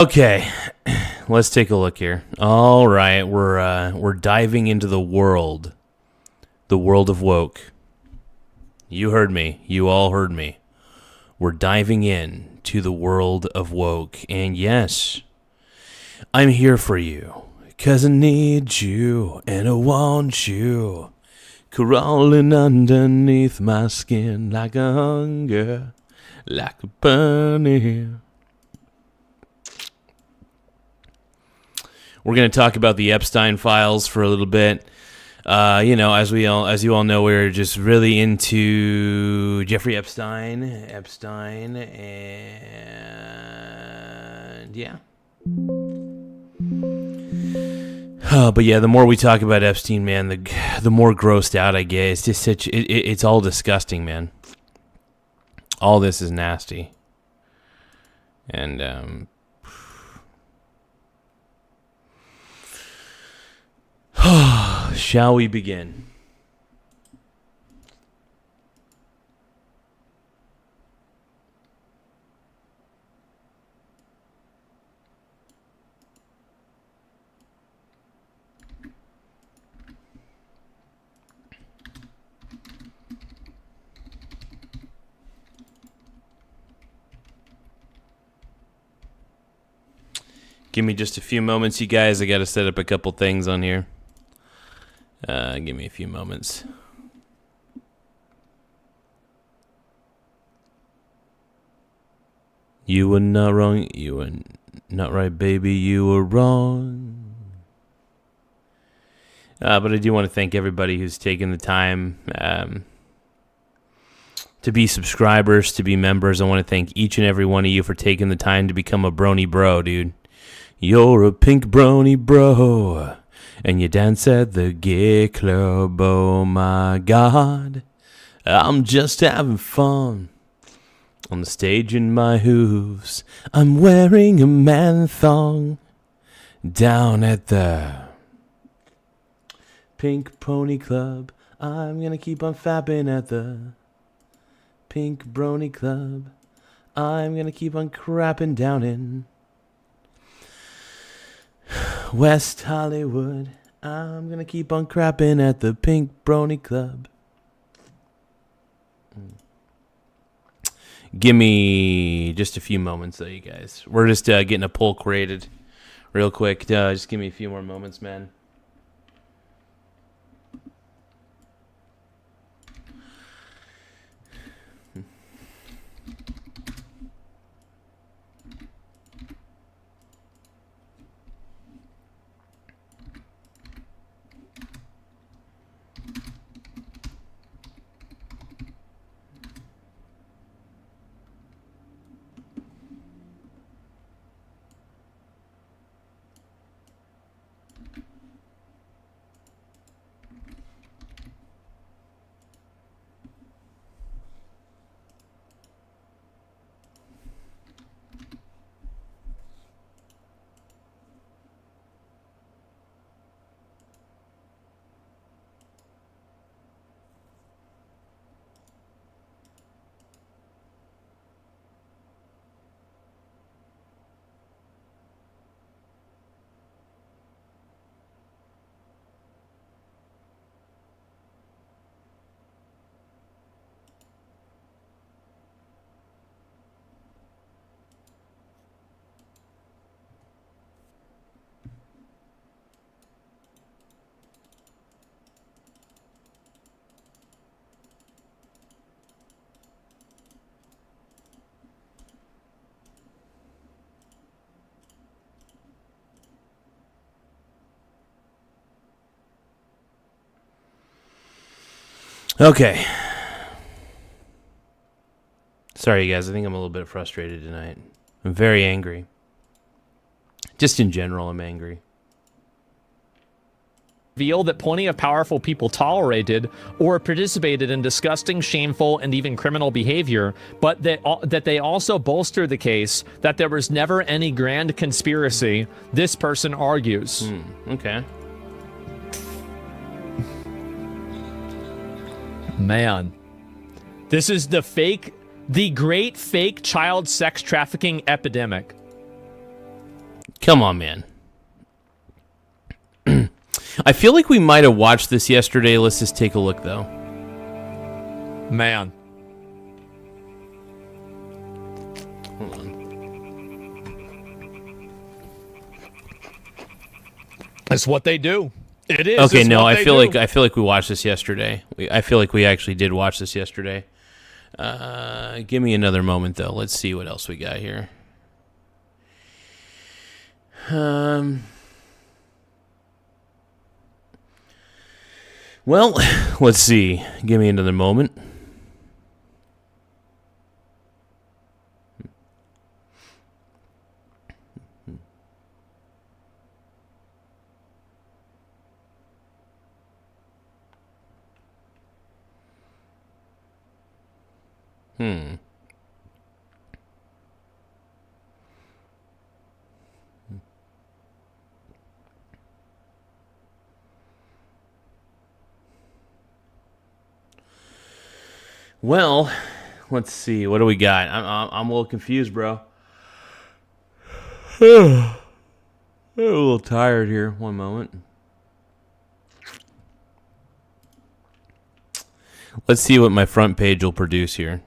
Okay, let's take a look here. All right, we're diving into the world of woke. You heard me. You all heard me. We're diving in to the world of woke, and yes, I'm here for you, 'cause I need you and I want you, crawling underneath my skin like a hunger, like a burning. We're going to talk about the Epstein files for a little bit. As you all know, we're just really into Jeffrey Epstein, and yeah. But yeah, the more we talk about Epstein, man, the more grossed out I get. It's just it's all disgusting, man. All this is nasty, and shall we begin? Give me just a few moments, you guys. I got to set up a couple things on here. Give me a few moments. You were not wrong. You were not right, baby. You were wrong. But I do want to thank everybody who's taken the time to be subscribers, to be members. I want to thank each and every one of you for taking the time to become a brony bro, dude. You're a pink brony bro. And you dance at the gay club, oh my God. I'm just having fun. On the stage in my hooves, I'm wearing a man thong. Down at the Pink Pony Club, I'm gonna keep on fapping at the Pink Brony Club. I'm gonna keep on crapping down in West Hollywood. I'm gonna keep on crapping at the Pink Brony Club. Give me just a few moments though, you guys. We're just getting a poll created real quick. Just give me a few more moments, man. Okay. Sorry, you guys. I think I'm a little bit frustrated tonight. I'm very angry. Just in general, I'm angry. Reveal that plenty of powerful people tolerated or participated in disgusting, shameful, and even criminal behavior, but that they also bolster the case that there was never any grand conspiracy, this person argues. Okay. Man, this is the great fake child sex trafficking epidemic. Come on, man. I feel like we might have watched this yesterday. Let's just take a look, though. Man. Hold on. That's what they do. It is. Okay, it's no, what I they feel do. like we watched this yesterday. I feel like we actually did watch this yesterday. Give me another moment, though. Let's see what else we got here. Well, let's see. Give me another moment. Well, let's see. What do we got? I'm a little confused, bro. I'm a little tired here. One moment. Let's see what my front page will produce here.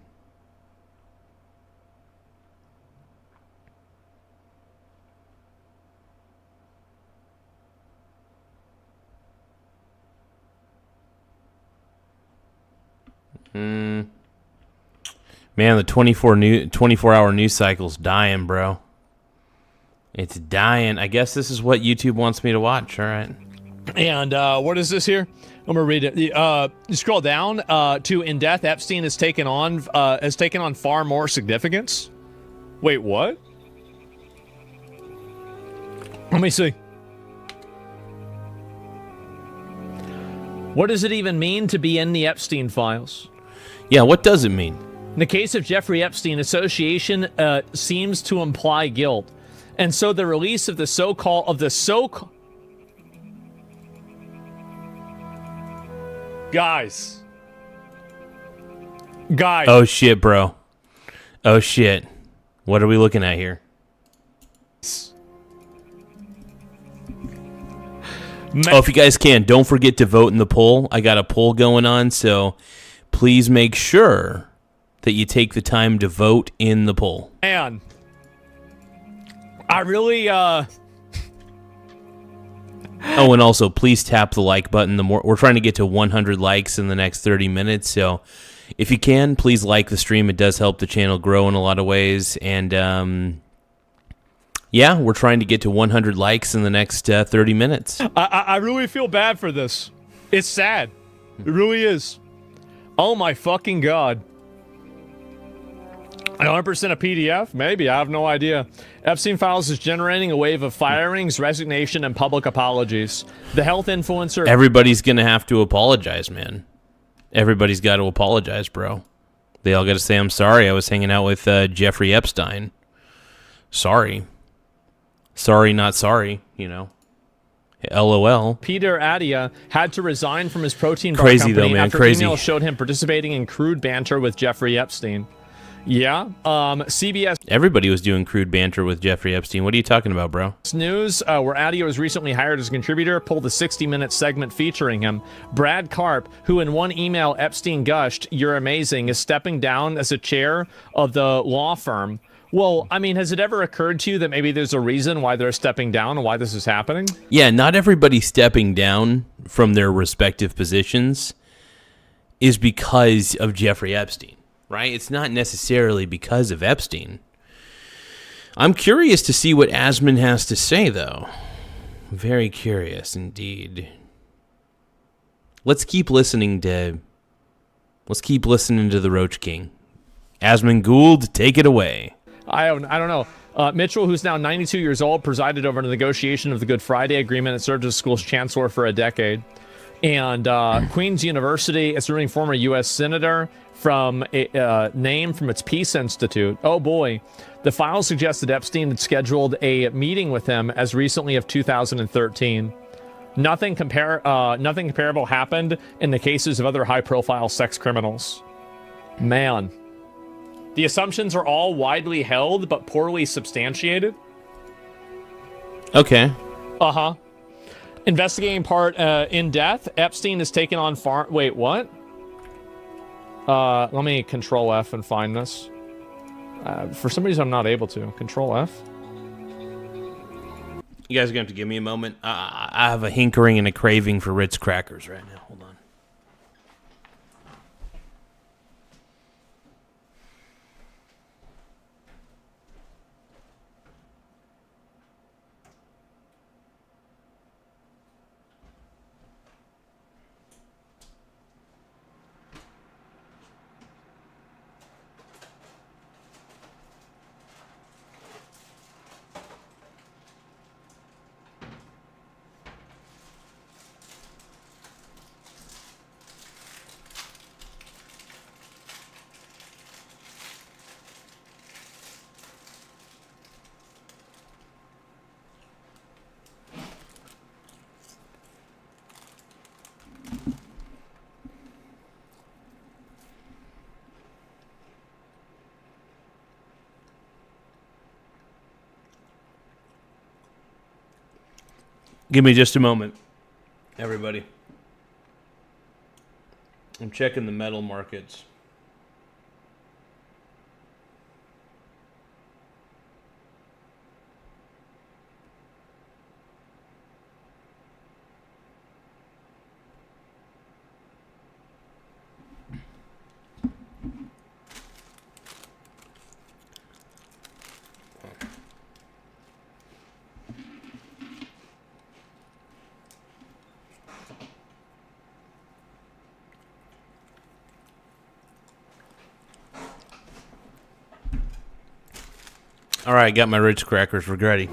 Man, the 24-hour news cycle's dying, bro. It's dying. I guess this is what YouTube wants me to watch. All right. And what is this here? I'm gonna read it. You scroll down to in death. Epstein has taken on far more significance. Wait, what? Let me see. What does it even mean to be in the Epstein files? Yeah, what does it mean? In the case of Jeffrey Epstein, association seems to imply guilt, and so the release of the so-called guys. Oh shit, bro. Oh shit. What are we looking at here? Oh, if you guys can, don't forget to vote in the poll. I got a poll going on, so please make sure that you take the time to vote in the poll. Man, I really Oh, and also please tap the like button. We're trying to get to 100 likes in the next 30 minutes, so if you can, please like the stream. It does help the channel grow in a lot of ways, and yeah, we're trying to get to 100 likes in the next 30 minutes. I really feel bad for this. It's sad. It really is. Oh my fucking god. 100% a PDF? Maybe. I have no idea. Epstein Files is generating a wave of firings, resignation, and public apologies. The health influencer... Everybody's going to have to apologize, man. Everybody's got to apologize, bro. They all got to say, I'm sorry. I was hanging out with Jeffrey Epstein. Sorry. Sorry, not sorry, you know. LOL. Peter Attia had to resign from his protein bar Crazy company though, man. after Crazy. emails showed him participating in crude banter with Jeffrey Epstein. Yeah. CBS Everybody was doing crude banter with Jeffrey Epstein. What are you talking about, bro? News, where Attia was recently hired as a contributor, pulled a 60-minute segment featuring him. Brad Karp, who in one email Epstein gushed, "You're amazing," is stepping down as a chair of the law firm. Well, I mean, has it ever occurred to you that maybe there's a reason why they're stepping down and why this is happening? Yeah, not everybody stepping down from their respective positions is because of Jeffrey Epstein, right? It's not necessarily because of Epstein. I'm curious to see what Asman has to say, though. Very curious indeed. Let's keep listening to the Roach King. Asman Gould, take it away. I don't know. Mitchell, who's now 92 years old, presided over the negotiation of the Good Friday Agreement and served as school's chancellor for a decade. And Queen's University is running former U.S. senator from a name from its Peace Institute. Oh boy. The file suggested Epstein had scheduled a meeting with him as recently as 2013. Nothing comparable happened in the cases of other high-profile sex criminals. Man. The assumptions are all widely held but poorly substantiated. Okay. Uh-huh. Investigating part in death. Epstein is taken on Wait, what? Let me Control F and find this. For some reason, I'm not able to. Control F. You guys are going to have to give me a moment. I have a hinkering and a craving for Ritz crackers right now. Hold on. Give me just a moment, everybody. I'm checking the metal markets. All right, got my Ritz crackers. We're ready.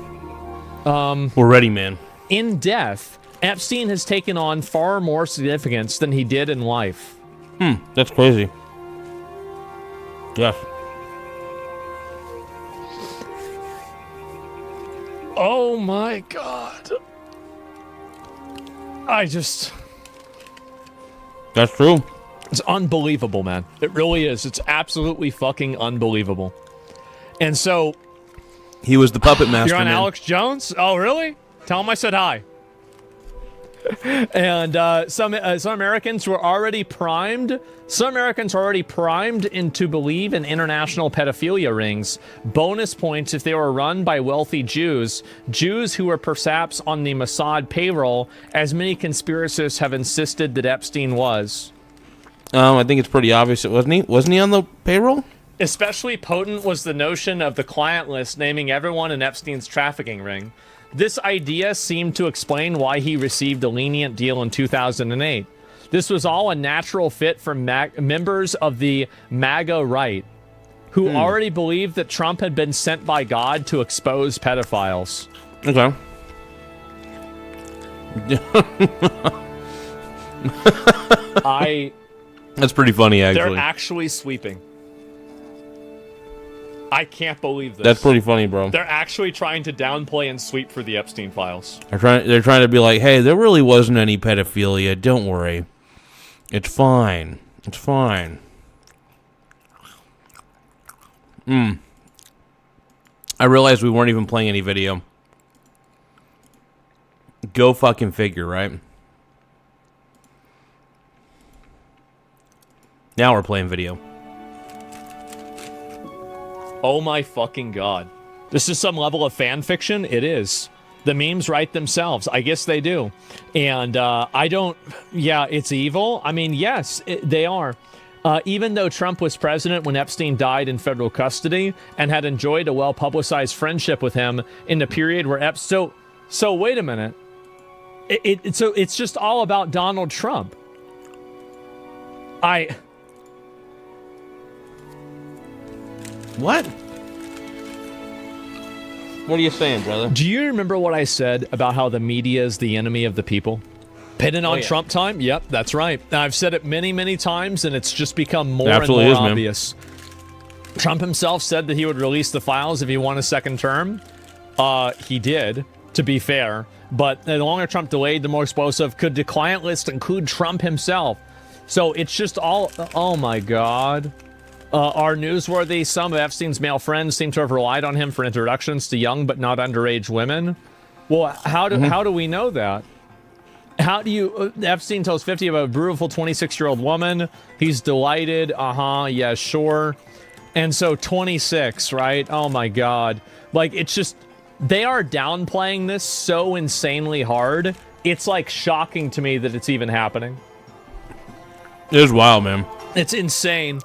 We're ready, man. In death, Epstein has taken on far more significance than he did in life. That's crazy. Yes. Oh my God. That's true. It's unbelievable, man. It really is. It's absolutely fucking unbelievable. And so... He was the puppet master. You're on man. Alex Jones? Oh, really? Tell him I said hi. And some Americans were already primed. Some Americans are already primed into believe in international pedophilia rings. Bonus points if they were run by wealthy Jews who were perhaps on the Mossad payroll, as many conspiracists have insisted that Epstein was. I think it's pretty obvious. Wasn't he? Wasn't he on the payroll? Especially potent was the notion of the client list naming everyone in Epstein's trafficking ring. This idea seemed to explain why he received a lenient deal in 2008. This was all a natural fit for members of the MAGA right, who already believed that Trump had been sent by God to expose pedophiles. Okay. That's pretty funny, actually. They're actually sweeping. I can't believe this. That's pretty funny, bro. They're actually trying to downplay and sweep for the Epstein files. They're trying to be like, hey, there really wasn't any pedophilia. Don't worry. It's fine. It's fine. I realized we weren't even playing any video. Go fucking figure, right? Now we're playing video. Oh my fucking God. This is some level of fan fiction? It is. The memes write themselves. I guess they do. And it's evil. I mean, yes, they are. Even though Trump was president when Epstein died in federal custody and had enjoyed a well-publicized friendship with him in the period where So wait a minute. So it's just all about Donald Trump. What? What are you saying, brother? Do you remember what I said about how the media is the enemy of the people? Pitting on Trump time? Yep, that's right. I've said it many, many times, and it's just become more and more obvious. Trump himself said that he would release the files if he won a second term. He did, to be fair. But the longer Trump delayed, the more explosive. Could the client list include Trump himself? So it's just all... Oh, my God. Are newsworthy. Some of Epstein's male friends seem to have relied on him for introductions to young but not underage women. Well, how do we know that? How do you... Epstein tells 50 about a beautiful 26-year-old woman. He's delighted. Yeah, sure. And so 26, right? Oh, my God. Like, it's just... They are downplaying this so insanely hard. It's, like, shocking to me that it's even happening. It is wild, man. It's insane.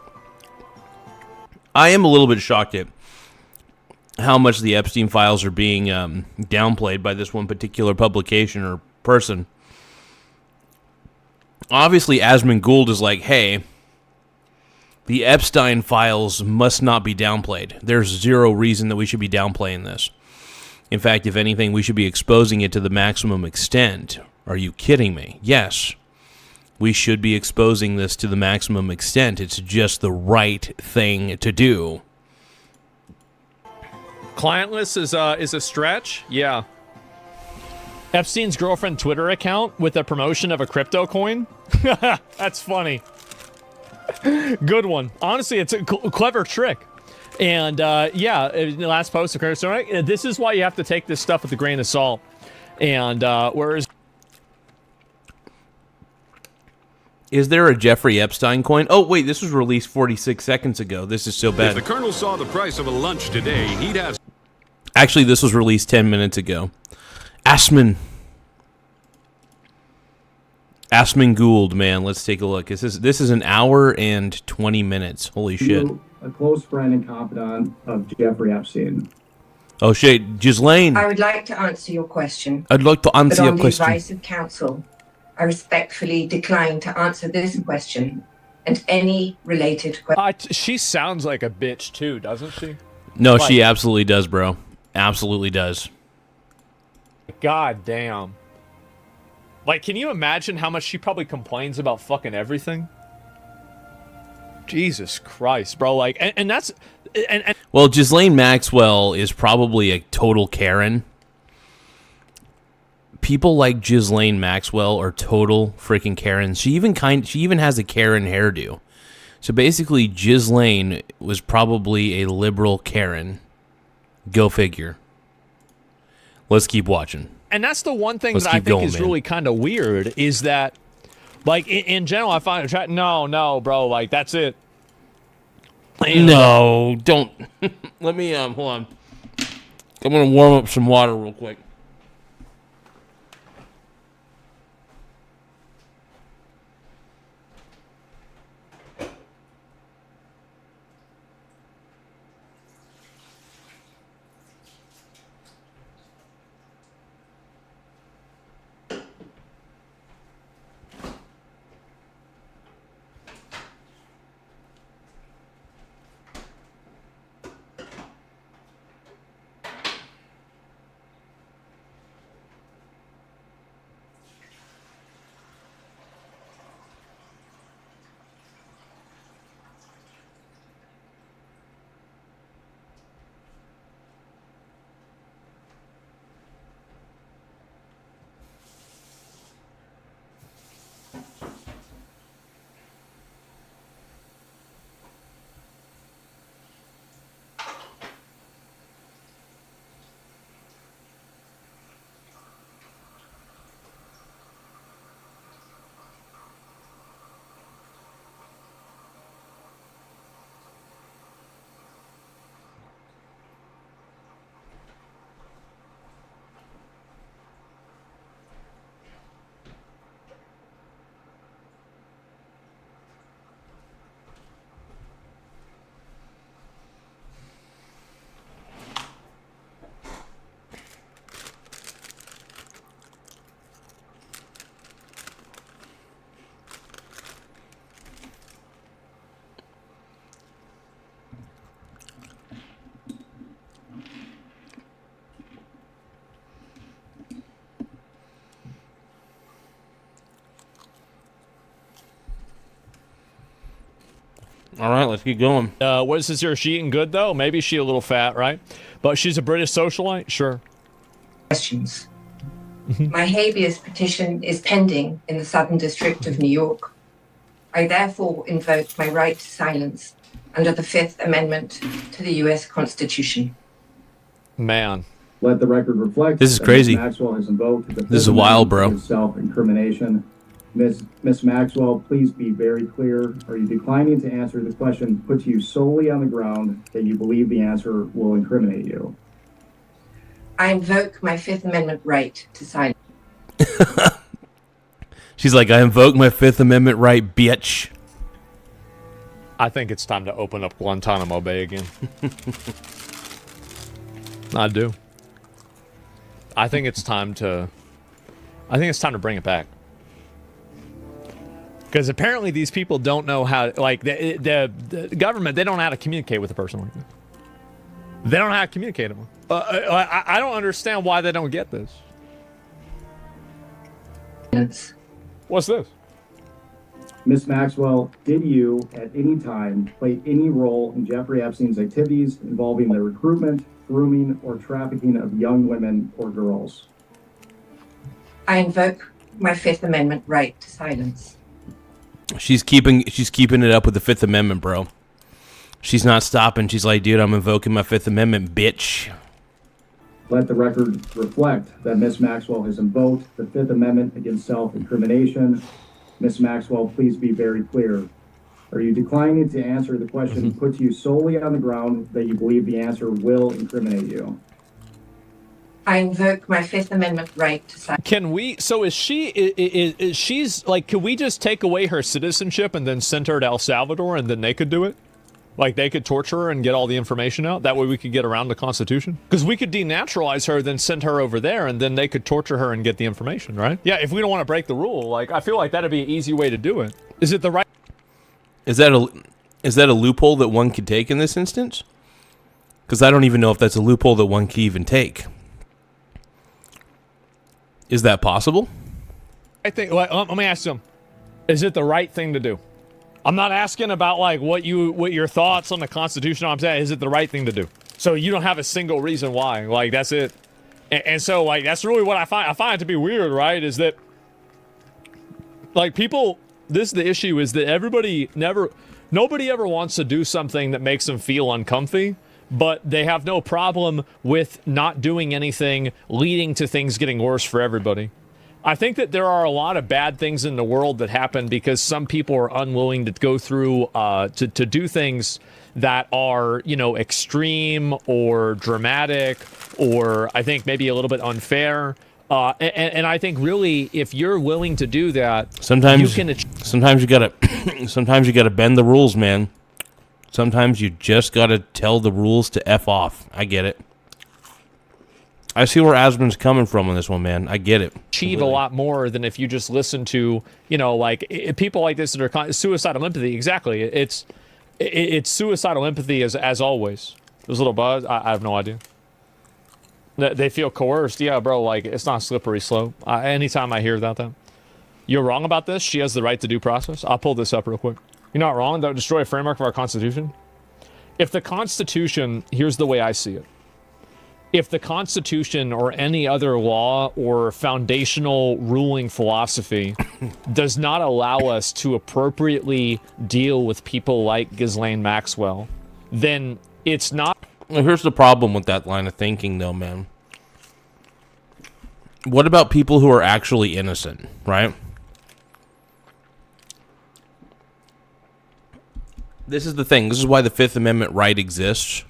I am a little bit shocked at how much the Epstein files are being downplayed by this one particular publication or person. Obviously, Asmund Gould is like, hey, the Epstein files must not be downplayed. There's zero reason that we should be downplaying this. In fact, if anything, we should be exposing it to the maximum extent. Are you kidding me? Yes. We should be exposing this to the maximum extent. It's just the right thing to do. Clientless is a stretch? Yeah. Epstein's girlfriend Twitter account with a promotion of a crypto coin? That's funny. Good one. Honestly, it's a clever trick. And yeah, the last post occurs. So this is why you have to take this stuff with a grain of salt. And whereas... Is there a Jeffrey Epstein coin? Oh, wait, this was released 46 seconds ago. This is so bad. If the Colonel saw the price of a lunch today, he'd have... Actually, this was released 10 minutes ago. Asmund Gould, man. Let's take a look. This is an hour and 20 minutes. Holy shit. A close friend and confidant of Jeffrey Epstein. Oh, shit. Ghislaine. I would like to answer your question. I'd like to answer but your on question. the advice of counsel, I respectfully decline to answer this question and any related questions. She sounds like a bitch too, doesn't she? No, she absolutely does, bro. Absolutely does. God damn. Like, can you imagine how much she probably complains about fucking everything? Jesus Christ, bro. Like, and that's... And well, Ghislaine Maxwell is probably a total Karen. People like Ghislaine Maxwell are total freaking Karens. She even has a Karen hairdo. So basically, Ghislaine was probably a liberal Karen. Go figure. Let's keep watching. And that's the one thing that I think is really kind of weird is that, like, in general, I find it... No, bro, like, that's it. No, don't. Let me, hold on. I'm going to warm up some water real quick. All right, let's keep going. What is this here? Is she eating good, though? Maybe she's a little fat, right? But she's a British socialite? Sure. Questions. My habeas petition is pending in the Southern District of New York. I therefore invoke my right to silence under the Fifth Amendment to the U.S. Constitution. Man. Let the record reflect. This is that crazy. Ms. Maxwell has invoked the This is wild, bro. against self-incrimination. Ms. Maxwell, please be very clear. Are you declining to answer the question put to you solely on the ground that you believe the answer will incriminate you? I invoke my Fifth Amendment right to silence. She's like, I invoke my Fifth Amendment right, bitch. I think it's time to open up Guantanamo Bay again. I do. I think it's time to bring it back. Because apparently these people don't know how, like, the government, they don't know how to communicate with a person like this. They don't know how to communicate with them. I don't understand why they don't get this. What's this? Ms. Maxwell, did you at any time play any role in Jeffrey Epstein's activities involving the recruitment, grooming, or trafficking of young women or girls? I invoke my Fifth Amendment right to silence. She's keeping it up with the Fifth Amendment, bro. She's not stopping. She's like, dude, I'm invoking my Fifth Amendment, bitch. Let the record reflect that Ms. Maxwell has invoked the Fifth Amendment against self-incrimination. Ms. Maxwell, please be very clear. Are you declining to answer the question put to you solely on the ground that you believe the answer will incriminate you? I invoke my Fifth Amendment right to silence. Can we, so is she's like, can we just take away her citizenship and then send her to El Salvador and then they could do it? Like, they could torture her and get all the information out? That way we could get around the Constitution? Because we could denaturalize her, then send her over there, and then they could torture her and get the information, right? Yeah, if we don't want to break the rule, like, I feel like that'd be an easy way to do it. Is it the right... Is that a loophole that one could take in this instance? Because I don't even know if that's a loophole that one could even take. Is that possible? I think, let me ask them, is it the right thing to do? I'm not asking about like what your thoughts on the Constitution. I'm saying, is it the right thing to do? So you don't have a single reason why. Like, that's it. And so, like, that's really what I find it to be weird, right? Is that, like, people, this is the issue, is that nobody ever wants to do something that makes them feel uncomfy, but they have no problem with not doing anything leading to things getting worse for everybody. I think that there are a lot of bad things in the world that happen because some people are unwilling to go through, to do things that are, you know, extreme or dramatic or I think maybe a little bit unfair. And I think really, if you're willing to do that, sometimes you gotta bend the rules, man. Sometimes you just gotta tell the rules to F off. I get it. I see where Asmund's coming from on this one, man. I get it. Achieve a lot more than if you just listen to, you know, like people like this that are suicidal empathy. Exactly. It's suicidal empathy as always. Those little buzz, I have no idea. They feel coerced. Yeah, bro, like, it's not a slippery slope. Anytime I hear about that. You're wrong about this. She has the right to due process. I'll pull this up real quick. You're not wrong. Don't destroy a framework of our Constitution. If the Constitution, here's the way I see it. If the Constitution or any other law or foundational ruling philosophy does not allow us to appropriately deal with people like Ghislaine Maxwell, then it's not... Well, here's the problem with that line of thinking, though, man. What about people who are actually innocent, right? This is the thing. This is why the Fifth Amendment right exists.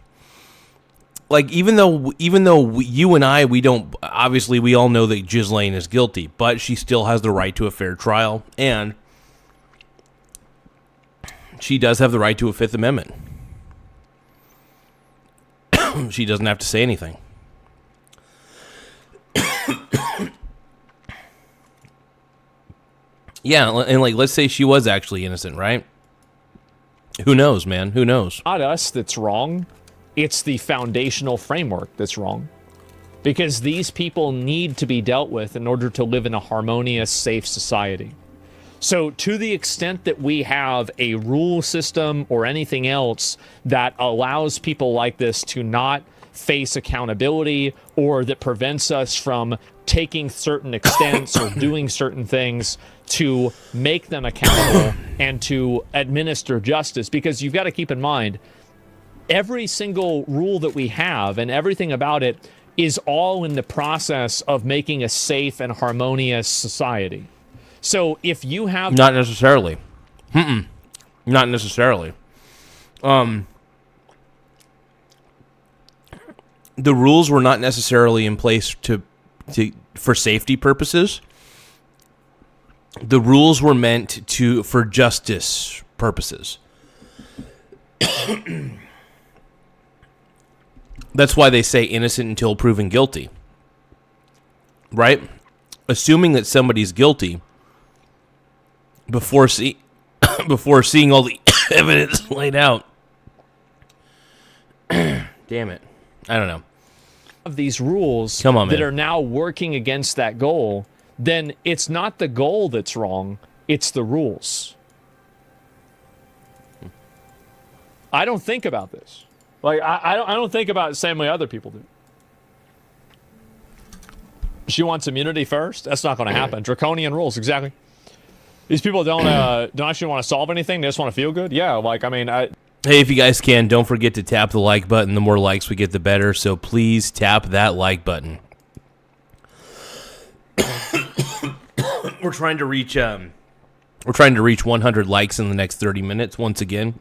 Like, even though you and I, we don't, obviously we all know that Ghislaine is guilty, but she still has the right to a fair trial, and she does have the right to a Fifth Amendment. She doesn't have to say anything. Yeah, and like, let's say she was actually innocent, right? Who knows, man? Who knows? Not us that's wrong. It's the foundational framework that's wrong. Because these people need to be dealt with in order to live in a harmonious, safe society. So to the extent that we have a rule system or anything else that allows people like this to not face accountability or that prevents us from taking certain extents or doing certain things to make them accountable and to administer justice, because you've got to keep in mind, every single rule that we have and everything about it is all in the process of making a safe and harmonious society. So if you have... Not necessarily. Not necessarily. The rules were not necessarily in place for safety purposes. The rules were meant for justice purposes. That's why they say innocent until proven guilty. Right? Assuming that somebody's guilty before seeing all the evidence laid out. Damn it. I don't know. Of these rules Come on, that man. are now working against that goal, then it's not the goal that's wrong, it's the rules. I don't think about this. Like, I don't think about it the same way other people do. She wants immunity first? That's not going to happen. Draconian rules, exactly. These people don't actually want to solve anything. They just want to feel good. Yeah, like, I mean... Hey, if you guys can, don't forget to tap the like button. The more likes we get, the better. So please tap that like button. We're trying to reach 100 likes in the next 30 minutes. Once again,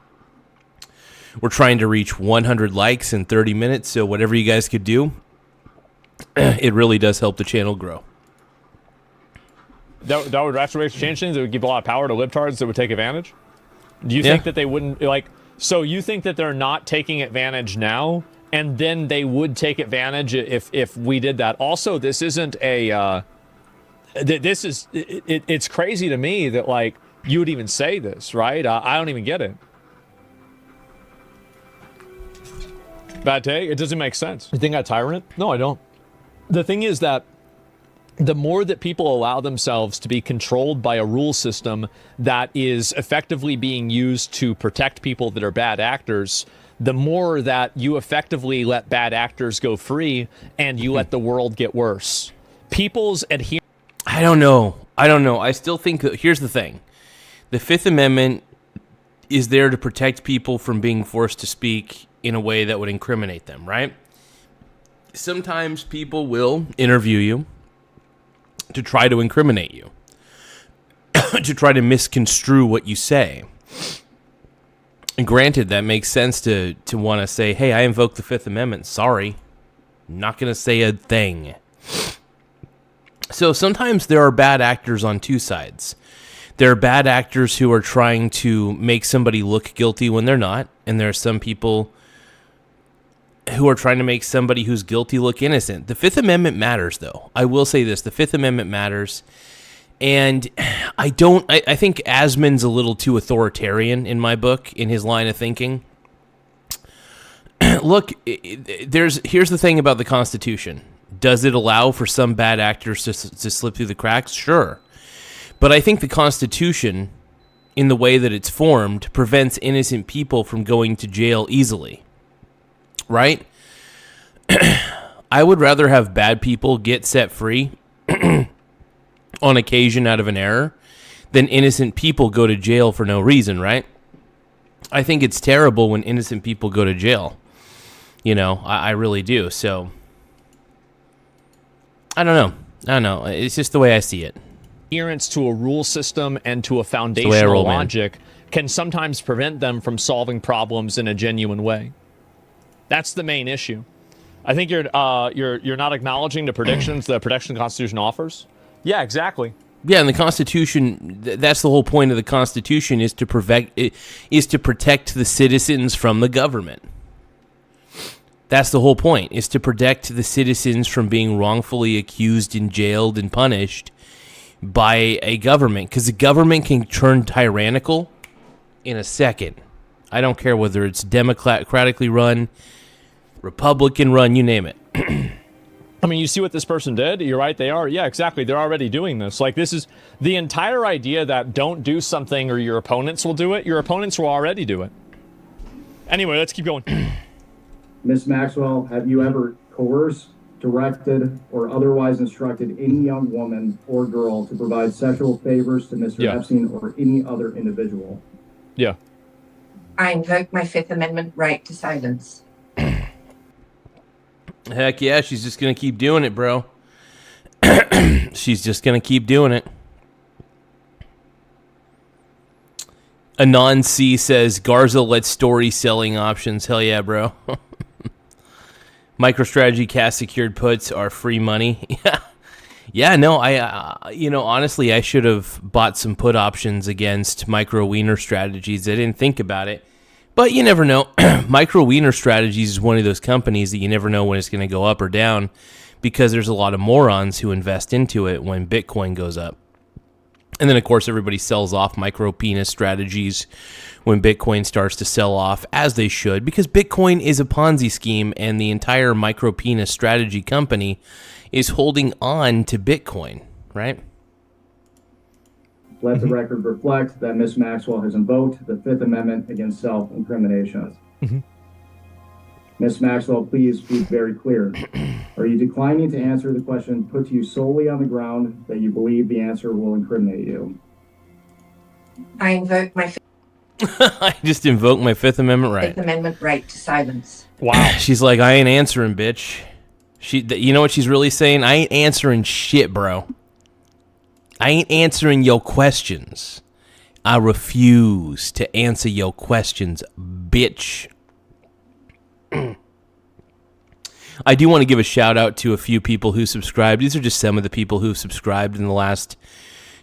we're trying to reach 100 likes in 30 minutes. So whatever you guys could do, it really does help the channel grow. That would drastically change things. It would give a lot of power to libtards that would take advantage. Do you think that they wouldn't, like... So you think that they're not taking advantage now, and then they would take advantage if we did that? Also, this isn't a... this is... It's crazy to me that, like, you would even say this, right? I don't even get it. Bad take? It doesn't make sense. You think I'm a tyrant? No, I don't. The thing is that the more that people allow themselves to be controlled by a rule system that is effectively being used to protect people that are bad actors, the more that you effectively let bad actors go free and you let the world get worse. People's adherence... I don't know. I still think that, here's the thing. The Fifth Amendment is there to protect people from being forced to speak in a way that would incriminate them, right? Sometimes people will interview you to try to incriminate you, to try to misconstrue what you say. And granted, that makes sense to want to say, hey, I invoke the Fifth Amendment. Sorry, I'm not going to say a thing. So sometimes there are bad actors on two sides. There are bad actors who are trying to make somebody look guilty when they're not, and there are some people who are trying to make somebody who's guilty look innocent. The Fifth Amendment matters, though. I will say this. The Fifth Amendment matters. And I think Asman's a little too authoritarian in my book, in his line of thinking. Look, here's the thing about the Constitution. Does it allow for some bad actors to slip through the cracks? Sure. But I think the Constitution, in the way that it's formed, prevents innocent people from going to jail easily. Right? I would rather have bad people get set free on occasion out of an error than innocent people go to jail for no reason, right? I think it's terrible when innocent people go to jail. You know, I really do. So, I don't know. It's just the way I see it. Adherence to a rule system and to a foundational logic can sometimes prevent them from solving problems in a genuine way. That's the main issue. I think you're not acknowledging the predictions the protection the Constitution offers. Yeah, exactly. Yeah, and the Constitution, that's the whole point of the Constitution, is to protect the citizens from the government. That's the whole point, is to protect the citizens from being wrongfully accused and jailed and punished by a government, because the government can turn tyrannical in a second. I don't care whether it's democratically run, Republican run, you name it. I mean, you see what this person did? You're right, they are. Yeah, exactly. They're already doing this. Like, this is the entire idea that don't do something or your opponents will do it. Your opponents will already do it. Anyway, let's keep going. Ms. Maxwell, have you ever coerced, directed, or otherwise instructed any young woman or girl to provide sexual favors to Mr. Epstein or any other individual? Yeah. I invoke my Fifth Amendment right to silence. Heck yeah, she's just going to keep doing it, bro. She's just going to keep doing it. Anon C says, Garza lets story selling options. Hell yeah, bro. MicroStrategy cash secured puts are free money. Yeah. Yeah, no, honestly, I should have bought some put options against micro wiener strategies. I didn't think about it. But you never know. Micro wiener strategies is one of those companies that you never know when it's going to go up or down because there's a lot of morons who invest into it when Bitcoin goes up. And then, of course, everybody sells off micro penis strategies when Bitcoin starts to sell off, as they should, because Bitcoin is a Ponzi scheme and the entire micro penis strategy company is holding on to Bitcoin, right? Let the record reflect that Ms. Maxwell has invoked the Fifth Amendment against self-incrimination. Ms. Maxwell, please be very clear. Are you declining to answer the question put to you solely on the ground that you believe the answer will incriminate you? I invoke my I just invoked my Fifth Amendment right. Fifth Amendment right to silence. Wow. She's like, I ain't answering, bitch. You know what she's really saying? I ain't answering shit, bro. I ain't answering your questions. I refuse to answer your questions, bitch. I do want to give a shout out to a few people who subscribed. These are just some of the people who subscribed in the last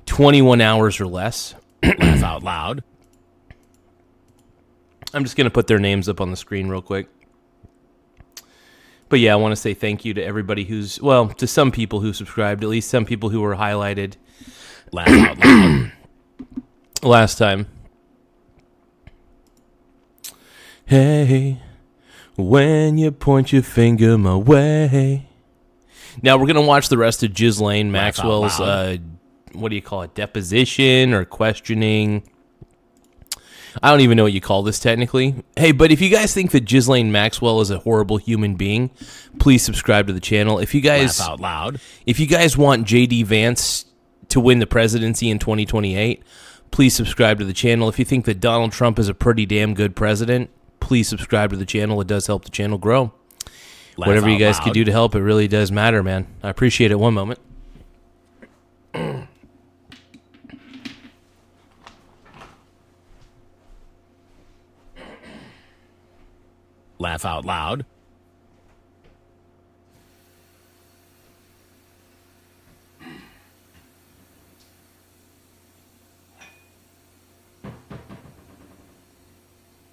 21 hours or less. Laugh out loud. I'm just going to put their names up on the screen real quick. But yeah, I want to say thank you to everybody to some people who subscribed, at least some people who were highlighted. Laugh out loud. Last time. Hey, when you point your finger my way. Now we're going to watch the rest of Ghislaine Maxwell's, what do you call it, deposition or questioning. I don't even know what you call this technically. Hey, but if you guys think that Ghislaine Maxwell is a horrible human being, please subscribe to the channel. If you guys Laugh out loud. If you guys want JD Vance to win the presidency in 2028, please subscribe to the channel. If you think that Donald Trump is a pretty damn good president, please subscribe to the channel. It does help the channel grow. Laugh Whatever you out guys loud. can do to help, it really does matter, man. I appreciate it. One moment. Laugh out loud.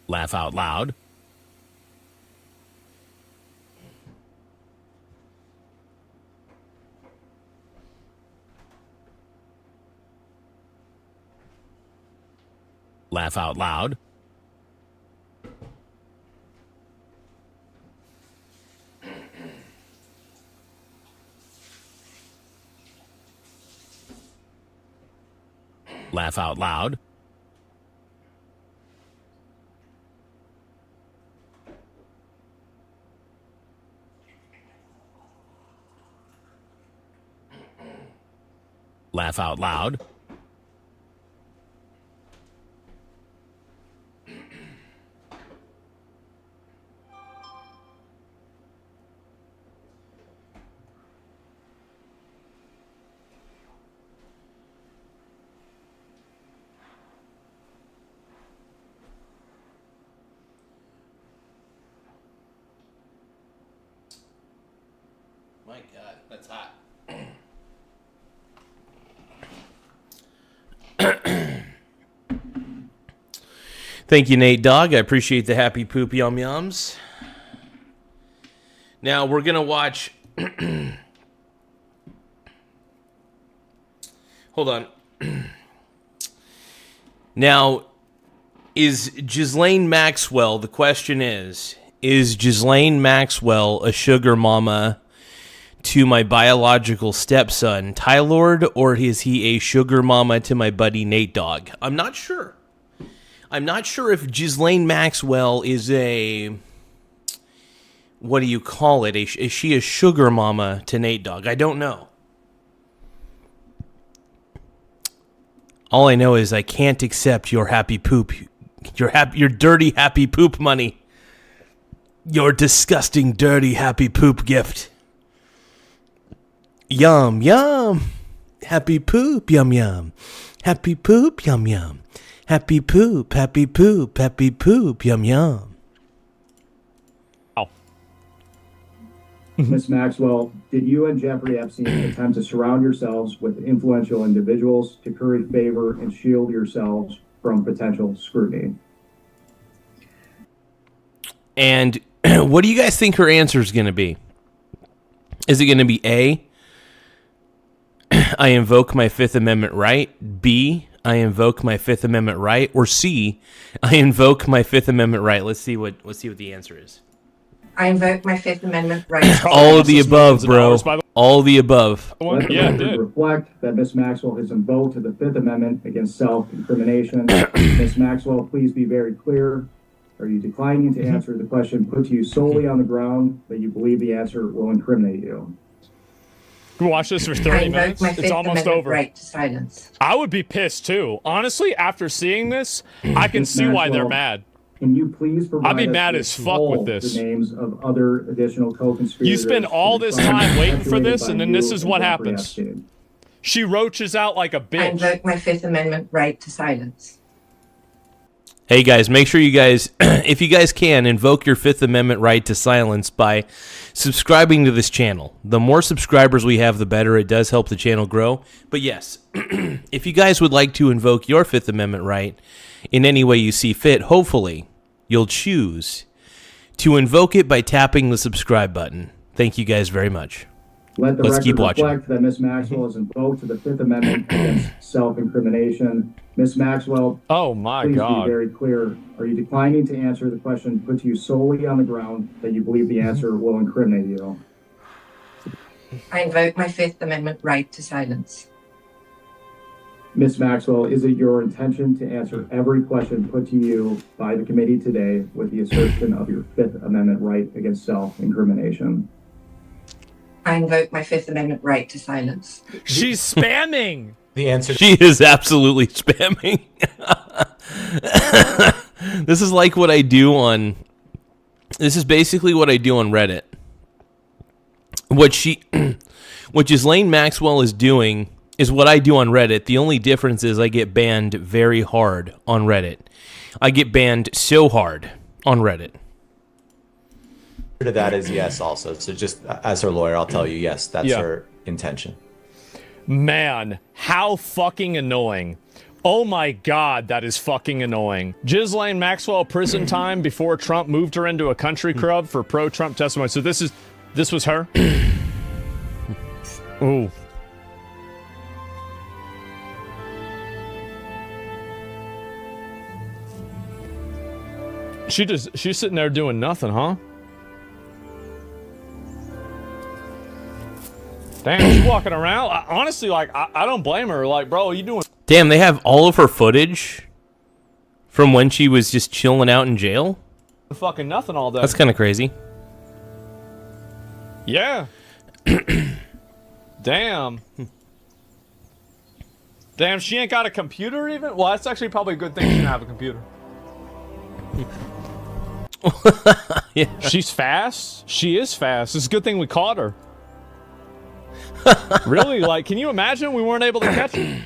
Laugh out loud. Laugh out loud. Laugh out loud. Laugh out loud. My God, that's hot. Thank you, Nate Dogg. I appreciate the happy poop yum yums. Now we're gonna watch. Hold on. Now, is Ghislaine Maxwell? The question is Ghislaine Maxwell a sugar mama to my biological stepson, Tylord, or is he a sugar mama to my buddy Nate Dogg? I'm not sure. I'm not sure if Ghislaine Maxwell is a, what do you call it? Is she a sugar mama to Nate Dogg? I don't know. All I know is I can't accept your happy poop, your dirty happy poop money. Your disgusting, dirty, happy poop gift. Yum, yum. Happy poop, yum, yum. Happy poop, yum, yum. Happy poop, happy poop, happy poop, yum, yum. Oh. Ms. Maxwell, did you and Jeffrey Epstein attempt to surround yourselves with influential individuals to curry favor and shield yourselves from potential scrutiny? And what do you guys think her answer is going to be? Is it going to be A, I invoke my Fifth Amendment right, B, I invoke my Fifth Amendment right, or C, I invoke my Fifth Amendment right? Let's see what the answer is. I invoke my Fifth Amendment right. All of the above, bro. All the above. Let the record reflect that Ms. Maxwell has invoked the Fifth Amendment against self-incrimination. Ms. Maxwell, please be very clear. Are you declining to answer the question put to you solely on the ground that you believe the answer will incriminate you? Watch this for I 30 invoke minutes. my It's Fifth almost Amendment over. right to silence. I would be pissed too. Honestly, after seeing this, I can Ms. see why they're Maxwell, mad. Can you please provide I'd be us mad with as fuck all with this. the names of other additional co-conspirators? You spend all this time waiting for this, and then this is what happens. Epstein? She roaches out like a I bitch. invoke my Fifth Amendment right to silence. Hey guys, make sure you guys, if you guys can, invoke your Fifth Amendment right to silence by subscribing to this channel. The more subscribers we have, the better. It does help the channel grow. But yes, if you guys would like to invoke your Fifth Amendment right in any way you see fit, hopefully you'll choose to invoke it by tapping the subscribe button. Thank you guys very much. Let the Let's record keep watching. reflect that Ms. Maxwell has invoked the Fifth Amendment against self-incrimination. Ms. Maxwell, Oh my please god. be very clear. Are you declining to answer the question put to you solely on the ground that you believe the answer will incriminate you? I invoke my Fifth Amendment right to silence. Ms. Maxwell, is it your intention to answer every question put to you by the committee today with the assertion of your Fifth Amendment right against self-incrimination? I invoke my Fifth Amendment right to silence. She's spamming. The answer She is absolutely spamming. This is like what I do on... This is basically what I do on Reddit. What Ghislaine Maxwell is doing is what I do on Reddit. The only difference is I get banned very hard on Reddit. I get banned so hard on Reddit. to that is yes also. So just as her lawyer, I'll tell you, yes, that's Yeah. her intention. Man, how fucking annoying. Oh my god, that is fucking annoying. Ghislaine Maxwell prison time before Trump moved her into a country club for pro-Trump testimony. So this was her? Ooh. She's sitting there doing nothing, huh? Damn, she's walking around. Honestly, like, I don't blame her. Like, bro, you doing... Damn, they have all of her footage from when she was just chilling out in jail? fucking nothing all day. That's kind of crazy. Yeah. Damn. Damn, she ain't got a computer even? Well, that's actually probably a good thing she didn't have a computer. Yeah. She's fast. She is fast. It's a good thing we caught her. Really? Like, can you imagine we weren't able to catch her?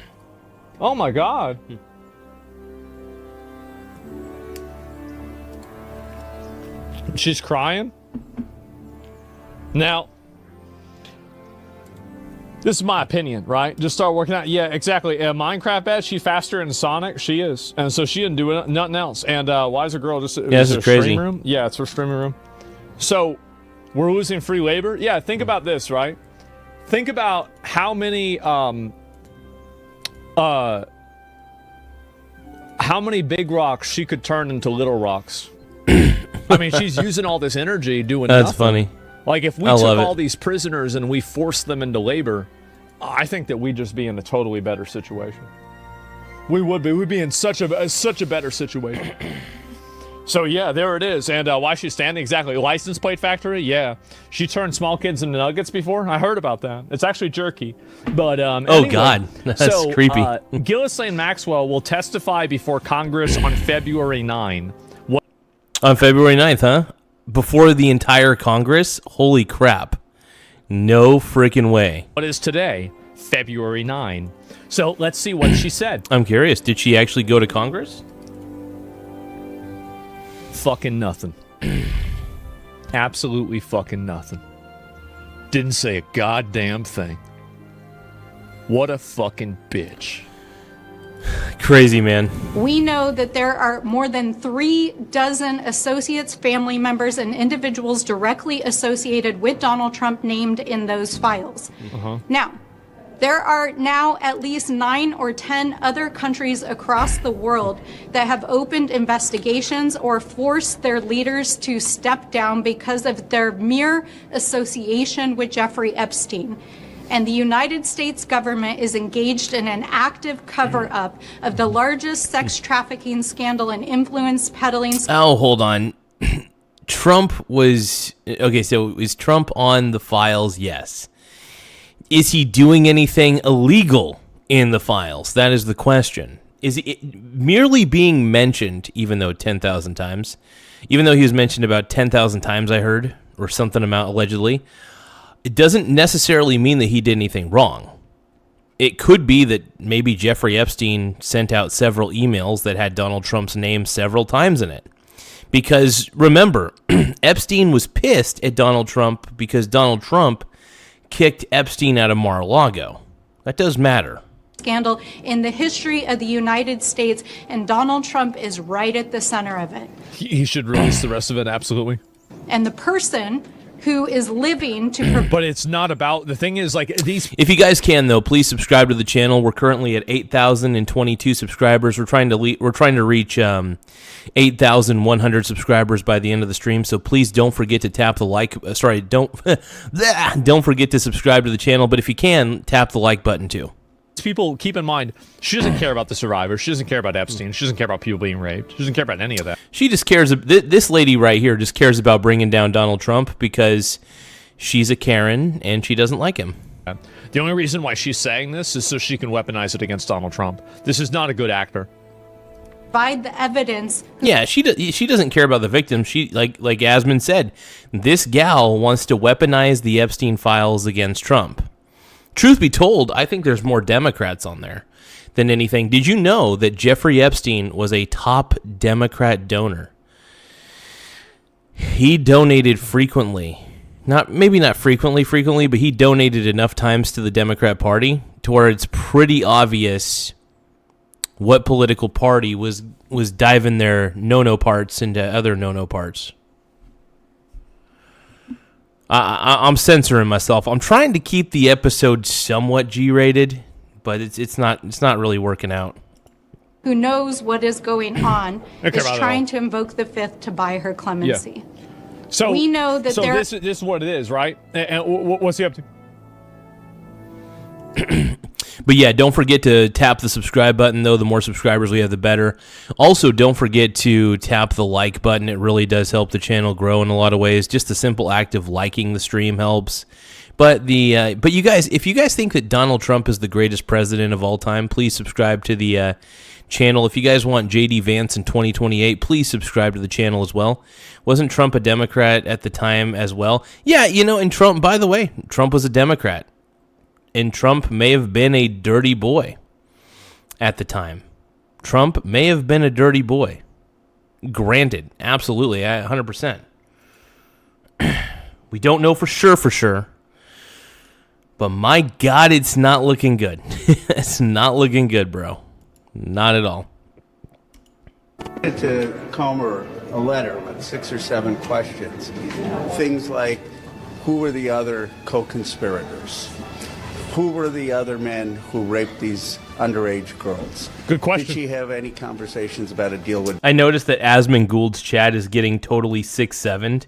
Oh my god. She's crying. Now, this is my opinion, right? Just start working out. Yeah, exactly. Minecraft bad. She's faster in Sonic. She is, and so she didn't do nothing else. And why is a girl just? Yeah, this is crazy. Stream room? Yeah, it's her streaming room. So we're losing free labor. Yeah, think about this, right? Think about how many big rocks she could turn into little rocks. I mean, she's using all this energy doing That's nothing. funny. Like, if we I took love it. all these prisoners and we forced them into labor, I think that we'd just be in a totally better situation. We would be. We'd be in such a better situation. So, yeah, there it is. And why she's standing? Exactly. License plate factory? Yeah. She turned small kids into nuggets before? I heard about that. It's actually jerky. But, anyway, God. That's creepy. Ghislaine Maxwell will testify before Congress on February 9. On February 9th, huh? before the entire Congress? Holy crap. No freaking way. What is today? February 9. So let's see what she said. I'm curious. Did she actually go to Congress? Fucking nothing. Absolutely fucking nothing. Didn't say a goddamn thing. What a fucking bitch. Crazy, man. We know that there are more than 36 associates, family members, and individuals directly associated with Donald Trump named in those files. Now, there are now at least 9 or 10 other countries across the world that have opened investigations or forced their leaders to step down because of their mere association with Jeffrey Epstein. And the United States government is engaged in an active cover-up of the largest sex trafficking scandal and influence peddling. Oh, hold on. Trump was... Okay, so is Trump on the files? Yes. Is he doing anything illegal in the files? That is the question. Is it merely being mentioned, even though 10,000 times, even though he was mentioned about 10,000 times, I heard, or something amount allegedly, it doesn't necessarily mean that he did anything wrong. It could be that maybe Jeffrey Epstein sent out several emails that had Donald Trump's name several times in it. Because remember, Epstein was pissed at Donald Trump because Donald Trump kicked Epstein out of Mar-a-Lago. That does matter. Scandal in the history of the United States, and Donald Trump is right at the center of it. He should release the rest of it, absolutely. And the person who is living to... But it's not about... The thing is, like, these... If you guys can, though, please subscribe to the channel. We're currently at 8,022 subscribers. We're trying to reach 8,100 subscribers by the end of the stream. So please don't forget to tap the like... don't forget to subscribe to the channel. But if you can, tap the like button, too. People, keep in mind, she doesn't care about the survivors. She doesn't care about Epstein. She doesn't care about people being raped. She doesn't care about any of that. She just cares... This lady right here just cares about bringing down Donald Trump because she's a Karen and she doesn't like him. The only reason why she's saying this is so she can weaponize it against Donald Trump. This is not a good actor. Provide the evidence. Yeah, she doesn't care about the victim. She like Asmund said, this gal wants to weaponize the Epstein files against Trump. Truth be told, I think there's more Democrats on there than anything. Did you know that Jeffrey Epstein was a top Democrat donor? He donated frequently. Maybe not frequently, but he donated enough times to the Democrat Party to where it's pretty obvious what political party was diving their no-no parts into other no-no parts. I'm censoring myself. I'm trying to keep the episode somewhat G-rated, but it's not really working out. Who knows what is going on is trying to invoke the Fifth to buy her clemency. Yeah. So we know that this is what it is, right? And what's he up to? But yeah, don't forget to tap the subscribe button, though. The more subscribers we have, the better. Also, don't forget to tap the like button. It really does help the channel grow in a lot of ways. Just the simple act of liking the stream helps. But you guys, if you guys think that Donald Trump is the greatest president of all time, please subscribe to the channel. If you guys want J.D. Vance in 2028, please subscribe to the channel as well. Wasn't Trump a Democrat at the time as well? Yeah, and Trump, by the way, Trump was a Democrat. And Trump may have been a dirty boy at the time. Trump may have been a dirty boy. Granted, absolutely, 100%. We don't know for sure. But my God, it's not looking good. It's not looking good, bro. Not at all. To Comer a letter with 6 or 7 questions. Things like, who were the other co-conspirators? Who were the other men who raped these underage girls? Good question. Did she have any conversations about a deal with... I noticed that Asmund Gould's chat is getting totally 6'7".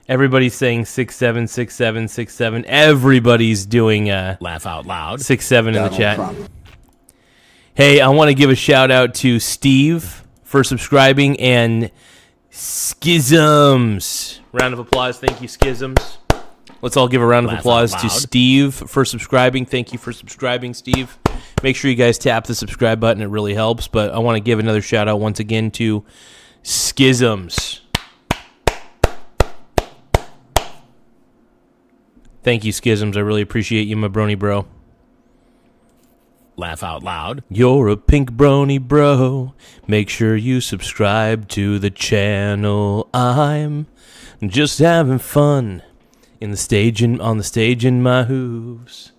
Everybody's saying 6'7", 6'7", 6'7". Everybody's doing laugh out loud 6'7" in the chat. Trump. Hey, I want to give a shout out to Steve for subscribing and Schisms. Round of applause. Thank you, Schisms. Let's all give a round of applause to Steve for subscribing. Thank you for subscribing, Steve. Make sure you guys tap the subscribe button. It really helps. But I want to give another shout out once again to Schisms. Thank you, Schisms. I really appreciate you, my brony bro. Laugh out loud. You're a pink brony bro. Make sure you subscribe to the channel. I'm just having fun on the stage in my hooves.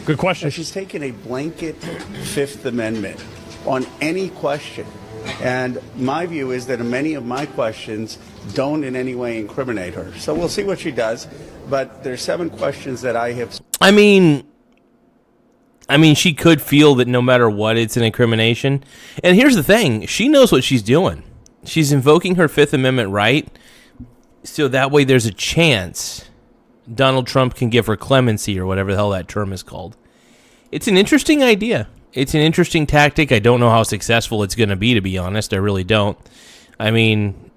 Good question. She's taken a blanket Fifth Amendment on any question. And my view is that many of my questions don't in any way incriminate her. So we'll see what she does. But there's 7 questions that I have. I mean, she could feel that no matter what, it's an incrimination. And here's the thing. She knows what she's doing. She's invoking her Fifth Amendment right. So that way there's a chance Donald Trump can give her clemency or whatever the hell that term is called. It's an interesting idea. It's an interesting tactic. I don't know how successful it's going to be honest. I really don't. I mean,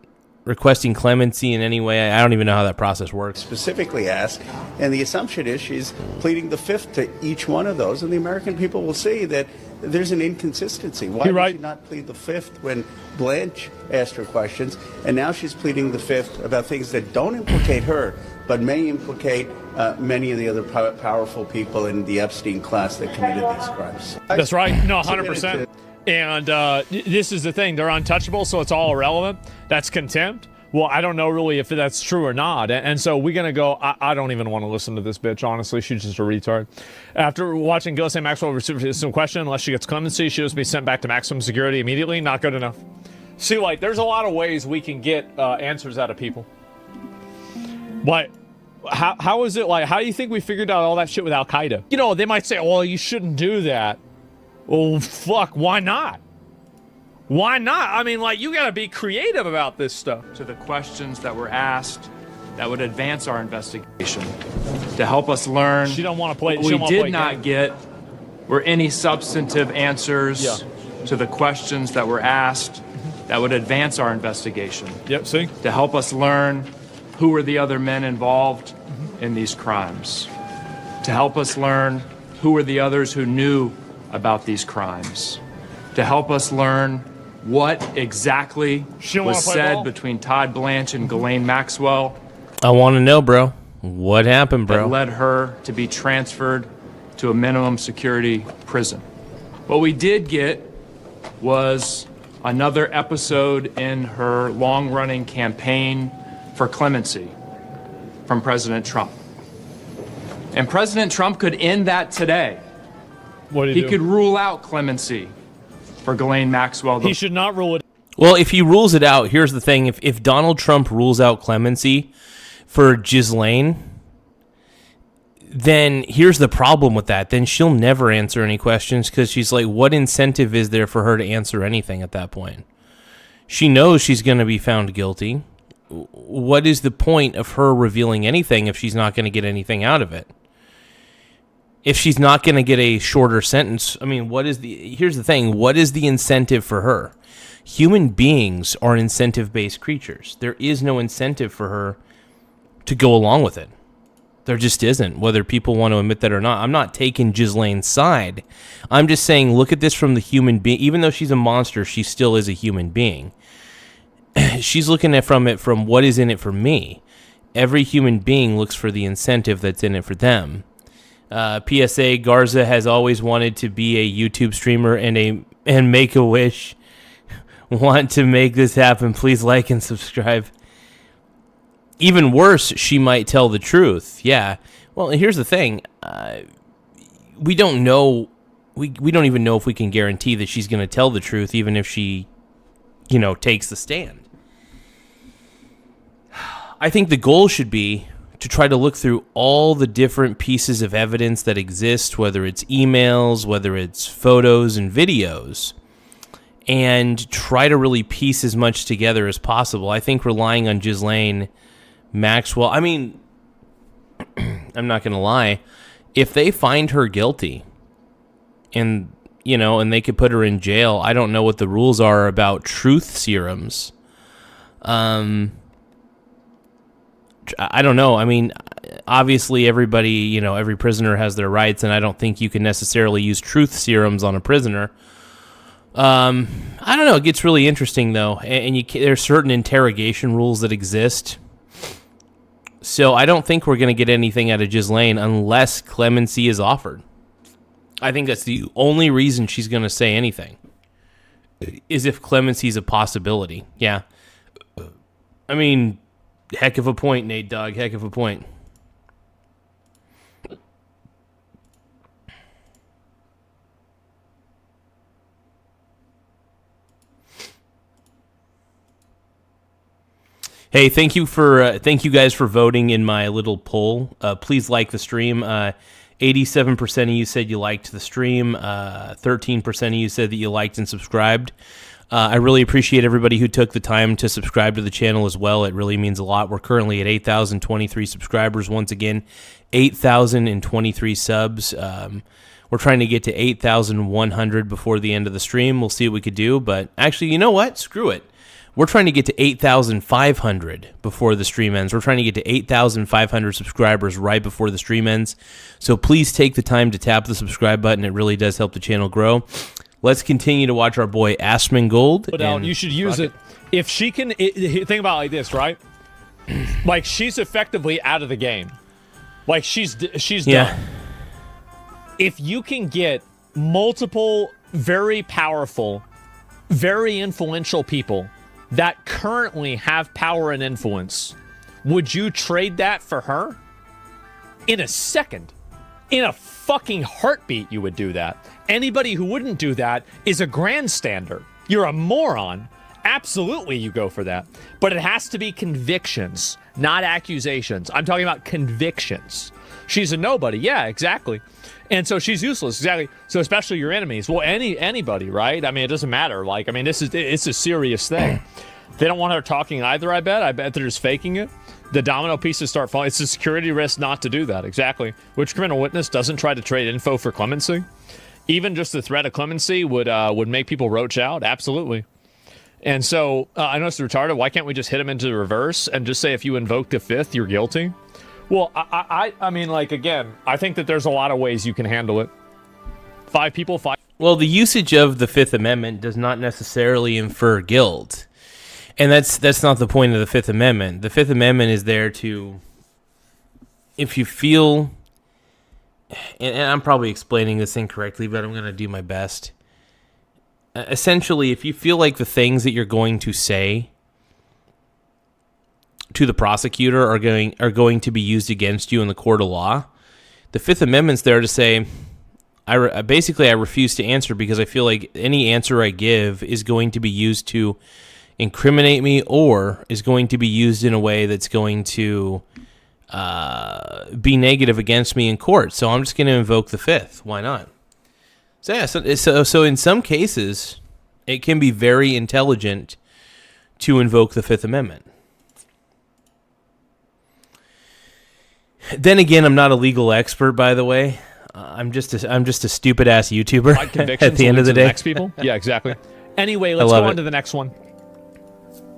requesting clemency in any way, I don't even know how that process works. Specifically asked, and the assumption is she's pleading the Fifth to each one of those, and the American people will see that there's an inconsistency. Why did she not plead the Fifth when Blanche asked her questions, and now she's pleading the Fifth about things that don't implicate her, but may implicate many of the other powerful people in the Epstein class that committed these crimes. That's right. No, 100%. And this is the thing. They're untouchable, so it's all irrelevant. That's contempt. Well, I don't know really if that's true or not. And so we're going to go, I don't even want to listen to this bitch, honestly. She's just a retard. After watching Ghislaine Maxwell receive some question, unless she gets clemency, she was be sent back to maximum security immediately. Not good enough. See, like, there's a lot of ways we can get answers out of people. But how is it, like, how do you think we figured out all that shit with Al-Qaeda? You know, they might say, oh, you shouldn't do that. Well, fuck, why not? Why not? I mean, like, you got to be creative about this stuff. To the questions that were asked that would advance our investigation, to help us learn. She don't want to play. What we did not get were any substantive answers to the questions that were asked that would advance our investigation. Yep, see? To help us learn who were the other men involved in these crimes. To help us learn who were the others who knew about these crimes. To help us learn what exactly was said between Todd Blanche and Ghislaine Maxwell. I want to know, bro. What happened, bro? That led her to be transferred to a minimum security prison. What we did get was another episode in her long-running campaign for clemency from President Trump. And President Trump could end that today. What did he do? He could rule out clemency for Ghislaine Maxwell. He should not rule it. Well, if he rules it out, here's the thing. If Donald Trump rules out clemency for Ghislaine, then here's the problem with that. Then she'll never answer any questions because she's like, what incentive is there for her to answer anything at that point? She knows she's going to be found guilty. What is the point of her revealing anything if she's not going to get anything out of it? If she's not going to get a shorter sentence, I mean, here's the thing. What is the incentive for her? Human beings are incentive-based creatures. There is no incentive for her to go along with it. There just isn't, whether people want to admit that or not. I'm not taking Ghislaine's side. I'm just saying, look at this from the human being. Even though she's a monster, she still is a human being. She's looking at from what is in it for me. Every human being looks for the incentive that's in it for them. PSA, Garza has always wanted to be a YouTube streamer and make a wish. Want to make this happen? Please like and subscribe. Even worse, she might tell the truth. Yeah. Well, here's the thing. We don't know. We don't even know if we can guarantee that she's going to tell the truth, even if she, takes the stand. I think the goal should be to try to look through all the different pieces of evidence that exist, whether it's emails, whether it's photos and videos, and try to really piece as much together as possible. I think relying on Ghislaine Maxwell, I mean, I'm not going to lie, if they find her guilty and they could put her in jail, I don't know what the rules are about truth serums. I don't know. I mean, obviously everybody, every prisoner has their rights, and I don't think you can necessarily use truth serums on a prisoner. I don't know. It gets really interesting though, and there's certain interrogation rules that exist. So I don't think we're going to get anything out of Ghislaine unless clemency is offered. I think that's the only reason she's going to say anything, is if clemency is a possibility. Yeah. I mean, heck of a point, Nate Dogg. Heck of a point. Hey, thank you guys for voting in my little poll. Please like the stream. 87% of you said you liked the stream. 13% of you said that you liked and subscribed. I really appreciate everybody who took the time to subscribe to the channel as well. It really means a lot. We're currently at 8,023 subscribers. Once again, 8,023 subs. We're trying to get to 8,100 before the end of the stream. We'll see what we could do. But actually, you know what? Screw it. We're trying to get to 8,500 before the stream ends. We're trying to get to 8,500 subscribers right before the stream ends. So please take the time to tap the subscribe button. It really does help the channel grow. Let's continue to watch our boy Ashman-Gold. But you should use it. If she can, think about it like this, right? Like, she's effectively out of the game. Like, she's done. If you can get multiple very powerful, very influential people that currently have power and influence, would you trade that for her? In a second. In a fucking heartbeat, you would do that. Anybody who wouldn't do that is a grandstander. You're a moron. Absolutely, you go for that. But it has to be convictions, not accusations. I'm talking about convictions. She's a nobody. Yeah, exactly. And so she's useless. Exactly. So especially your enemies. Well, anybody, right? I mean, it doesn't matter. Like, I mean, it's a serious thing. They don't want her talking either, I bet. I bet they're just faking it. The domino pieces start falling. It's a security risk not to do that. Exactly. Which criminal witness doesn't try to trade info for clemency? Even just the threat of clemency would make people roach out. Absolutely. And so I know it's retarded. Why can't we just hit them into the reverse and just say if you invoke the fifth, you're guilty? Well, I mean, like, again, I think that there's a lot of ways you can handle it. 5 people, 5. Well, the usage of the Fifth Amendment does not necessarily infer guilt. And that's not the point of the Fifth Amendment. The Fifth Amendment is there to, if you feel, and I'm probably explaining this incorrectly, but I'm going to do my best. Essentially, if you feel like the things that you're going to say to the prosecutor are going to be used against you in the court of law, the Fifth Amendment's there to say, I refuse to answer because I feel like any answer I give is going to be used to incriminate me or is going to be used in a way that's going to be negative against me in court. So I'm just going to invoke the Fifth. Why not? So yeah, so in some cases, it can be very intelligent to invoke the Fifth Amendment. Then again, I'm not a legal expert, by the way. I'm just a stupid ass YouTuber. At the end of the day, next people. Yeah, exactly. Anyway, let's go on to the next one.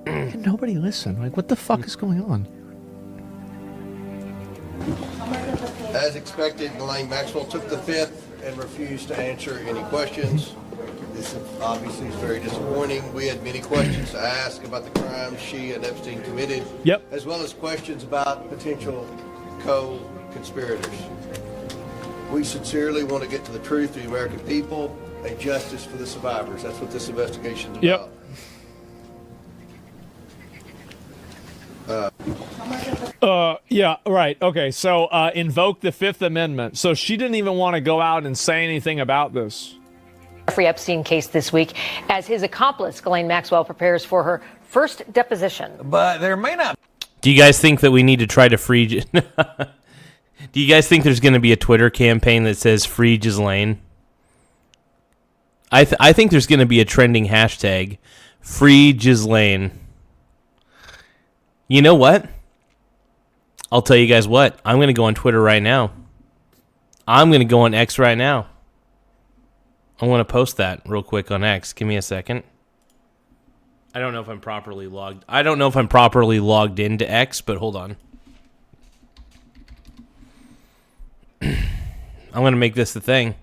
Can nobody listen? Like, what the fuck is going on? As expected, Ghislaine Maxwell took the fifth and refused to answer any questions. This obviously is very disappointing. We had many questions to ask about the crimes she and Epstein committed, as well as questions about potential co-conspirators. We sincerely want to get to the truth of the American people and justice for the survivors. That's what this investigation is about. Yeah, right. Okay, so invoke the Fifth Amendment. So she didn't even want to go out and say anything about this. Jeffrey Epstein case this week as his accomplice, Ghislaine Maxwell, prepares for her first deposition. But there may not. Do you guys think that we need to try to free... Do you guys think there's going to be a Twitter campaign that says free Ghislaine? I think there's going to be a trending hashtag, free Ghislaine. You know what? I'll tell you guys what. I'm going to go on Twitter right now. I'm going to go on X right now. I want to post that real quick on X. Give me a second. I don't know if I'm properly logged. I don't know if I'm properly logged into X, but hold on. I'm going to make this the thing.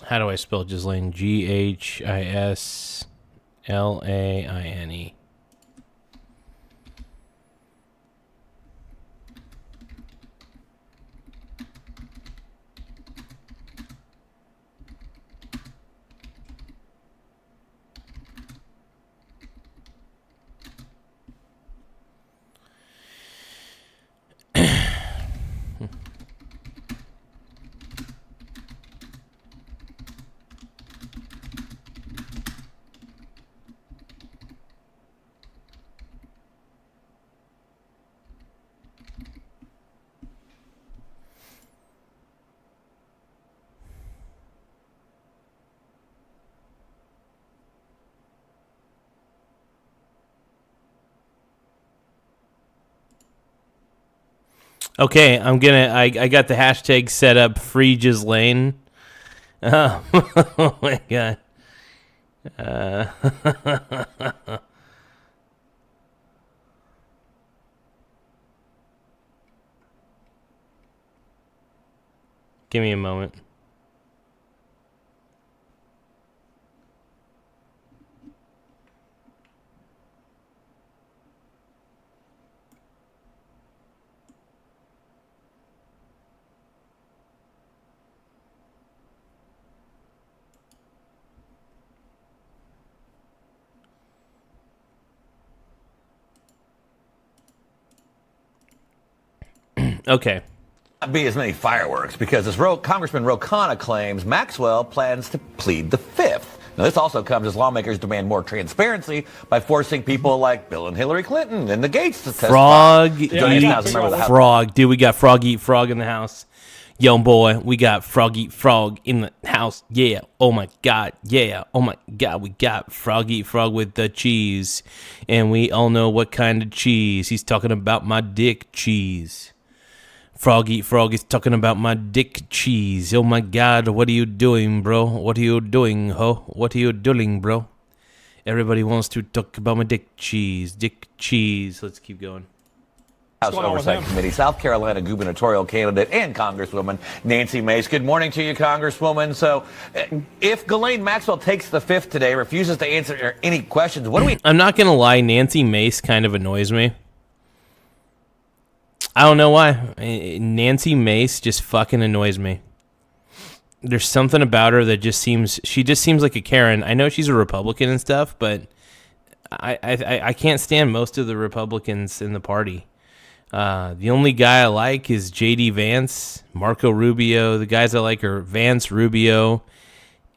How do I spell Ghislaine? Ghislaine. Okay, I got the hashtag set up, free Ghislaine. Oh my god. Give me a moment. Okay. Not be as many fireworks because as Congressman Ro Khanna claims, Maxwell plans to plead the fifth. Now, this also comes as lawmakers demand more transparency by forcing people like Bill and Hillary Clinton and the Gates to testify. Frog. Dude, we got Frog Eat Frog in the house. Yo, boy, we got Frog Eat Frog in the house. Yeah. Oh, my God. Yeah. Oh, my God. We got Frog Eat Frog with the cheese. And we all know what kind of cheese. He's talking about my dick cheese. Frog Eat Frog is talking about my dick cheese. Oh my God, what are you doing, bro? What are you doing, ho? What are you doing, bro? Everybody wants to talk about my dick cheese. Dick cheese. Let's keep going. House Oversight Committee, South Carolina gubernatorial candidate and Congresswoman Nancy Mace. Good morning to you, Congresswoman. So, if Ghislaine Maxwell takes the fifth today, refuses to answer any questions, what do we... I'm not going to lie, Nancy Mace kind of annoys me. I don't know why. Nancy Mace just fucking annoys me. There's something about her that she just seems like a Karen. I know she's a Republican and stuff, but I can't stand most of the Republicans in the party. The only guy I like is J.D. Vance, Marco Rubio. The guys I like are Vance, Rubio,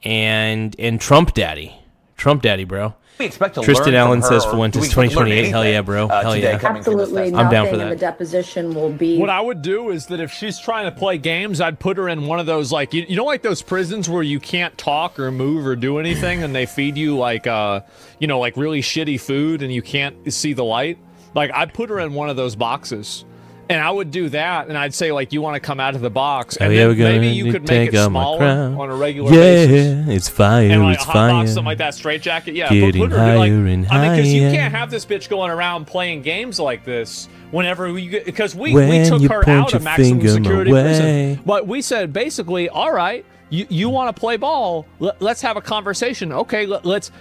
and Trump Daddy. Trump Daddy, bro. We expect to Tristan learn Allen from her, says or Fuentes do we 2028. Hell yeah, bro. Hell yeah. Absolutely I'm down for nothing in the that. deposition will be. What I would do is that if she's trying to play games, I'd put her in one of those, like, you know, like those prisons where you can't talk or move or do anything, and they feed you like, like really shitty food, and you can't see the light. Like, I'd put her in one of those boxes. And I would do that, and I'd say, like, you want to come out of the box, and then maybe you could make it smaller on a regular basis. Yeah, it's fire, and like it's a hot fire. box, something like that, straight jacket. Yeah, Getting but put her higher like, and because you higher. can't have this bitch going around playing games like this whenever because we When took you her point out your of maximum finger security my prison, way. but we said basically, all right, you want to play ball? Let's have a conversation. Okay, let's.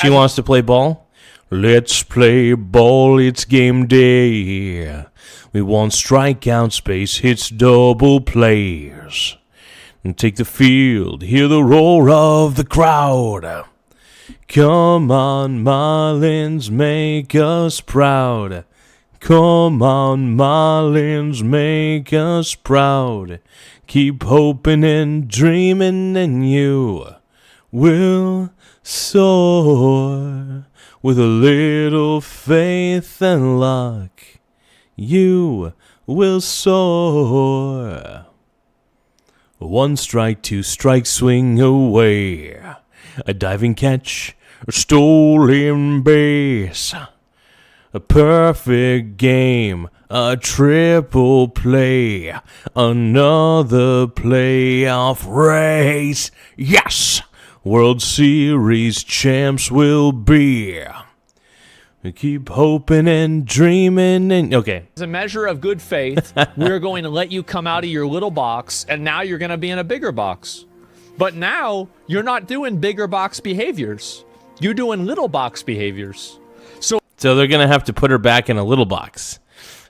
She wants to play ball? Let's play ball, it's game day. We want strikeouts, base hits, double plays. And take the field, hear the roar of the crowd. Come on, Marlins, make us proud. Come on, Marlins, make us proud. Keep hoping and dreaming, and you will soar. With a little faith and luck, you will soar. One strike, two strikes, swing away. A diving catch, a stolen base. A perfect game, a triple play. Another playoff race. Yes! World Series champs will be. We keep hoping and dreaming and... Okay. As a measure of good faith, we're going to let you come out of your little box, and now you're going to be in a bigger box. But now, you're not doing bigger box behaviors. You're doing little box behaviors. So they're going to have to put her back in a little box.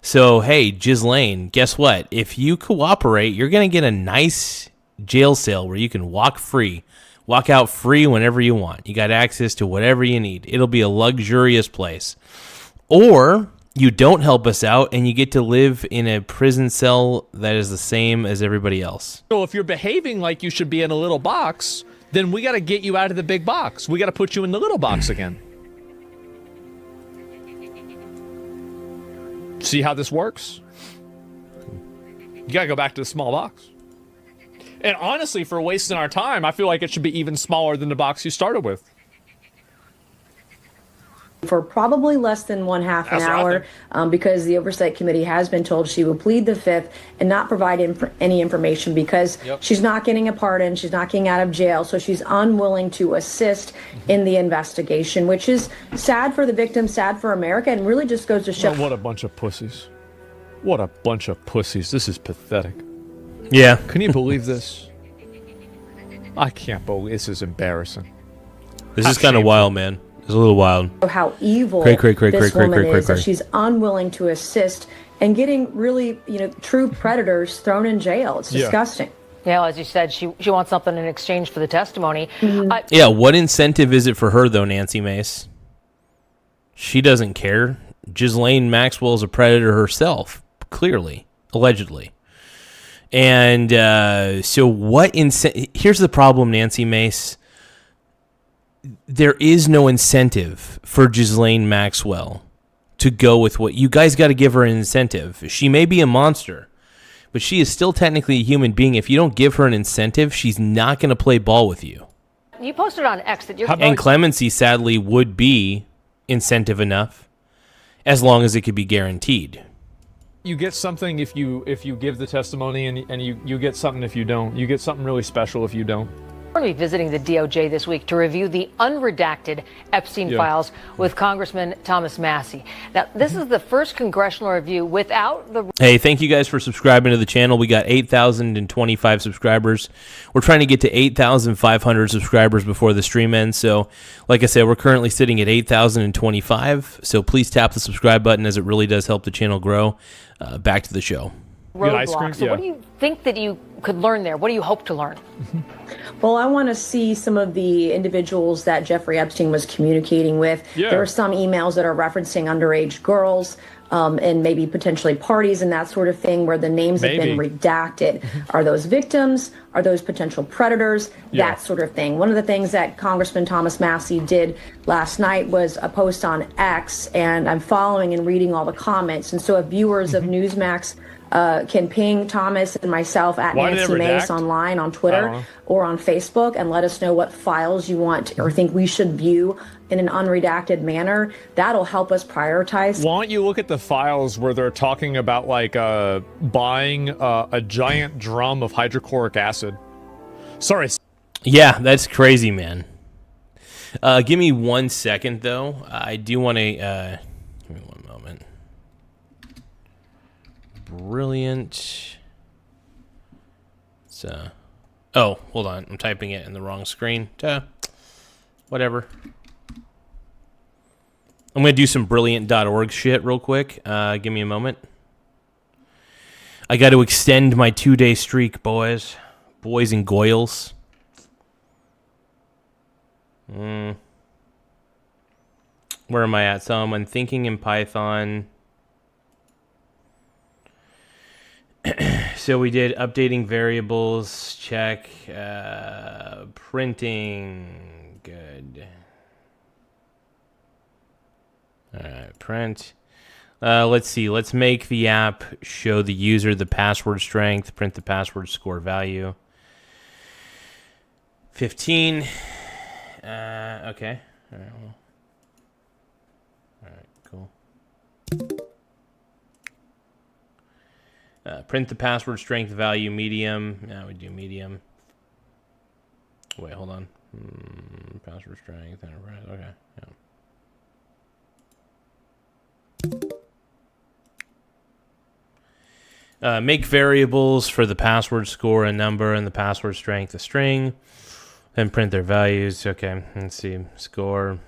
So, hey, Ghislaine, guess what? If you cooperate, you're going to get a nice jail cell where you can walk out free whenever you want. You got access to whatever you need. It'll be a luxurious place. Or you don't help us out and you get to live in a prison cell that is the same as everybody else. So if you're behaving like you should be in a little box, then we got to get you out of the big box. We got to put you in the little box again. See how this works? You got to go back to the small box. And honestly, for wasting our time, I feel like it should be even smaller than the box you started with. For probably less than one half an hour, because the Oversight Committee has been told she will plead the fifth and not provide any information because she's not getting a pardon, she's not getting out of jail, so she's unwilling to assist in the investigation, which is sad for the victim, sad for America, and really just goes to show... What a bunch of pussies. What a bunch of pussies. This is pathetic. Yeah. Can you believe this? I can't believe this is embarrassing. This is kind of wild, man. It's a little wild. How evil this woman is, that she's unwilling to assist and getting really, true predators thrown in jail. It's disgusting. Yeah, as you said, she wants something in exchange for the testimony. Yeah, what incentive is it for her, though, Nancy Mace? She doesn't care. Ghislaine Maxwell is a predator herself, clearly, allegedly. And so what here's the problem, Nancy Mace. There is no incentive for Ghislaine Maxwell to go with what you guys got to give her an incentive. She may be a monster, but she is still technically a human being. If you don't give her an incentive, she's not going to play ball with you. You posted on X that you're... And clemency, sadly, would be incentive enough as long as it could be guaranteed. You get something if you give the testimony, and you get something if you don't. You get something really special if you don't. We're going to be visiting the DOJ this week to review the unredacted Epstein files with Congressman Thomas Massie. Now, this is the first congressional review without the... Hey, thank you guys for subscribing to the channel. We got 8,025 subscribers. We're trying to get to 8,500 subscribers before the stream ends. So, like I said, we're currently sitting at 8,025. So please tap the subscribe button, as it really does help the channel grow. Back to the show. Roadblocks. So what do you think that you could learn there? What do you hope to learn? Well, I want to see some of the individuals that Jeffrey Epstein was communicating with. There are some emails that are referencing underage girls and maybe potentially parties and that sort of thing where the names have been redacted. Are those victims? Are those potential predators? That sort of thing. One of the things that Congressman Thomas Massie did last night was a post on X, and I'm following and reading all the comments. And so if viewers of Newsmax can ping Thomas and myself at Nancy Mace online on Twitter or on Facebook and let us know what files you want or think we should view in an unredacted manner. That'll help us prioritize. Why don't you look at the files where they're talking about buying a giant drum of hydrochloric acid? Sorry. Yeah, that's crazy, man. Give me 1 second, though. I do want to... give me one moment. Brilliant. Oh, hold on. I'm typing it in the wrong screen. Whatever. I'm going to do some brilliant.org shit real quick. Give me a moment. I got to extend my 2-day streak, boys. Boys and goyles. Where am I at? So I'm thinking in Python. So we did updating variables, check, printing, good. All right, print. Let's see, let's make the app show the user the password strength, print the password score value. 15. Okay. All right. Well. All right. Cool. Print the password strength value medium. Yeah, we do medium. Wait, hold on. Password strength. Enterprise. Okay. Yeah. Make variables for the password score a number and the password strength a string. Then print their values. Okay, let's see. Score.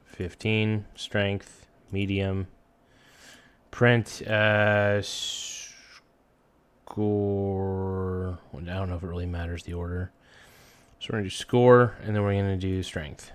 15. Strength. Medium. Print score. Well, I don't know if it really matters the order. So we're going to do score, and then we're going to do strength.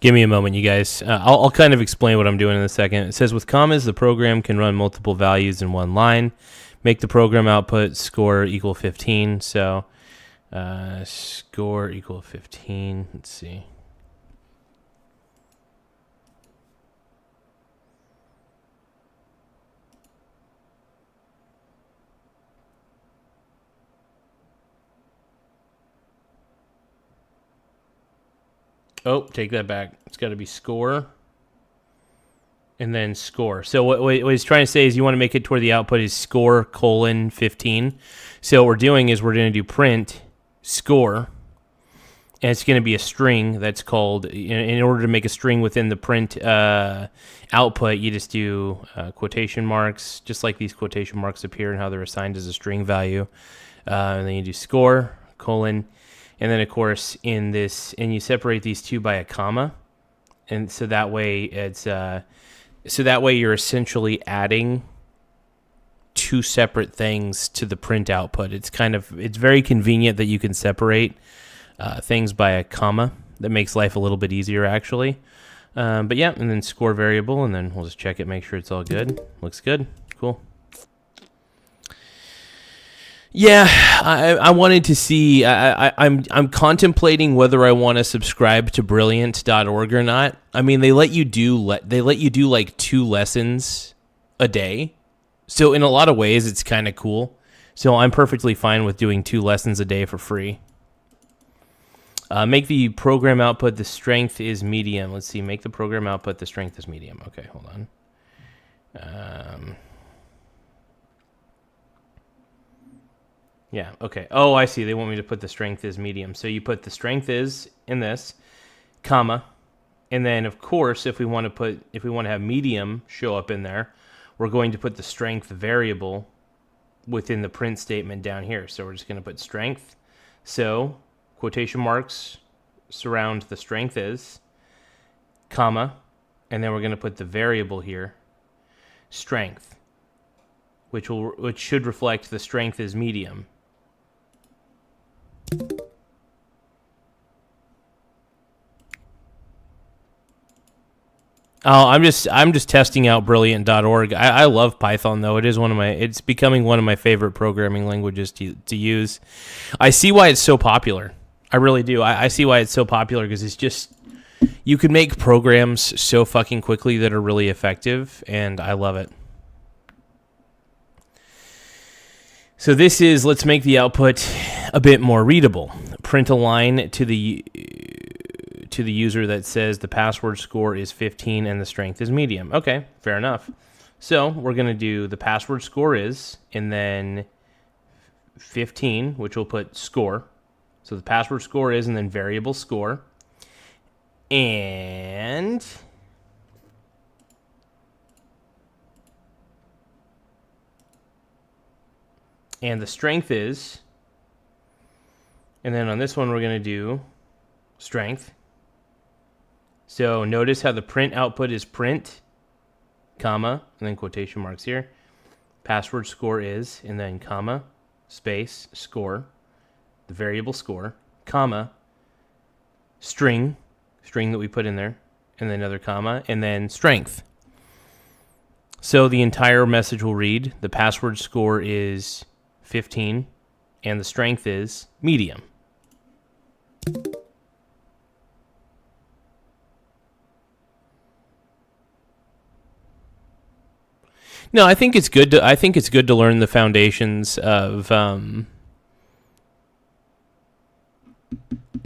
Give me a moment, you guys. I'll kind of explain what I'm doing in a second. It says with commas, the program can run multiple values in one line. Make the program output score equal 15. So score equal 15. Let's see. Oh, take that back. It's got to be score and then score. So what he's trying to say is you want to make it toward the output is score : 15. So what we're doing is we're going to do print score, and it's going to be a string that's called, in order to make a string within the print output, you just do quotation marks, just like these quotation marks appear and how they're assigned as a string value. And then you do score, : and then, of course, in this, and you separate these two by a comma, and so that way you're essentially adding two separate things to the print output. It's very convenient that you can separate things by a comma. That makes life a little bit easier, actually. But yeah, and then score variable, and then we'll just check it, make sure it's all good. Looks good. Cool. Yeah, I wanted to see. I'm contemplating whether I want to subscribe to Brilliant.org or not. I mean, they let you do like 2 lessons a day, so in a lot of ways it's kind of cool. So I'm perfectly fine with doing 2 lessons a day for free. Make the program output the strength is medium. Let's see. Make the program output the strength is medium. Okay, hold on. Yeah, okay. Oh, I see. They want me to put the strength is medium. So you put the strength is in this, comma, and then of course, if we want to have medium show up in there, we're going to put the strength variable within the print statement down here. So we're just going to put strength. So quotation marks surround the strength is, comma, and then we're going to put the variable here, strength, which should reflect the strength is medium. Oh, I'm just testing out Brilliant.org. I love Python though. It's becoming one of my favorite programming languages to use. I see why it's so popular. I really do. I see why it's so popular because it's just, you can make programs so fucking quickly that are really effective, and I love it. So this is, let's make the output a bit more readable. Print a line to the user that says the password score is 15 and the strength is medium. Okay, fair enough. So we're going to do the password score is, and then 15, which we'll put score. So the password score is, and then variable score. And the strength is, and then on this one we're going to do strength. So notice how the print output is print, comma, and then quotation marks here. Password score is, and then comma, space, score, the variable score, comma, string that we put in there, and then another comma, and then strength. So the entire message will read, the password score is 15, and the strength is medium. No, I think it's good to learn the foundations of.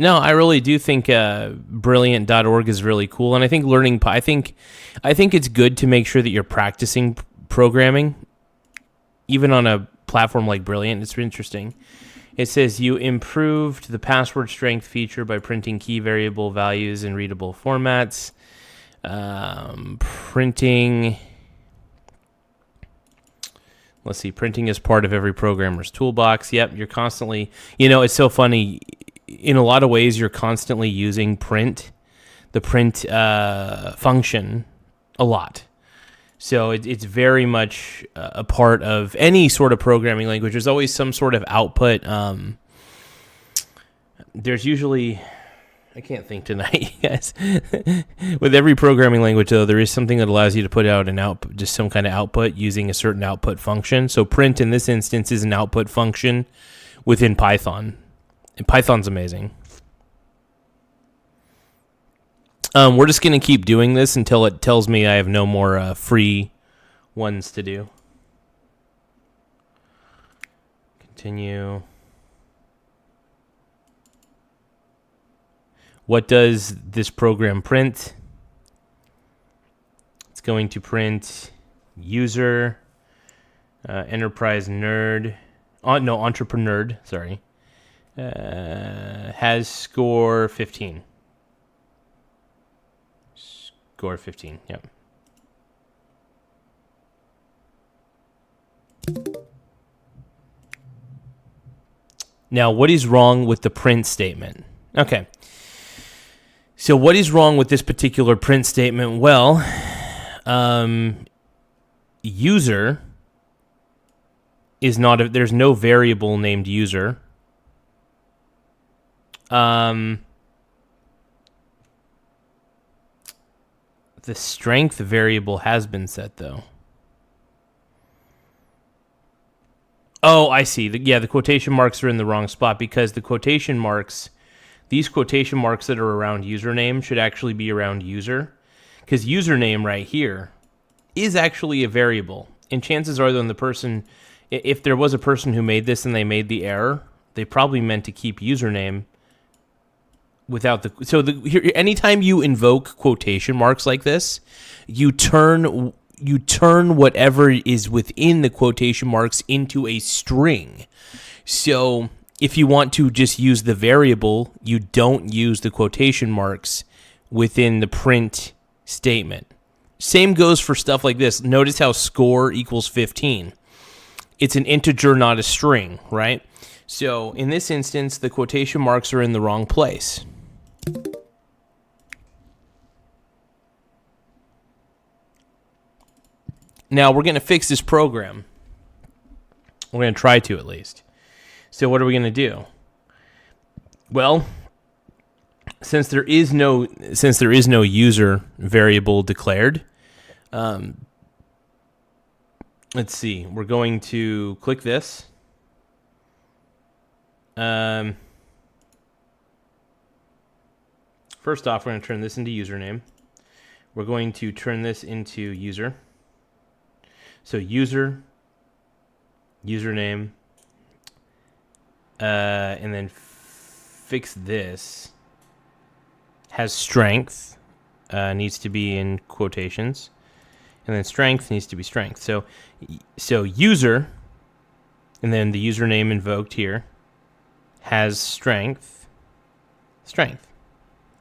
No, I really do think brilliant.org is really cool, and I think learning. I think it's good to make sure that you're practicing programming, even on a platform like Brilliant. It's interesting. It says you improved the password strength feature by printing key variable values in readable formats. Printing. Let's see. Printing is part of every programmer's toolbox. Yep, you're constantly. It's so funny. In a lot of ways, you're constantly using the print function a lot. So it's very much a part of any sort of programming language. There's always some sort of output. There's usually, I can't think tonight, guys. With every programming language, though, there is something that allows you to put out an output, just some kind of output using a certain output function. So print in this instance is an output function within Python. And Python's amazing. We're just going to keep doing this until it tells me I have no more free ones to do. Continue. What does this program print? It's going to print user, enterprise nerd, entrepreneur, sorry. Has score 15. Score 15, yep. Now, what is wrong with the print statement? Okay. So what is wrong with this particular print statement? Well, user is not, there's no variable named user. The strength variable has been set, though. Oh, I see. The quotation marks are in the wrong spot because the quotation marks, these quotation marks that are around username should actually be around user, because username right here is actually a variable. And chances are, then the person, if there was a person who made this and they made the error, they probably meant to keep username without the. So anytime you invoke quotation marks like this, you turn whatever is within the quotation marks into a string. So if you want to just use the variable, you don't use the quotation marks within the print statement. Same goes for stuff like this. Notice how score equals 15. It's an integer, not a string, right? So in this instance, the quotation marks are in the wrong place. Now we're going to fix this program. We're going to try to, at least. So what are we going to do? Well, since there is no user variable declared, let's see. We're going to click this. First off, we're going to turn this into username. We're going to turn this into user. So user, username, and then fix this. Has strength, needs to be in quotations, and then strength needs to be strength. So user, and then the username invoked here, has strength.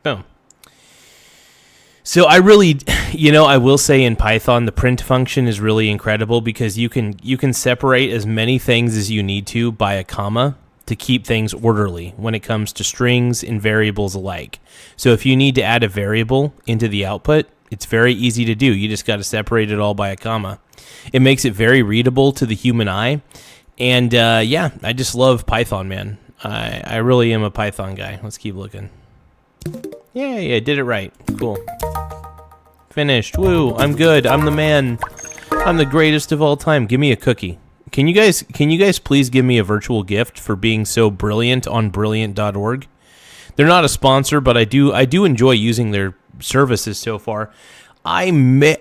Boom. So I really, I will say in Python, the print function is really incredible because you can separate as many things as you need to by a comma to keep things orderly when it comes to strings and variables alike. So if you need to add a variable into the output, it's very easy to do. You just got to separate it all by a comma. It makes it very readable to the human eye. And I just love Python, man. I really am a Python guy. Let's keep looking. Yay, I did it right. Cool. Finished. Woo, I'm good. I'm the man. I'm the greatest of all time. Give me a cookie. Can you guys please give me a virtual gift for being so brilliant on brilliant.org? They're not a sponsor, but I do enjoy using their services so far. I may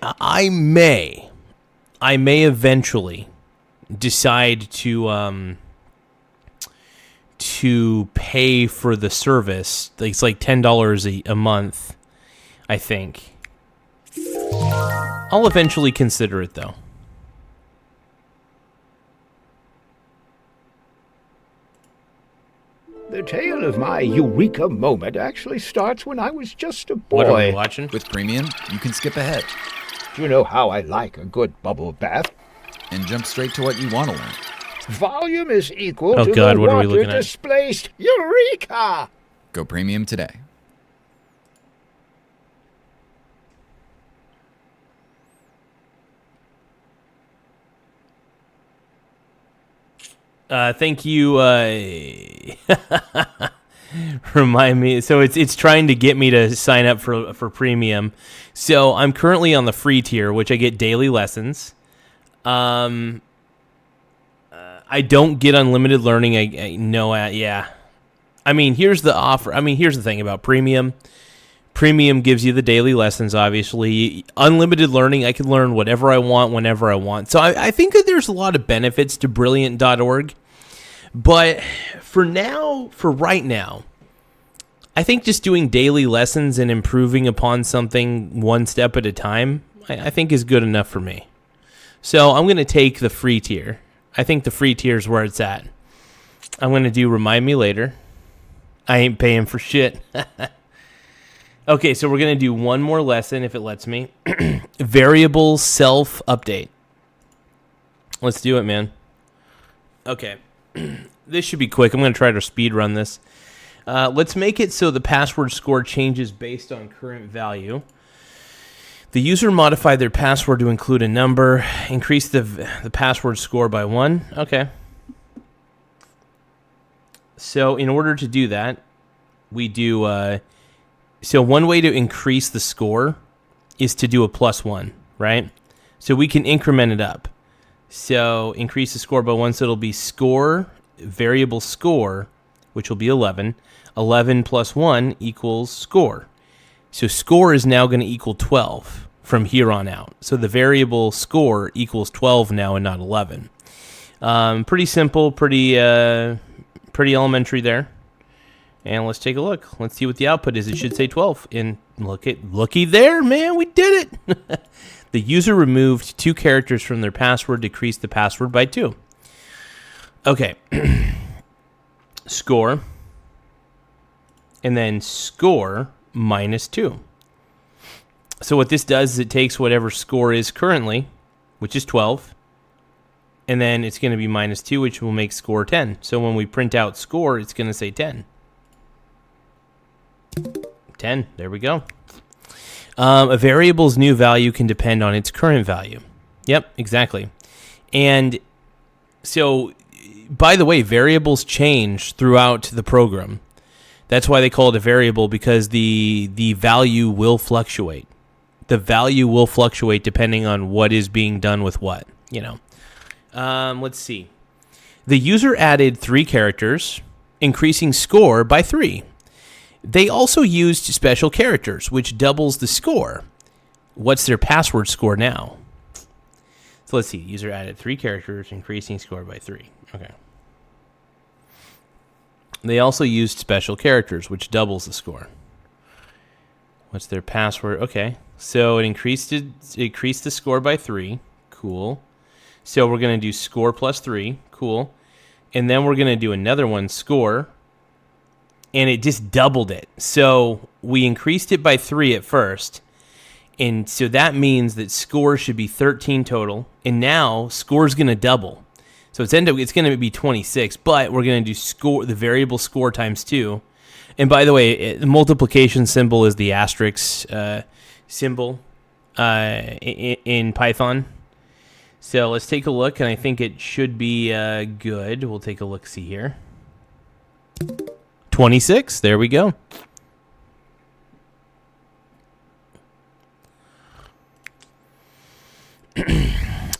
eventually decide to pay for the service. It's like $10 a month, I think. I'll eventually consider it, though. The tale of my eureka moment actually starts when I was just a boy. What are we watching? With Premium, you can skip ahead. Do you know how I like a good bubble bath? And jump straight to what you want to learn. Volume is equal to God, the what are we water looking at? displaced. Eureka! Go Premium today. Thank you. Remind me. So it's trying to get me to sign up for Premium. So I'm currently on the free tier, which I get daily lessons. I don't get unlimited learning. I know. Yeah. I mean, here's the offer. I mean, here's the thing about Premium. Premium gives you the daily lessons, obviously. Unlimited learning, I can learn whatever I want, whenever I want. So I think that there's a lot of benefits to Brilliant.org. But for right now, I think just doing daily lessons and improving upon something one step at a time, I think is good enough for me. So I'm going to take the free tier. I think the free tier is where it's at. I'm going to do Remind Me Later. I ain't paying for shit. Okay, so we're going to do one more lesson, if it lets me. Variable self-update. Let's do it, man. Okay. This should be quick. I'm going to try to speed run this. Let's make it so the password score changes based on current value. The user modified their password to include a number. Increase the password score by 1. Okay. So in order to do that, we do... So one way to increase the score is to do a +1, right? So we can increment it up. So increase the score by 1, so it'll be score, variable score, which will be 11. 11 plus 1 equals score. So score is now going to equal 12 from here on out. So the variable score equals 12 now and not 11. Pretty simple, pretty elementary there. And let's take a look. Let's see what the output is. It should say 12. And looky there, man, we did it. The user removed 2 characters from their password, decreased the password by 2. Okay. Score. And then score minus 2. So what this does is it takes whatever score is currently, which is 12, and then it's going to be minus 2, which will make score 10. So when we print out score, it's going to say 10. 10. There we go. A variable's new value can depend on its current value. Yep, exactly. And so, by the way, variables change throughout the program. That's why they call it a variable, because the value will fluctuate. The value will fluctuate depending on what is being done with what, you know. Let's see. The user added 3 characters, increasing score by 3. They also used special characters, which doubles the score. What's their password score now? So let's see. User added 3 characters, increasing score by 3. Okay. They also used special characters, which doubles the score. What's their password? Okay. So it increased the score by 3. Cool. So we're going to do score plus 3. Cool. And then we're going to do another one, score. And it just doubled it. So we increased it by 3 at first. And so that means that score should be 13 total. And now score is going to double. So it's going to be 26. But we're going to do score, the variable score times 2. And by the way, the multiplication symbol is the asterisk symbol in Python. So let's take a look. And I think it should be good. We'll take a look-see here. 26. There we go.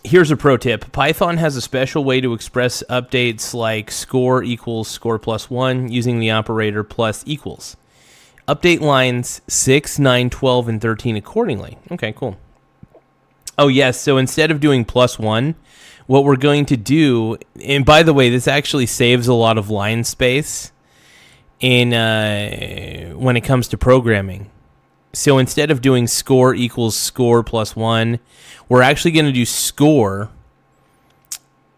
here's a pro tip. Python has a special way to express updates like score equals score plus 1 using the operator plus equals. Update lines 6, 9, 12, and 13 accordingly. Okay, cool. Oh, yes, so instead of doing plus 1, what we're going to do, and by the way, this actually saves a lot of line space in when it comes to programming. So instead of doing score equals score plus 1, we're actually going to do score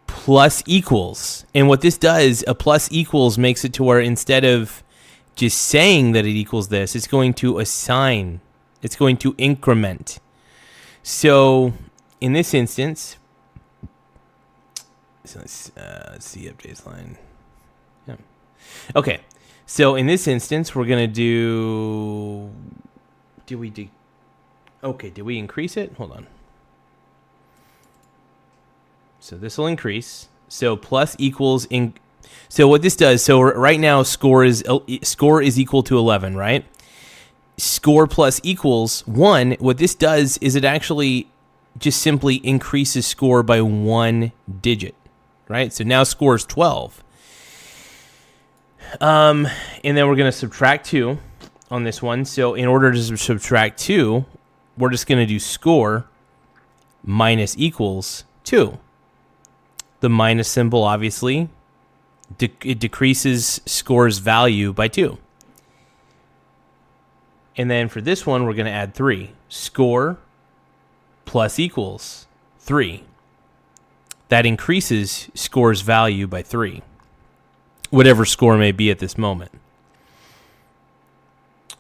plus equals. And what this does, a plus equals makes it to where instead of just saying that it equals this, it's going to assign. It's going to increment. So in this instance, let's see updates line. Yeah. Okay. So in this instance, we're going to do... Did we increase it? Hold on. So this will increase. So plus equals in. So what this does, so right now score is equal to 11, right? Score plus equals 1. What this does is it actually just simply increases score by 1 digit, right? So now score is 12. And then we're going to subtract 2 on this one. So in order to subtract 2, we're just going to do score minus equals 2. The minus symbol, obviously, it decreases score's value by 2. And then for this one, we're going to add 3. Score plus equals 3. That increases score's value by 3. Whatever score may be at this moment.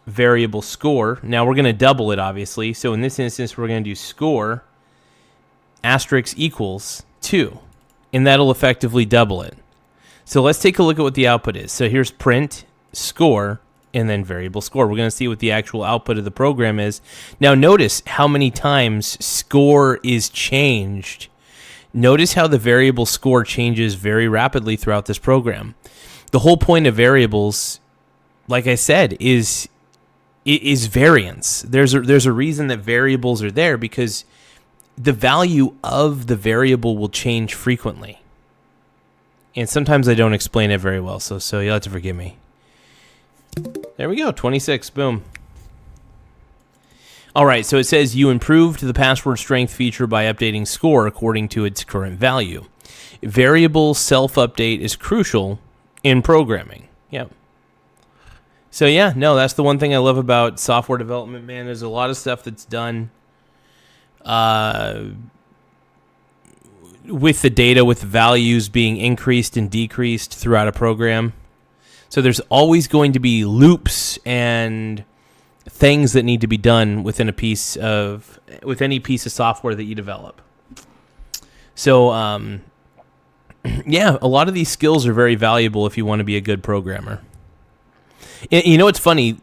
Variable score. Now we're going to double it, obviously. So in this instance, we're going to do score asterisk equals 2. And that'll effectively double it. So let's take a look at what the output is. So here's print, score, and then variable score. We're going to see what the actual output of the program is. Now notice how many times score is changed. Notice how the variable score changes very rapidly throughout this program. The whole point of variables, like I said, is variance. There's a reason that variables are there, because the value of the variable will change frequently. And sometimes I don't explain it very well, so you'll have to forgive me. There we go, 26, boom. All right, so it says you improved the password strength feature by updating score according to its current value. Variable self-update is crucial in programming. Yep. So yeah, no, that's the one thing I love about software development, man. There's a lot of stuff that's done with the data, with values being increased and decreased throughout a program. So there's always going to be loops and things that need to be done with any piece of software that you develop. So yeah, a lot of these skills are very valuable if you want to be a good programmer. You know what's funny?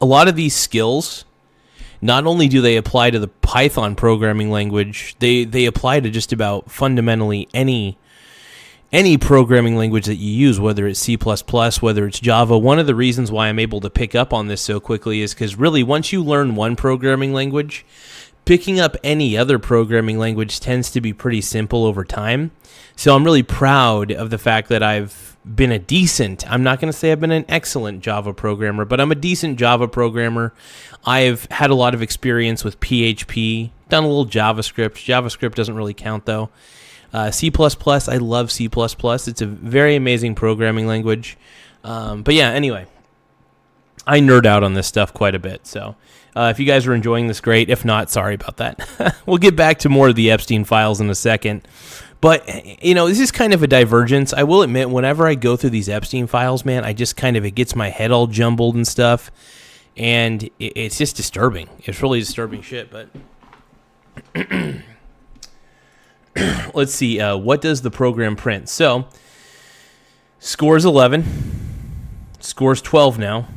A lot of these skills, not only do they apply to the Python programming language, they apply to just about fundamentally any programming language that you use, whether it's C++, whether it's Java. One of the reasons why I'm able to pick up on this so quickly is because really once you learn one programming language, picking up any other programming language tends to be pretty simple over time. So I'm really proud of the fact that I've been a decent, I'm not going to say I've been an excellent Java programmer, but I'm a decent Java programmer. I've had a lot of experience with PHP, done a little JavaScript. JavaScript doesn't really count though. C++, I love C++. It's a very amazing programming language. But yeah, anyway, I nerd out on this stuff quite a bit. So if you guys are enjoying this, great. If not, sorry about that. We'll get back to more of the Epstein files in a second. But, you know, this is kind of a divergence. I will admit, whenever I go through these Epstein files, man, I just kind of, it gets my head all jumbled and stuff. And it's just disturbing. It's really disturbing shit, but... Let's see, what does the program print? So, score's 11, score's 12 now,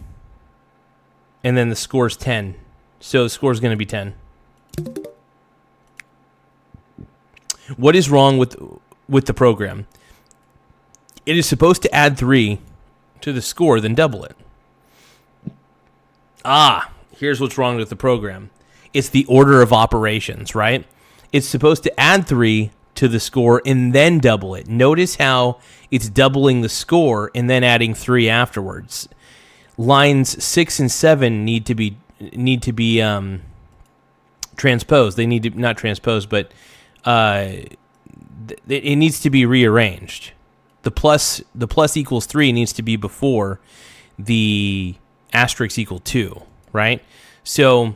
and then the score's 10. So, the score's going to be 10. What is wrong with the program? It is supposed to add 3 to the score, then double it. Here's what's wrong with the program. It's the order of operations, right? It's supposed to add 3 to to the score and then double it. Notice how it's doubling the score and then adding 3 afterwards. Lines 6 and 7 need to be transposed. They need to not transposed, but it needs to be rearranged. The plus equals 3 needs to be before the asterisk equal 2, right? So,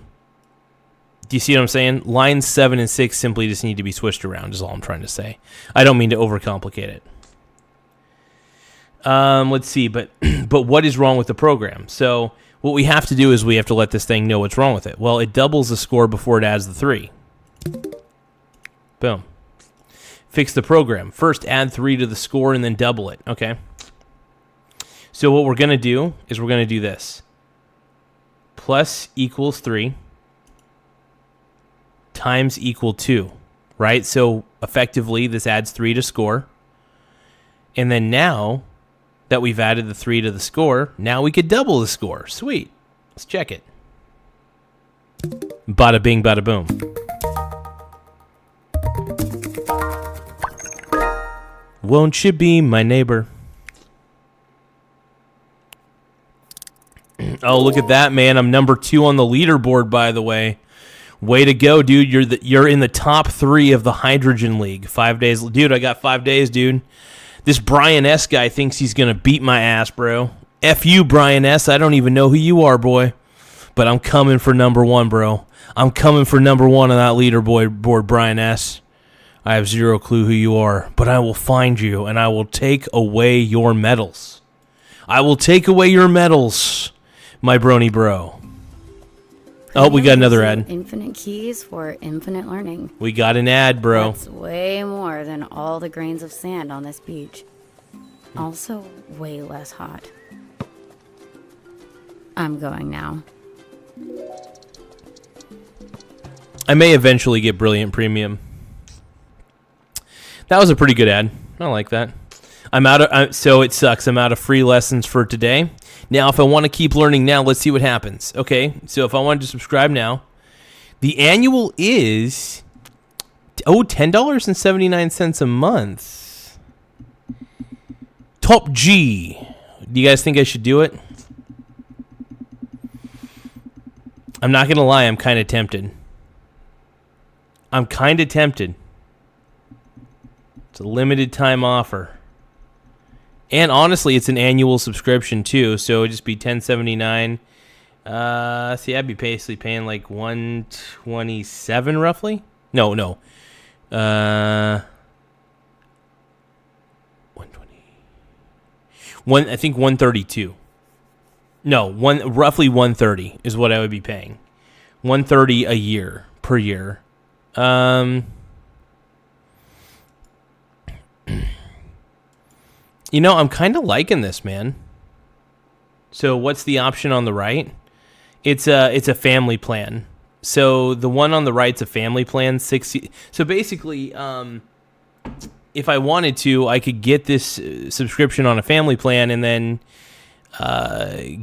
do you see what I'm saying? Lines 7 and 6 simply just need to be switched around, is all I'm trying to say. I don't mean to overcomplicate it. Let's see, but what is wrong with the program? So, what we have to do is we have to let this thing know what's wrong with it. Well, it doubles the score before it adds the 3. Boom. Fix the program. First, add 3 to the score and then double it. Okay. So what we're going to do is we're going to do this. Plus equals 3 times equal 2, right? So effectively, this adds 3 to score. And then now that we've added the 3 to the score, now we could double the score. Sweet. Let's check it. Bada bing, bada boom. Won't you be my neighbor? Oh, look at that, man. I'm number 2 on the leaderboard, by the way. Way to go, dude. You're in the top 3 of the Hydrogen League. 5 days. Dude, I got 5 days, dude. This Brian S. guy thinks he's going to beat my ass, bro. F you, Brian S. I don't even know who you are, boy. But I'm coming for number 1, bro. I'm coming for number 1 on that leaderboard, Brian S. I have 0 clue who you are, but I will find you, and I will take away your medals. I will take away your medals, my brony bro. Oh, we got another ad. Infinite keys for infinite learning. We got an ad, bro. That's way more than all the grains of sand on this beach. Also, way less hot. I'm going now. I may eventually get Brilliant Premium. That was a pretty good ad. I like that. So it sucks. I'm out of free lessons for today. Now, if I want to keep learning now, let's see what happens. Okay, so if I wanted to subscribe now, the annual is $10.79 a month. Top G. Do you guys think I should do it? I'm not going to lie. I'm kind of tempted. It's a limited time offer. And honestly, it's an annual subscription too, so it'd just be $10.79. See, I'd be basically paying like $127 roughly. No. 120. I think 132. No, roughly 130 is what I would be paying. 130 a year per year. You know, I'm kind of liking this, man. So what's the option on the right? It's a family plan. So the one on the right's a family plan. So basically, if I wanted to, I could get this subscription on a family plan and then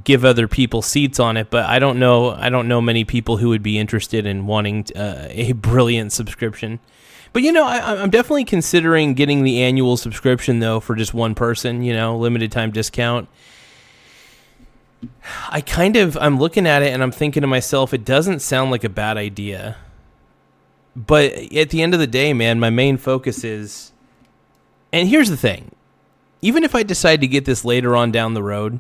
give other people seats on it. But I don't know many people who would be interested in wanting a Brilliant subscription. But, you know, I'm definitely considering getting the annual subscription, though, for just one person, you know, limited time discount. I'm looking at it and I'm thinking to myself, it doesn't sound like a bad idea. But at the end of the day, man, my main focus is, and here's the thing, even if I decide to get this later on down the road,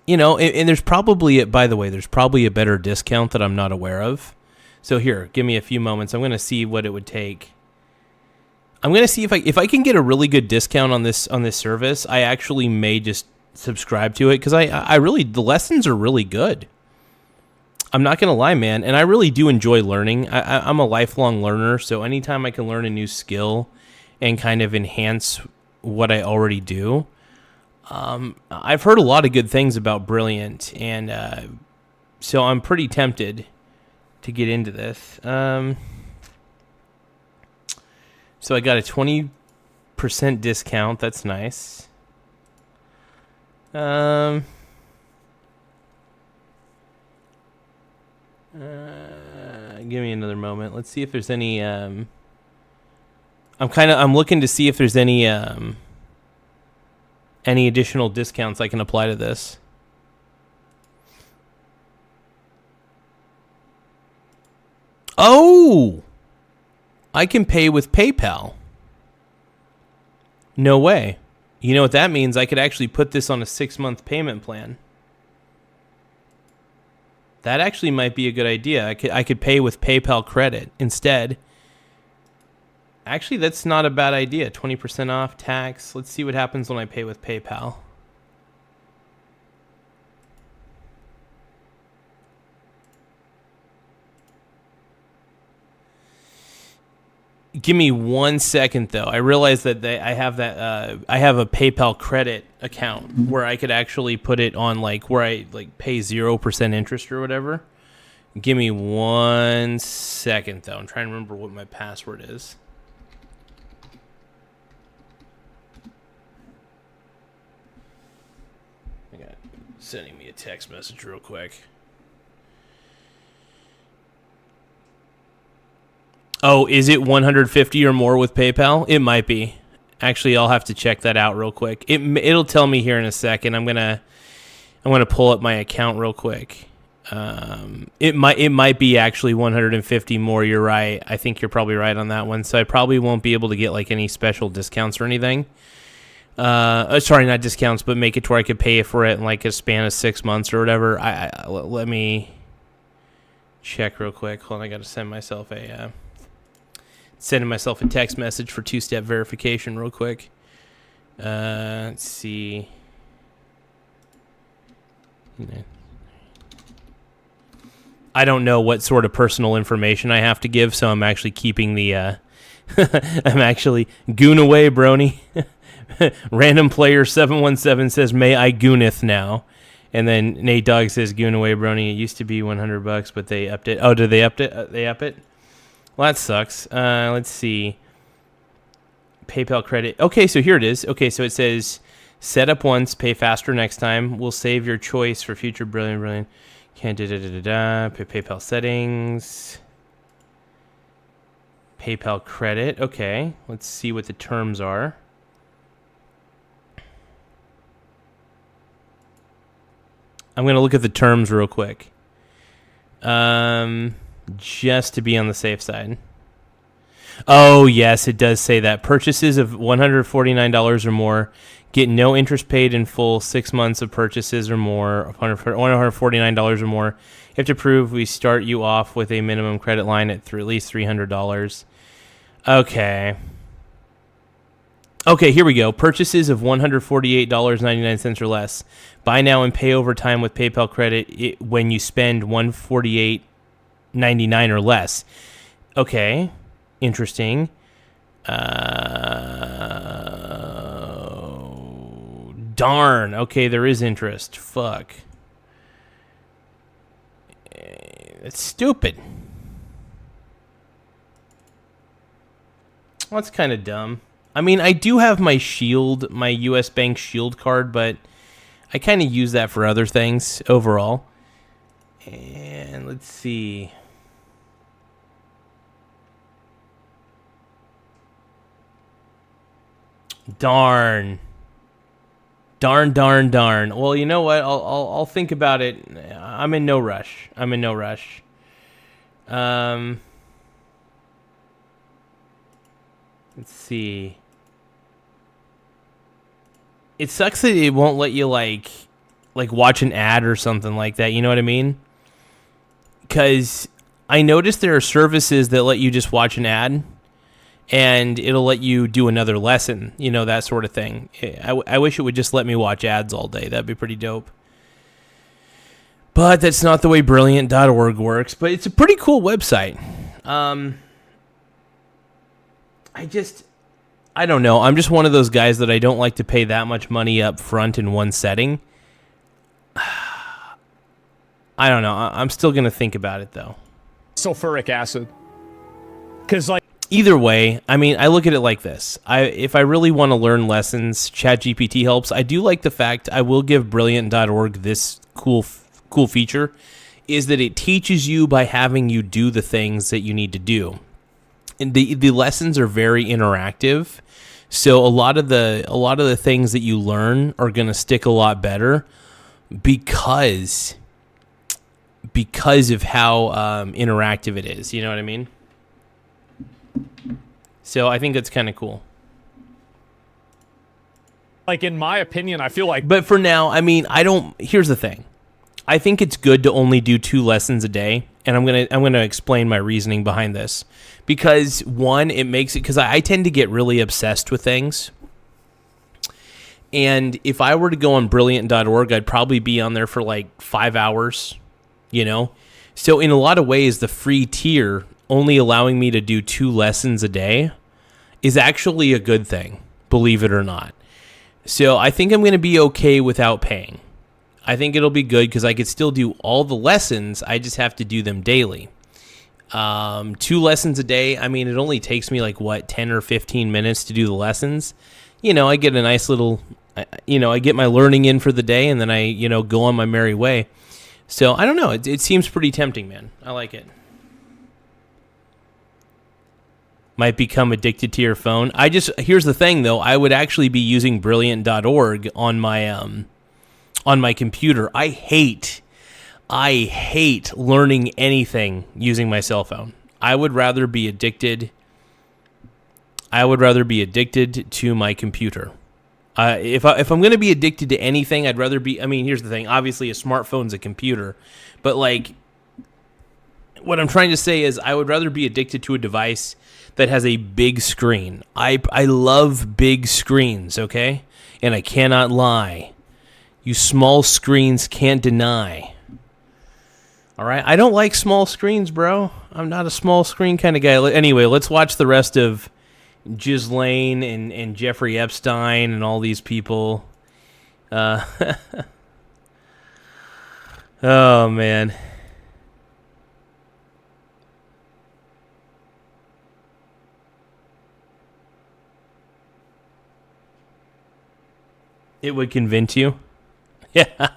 you know, and there's probably, by the way, there's probably a better discount that I'm not aware of. So here, give me a few moments. I'm going to see what it would take. I'm going to see if I can get a really good discount on this service. I actually may just subscribe to it because I really, the lessons are really good. I'm not going to lie, man, and I really do enjoy learning. I'm a lifelong learner, so anytime I can learn a new skill and kind of enhance what I already do, I've heard a lot of good things about Brilliant, and so I'm pretty tempted to get into this. So I got a 20% discount. That's nice. Give me another moment. Let's see if there's any. I'm looking to see if there's any additional discounts I can apply to this. Oh, I can pay with PayPal. No way. You know what that means? I could actually put this on a 6-month payment plan. That actually might be a good idea. I could pay with PayPal credit instead. Actually, that's not a bad idea. 20% off, tax. Let's see what happens when I pay with PayPal. Give me 1 second, though. I realize that I have a PayPal credit account where I could actually put it on where I pay 0% interest or whatever. Give me 1 second, though. I'm trying to remember what my password is. I got sending me a text message real quick. Oh, is it 150 or more with PayPal? It might be. Actually, I'll have to check that out real quick. It'll tell me here in a second. I'm gonna pull up my account real quick. It might be actually 150 more. You're right. I think you're probably right on that one. So I probably won't be able to get any special discounts or anything. Sorry, not discounts, but make it to where I could pay for it in a span of 6 months or whatever. Let me check real quick. Hold on, I got to sending myself a text message for 2-step verification real quick. Let's see. I don't know what sort of personal information I have to give, so I'm actually keeping the I'm actually goon away, brony. Random player 717 says, "May I gooneth now?" And then Nate Dogg says, "Goon away, brony. It used to be $100, but they upped it." Oh, did they up it? They up it? Well, that sucks. Let's see. PayPal credit. Okay, so here it is. Okay, so it says, set up once, pay faster next time. We'll save your choice for future brilliant. Can't PayPal settings. PayPal credit. Okay, let's see what the terms are. I'm going to look at the terms real quick. Just to be on the safe side. Oh, yes, it does say that. Purchases of $149 or more get no interest paid in full 6 months of purchases or more, $149 or more. You have to prove we start you off with a minimum credit line at least $300. Okay. Okay, here we go. Purchases of $148.99 or less. Buy now and pay over time with PayPal credit when you spend $148.99 or less. Okay, interesting. Darn. Okay, there is interest. Fuck. It's stupid. Well, that's kind of dumb. I mean, I do have my Shield, my U.S. Bank Shield card, but I kind of use that for other things overall. And let's see. Darn. Well, you know what? I'll think about it. I'm in no rush. Let's see. It sucks that it won't let you like watch an ad or something like that. You know what I mean? Because I noticed there are services that let you just watch an ad, and it'll let you do another lesson. You know, that sort of thing. I wish it would just let me watch ads all day. That'd be pretty dope. But that's not the way Brilliant.org works. But it's a pretty cool website. I don't know. I'm just one of those guys that I don't like to pay that much money up front in one setting. I don't know. I'm still going to think about it, though. Sulfuric acid. Because, either way, I mean, I look at it like this. If I really want to learn lessons, ChatGPT helps. I do like the fact I will give Brilliant.org this cool feature. is that it teaches you by having you do the things that you need to do. And the lessons are very interactive. So a lot of the things that you learn are going to stick a lot better because of how interactive it is. You know what I mean? So I think that's kind of cool. Like, in my opinion, I feel like... But for now, I mean, here's the thing. I think it's good to only do 2 lessons a day, and I'm gonna explain my reasoning behind this. Because, one, it makes it... Because I tend to get really obsessed with things. And if I were to go on Brilliant.org, I'd probably be on there for like 5 hours, you know? So in a lot of ways, the free tier, only allowing me to do 2 lessons a day, is actually a good thing, believe it or not. So I think I'm going to be okay without paying. I think it'll be good because I could still do all the lessons. I just have to do them daily. 2 lessons a day. I mean, it only takes me like 10 or 15 minutes to do the lessons. You know, I get a nice little, I get my learning in for the day, and then I, go on my merry way. So I don't know. It seems pretty tempting, man. I like it. Might become addicted to your phone. Here's the thing though. I would actually be using Brilliant.org on my computer. I hate learning anything using my cell phone. I would rather be addicted to my computer. If I'm going to be addicted to anything, I'd rather be... I mean, here's the thing. Obviously, a smartphone's a computer. But, like, what I'm trying to say is I would rather be addicted to a device that has a big screen. I love big screens, okay? And I cannot lie. You small screens can't deny. All right? I don't like small screens, bro. I'm not a small screen kind of guy. Anyway, let's watch the rest of Ghislaine and Jeffrey Epstein and all these people. Oh, man. It would convince you? Yeah.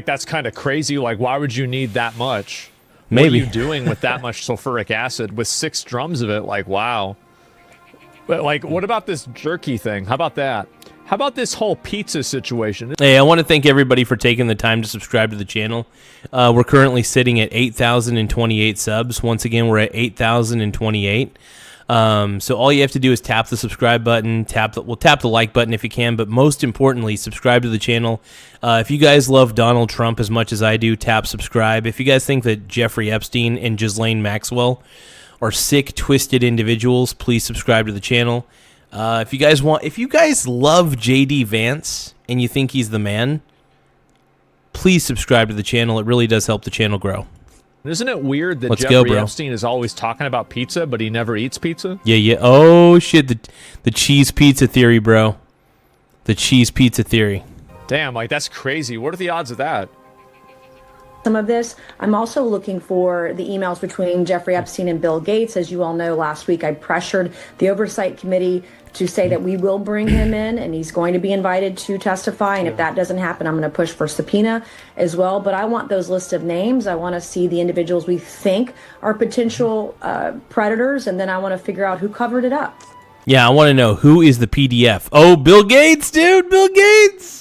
That's kind of crazy. Like, why would you need that much? Maybe. What are you doing with that much sulfuric acid with 6 drums of it? Like, wow. But, like, what about this jerky thing? How about that? How about this whole pizza situation? Hey, I want to thank everybody for taking the time to subscribe to the channel. We're currently sitting at 8,028 subs. Once again, we're at 8,028. So all you have to do is tap the subscribe button, tap the like button if you can, but most importantly, subscribe to the channel. If you guys love Donald Trump as much as I do, tap subscribe. If you guys think that Jeffrey Epstein and Ghislaine Maxwell are sick, twisted individuals, please subscribe to the channel. If you guys love JD Vance and you think he's the man, please subscribe to the channel. It really does help the channel grow. Isn't it weird that Jeffrey Epstein is always talking about pizza, but he never eats pizza? Yeah. Oh, shit. The cheese pizza theory, bro. The cheese pizza theory. Damn, like, that's crazy. What are the odds of that? Some of this. I'm also looking for the emails between Jeffrey Epstein and Bill Gates. As you all know, last week I pressured the Oversight Committee to say that we will bring him in and he's going to be invited to testify. And if that doesn't happen, I'm going to push for subpoena as well. But I want those list of names. I want to see the individuals we think are potential predators. And then I want to figure out who covered it up. Yeah, I want to know who is the PDF. Oh, Bill Gates, dude. Bill Gates.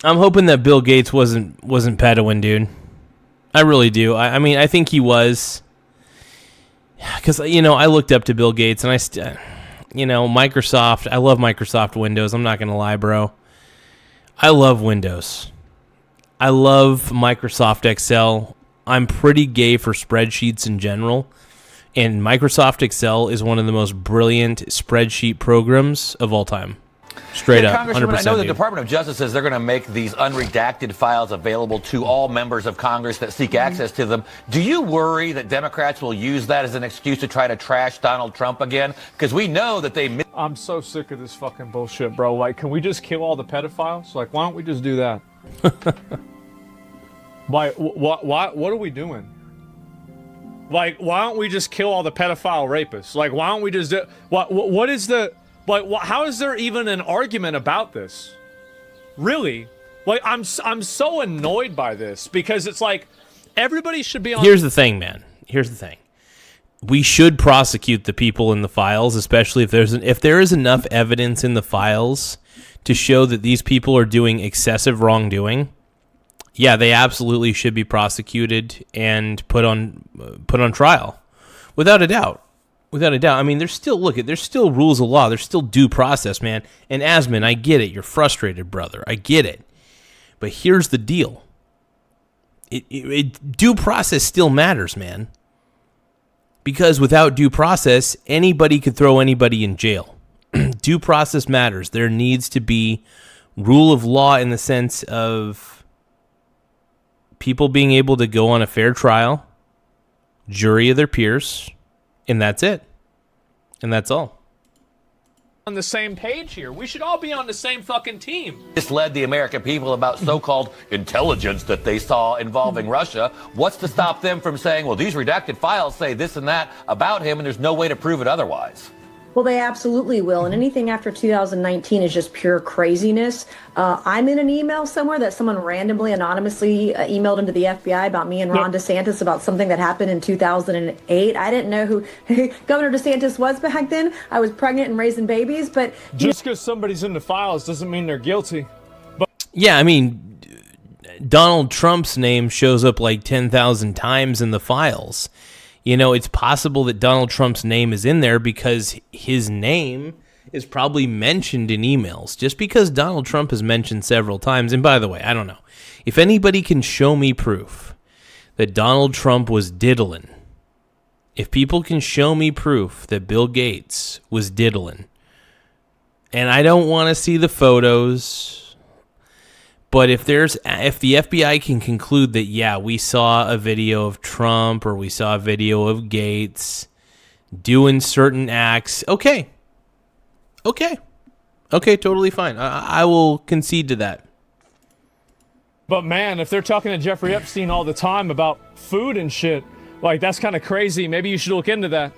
I'm hoping that Bill Gates wasn't pedoing, dude. I really do. I mean, I think he was. Because, I looked up to Bill Gates, and Microsoft. I love Microsoft Windows. I'm not going to lie, bro. I love Windows. I love Microsoft Excel. I'm pretty gay for spreadsheets in general. And Microsoft Excel is one of the most brilliant spreadsheet programs of all time. Straight up, 100%. I know the Department of Justice says they're going to make these unredacted files available to all members of Congress that seek access to them. Do you worry that Democrats will use that as an excuse to try to trash Donald Trump again? Because we know that they... I'm so sick of this fucking bullshit, bro. Like, can we just kill all the pedophiles? Like, why don't we just do that? Like, what are we doing? Like, why don't we just kill all the pedophile rapists? Like, why don't we just do... What is the... Like, how is there even an argument about this? Really? Like, I'm so annoyed by this because it's like everybody should be on. Here's the thing, man. Here's the thing. We should prosecute the people in the files, especially if there is enough evidence in the files to show that these people are doing excessive wrongdoing. Yeah, they absolutely should be prosecuted and put on trial, without a doubt. Without a doubt. I mean, there's still rules of law. There's still due process, man. And Asman, I get it. You're frustrated, brother. I get it. But here's the deal. Due process still matters, man. Because without due process, anybody could throw anybody in jail. Due process matters. There needs to be rule of law in the sense of people being able to go on a fair trial, jury of their peers, and that's it. And that's all. On the same page here. We should all be on the same fucking team. Misled the American people about so-called intelligence that they saw involving Russia. What's to stop them from saying, well, these redacted files say this and that about him, and there's no way to prove it otherwise? Well, they absolutely will. And anything after 2019 is just pure craziness. I'm in an email somewhere that someone randomly, anonymously emailed into the FBI about me and Ron DeSantis about something that happened in 2008. I didn't know who Governor DeSantis was back then. I was pregnant and raising babies. But just because somebody's in the files doesn't mean they're guilty. Yeah, I mean, Donald Trump's name shows up like 10,000 times in the files. You know, it's possible that Donald Trump's name is in there because his name is probably mentioned in emails. Just because Donald Trump is mentioned several times. And by the way, I don't know. If anybody can show me proof that Donald Trump was diddling, if people can show me proof that Bill Gates was diddling, and I don't want to see the photos, but if the FBI can conclude that, yeah, we saw a video of Trump or we saw a video of Gates doing certain acts, okay, totally fine. I will concede to that. But man, if they're talking to Jeffrey Epstein all the time about food and shit, like that's kind of crazy. Maybe you should look into that.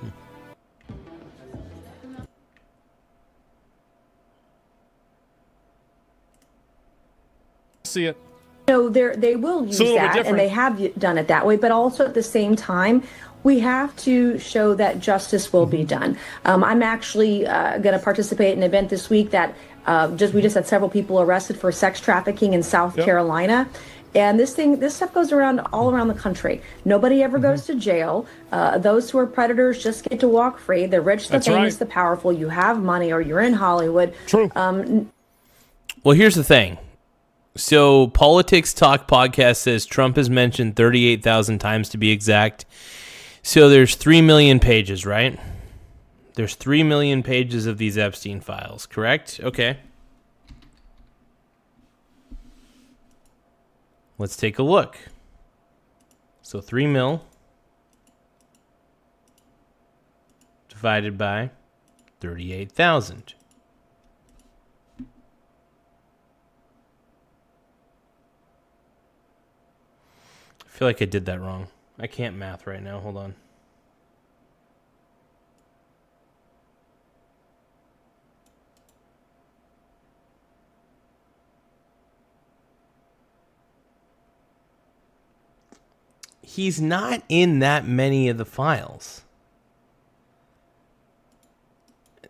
See it. No, they will use that, and they have done it that way. But also at the same time, we have to show that justice will be done. I'm actually going to participate in an event this week that we just had several people arrested for sex trafficking in South Carolina. And this stuff goes around all around the country. Nobody ever goes to jail. Those who are predators just get to walk free. The rich, the famous, the powerful. You have money or you're in Hollywood. True. Well, here's the thing. So Politics Talk podcast says Trump is mentioned 38,000 times to be exact. So there's 3 million pages, right? There's 3 million pages of these Epstein files, correct? Okay. Let's take a look. So 3 mil divided by 38,000. I feel like I did that wrong. I can't math right now. Hold on. He's not in that many of the files.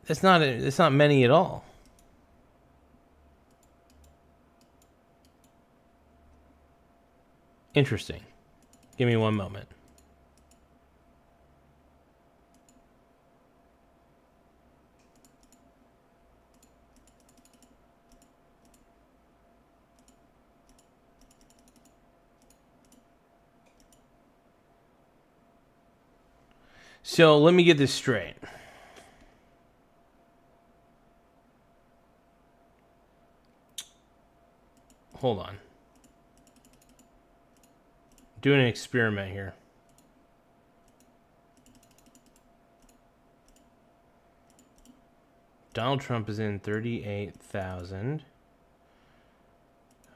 That's not many at all. Interesting. Give me one moment. So let me get this straight. Hold on. Doing an experiment here. Donald Trump is in 38,000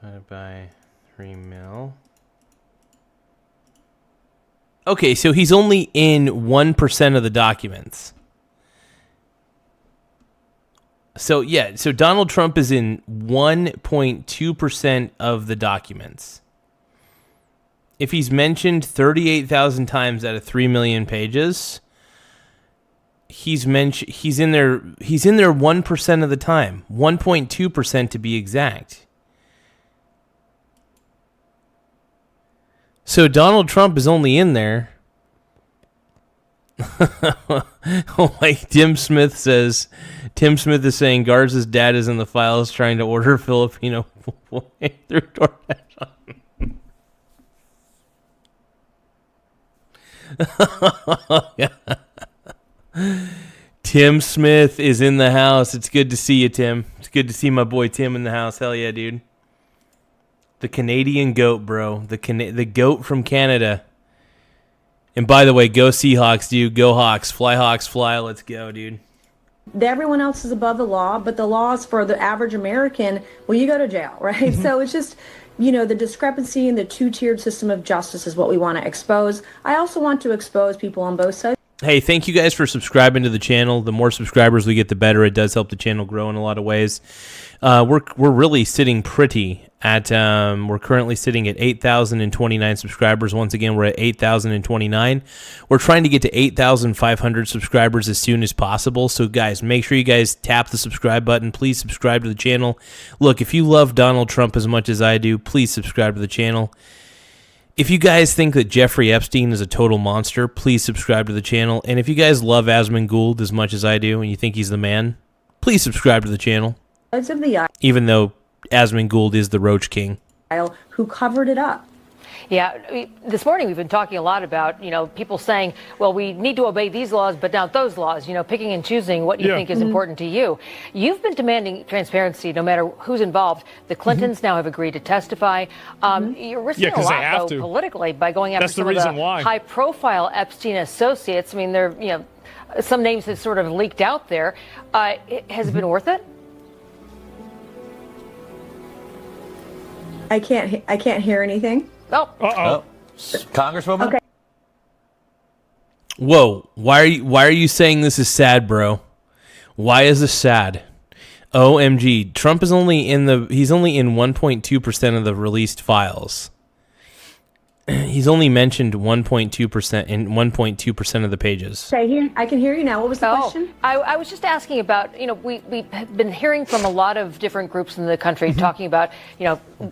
divided by 3 mil. Okay, so he's only in 1% of the documents. So Donald Trump is in 1.2% of the documents. If he's mentioned 38,000 times out of 3 million pages, he's in there 1% of the time, 1.2% to be exact. So Donald Trump is only in there. Like Tim Smith is saying Garza's dad is in the files trying to order Filipino boy through DoorDash. Tim Smith is in the house. It's good to see you, Tim. It's good to see my boy Tim in the house. Hell yeah, dude. The Canadian goat, bro. The goat from Canada. And by the way, go Seahawks, dude. Go Hawks. Fly Hawks, fly. Let's go, dude. Everyone else is above the law, but the laws for the average American, well, you go to jail, right? So it's just, the discrepancy in the two-tiered system of justice is what we want to expose. I also want to expose people on both sides. Hey, thank you guys for subscribing to the channel. The more subscribers we get, the better. It does help the channel grow in a lot of ways. We're really sitting pretty at we're currently sitting at 8,029 subscribers. Once again, we're at 8,029. We're trying to get to 8,500 subscribers as soon as possible. So guys, make sure you guys tap the subscribe button. Please subscribe to the channel. Look, if you love Donald Trump as much as I do, please subscribe to the channel. If you guys think that Jeffrey Epstein is a total monster, please subscribe to the channel. And if you guys love Asmund Gould as much as I do and you think he's the man, please subscribe to the channel. Of the even though Asmund Gould is the Roach King. Who covered it up. Yeah, this morning we've been talking a lot about, people saying, well, we need to obey these laws, but not those laws, picking and choosing what you think is important to you. You've been demanding transparency no matter who's involved. The Clintons now have agreed to testify. You're risking a lot, though, politically by going after some of the high-profile Epstein associates. I mean, some names have sort of leaked out there. Has it been worth it? I can't hear anything. Oh. Uh-oh. Congresswoman? Okay. Whoa. Why are you saying this is sad, bro? Why is this sad? OMG. Trump is he's only in 1.2% of the released files. He's only mentioned 1.2% in 1.2% of the pages. I can hear you now. What was the question? I was just asking about, we've been hearing from a lot of different groups in the country talking about,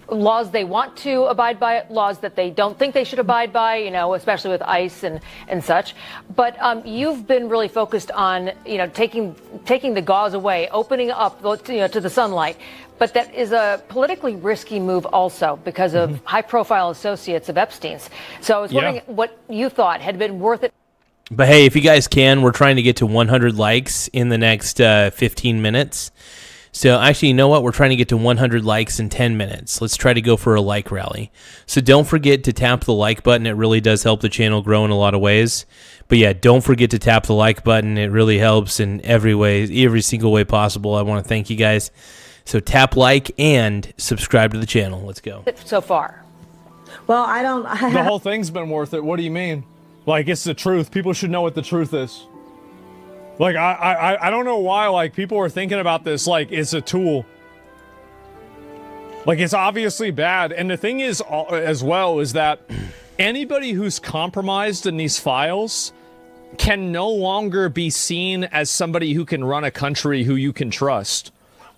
laws they want to abide by, laws that they don't think they should abide by, especially with ICE and such. But you've been really focused on, taking the gauze away, opening up, to the sunlight. But that is a politically risky move also because of high-profile associates of Epstein's. So I was wondering what you thought had been worth it. But hey, if you guys can, we're trying to get to 100 likes in the next 15 minutes. So actually, you know what? We're trying to get to 100 likes in 10 minutes. Let's try to go for a like rally. So don't forget to tap the like button. It really does help the channel grow in a lot of ways. But yeah, don't forget to tap the like button. It really helps in every way, every single way possible. I want to thank you guys. So tap like and subscribe to the channel. Let's go. So far. Well, the whole thing's been worth it. What do you mean? Like, it's the truth. People should know what the truth is. Like, I don't know why, like, people are thinking about this like it's a tool. Like, it's obviously bad. And the thing is, as well, is that anybody who's compromised in these files can no longer be seen as somebody who can run a country who you can trust.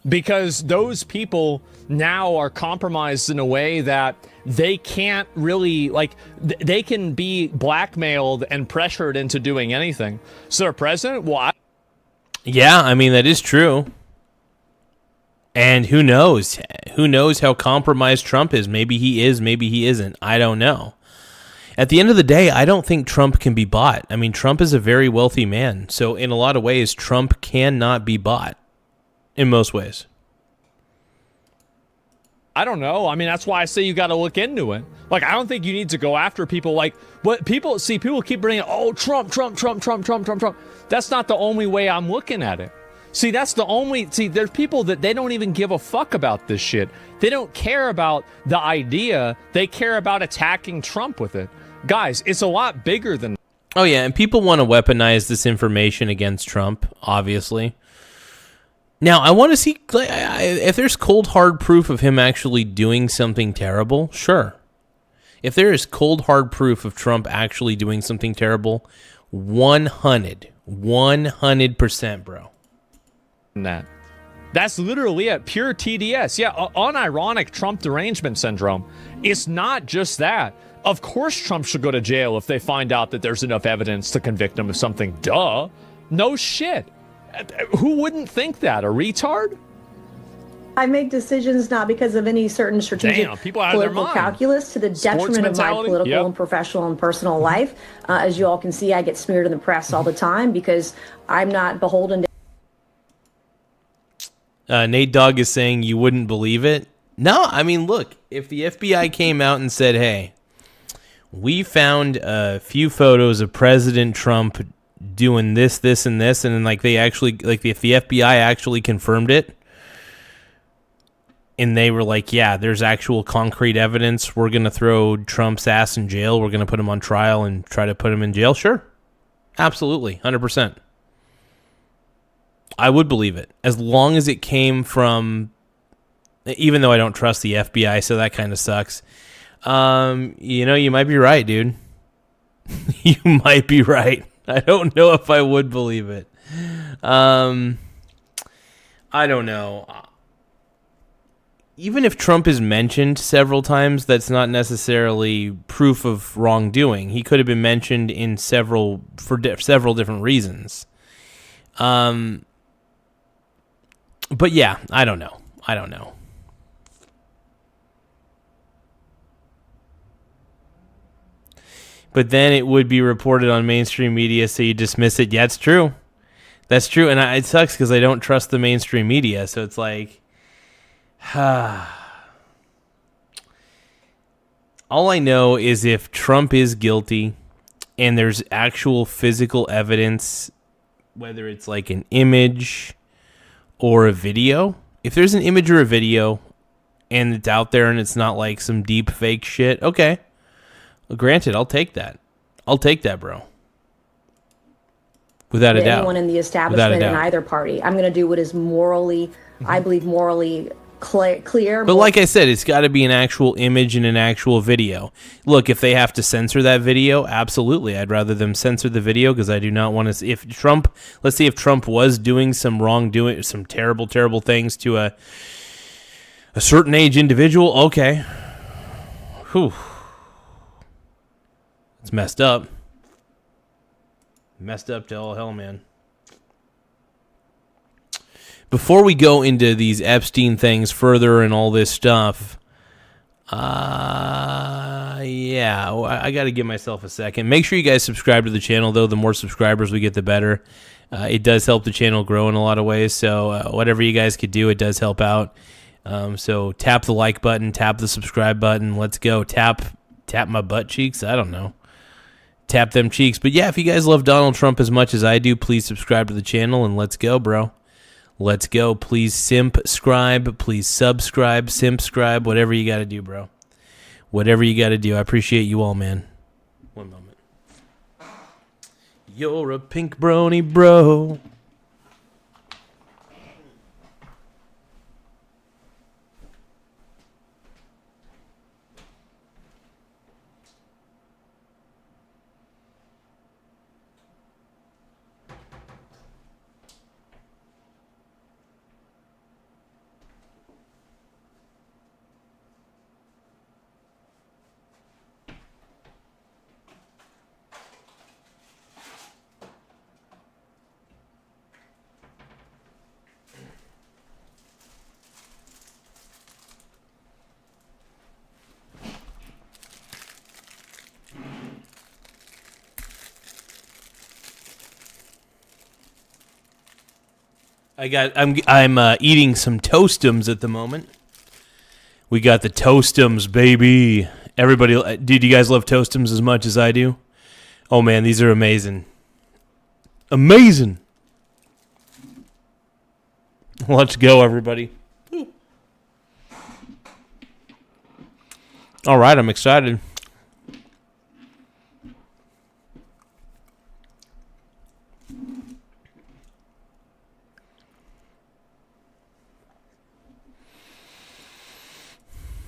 Because those people now are compromised in a way that they can't really, they can be blackmailed and pressured into doing anything. So the president, yeah, I mean, that is true. And who knows? Who knows how compromised Trump is? Maybe he is, maybe he isn't. I don't know. At the end of the day, I don't think Trump can be bought. I mean, Trump is a very wealthy man. So in a lot of ways, Trump cannot be bought. In most ways. I don't know. I mean, that's why I say you got to look into it. Like, I don't think you need to go after people like what people keep bringing, Trump. That's not the only way I'm looking at it. There's people that they don't even give a fuck about this shit. They don't care about the idea. They care about attacking Trump with it. Guys, it's a lot bigger than. Oh, yeah. And people want to weaponize this information against Trump, obviously. Now, I want to see if there's cold, hard proof of him actually doing something terrible. Sure. If there is cold, hard proof of Trump actually doing something terrible, 100%, bro. That's literally it. Pure TDS. Yeah, unironic Trump derangement syndrome. It's not just that. Of course Trump should go to jail if they find out that there's enough evidence to convict him of something. Duh. No shit. Who wouldn't think that? A retard? I make decisions not because of any certain strategic political calculus to the detriment of my political and professional and personal life. As you all can see, I get smeared in the press all the time because I'm not beholden to... Nate Dogg is saying you wouldn't believe it. No, I mean, look, if the FBI came out and said, hey, we found a few photos of President Trump doing this, and this, and then if the FBI actually confirmed it, and they were like, yeah, there's actual concrete evidence, we're going to throw Trump's ass in jail, we're going to put him on trial and try to put him in jail, sure. Absolutely, 100%. I would believe it, as long as it came from, even though I don't trust the FBI, so that kind of sucks. You might be right, dude. You might be right. I don't know if I would believe it. I don't know. Even if Trump is mentioned several times, that's not necessarily proof of wrongdoing. He could have been mentioned in several different reasons. But yeah, I don't know. But then it would be reported on mainstream media, so you dismiss it. Yeah, it's true. That's true, and it sucks because I don't trust the mainstream media, so it's like... All I know is if Trump is guilty and there's actual physical evidence, whether it's like an image or a video, if there's an image or a video and it's out there and it's not like some deep fake shit, okay. Well, granted, I'll take that. I'll take that, bro. Without a doubt. Anyone in the establishment in either party. I'm going to do what is morally, I believe, morally clear. But like I said, it's got to be an actual image and an actual video. Look, if they have to censor that video, absolutely. I'd rather them censor the video because I do not want to. If Trump, let's see if Trump was doing some wrongdoing, some terrible, terrible things to a certain age individual, okay. Whew. It's messed up. Messed up to all hell, man. Before we go into these Epstein things further and all this stuff, I got to give myself a second. Make sure you guys subscribe to the channel, though. The more subscribers we get, the better. It does help the channel grow in a lot of ways, so whatever you guys could do, it does help out. So tap the like button, tap the subscribe button. Let's go. Tap my butt cheeks. I don't know. Tap them cheeks. But yeah, if you guys love Donald Trump as much as I do, please subscribe to the channel and let's go, bro. Let's go. Please simp-scribe. Please subscribe, simp-scribe, whatever you got to do, bro. Whatever you got to do. I appreciate you all, man. One moment. You're a pink brony, bro. I'm eating some Toastums at the moment. We got the Toastums, baby. Everybody, dude, you guys love Toastums as much as I do? Oh man, these are amazing. Amazing. Let's go, everybody. All right, I'm excited.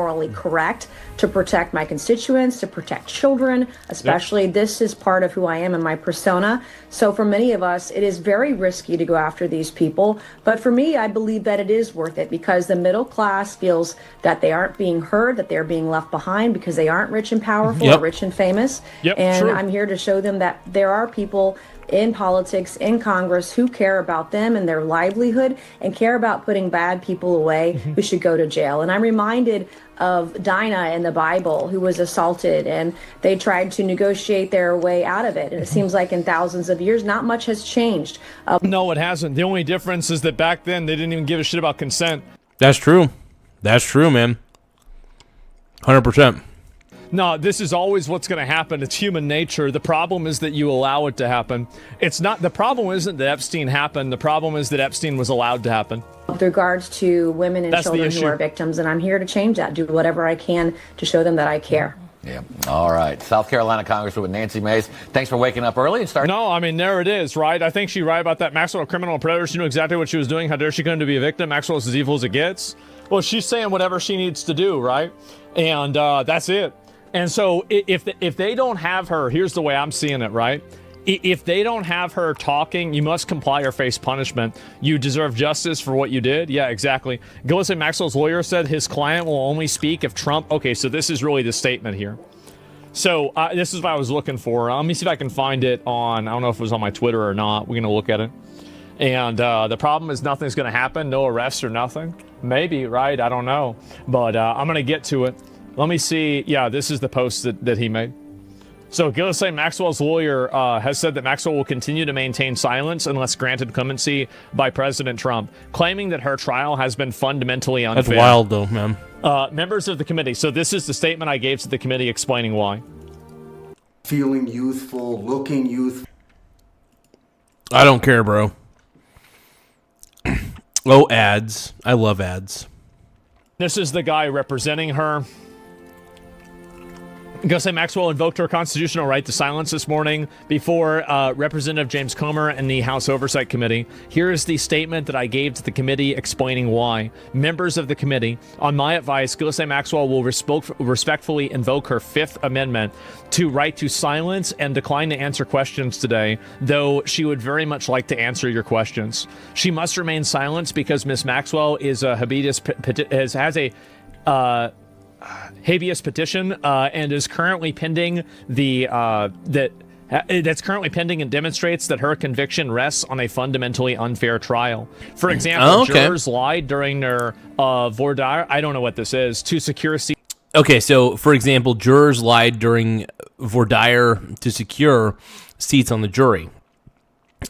morally correct to protect my constituents, to protect children, especially. This is part of who I am and my persona. So for many of us, it is very risky to go after these people. But for me, I believe that it is worth it because the middle class feels that they aren't being heard, that they're being left behind because they aren't rich and powerful or rich and famous. And I'm here to show them that there are people in politics, in Congress, who care about them and their livelihood and care about putting bad people away who should go to jail. And I'm reminded of Dinah in the Bible, who was assaulted, and they tried to negotiate their way out of it. And it seems like in thousands of years, not much has changed. No, it hasn't. The only difference is that back then, they didn't even give a shit about consent. That's true. That's true, man. 100%. No, this is always what's going to happen. It's human nature. The problem is that you allow it to happen. It's not, the problem isn't that Epstein happened. The problem is that Epstein was allowed to happen. With regards to women and children who are victims, and I'm here to change that, do whatever I can to show them that I care. Yeah. All right. South Carolina Congresswoman Nancy Mace, thanks for waking up early and starting. No, I mean, there it is, right? I think she's right about that. Maxwell, a criminal predator. She knew exactly what she was doing. How dare she claim to be a victim? Maxwell's as evil as it gets. Well, she's saying whatever she needs to do, right? And that's it. And so if they don't have her, here's the way I'm seeing it, right? If they don't have her talking, you must comply or face punishment. You deserve justice for what you did. Yeah, exactly. Ghislaine Maxwell's lawyer said his client will only speak if Trump... Okay, so this is really the statement here. So this is what I was looking for. Let me see if I can find it on... I don't know if it was on my Twitter or not. We're going to look at it. And the problem is nothing's going to happen. No arrests or nothing. Maybe, right? I don't know. But I'm going to get to it. Let me see. Yeah, this is the post that he made. So Ghislaine Maxwell's lawyer has said that Maxwell will continue to maintain silence unless granted clemency by President Trump, claiming that her trial has been fundamentally unfair. That's wild, though, man. Members of the committee. So this is the statement I gave to the committee explaining why. Feeling youthful, looking youthful. I don't care, bro. Oh, ads. I love ads. This is the guy representing her. Ghislaine Maxwell invoked her constitutional right to silence this morning before Representative James Comer and the House Oversight Committee. Here is the statement that I gave to the committee explaining why. Members of the committee, on my advice, Ghislaine Maxwell will respectfully invoke her Fifth Amendment to right to silence and decline to answer questions today, though she would very much like to answer your questions. She must remain silent because Ms. Maxwell is a has a habeas petition and is currently pending that's currently pending and demonstrates that her conviction rests on a fundamentally unfair trial. For example, jurors lied during their voir dire. I don't know what this is to secure seats. Okay, so for example, jurors lied during voir dire to secure seats on the jury.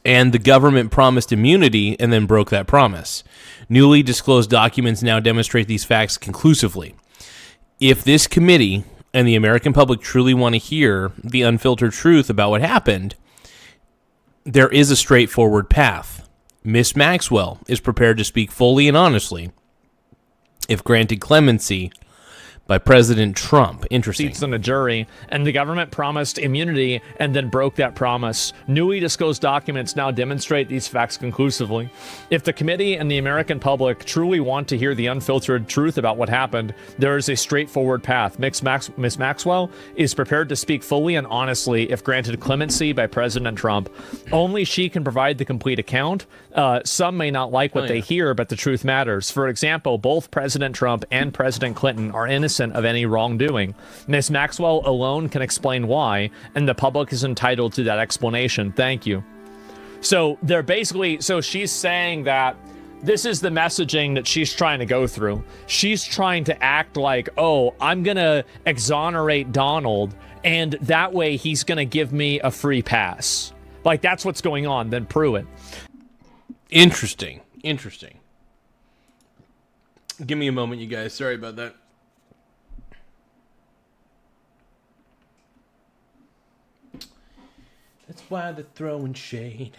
And the government promised immunity and then broke that promise. Newly disclosed documents now demonstrate these facts conclusively. If this committee and the American public truly want to hear the unfiltered truth about what happened, there is a straightforward path. Miss Maxwell is prepared to speak fully and honestly if granted clemency by President Trump. Interesting. Seats on the jury, and the government promised immunity and then broke that promise. Newly disclosed documents now demonstrate these facts conclusively. If the committee and the American public truly want to hear the unfiltered truth about what happened, there is a straightforward path. Miss Maxwell is prepared to speak fully and honestly if granted clemency by President Trump. Only she can provide the complete account. Some may not like what they hear, but the truth matters. For example, both President Trump and President Clinton are innocent of any wrongdoing. Miss Maxwell alone can explain why, and the public is entitled to that explanation. Thank you. So they're basically, so she's saying that this is the messaging that she's trying to go through. She's trying to act like, oh, I'm going to exonerate Donald, and that way he's going to give me a free pass. Like, that's what's going on. Then prove it. Interesting. Give me a moment, you guys. Sorry about that. That's why they're throwing shade.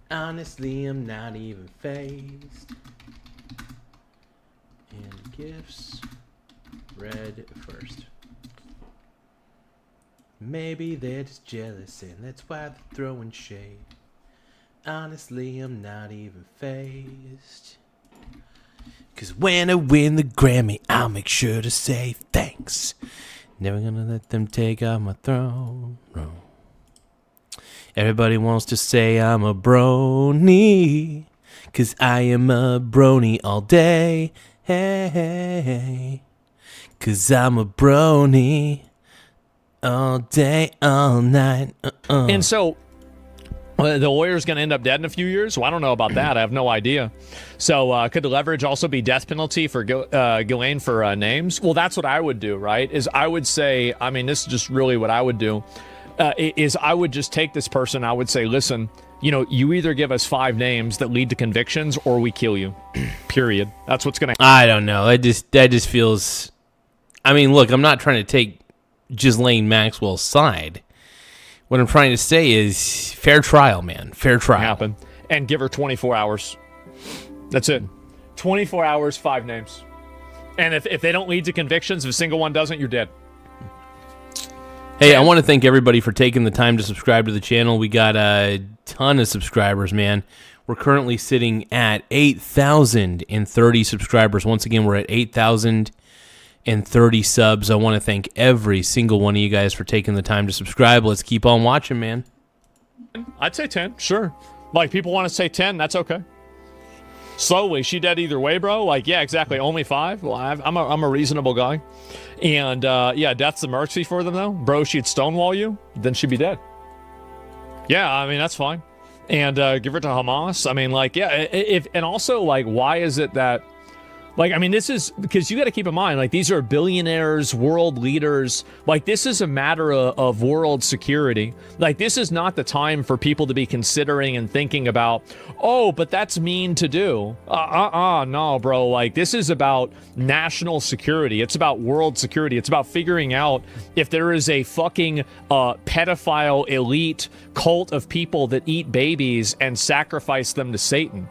Honestly, I'm not even fazed. And gifts read first. Maybe they're just jealous and that's why they're throwing shade. Honestly, I'm not even fazed. 'Cause when I win the Grammy, I'll make sure to say thanks. Never gonna let them take off my throne. No. Everybody wants to say I'm a brony, 'cause I am a brony all day. Hey, 'cause I'm a brony all day, all night. And so the lawyer's going to end up dead in a few years? Well, I don't know about that. I have no idea. So could the leverage also be death penalty for Ghislaine for names? Well, that's what I would do, right? Is I would say, I mean, this is just really what I would do, is I would just take this person. I would say, listen, you know, you either give us 5 names that lead to convictions or we kill you. Period. That's what's going to I don't know. That just feels... I mean, look, I'm not trying to take Ghislaine Maxwell's side. What I'm trying to say is fair trial, man. Fair trial. happen. And give her 24 hours. That's it. 24 hours, 5 names. And if they don't lead to convictions, if a single one doesn't, you're dead. Hey, I want to thank everybody for taking the time to subscribe to the channel. We got a ton of subscribers, man. We're currently sitting at 8,030 subscribers. Once again, we're at 8,030 subs. I want to thank every single one of you guys for taking the time to subscribe. Let's keep on watching, man. I'd say 10, sure. Like, people want to say 10, that's okay. Slowly, she dead either way, bro. Like, yeah, exactly. Only 5. Well, I'm a reasonable guy. And, yeah, death's the mercy for them, though. Bro, she'd stonewall you, then she'd be dead. Yeah, I mean, that's fine. And give her to Hamas. I mean, like, yeah, and also, like, why is it that... Like, I mean, this is because you got to keep in mind, like, these are billionaires, world leaders. Like, this is a matter of world security. Like, this is not the time for people to be considering and thinking about, oh, but that's mean to do. No, bro. Like, this is about national security. It's about world security. It's about figuring out if there is a fucking pedophile elite cult of people that eat babies and sacrifice them to Satan.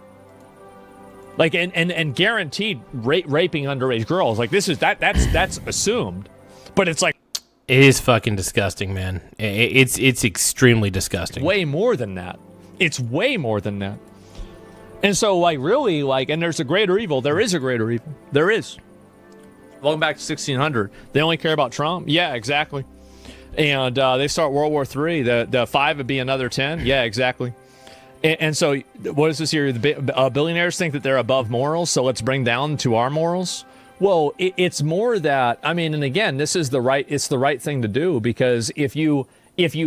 Like, and guaranteed raping underage girls. Like, this is that's assumed, but it's like, it is fucking disgusting, man. It's extremely disgusting. Way more than that. It's way more than that. And so, like, really, like, and there's a greater evil. There is a greater evil. There is. Welcome back to 1600. They only care about Trump. Yeah, exactly. And they start World War III. The 5 would be another 10. Yeah, exactly. And so, what is this here? The billionaires think that they're above morals, so let's bring down to our morals. Well, it's more that, I mean, and again, this is it's the right thing to do, because if you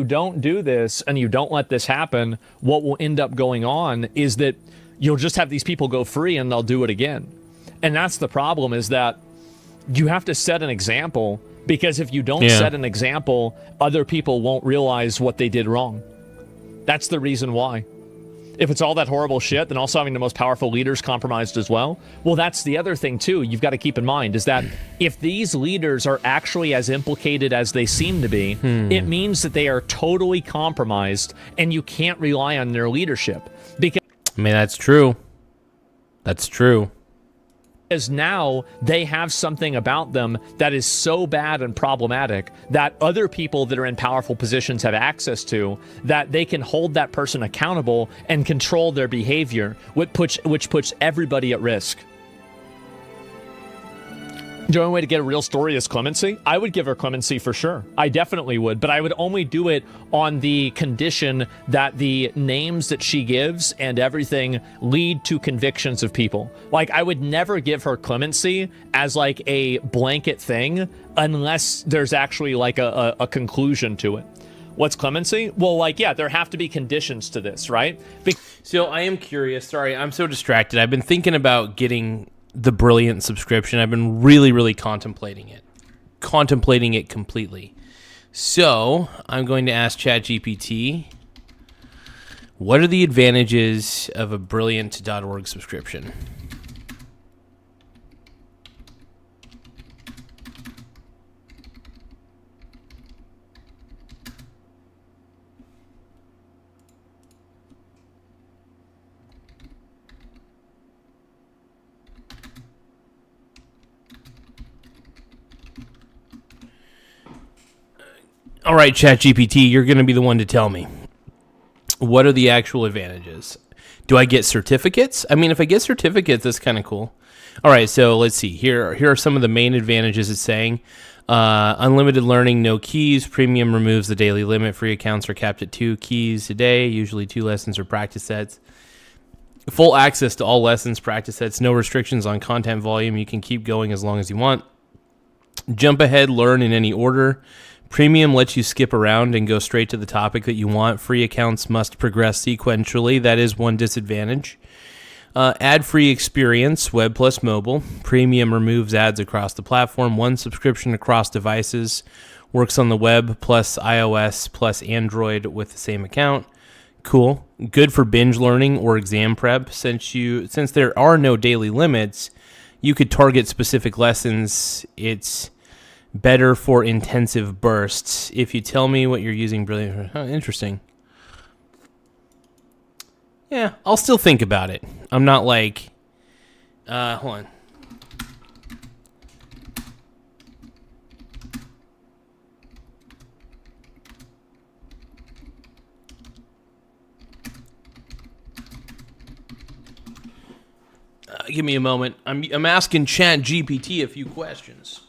don't do this and you don't let this happen, what will end up going on is that you'll just have these people go free and they'll do it again. And that's the problem, is that you have to set an example, because if you don't set an example, other people won't realize what they did wrong. That's the reason why. If it's all that horrible shit, then also having the most powerful leaders compromised as well. Well, that's the other thing, too, you've got to keep in mind, is that if these leaders are actually as implicated as they seem to be, it means that they are totally compromised, and you can't rely on their leadership. Because, I mean, that's true. That's true. Because now they have something about them that is so bad and problematic that other people that are in powerful positions have access to, that they can hold that person accountable and control their behavior, which puts everybody at risk. The only way to get a real story is clemency. I would give her clemency for sure. I definitely would, but I would only do it on the condition that the names that she gives and everything lead to convictions of people. Like, I would never give her clemency as like a blanket thing unless there's actually like a conclusion to it. What's clemency? Well, like, yeah, there have to be conditions to this, right? So I am curious. Sorry, I'm so distracted. I've been thinking about getting the Brilliant subscription. I've been really contemplating it completely. So I'm going to ask ChatGPT, what are the advantages of a Brilliant.org subscription? All right, ChatGPT, you're going to be the one to tell me. What are the actual advantages? Do I get certificates? I mean, if I get certificates, that's kind of cool. All right, so let's see. Here are some of the main advantages it's saying. Unlimited learning, no keys. Premium removes the daily limit. Free accounts are capped at 2 keys a day, usually 2 lessons or practice sets. Full access to all lessons, practice sets. No restrictions on content volume. You can keep going as long as you want. Jump ahead, learn in any order. Premium lets you skip around and go straight to the topic that you want. Free accounts must progress sequentially. That is one disadvantage. Ad-free experience, web plus mobile. Premium removes ads across the platform. One subscription across devices. Works on the web plus iOS plus Android with the same account. Cool. Good for binge learning or exam prep. Since there are no daily limits, you could target specific lessons. It's better for intensive bursts. If you tell me what you're using, brilliant. Oh, interesting. Yeah, I'll still think about it. I'm not like, hold on. Give me a moment. I'm asking ChatGPT a few questions.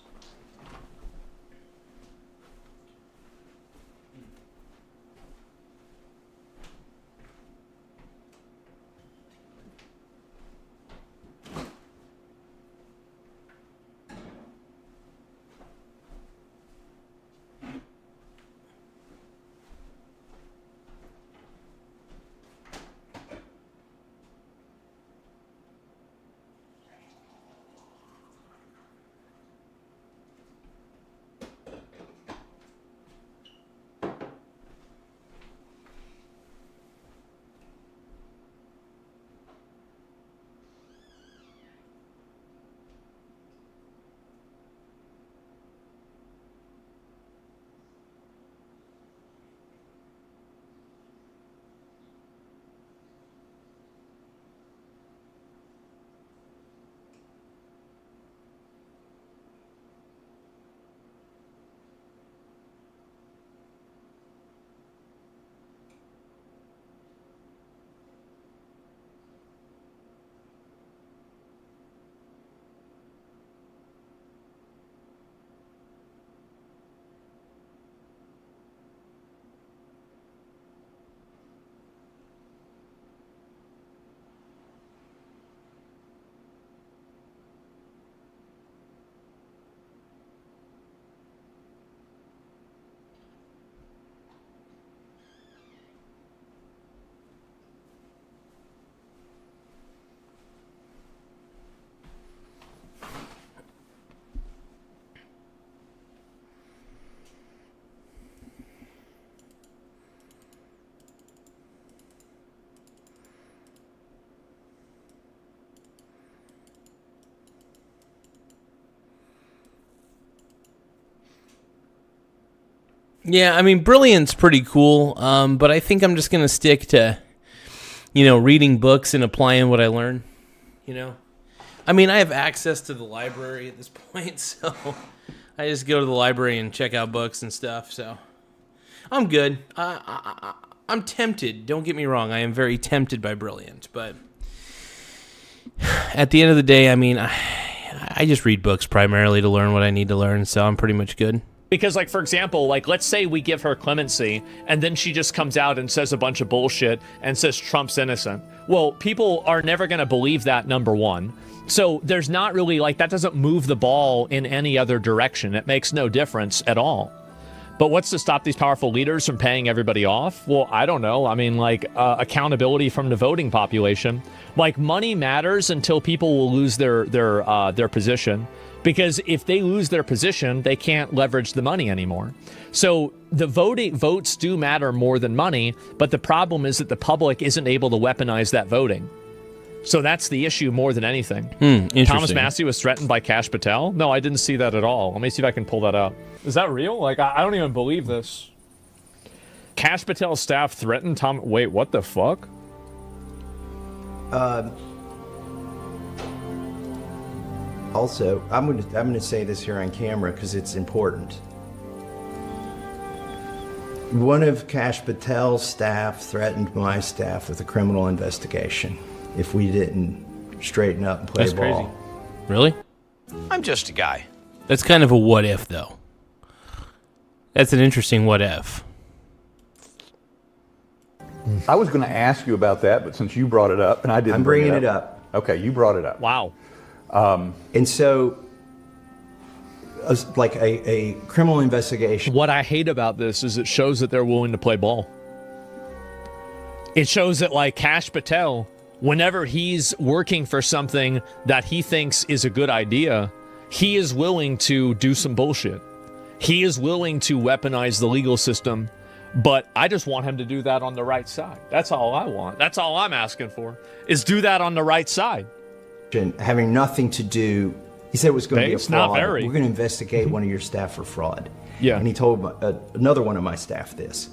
Yeah, I mean, Brilliant's pretty cool, but I think I'm just going to stick to, reading books and applying what I learn, I mean, I have access to the library at this point, so I just go to the library and check out books and stuff, so I'm good. I'm tempted, don't get me wrong, I am very tempted by Brilliant, but at the end of the day, I mean, I just read books primarily to learn what I need to learn, so I'm pretty much good. Because, for example, let's say we give her clemency, and then she just comes out and says a bunch of bullshit and says Trump's innocent. Well, people are never going to believe that, number one. So there's not really, that doesn't move the ball in any other direction. It makes no difference at all. But what's to stop these powerful leaders from paying everybody off? Well, I don't know. I mean, accountability from the voting population. Money matters until people will lose their position. Because if they lose their position, they can't leverage the money anymore. So the votes do matter more than money, but the problem is that the public isn't able to weaponize that voting. So that's the issue more than anything. Thomas Massey was threatened by Kash Patel? No, I didn't see that at all. Let me see if I can pull that up. Is that real? I don't even believe this. Kash Patel's staff threatened Tom... Wait, what the fuck? Also, I'm going to say this here on camera because it's important. One of Kash Patel's staff threatened my staff with a criminal investigation if we didn't straighten up and play That's ball. crazy. Really? I'm just a guy. That's kind of a what if, though. That's an interesting what if. I was going to ask you about that, but since you brought it up, and I didn't I'm bringing it up. Okay, you brought it up. Wow. And so, like a criminal investigation. What I hate about this is it shows that they're willing to play ball. It shows that, like, Kash Patel, whenever he's working for something that he thinks is a good idea, he is willing to do some bullshit. He is willing to weaponize the legal system, but I just want him to do that on the right side. That's all I want. That's all I'm asking for, is do that on the right side. Having nothing to do, he said it was going to be a It's not fraud. very. We're going to investigate one of your staff for fraud. Yeah. And he told another one of my staff this.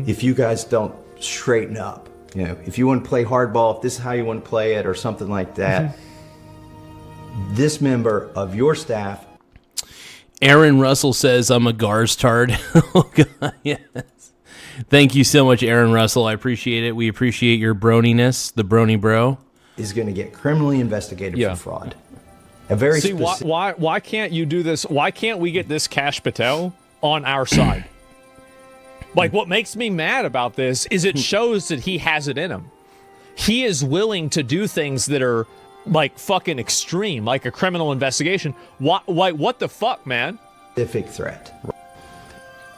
If you guys don't straighten up, you know, if you want to play hardball, if this is how you want to play it or something like that, this member of your staff. Aaron Russell says, I'm a Garz tard. Oh, God, yes. Thank you so much, Aaron Russell. I appreciate it. We appreciate your broniness, the brony bro. Is going to get criminally investigated for fraud. A very See, why can't you do this? Why can't we get this Kash Patel on our side? Like, what makes me mad about this is it shows that he has it in him. He is willing to do things that are, like, fucking extreme, like a criminal investigation. What the fuck, man? Specific threat.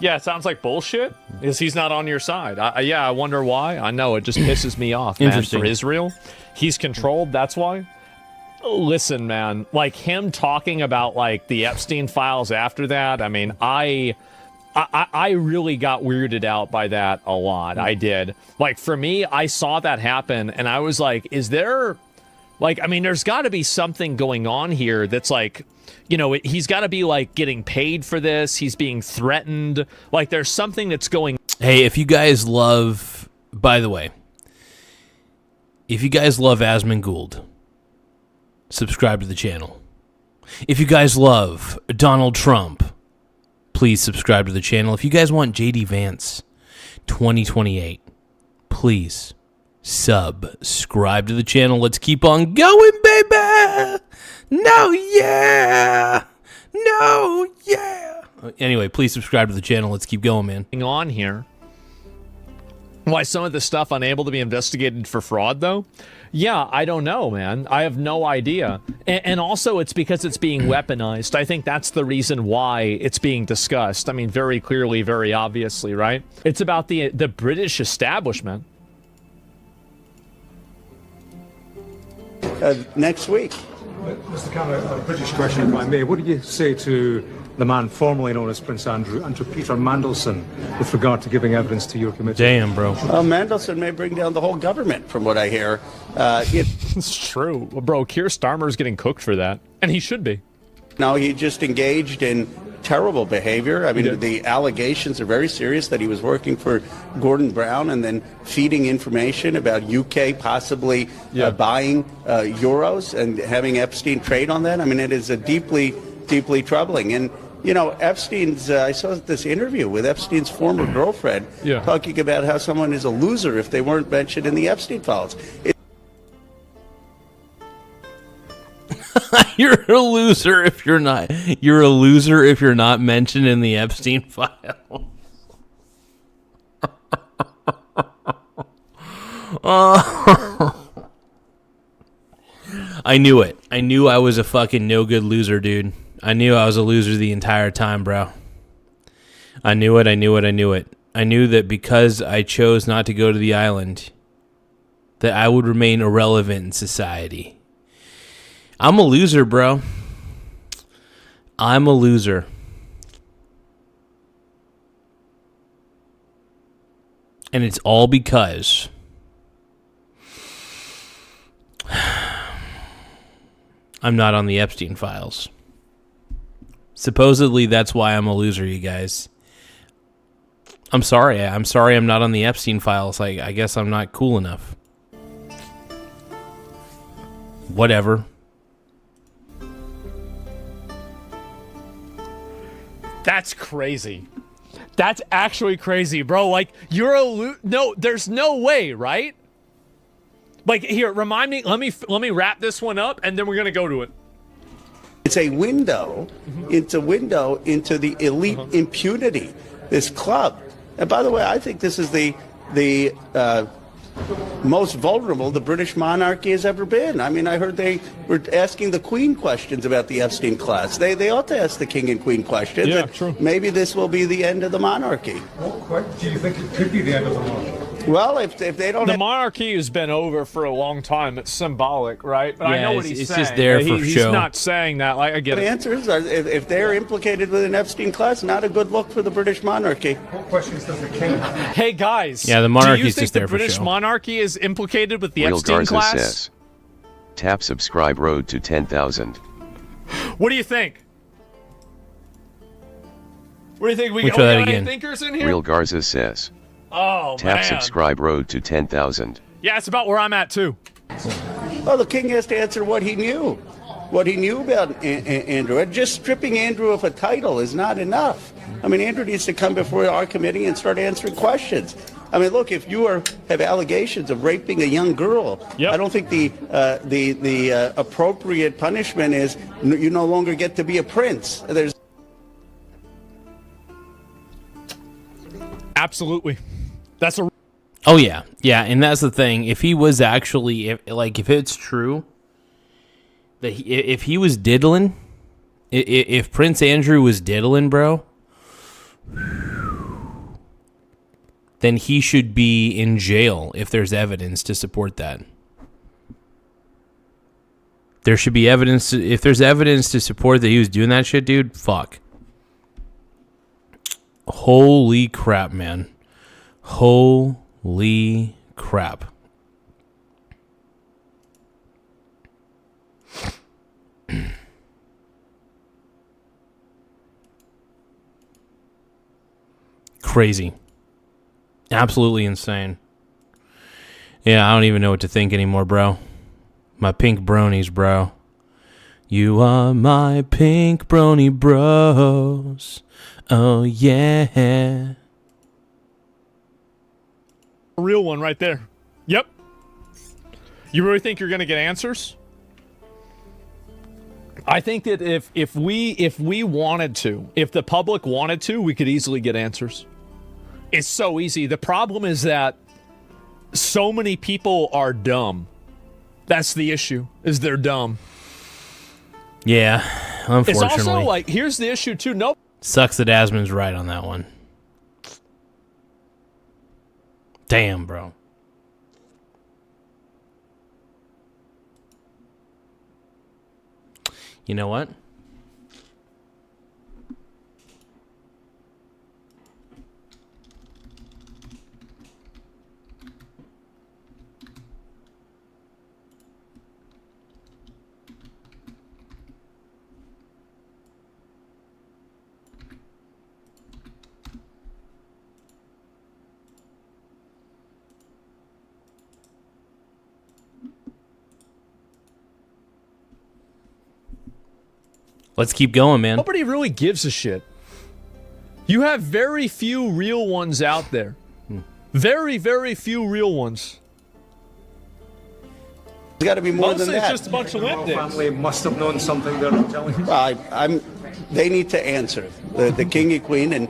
Yeah, it sounds like bullshit. Is he's not on your side? I wonder why. I know, it just pisses me off, man. Interesting. For Israel, he's controlled. That's why. Listen, man, like him talking about like the Epstein files after that. I mean, I really got weirded out by that a lot. I did. Like, for me, I saw that happen and I was like, is there, like, I mean, there's got to be something going on here that's like, you know, he's got to be like getting paid for this. He's being threatened. Like, there's something that's going. Hey, if you guys love, by the way, if you guys love Asmongold, subscribe to the channel. If you guys love Donald Trump, please subscribe to the channel. If you guys want JD Vance 2028, please subscribe to the channel. Let's keep on going, baby. No, yeah. No, yeah. Anyway, please subscribe to the channel. Let's keep going, man. On here. Why some of the stuff unable to be investigated for fraud, though? Yeah, I don't know, man. I have no idea. And also, it's because it's being weaponized. I think that's the reason why it's being discussed. I mean, very clearly, very obviously, right? It's about the British establishment. Next week. Mr. Cameron, a British question, if I may. What do you say to the man formerly known as Prince Andrew, and to Peter Mandelson, with regard to giving evidence to your committee? Damn, bro. Mandelson may bring down the whole government, from what I hear. It's true. Bro, Keir Starmer's getting cooked for that, and he should be. No, he just engaged in terrible behavior. I mean, the allegations are very serious that he was working for Gordon Brown and then feeding information about UK possibly buying euros and having Epstein trade on that. I mean, it is a deeply, deeply troubling. And, you know, Epstein's, I saw this interview with Epstein's former girlfriend talking about how someone is a loser if they weren't mentioned in the Epstein files. You're a loser if you're not. You're a loser if you're not mentioned in the Epstein file. I knew it. I knew I was a fucking no good loser, dude. I knew I was a loser the entire time, bro. I knew it. I knew it. I knew it. I knew that because I chose not to go to the island, that I would remain irrelevant in society. I'm a loser, bro. I'm a loser. And it's all because I'm not on the Epstein files. Supposedly, that's why I'm a loser, you guys. I'm sorry. I'm sorry I'm not on the Epstein files. I guess I'm not cool enough. Whatever. That's crazy. That's actually crazy, bro. Like, no, there's no way, right? Like, here, remind me. Let me wrap this one up, and then we're gonna go to it. It's a window. It's a window into the elite impunity. This club. And by the way, I think this is the most vulnerable the British monarchy has ever been. I mean, I heard they were asking the Queen questions about the Epstein class. They ought to ask the King and Queen questions. Yeah, and true. Maybe this will be the end of the monarchy. Do you think it could be the end of the monarchy? Well, if they don't... The monarchy has been over for a long time. It's symbolic, right? But I know what he's it's saying. just there for He's show. not saying that. Like, I get The it. answer is, if they're implicated with an Epstein class, not a good look for the British monarchy. What questions does the king have? Hey, guys. Yeah, the monarchy do you is think just there the for British show. monarchy is implicated with the Real Epstein Garza class? says, tap subscribe road to 10,000. What do you think? What do you think? We Which got one any again? thinkers in here? Real Garza says, Oh, tap man. subscribe road to 10,000. Yeah, it's about where I'm at, too. Well, the king has to answer what he knew. What he knew about Andrew. And just stripping Andrew of a title is not enough. I mean, Andrew needs to come before our committee and start answering questions. I mean, look, if you have allegations of raping a young girl, I don't think the appropriate punishment is you no longer get to be a prince. There's Absolutely. That's a... Oh yeah, and that's the thing. If he was actually, if it's true that if he was diddling, if Prince Andrew was diddling, bro, then he should be in jail if there's evidence to support that. There should be evidence. If there's evidence to support that he was doing that shit, dude, fuck. Holy crap, man. Holy crap. Crazy. Absolutely insane. Yeah, I don't even know what to think anymore, bro. My pink bronies, bro. You are my pink brony bros. Oh, yeah. A real one right there. Yep. You really think you're going to get answers? I think that if we wanted to, if the public wanted to, we could easily get answers. It's so easy. The problem is that so many people are dumb. That's the issue, is they're dumb. Yeah, unfortunately. It's also like, here's the issue too. Nope. Sucks that Asmund's right on that one. Damn, bro. You know what? Let's keep going, man. Nobody really gives a shit. You have very few real ones out there. Very, very few real ones. There's got to be more Mostly than that. it's just a bunch of lip dicks. Family must have known something they're not telling us. Well, they need to answer. The king and queen. And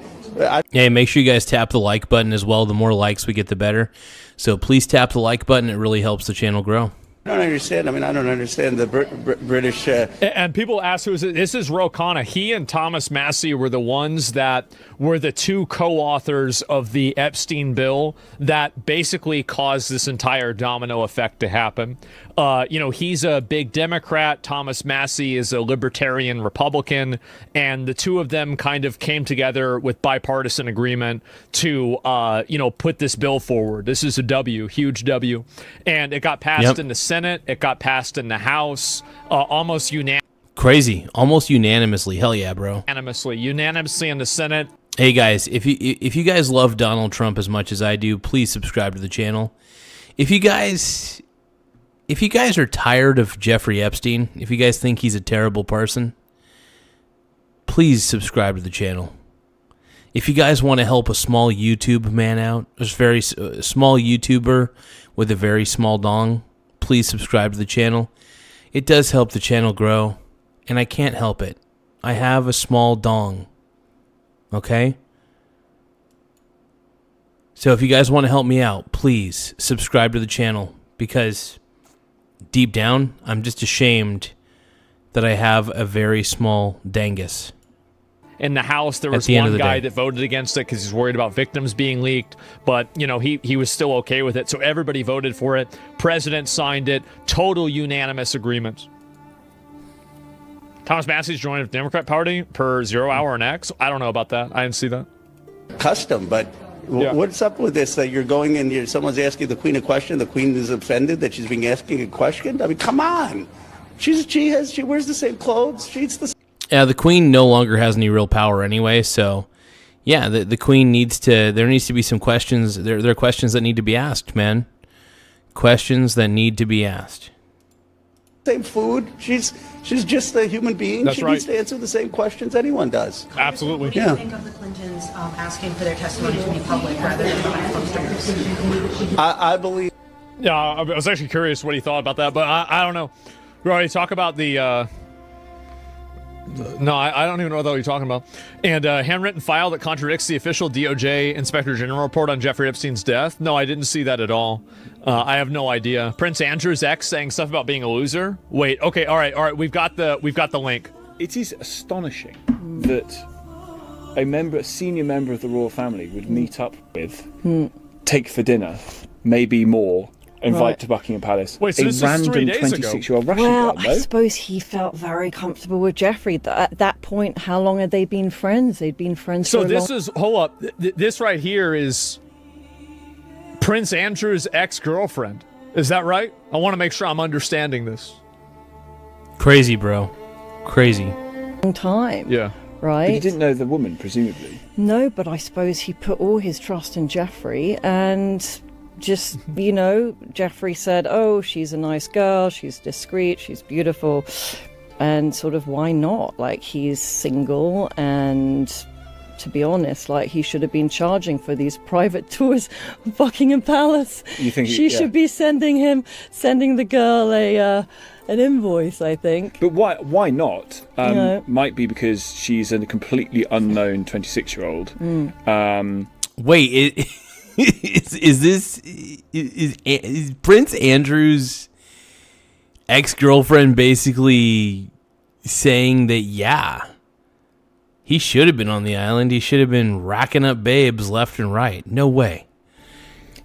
Hey, make sure you guys tap the like button as well. The more likes we get, the better. So please tap the like button. It really helps the channel grow. I don't understand. I mean, I don't understand the British... And people ask, who is it? This is Ro Khanna. He and Thomas Massey were the ones that were the two co-authors of the Epstein bill that basically caused this entire domino effect to happen. He's a big Democrat. Thomas Massey is a libertarian Republican. And the two of them kind of came together with bipartisan agreement to, put this bill forward. This is a W, huge W. And it got passed in the Senate. It got passed in the House, almost unanimously. Crazy. Almost unanimously. Hell yeah, bro. Unanimously in the Senate. Hey, guys, if you guys love Donald Trump as much as I do, please subscribe to the channel. If you guys are tired of Jeffrey Epstein, if you guys think he's a terrible person, please subscribe to the channel. If you guys want to help a small YouTube man out, a very small YouTuber with a very small dong, please subscribe to the channel. It does help the channel grow, and I can't help it. I have a small dong. Okay? So if you guys want to help me out, please subscribe to the channel, because deep down, I'm just ashamed that I have a very small dangus. In the House, there was one guy that voted against it because he's worried about victims being leaked, but he was still okay with it, so everybody voted for it. President signed it. Total unanimous agreement. Thomas Massey's joining the Democrat Party per 0 Hour and X. I don't know about that. I didn't see that. Custom, but what's up with this? That you're going and someone's asking the Queen a question. The Queen is offended that she's being asking a question. I mean, come on. She wears the same clothes. She eats the same. Yeah, the Queen no longer has any real power anyway, so yeah, the Queen there needs to be some questions. There are questions that need to be asked, man. Questions that need to be asked. Same food. She's just a human being. That's she right. needs to answer the same questions anyone does. Absolutely. What do you think of the Clintons asking for their testimony to be public rather than behind closed doors? I believe. Yeah, I was actually curious what he thought about that, but I don't know. We already talk about the. No, I don't even know what you're talking about. And handwritten file that contradicts the official DOJ Inspector General report on Jeffrey Epstein's death. No, I didn't see that at all. I have no idea. Prince Andrew's ex saying stuff about being a loser. Wait, okay, all right. We've got the link. It is astonishing that a senior member of the royal family would meet up with, take for dinner, maybe more, invite to Buckingham Palace. Wait, so a this is random 3 days ago. 26-year-old Russian Well, girl, no? I suppose he felt very comfortable with Jeffrey. At that point, how long had they been friends? They'd been friends So for a this long... is, hold up, this right here is Prince Andrew's ex-girlfriend. Is that right? I want to make sure I'm understanding this. Crazy, bro. Crazy. Long time. Yeah. Right? But you didn't know the woman, presumably. No, but I suppose he put all his trust in Jeffrey and... just, Jeffrey said, oh, she's a nice girl, she's discreet, she's beautiful, and sort of why not? Like, he's single, and to be honest, like, he should have been charging for these private tours of Buckingham Palace. You think she should be sending the girl an invoice, I think. But why not? Might be because she's a completely unknown 26-year-old. Wait, is Prince Andrew's ex-girlfriend basically saying that, he should have been on the island, he should have been racking up babes left and right? No way.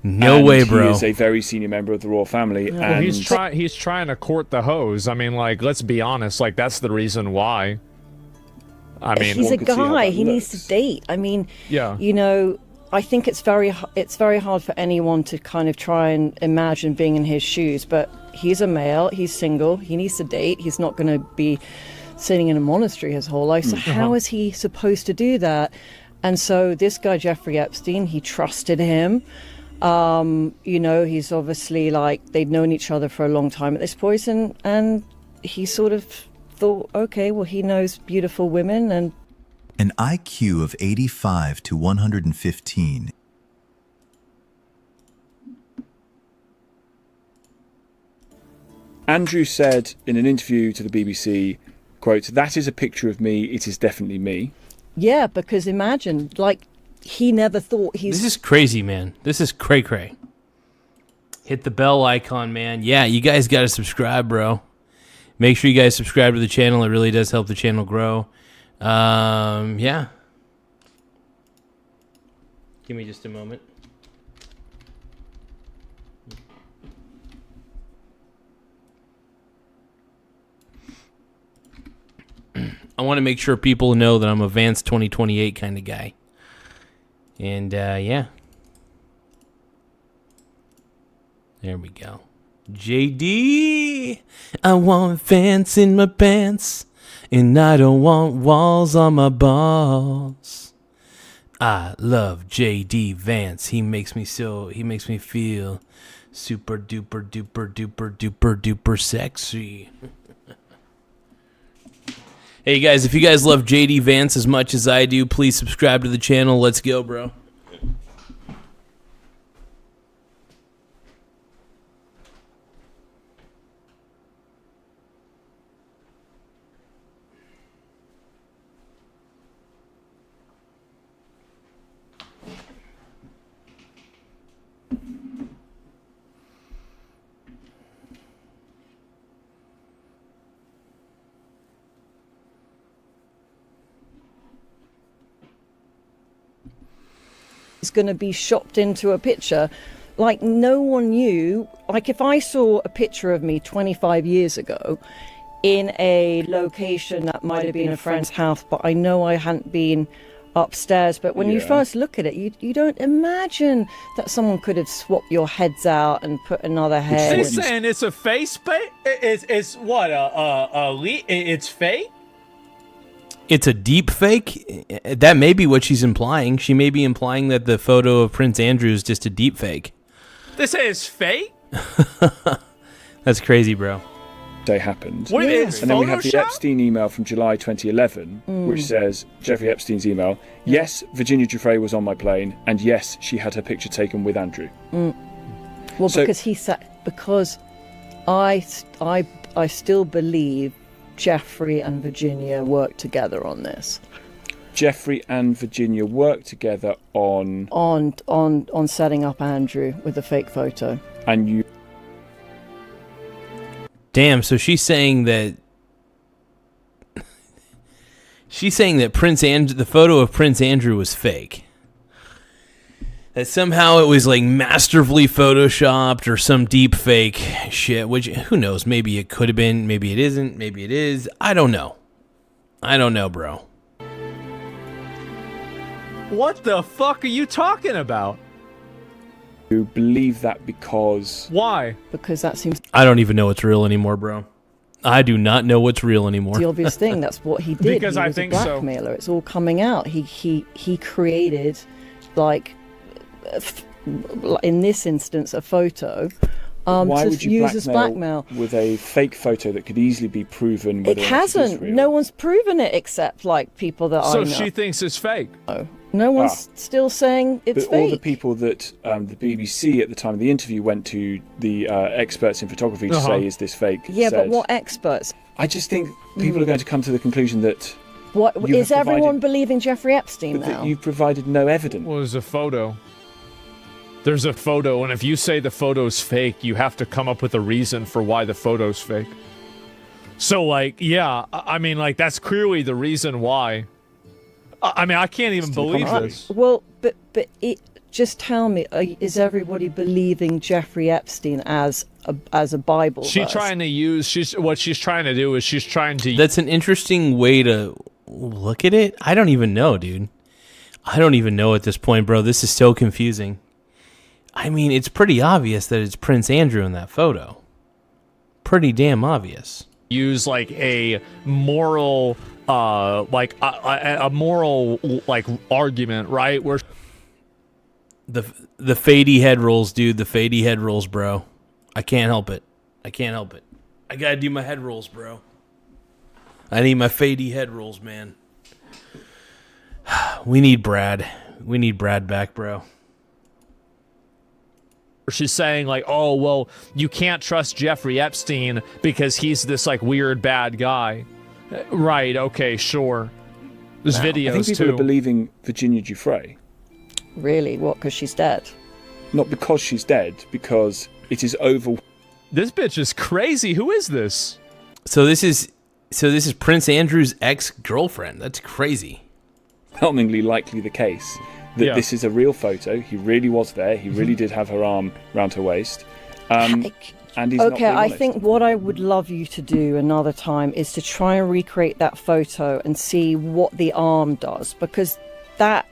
No way, bro. He is a very senior member of the royal family. Well, and he's trying to court the hose. I mean, like, let's be honest, like, that's the reason why. I mean, he's a guy, he needs to date. I mean, I think it's very hard for anyone to kind of try and imagine being in his shoes, but he's a male, he's single, he needs to date, he's not going to be sitting in a monastery his whole life, so how is he supposed to do that? And so this guy, Jeffrey Epstein, he trusted him. He's obviously, like, they'd known each other for a long time at this point, and he sort of thought, okay, well, he knows beautiful women, and an IQ of 85 to 115. Andrew said in an interview to the BBC, quote, "That is a picture of me. It is definitely me." Yeah, because imagine, like, he never thought This is crazy, man. This is cray-cray. Hit the bell icon, man. Yeah, you guys got to subscribe, bro. Make sure you guys subscribe to the channel. It really does help the channel grow. Yeah. Give me just a moment. I want to make sure people know that I'm a Vance 2028 kind of guy. And, yeah. There we go. JD, I want Vance in my pants. And I don't want walls on my balls. I love J.D. Vance. He makes me feel super duper duper duper duper duper sexy. Hey guys, if you guys love JD Vance as much as I do, please subscribe to the channel. Let's go, bro. Is going to be shopped into a picture like no one knew. Like if I saw a picture of me 25 years ago in a location that might have been a friend's house, but I know I hadn't been upstairs, but when you first look at it, you don't imagine that someone could have swapped your heads out and put another head. He's saying it's a face it's what it's fake. It's a deep fake? That may be what she's implying. She may be implying that the photo of Prince Andrew is just a deep fake. They say it's fake? That's crazy, bro. Day happened. What do you mean, it's and then we have the Photoshop? Epstein email from July 2011, which says, Jeffrey Epstein's email, yes, Virginia Giuffre was on my plane, and yes, she had her picture taken with Andrew. Well, So- because he said, because I still believe Jeffrey and Virginia worked together on this. Jeffrey and Virginia worked together on setting up Andrew with a fake photo. And you. Damn, so she's saying that the photo of Prince Andrew was fake. That somehow it was like masterfully photoshopped or some deep fake shit, which who knows, maybe it could have been, maybe it isn't, maybe it is. I don't know, bro. What the fuck are you talking about? You believe that because... Why? Because that seems I don't even know what's real anymore, bro. I do not know what's real anymore. the obvious thing. That's what he did. Because he I was think a so. blackmailer. It's all coming out. He created, like, in this instance, a photo Why to would you use as blackmail. with a fake photo that could easily be proven? It Whether or not hasn't. is real? No one's proven it except like people that I So know. she thinks it's fake. No one's still saying it's But all the fake. people that the BBC at the time of the interview went to the experts in photography to Uh-huh. say, is this fake? Yeah, but said- what experts? I just think people are going to come to the conclusion that What you is have everyone provided- believing Jeffrey Epstein that now? you've provided no evidence. Well, there's a photo. There's a photo, and if you say the photo's fake, you have to come up with a reason for why the photo's fake. So, like, yeah, I mean, like, that's clearly the reason why. I mean, I can't even believe this. Well, but just tell me, is everybody believing Jeffrey Epstein as a Bible She's verse? trying to use. What she's trying to do is she's trying to. That's an interesting way to look at it. I don't even know, dude. I don't even know at this point, bro. This is so confusing. I mean, it's pretty obvious that it's Prince Andrew in that photo. Pretty damn obvious. Use like a moral, like a moral like argument, right? Where The fadey head rolls, dude. The fadey head rolls, bro. I can't help it. I gotta do my head rolls, bro. I need my fadey head rolls, man. We need Brad. We need Brad back, bro. she's saying like, oh, well, you can't trust Jeffrey Epstein because he's this like weird bad guy. Right. Okay. Sure. There's videos I think people too. are believing Virginia Giuffre. Really? What? Because she's dead? Not because she's dead, because it is over. This bitch is crazy. Who is this? So this is Prince Andrew's ex-girlfriend. That's crazy. Overwhelmingly likely the case that this is a real photo. He really was there. He really did have her arm round her waist. And he's not Okay, being I honest. think what I would love you to do another time is to try and recreate that photo and see what the arm does, because that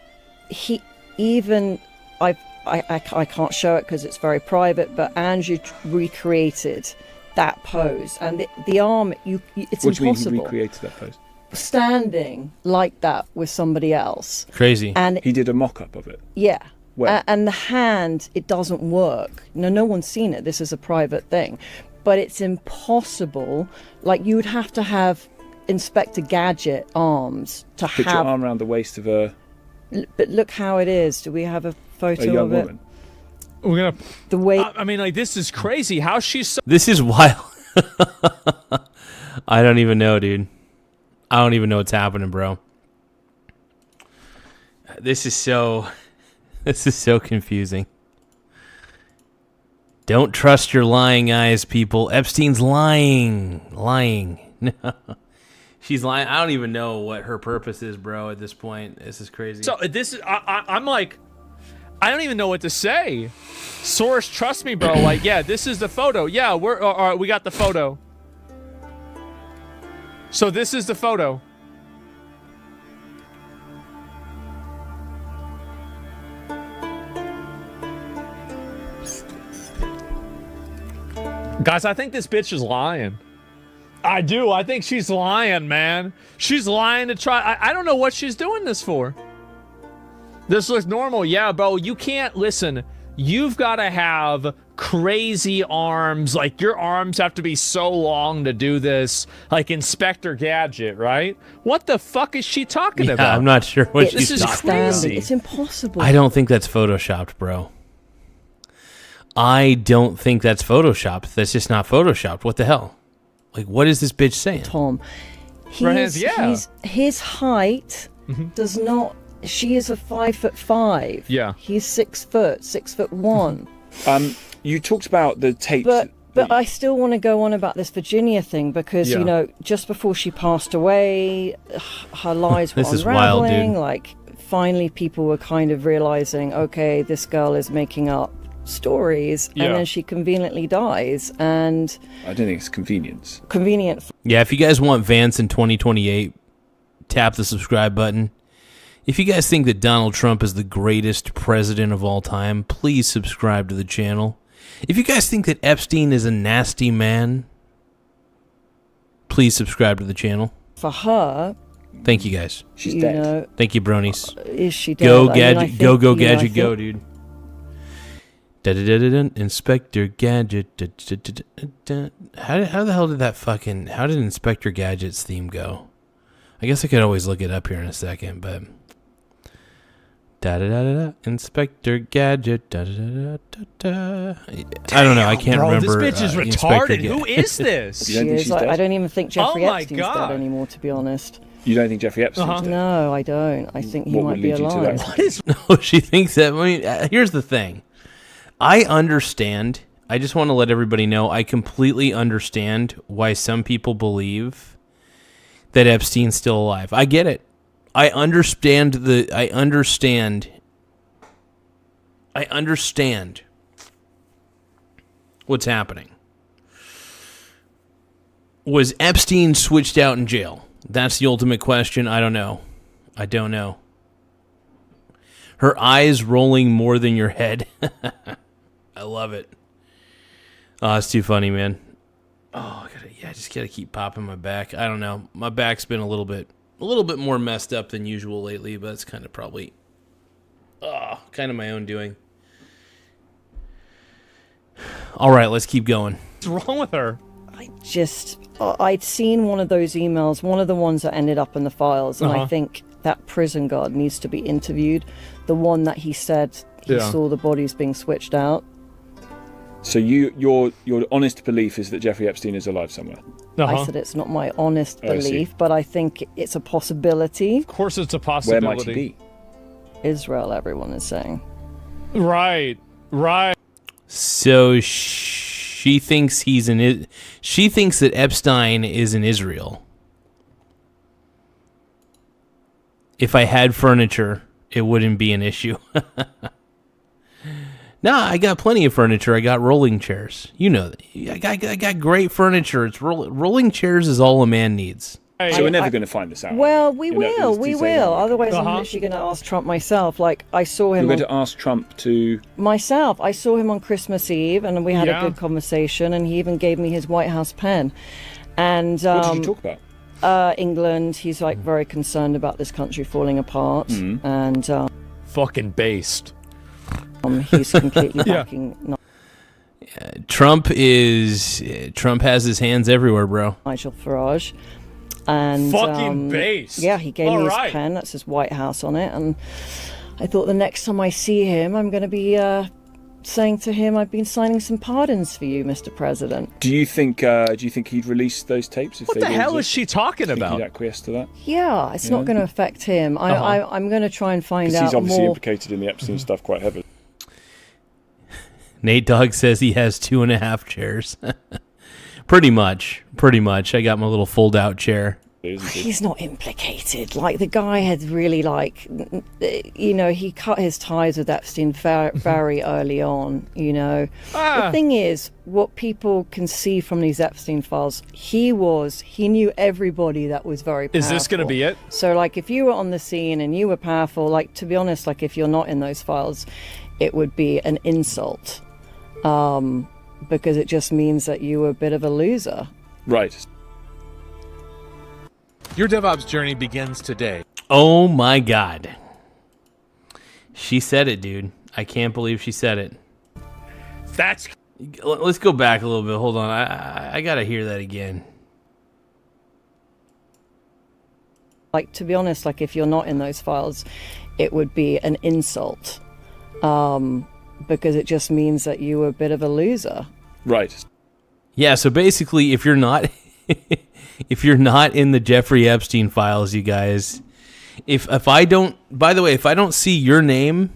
I can't show it because it's very private, but Andrew recreated that pose, and the arm it's What do you mean impossible he recreated that pose? standing like that with somebody else. Crazy. And he did a mock-up of it. Yeah. Where? And the hand, it doesn't work. No one's seen it. This is a private thing. But it's impossible. Like, you would have to have Inspector Gadget arms to Put your have. arm around the waist of a But look how it is. Do we have a photo young of it? woman. We're gonna. The way. I mean, like, this is crazy. How she's so. This is wild. I don't even know, dude. I don't even know what's happening, bro. This is so confusing. Don't trust your lying eyes, people. Epstein's lying. No. She's lying. I don't even know what her purpose is, bro, at this point. This is crazy. So this is. I'm like, I don't even know what to say. Source, trust me, bro. Like, yeah, this is the photo. Yeah, we're all right. We got the photo. So this is the photo. Guys, I think this bitch is lying. I do. I think she's lying, man. She's lying to try. I don't know what she's doing this for. This looks normal. Yeah, bro, you can't listen. You've got to have crazy arms. Like, your arms have to be so long to do this. Like Inspector Gadget, right? What the fuck is she talking about? I'm not sure what she's This is talking about. crazy. It's impossible. I don't think that's photoshopped, bro. I don't think that's photoshopped. That's just not photoshopped. What the hell? Like, what is this bitch saying? Tom, yeah. His height does not. She is a 5'5". Yeah. He's 6 foot, 6'1". You talked about the tape. But I still want to go on about this Virginia thing because, Yeah. you know, just before she passed away, her lies were This is wild, unraveling. dude. Like, finally people were kind of realizing, okay, this girl is making up stories, Yeah. and then she conveniently dies, and I don't think it's convenience. convenient. Yeah, if you guys want Vance in 2028, tap the subscribe button. If you guys think that Donald Trump is the greatest president of all time, please subscribe to the channel. If you guys think that Epstein is a nasty man, please subscribe to the channel. For her, Thank you guys. She's you dead. Know, Thank you, bronies. is she dead? Go I mean, I Gadget, think, go you know, I Gadget, think- go, dude. Da-da-da-da-dun, Inspector Gadget. Da-da-da-da-da. How the hell did that fucking... How did Inspector Gadget's theme go? I guess I could always look it up here in a second, but... Da-da-da-da-da, Inspector Gadget. Da-da-da-da-da-da. I don't know. I can't bro, remember. This bitch is Inspector retarded. Who is this? She is, like, I don't even think Jeffrey Oh my Epstein's God. dead anymore, to be honest. You don't think Jeffrey Epstein's dead? No, I don't. I think he What might would be lead you to alive. that? What is... No, she thinks that. I mean, here's the thing. I understand. I just want to let everybody know. I completely understand why some people believe that Epstein's still alive. I get it. I understand what's happening. Was Epstein switched out in jail? That's the ultimate question. I don't know. Her eyes rolling more than your head. I love it. Oh, it's too funny, man. Oh, I just gotta keep popping my back. I don't know. My back's been a little bit more messed up than usual lately, but it's kind of probably, kind of my own doing. All right, let's keep going. What's wrong with her? I'd seen one of those emails, one of the ones that ended up in the files, and I think that prison guard needs to be interviewed. The one that he said he saw the bodies being switched out. So your honest belief is that Jeffrey Epstein is alive somewhere? I said it's not my honest Oh, I see. belief, but I think it's a possibility. Of course it's a Where possibility. might he be? Israel, everyone is saying. Right. So she thinks she thinks that Epstein is in Israel. If I had furniture, it wouldn't be an issue. Nah, I got plenty of furniture. I got rolling chairs. You know that. I got great furniture. It's rolling chairs is all a man needs. So we're never going to find this out. Well, we You know, will. it's Tuesday night. Otherwise, I'm literally going to ask Trump myself. Like, I saw him. You're going to ask Trump to... Myself. I saw him on Christmas Eve, and we had Yeah. a good conversation, and he even gave me his White House pen. And What did you talk about? England. He's like very concerned about this country falling apart, and fucking based. He's completely backing. Trump has his hands everywhere, bro. Nigel Farage. And fucking base. Yeah, he gave All me his right. pen. That's his White House on it. And I thought the next time I see him, I'm going to be saying to him, "I've been signing some pardons for you, Mr. President." Do you think he'd release those tapes? If What they the were hell to- is she talking think about? He'd acquiesce to that. Yeah, it's not going to affect him. I'm going to try and find Because out he's obviously more. implicated in the Epstein stuff quite heavily. Nate Dogg says he has 2.5 chairs. Pretty much. I got my little fold-out chair. He's not implicated. Like, the guy had really, he cut his ties with Epstein very early on, The thing is, what people can see from these Epstein files, he knew everybody that was very powerful. Is this going to be it? So, if you were on the scene and you were powerful, to be honest, if you're not in those files, it would be an insult. Because it just means that you were a bit of a loser. Right. Your DevOps journey begins today. Oh my God. She said it, dude. I can't believe she said it. Let's go back a little bit. Hold on. I gotta hear that again. To be honest, if you're not in those files, it would be an insult. Because it just means that you were a bit of a loser. Right. Yeah, so basically, if you're not in the Jeffrey Epstein files, you guys, if I don't see your name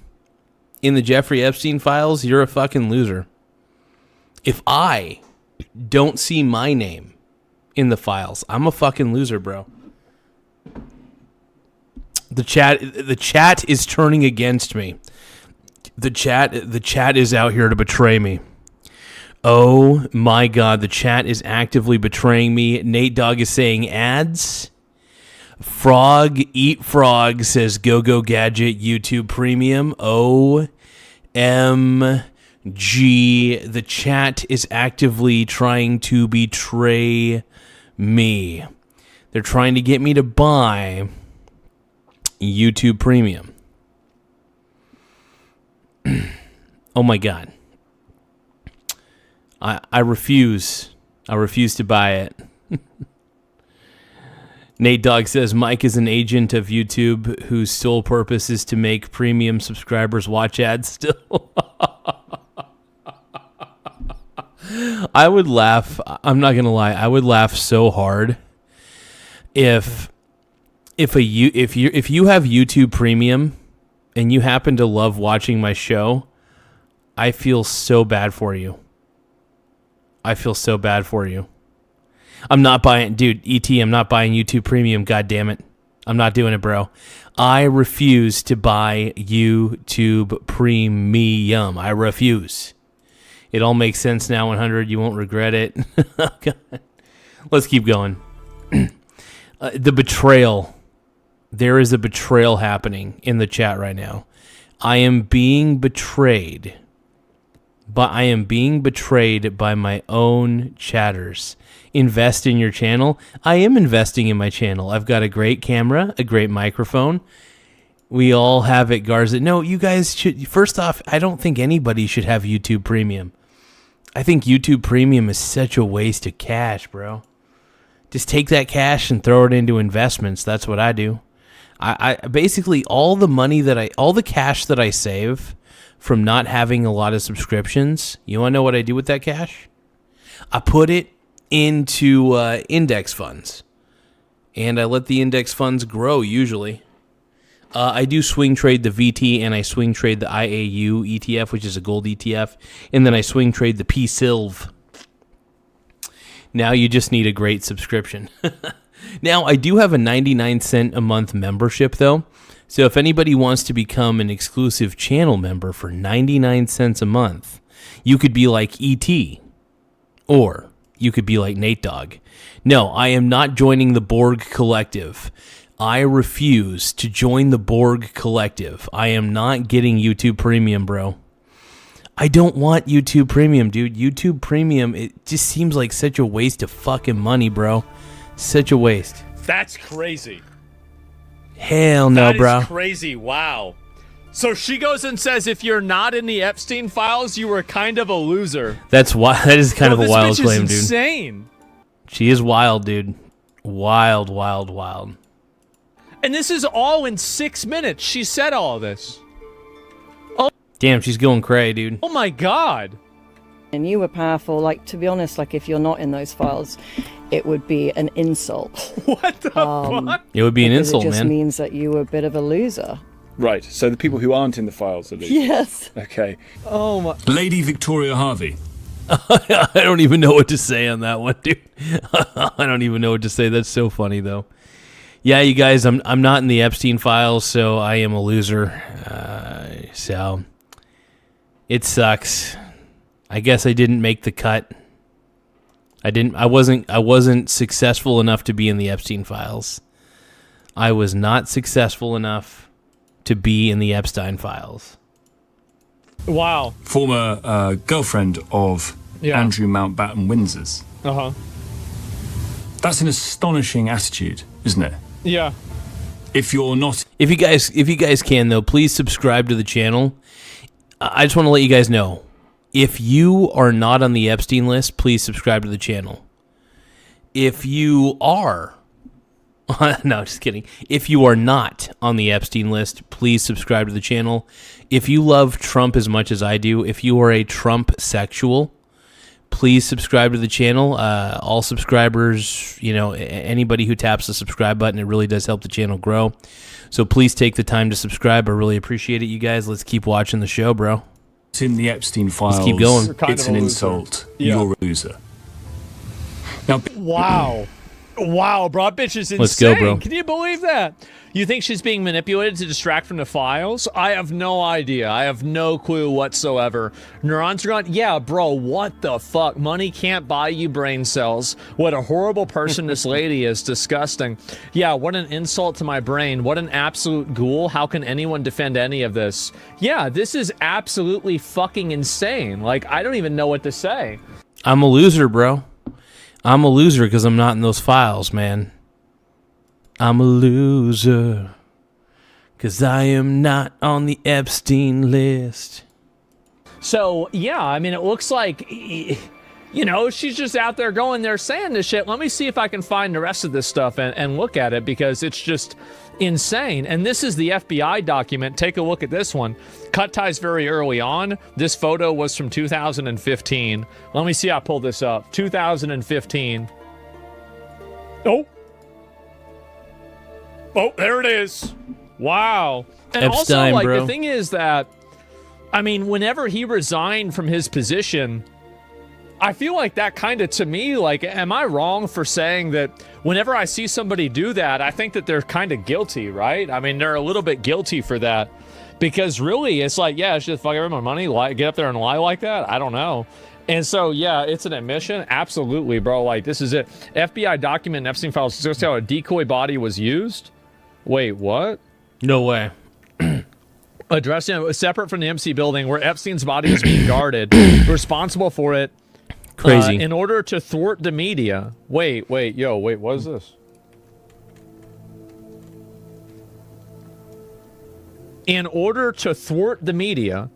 in the Jeffrey Epstein files, you're a fucking loser. If I don't see my name in the files, I'm a fucking loser, bro. The chat is turning against me. The chat is out here to betray me. Oh my God, the chat is actively betraying me. Nate Dogg is saying ads. Frog Eat Frog says Go Go Gadget YouTube Premium. OMG. The chat is actively trying to betray me. They're trying to get me to buy YouTube Premium. Oh my God. I refuse. I refuse to buy it. Nate Dogg says Mike is an agent of YouTube whose sole purpose is to make premium subscribers watch ads still. I would laugh. I'm not going to lie. I would laugh so hard if you have YouTube Premium and you happen to love watching my show. I feel so bad for you. I'm not buying, dude, I'm not buying YouTube Premium, God damn it. I'm not doing it, bro. I refuse to buy YouTube Premium. I refuse. It all makes sense now, 100. You won't regret it. Let's keep going. The betrayal. There is a betrayal happening in the chat right now. I am being betrayed. But I am being betrayed by my own chatters. Invest in your channel. I am investing in my channel. I've got a great camera, a great microphone. We all have it, Garza. No, you guys should. First off, I don't think anybody should have YouTube Premium. I think YouTube Premium is such a waste of cash, bro. Just take that cash and throw it into investments. That's what I do. I basically all the cash that I save from not having a lot of subscriptions, you want to know what I do with that cash? I put it into index funds, and I let the index funds grow usually. I do swing trade the VT, and I swing trade the IAU ETF, which is a gold ETF, and then I swing trade the PSILV. Now you just need a great subscription. Now, I do have a 99-cent a month membership, though. So if anybody wants to become an exclusive channel member for 99 cents a month, you could be like E.T. or you could be like Nate Dogg. No, I am not joining the Borg Collective. I refuse to join the Borg Collective. I am not getting YouTube Premium, bro. I don't want YouTube Premium, dude. YouTube Premium, it just seems like such a waste of fucking money, bro. Such a waste. That's crazy. Hell no, bro. That is crazy. Wow. So she goes and says, if you're not in the Epstein files, you were kind of a loser. That is kind of a wild claim, dude. Insane. She is wild, dude. Wild, wild, wild. And this is all in 6 minutes. She said all of this. Damn, she's going cray, dude. Oh my God. And you were powerful. Like, to be honest, like, if you're not in those files, it would be an insult. What the fuck? It would be an insult, it just man. means that you were a bit of a loser. Right, so the people who aren't in the files are losers. Yes. Okay. Oh my. Lady Victoria Harvey. I don't even know what to say on that one, dude. I don't even know what to say. That's so funny, though. Yeah, you guys, I'm not in the Epstein files, so I am a loser. So it sucks. I guess I didn't make the cut. I wasn't successful enough to be in the Epstein files. I was not successful enough to be in the Epstein files. Wow. Former girlfriend of Andrew Mountbatten Windsor's. Uh-huh. That's an astonishing attitude, isn't it? Yeah. If you guys can though, please subscribe to the channel. I just want to let you guys know, if you are not on the Epstein list, please subscribe to the channel. If you are, no, just kidding. If you are not on the Epstein list, please subscribe to the channel. If you love Trump as much as I do, if you are a Trump sexual, please subscribe to the channel. All subscribers, anybody who taps the subscribe button, it really does help the channel grow. So please take the time to subscribe. I really appreciate it, you guys. Let's keep watching the show, bro. It's in the Epstein files. Let's keep going. It's an insult. Yeah. You're a loser. Now, Wow, bro, that bitch is insane. Let's go, bro. Can you believe that? You think she's being manipulated to distract from the files? I have no idea. I have no clue whatsoever. Neurons are gone? Yeah, bro, what the fuck? Money can't buy you brain cells. What a horrible person this lady is. Disgusting. Yeah, what an insult to my brain. What an absolute ghoul. How can anyone defend any of this? Yeah, this is absolutely fucking insane. Like, I don't even know what to say. I'm a loser, bro. I'm a loser because I'm not in those files, man. I'm a loser because I am not on the Epstein list. So, yeah, I mean, it looks like, she's just out there going there saying this shit. Let me see if I can find the rest of this stuff and look at it, because it's just insane. And this is the FBI document. Take a look at this one. Cut ties very early on. This photo was from 2015. Let me see. I pulled this up. 2015. Oh, there it is. Wow. And Epstein, also, bro. the thing is that, I mean, whenever he resigned from his position, I feel like that kind of, to me, like, am I wrong for saying that whenever I see somebody do that, I think that they're kind of guilty, right? I mean, they're a little bit guilty for that, because really, it's like, yeah, it's just fuck everyone money, get up there and lie like that. I don't know. And so, yeah, it's an admission. Absolutely, bro. Like, this is it. FBI document in Epstein files just how a decoy body was used. Wait, what? No way. Addressing separate from the MC building where Epstein's body is being guarded, responsible for it. Crazy. In order to thwart the media. Wait, what is this? In order to thwart the media,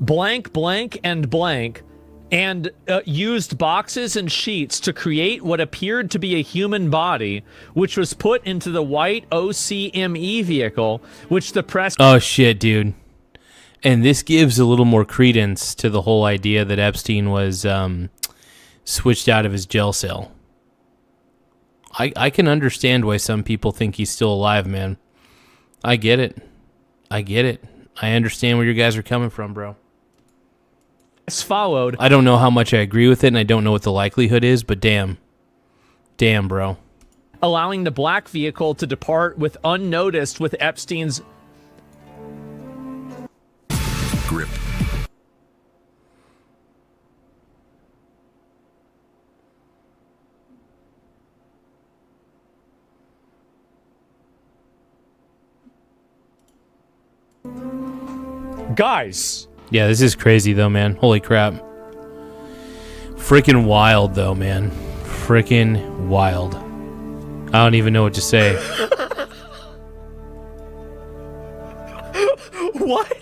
blank, blank, and blank, and used boxes and sheets to create what appeared to be a human body, which was put into the white OCME vehicle, which the press... Oh, shit, dude. And this gives a little more credence to the whole idea that Epstein was switched out of his jail cell. I can understand why some people think he's still alive, man. I get it. I understand where you guys are coming from, bro. Followed. I don't know how much I agree with it, and I don't know what the likelihood is, but damn, bro. Allowing the black vehicle to depart with unnoticed with Epstein's grip. Guys. Yeah, this is crazy, though, man. Holy crap. Freaking wild, though, man. Freaking wild. I don't even know what to say. What?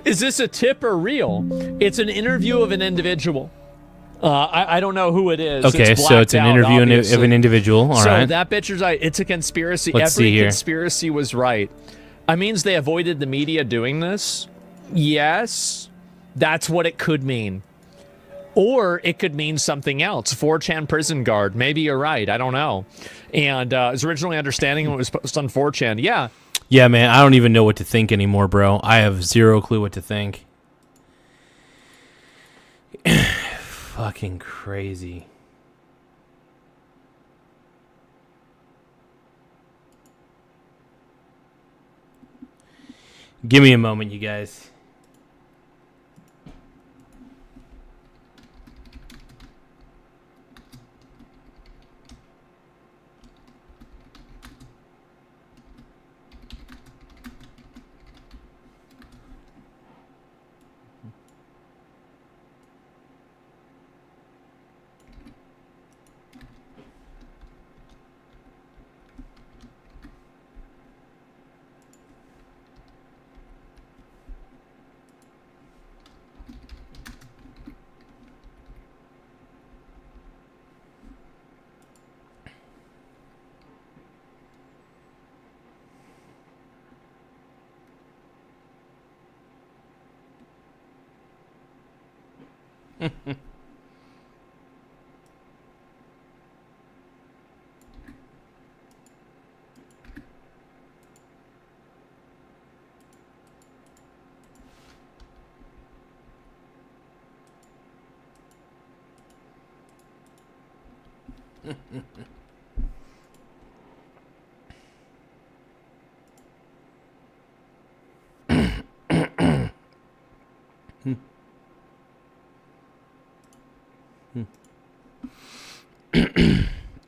Is this a tip or real? It's an interview of an individual. I don't know who it is. Okay, so it's an interview of an individual. All right. So that picture's right. It's a conspiracy. Let's see Every here. conspiracy was right. That means they avoided the media doing this? Yes. That's what it could mean. Or it could mean something else. 4chan prison guard. Maybe you're right. I don't know. And I was originally understanding when it was posted on 4chan. Yeah. Yeah, man, I don't even know what to think anymore, bro. I have zero clue what to think. Fucking crazy. Give me a moment, you guys.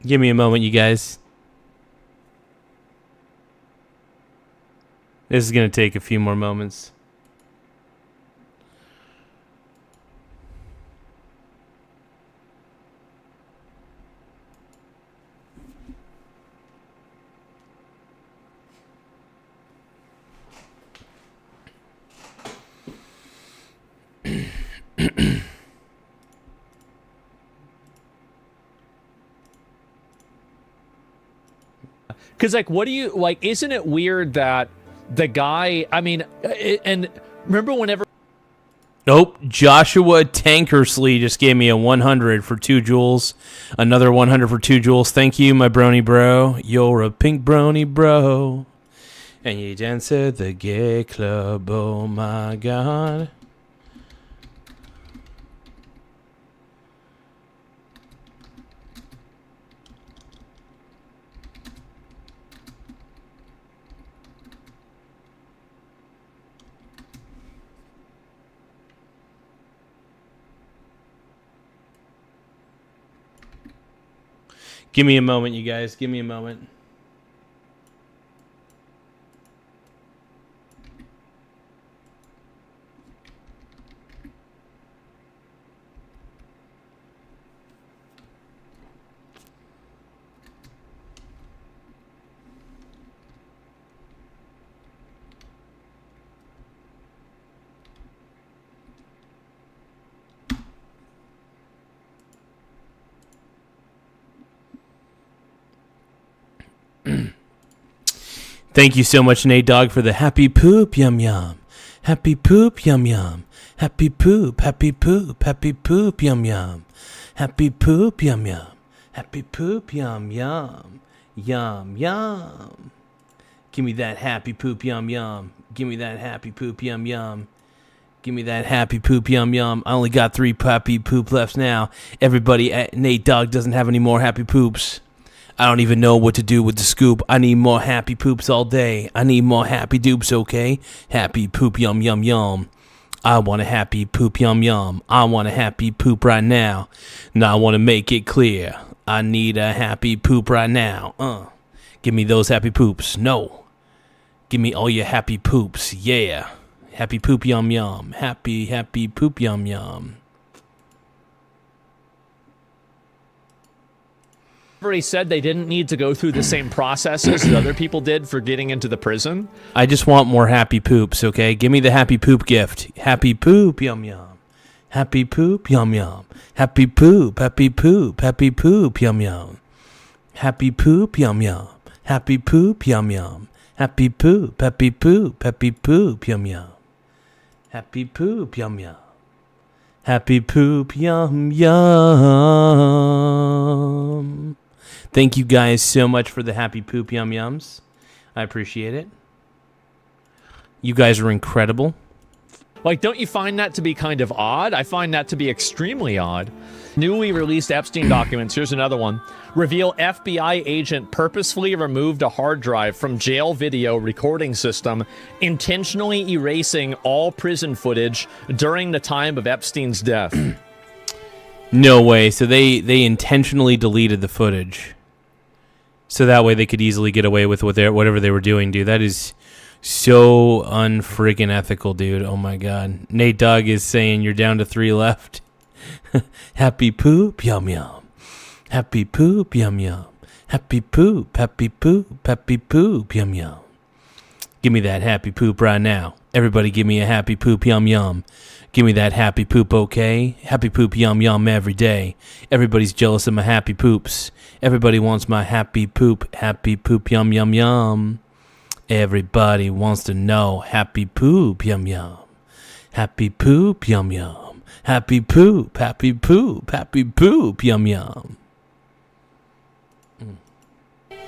Give me a moment, you guys. This is going to take a few more moments. Because, like, what do you, like, isn't it weird that the guy, I mean, and remember whenever... Nope. Joshua Tankersley just gave me a 100 for 2 joules. Another 100 for 2 joules. Thank you, my brony bro. You're a pink brony bro. And you dance at the gay club. Oh, my God. Give me a moment, you guys. Give me a moment. Thank you so much, Nate Dogg, for the happy poop, yum yum. Happy poop, yum yum. Happy poop, yum yum. Happy poop, yum yum. Happy poop, yum yum. Yum yum. Give me that happy poop, yum yum. Give me that happy poop, yum yum. Give me that happy poop, yum yum. I only got 3 happy poop left now. Everybody at Nate Dogg doesn't have any more happy poops. I don't even know what to do with the scoop. I need more happy poops all day. I need more happy dupes, okay? Happy poop, yum, yum, yum. I want a happy poop, yum, yum. I want a happy poop right now. Now I want to make it clear. I need a happy poop right now. Give me those happy poops. No. Give me all your happy poops. Yeah. Happy poop, yum, yum. Happy poop, yum, yum. Already said they didn't need to go through the same processes that other people did for getting into the prison. I just want more happy poops, okay? Give me the happy poop gift. Happy poop, yum yum. Happy poop, yum yum. Happy poop, happy poop, happy poop, yum yum. Happy poop, yum yum. Happy poop, yum yum. Happy poop, happy poop, happy poop, yum yum. Happy poop, yum yum. Happy poop, yum yum. Thank you guys so much for the happy poop, yum yums. I appreciate it. You guys are incredible. Like, don't you find that to be kind of odd? I find that to be extremely odd. Newly released Epstein documents, here's another one, reveal FBI agent purposefully removed a hard drive from jail video recording system, intentionally erasing all prison footage during the time of Epstein's death. No way. So they intentionally deleted the footage. So that way they could easily get away with whatever they were doing, dude. That is so unfriggin' ethical, dude. Oh my god. Nate Dogg is saying you're down to 3 left. Happy poop, yum yum. Happy poop, yum yum. Happy poop, happy poop, happy poop, yum yum. Give me that happy poop right now. Everybody give me a happy poop, yum yum. Give me that happy poop, okay? Happy poop, yum yum every day. Everybody's jealous of my happy poops. Everybody wants my happy poop, yum yum yum. Everybody wants to know happy poop, yum yum. Happy poop, yum yum. Happy poop, happy poop, happy poop, yum yum.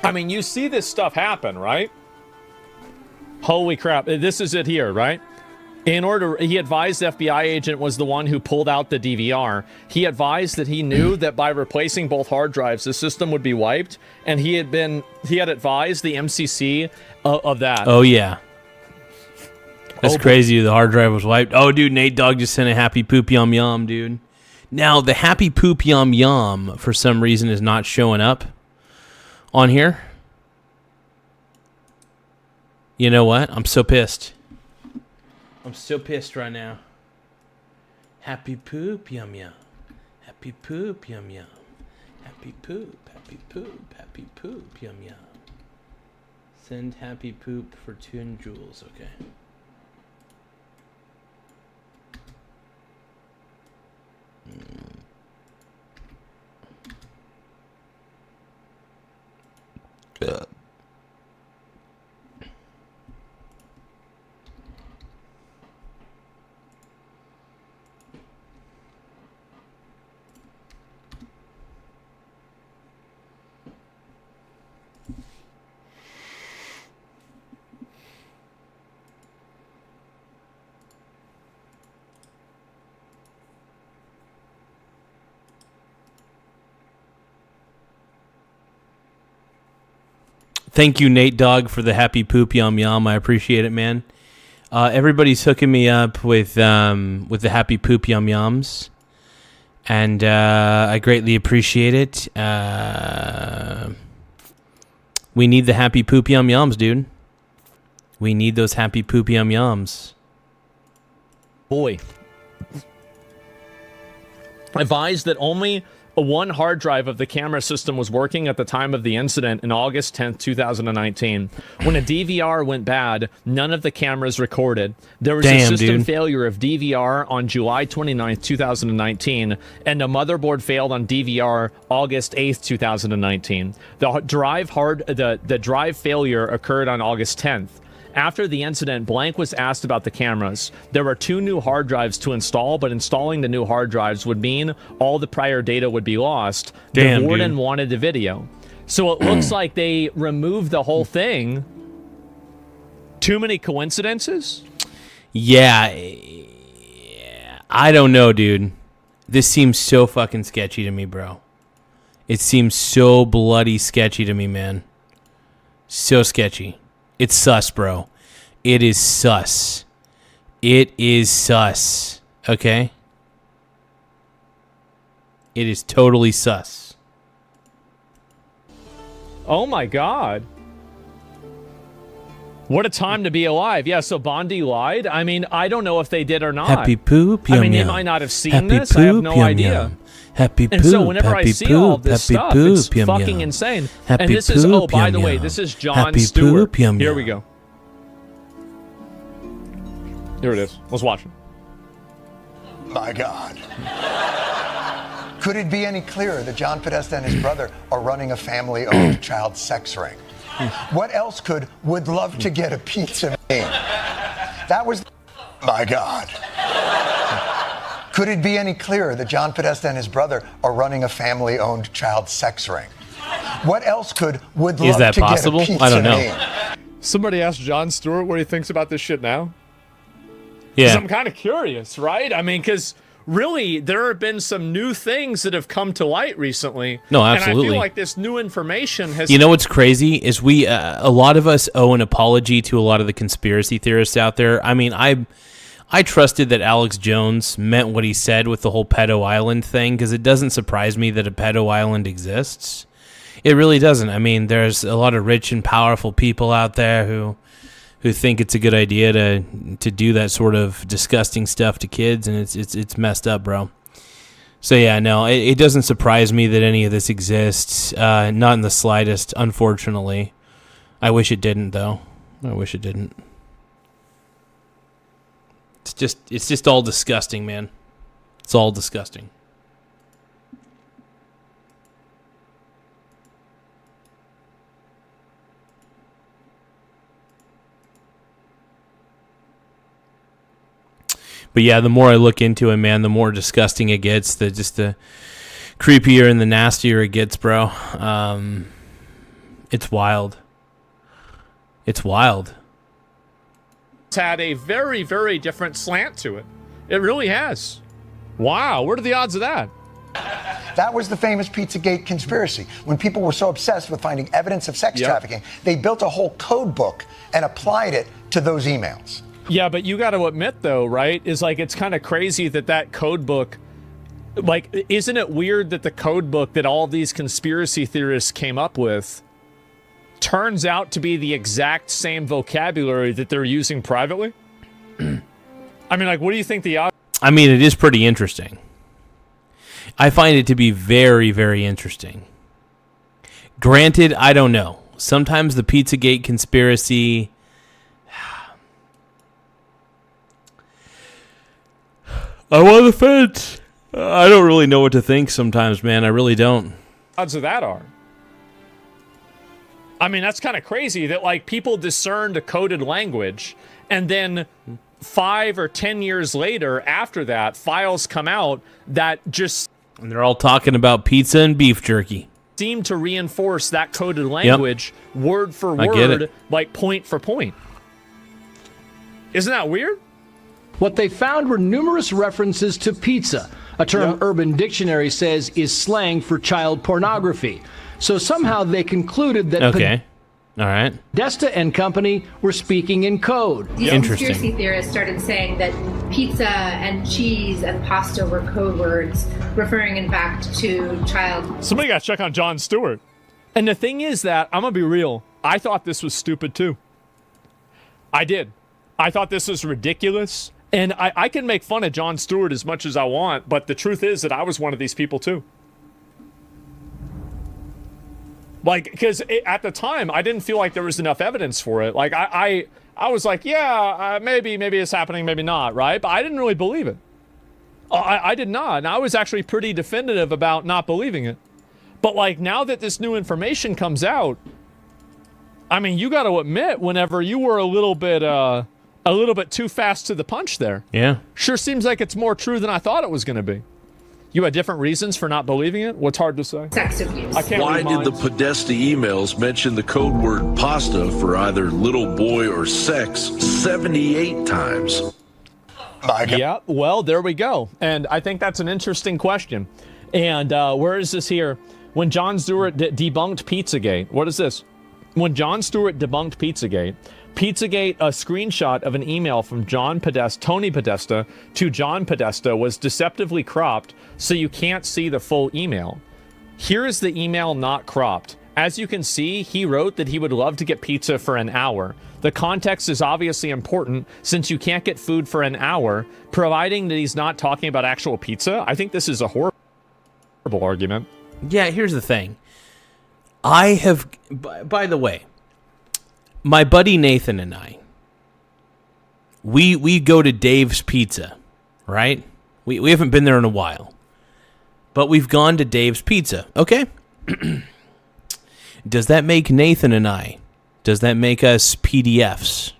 I mean, you see this stuff happen, right? Holy crap. This is it here, right? He advised the FBI agent was the one who pulled out the DVR. He advised that he knew that by replacing both hard drives, the system would be wiped, and he had advised the MCC of that. Oh, yeah. That's crazy. The hard drive was wiped. Oh, dude, Nate Dogg just sent a happy poop yum yum, dude. Now, the happy poop yum yum, for some reason, is not showing up on here. You know what? I'm so pissed. I'm so pissed right now. Happy poop yum yum. Happy poop yum yum. Happy poop, happy poop, happy poop yum yum. Send happy poop for 2 joules. Okay. Good. Thank you, Nate Dogg, for the happy poop yum yum. I appreciate it, man. Everybody's hooking me up with the happy poop yum yums, and I greatly appreciate it. We need the happy poop yum yums, dude. We need those happy poop yum yums. Boy. Advised that only one hard drive of the camera system was working at the time of the incident in August 10th, 2019. When a DVR went bad, none of the cameras recorded. There was a system failure of DVR on July 29th, 2019, and a motherboard failed on DVR August 8th, 2019. The drive failure occurred on August 10th. After the incident, Blank was asked about the cameras. There were 2 new hard drives to install, but installing the new hard drives would mean all the prior data would be lost. The warden wanted the video. So it looks like they removed the whole thing. Too many coincidences? Yeah. I don't know, dude. This seems so fucking sketchy to me, bro. It seems so bloody sketchy to me, man. So sketchy. It's sus, bro. It is sus. It is sus. Okay? It is totally sus. Oh my god. What a time to be alive. Yeah, so Bondi lied. I mean, I don't know if they did or not. Happy poop, yum, I mean, they yum. might not have seen Happy this. Poop, I have no yum, idea. Yum. Happy poop, and so whenever happy I see poop, all this happy stuff, poop, it's yum, fucking yum. insane. Happy And this is, poop, oh, by yum, the way, yum. this is John Happy Stewart. poop, yum, Here yum. we go. Here it is. Let's watch it. My God. Could it be any clearer that John Podesta and his brother are running a family-owned child sex ring? What else would love to get a pizza mean? That was my God. Could it be any clearer that John Podesta and his brother are running a family-owned child sex ring? What else would love that to possible? get a pizza I don't know. mean? Somebody asked Jon Stewart what he thinks about this shit now. Yeah. 'Cause I'm kind of curious, right? I mean, because really, there have been some new things that have come to light recently. No, And I absolutely. feel like this new information has... You know what's crazy is a lot of us owe an apology to a lot of the conspiracy theorists out there. I mean, I trusted that Alex Jones meant what he said with the whole pedo island thing, because it doesn't surprise me that a pedo island exists. It really doesn't. I mean, there's a lot of rich and powerful people out there who think it's a good idea to do that sort of disgusting stuff to kids, and it's messed up, bro. So yeah, no, it doesn't surprise me that any of this exists. Not in the slightest, unfortunately. I wish it didn't, though. I wish it didn't. It's just all disgusting, man. It's all disgusting. But yeah, the more I look into it, man, the more disgusting it gets. The creepier and the nastier it gets, bro. It's wild. It's wild. It's had a very, very different slant to it. It really has. Wow, what are the odds of that? That was the famous Pizzagate conspiracy. When people were so obsessed with finding evidence of sex trafficking, they built a whole code book and applied it to those emails. Yeah, but you got to admit, though, right, is like it's kind of crazy that code book, like, isn't it weird that the code book that all these conspiracy theorists came up with turns out to be the exact same vocabulary that they're using privately? I mean, like, what do you think the odds? I mean, it is pretty interesting. I find it to be very, very interesting. Granted, I don't know. Sometimes the Pizzagate conspiracy... I'm on the fence. I don't really know what to think sometimes, man. I really don't. Odds of that are. I mean, that's kind of crazy that, like, people discerned a coded language, and then 5 or 10 years later, after that, files come out that just... And they're all talking about pizza and beef jerky. Seem to reinforce that coded language word for I get word, it. like point for point. Isn't that weird? What they found were numerous references to pizza, a term Urban Dictionary says is slang for child pornography. So somehow they concluded that Okay. All right. Podesta and company were speaking in code. These conspiracy theorists started saying that pizza and cheese and pasta were code words, referring in fact to child. Somebody got to check on Jon Stewart. And the thing is that, I'm going to be real, I thought this was stupid too. I did. I thought this was ridiculous. And I can make fun of Jon Stewart as much as I want, but the truth is that I was one of these people too. Like, because at the time, I didn't feel like there was enough evidence for it. Like, I was like, yeah, maybe it's happening, maybe not, right? But I didn't really believe it. I did not. And I was actually pretty definitive about not believing it. But, like, now that this new information comes out, I mean, you got to admit, whenever you were a little bit too fast to the punch there. Yeah. Sure seems like it's more true than I thought it was going to be. You had different reasons for not believing it? What's hard to say? Sex abuse. I can't Why read did the minds. Podesta emails mention the code word pasta for either little boy or sex 78 times? Yeah, well, there we go. And I think that's an interesting question. And where is this here? When Jon Stewart debunked Pizzagate. What is this? When Jon Stewart debunked Pizzagate, a screenshot of an email from Tony Podesta to John Podesta was deceptively cropped so you can't see the full email. Here is the email not cropped. As you can see, he wrote that he would love to get pizza for an hour. The context is obviously important since you can't get food for an hour, providing that he's not talking about actual pizza. I think this is a horrible argument. Yeah, here's the thing. I have, by the way, my buddy Nathan and I, we go to Dave's Pizza, right? We haven't been there in a while. But we've gone to Dave's Pizza, okay? Does that make Nathan and I? Does that make us PDFs?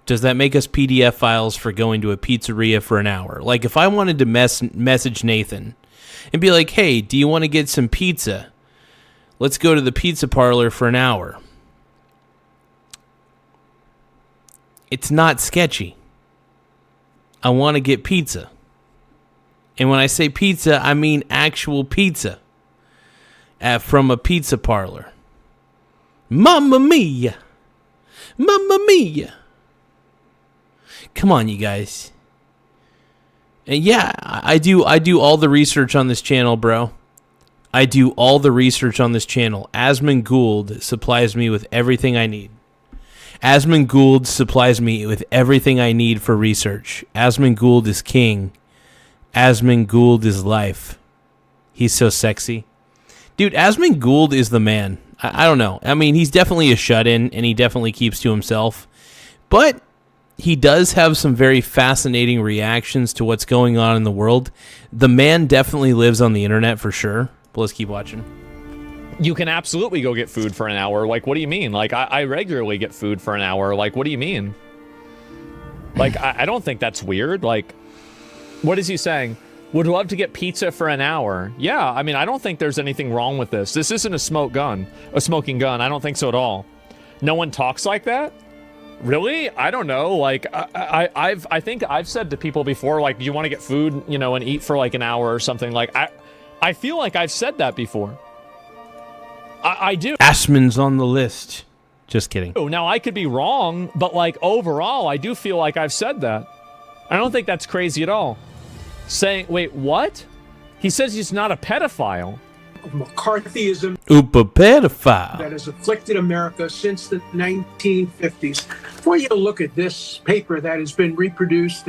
Does that make us PDF files for going to a pizzeria for an hour? Like, if I wanted to message Nathan and be like, hey, do you want to get some pizza? Let's go to the pizza parlor for an hour. It's not sketchy. I want to get pizza. And when I say pizza, I mean actual pizza from a pizza parlor. Mamma mia! Mamma mia! Come on, you guys. And yeah, I do all the research on this channel, bro. I do all the research on this channel. Asmund Gould supplies me with everything I need. Asmund Gould supplies me with everything I need for research. Asmund Gould is king. Asmund Gould is life. He's so sexy. Dude, Asmund Gould is the man. I don't know. I mean, he's definitely a shut-in, and he definitely keeps to himself. But he does have some very fascinating reactions to what's going on in the world. The man definitely lives on the internet for sure. But let's keep watching. You can absolutely go get food for an hour. Like, what do you mean? Like, I regularly get food for an hour. Like, what do you mean? Like, I don't think that's weird. Like, what is he saying? Would love to get pizza for an hour. Yeah, I mean, I don't think there's anything wrong with this. This isn't a smoking gun. I don't think so at all. No one talks like that? Really? I don't know. Like, I think I've said to people before, like, do you want to get food, you know, and eat for like an hour or something? Like, I feel like I've said that before. I do. Asmund's on the list. Just kidding. Now, I could be wrong, but like overall, I do feel like I've said that. I don't think that's crazy at all. Saying, wait, what? He says he's not a pedophile. McCarthyism Oopa pedophile that has afflicted America since the 1950s. I want you to look at this paper that has been reproduced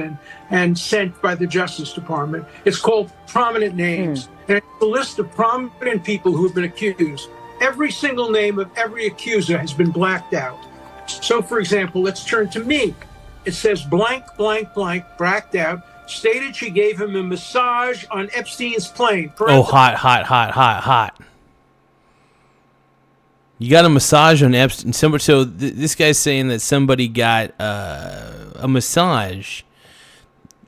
and sent by the Justice Department. It's called Prominent Names. And it's a list of prominent people who have been accused. Every single name of every accuser has been blacked out. So, for example, let's turn to me. It says blank, blank, blank, blacked out. Stated she gave him a massage on Epstein's plane. Oh, hot. You got a massage on Epstein. So this guy's saying that somebody got a massage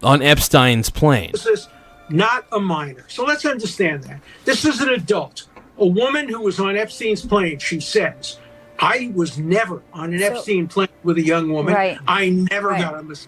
on Epstein's plane. This is not a minor. So let's understand that. This is an adult. A woman who was on Epstein's plane, she says, I was never on an Epstein plane with a young woman. Right. I never got a massage.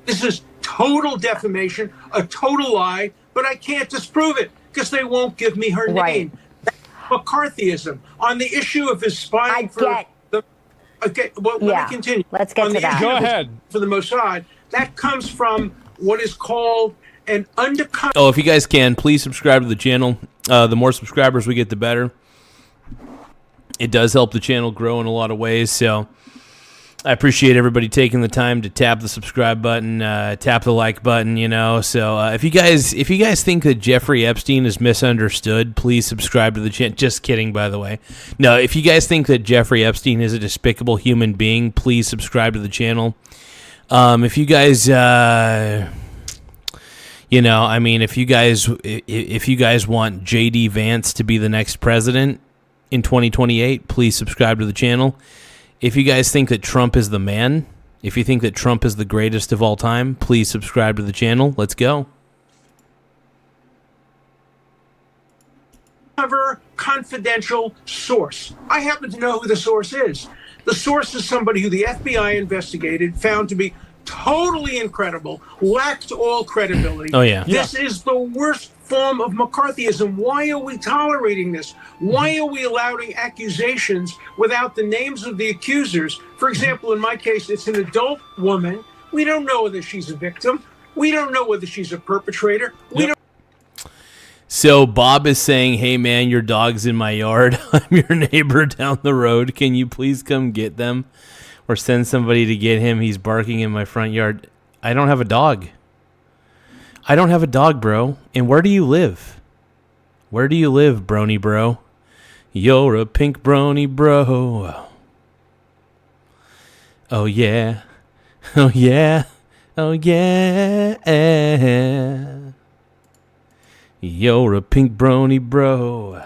This is total defamation, a total lie, but I can't disprove it because they won't give me her name. That's McCarthyism. On the issue of his spying let me continue. Let's get on to the that. issue Go of his ahead. For the Mossad, that comes from what is called an undercover. Oh, if you guys can, please subscribe to the channel. The more subscribers we get, the better. It does help the channel grow in a lot of ways, so I appreciate everybody taking the time to tap the subscribe button, tap the like button, you know. So if you guys think that Jeffrey Epstein is misunderstood, please subscribe to the channel. Just kidding, by the way. No, if you guys think that Jeffrey Epstein is a despicable human being, please subscribe to the channel. If you guys, you know, I mean, if you guys want J.D. Vance to be the next president in 2028, please subscribe to the channel. If you guys think that Trump is the man, if you think that Trump is the greatest of all time, please subscribe to the channel. Let's go. Confidential source. I happen to know who the source is. The source is somebody who the FBI investigated, found to be totally incredible, lacked all credibility. Oh, yeah. This is the worst form of McCarthyism. Why are we tolerating this? Why are we allowing accusations without the names of the accusers? For example, in my case, it's an adult woman. We don't know whether she's a victim. We don't know whether she's a perpetrator. We don't. So Bob is saying, hey, man, your dog's in my yard. I'm your neighbor down the road. Can you please come get them? Or send somebody to get him. He's barking in my front yard. I don't have a dog. I don't have a dog, bro. And where do you live? Where do you live, brony bro? You're a pink brony bro. Oh, yeah. Oh, yeah. Oh, yeah. You're a pink brony bro,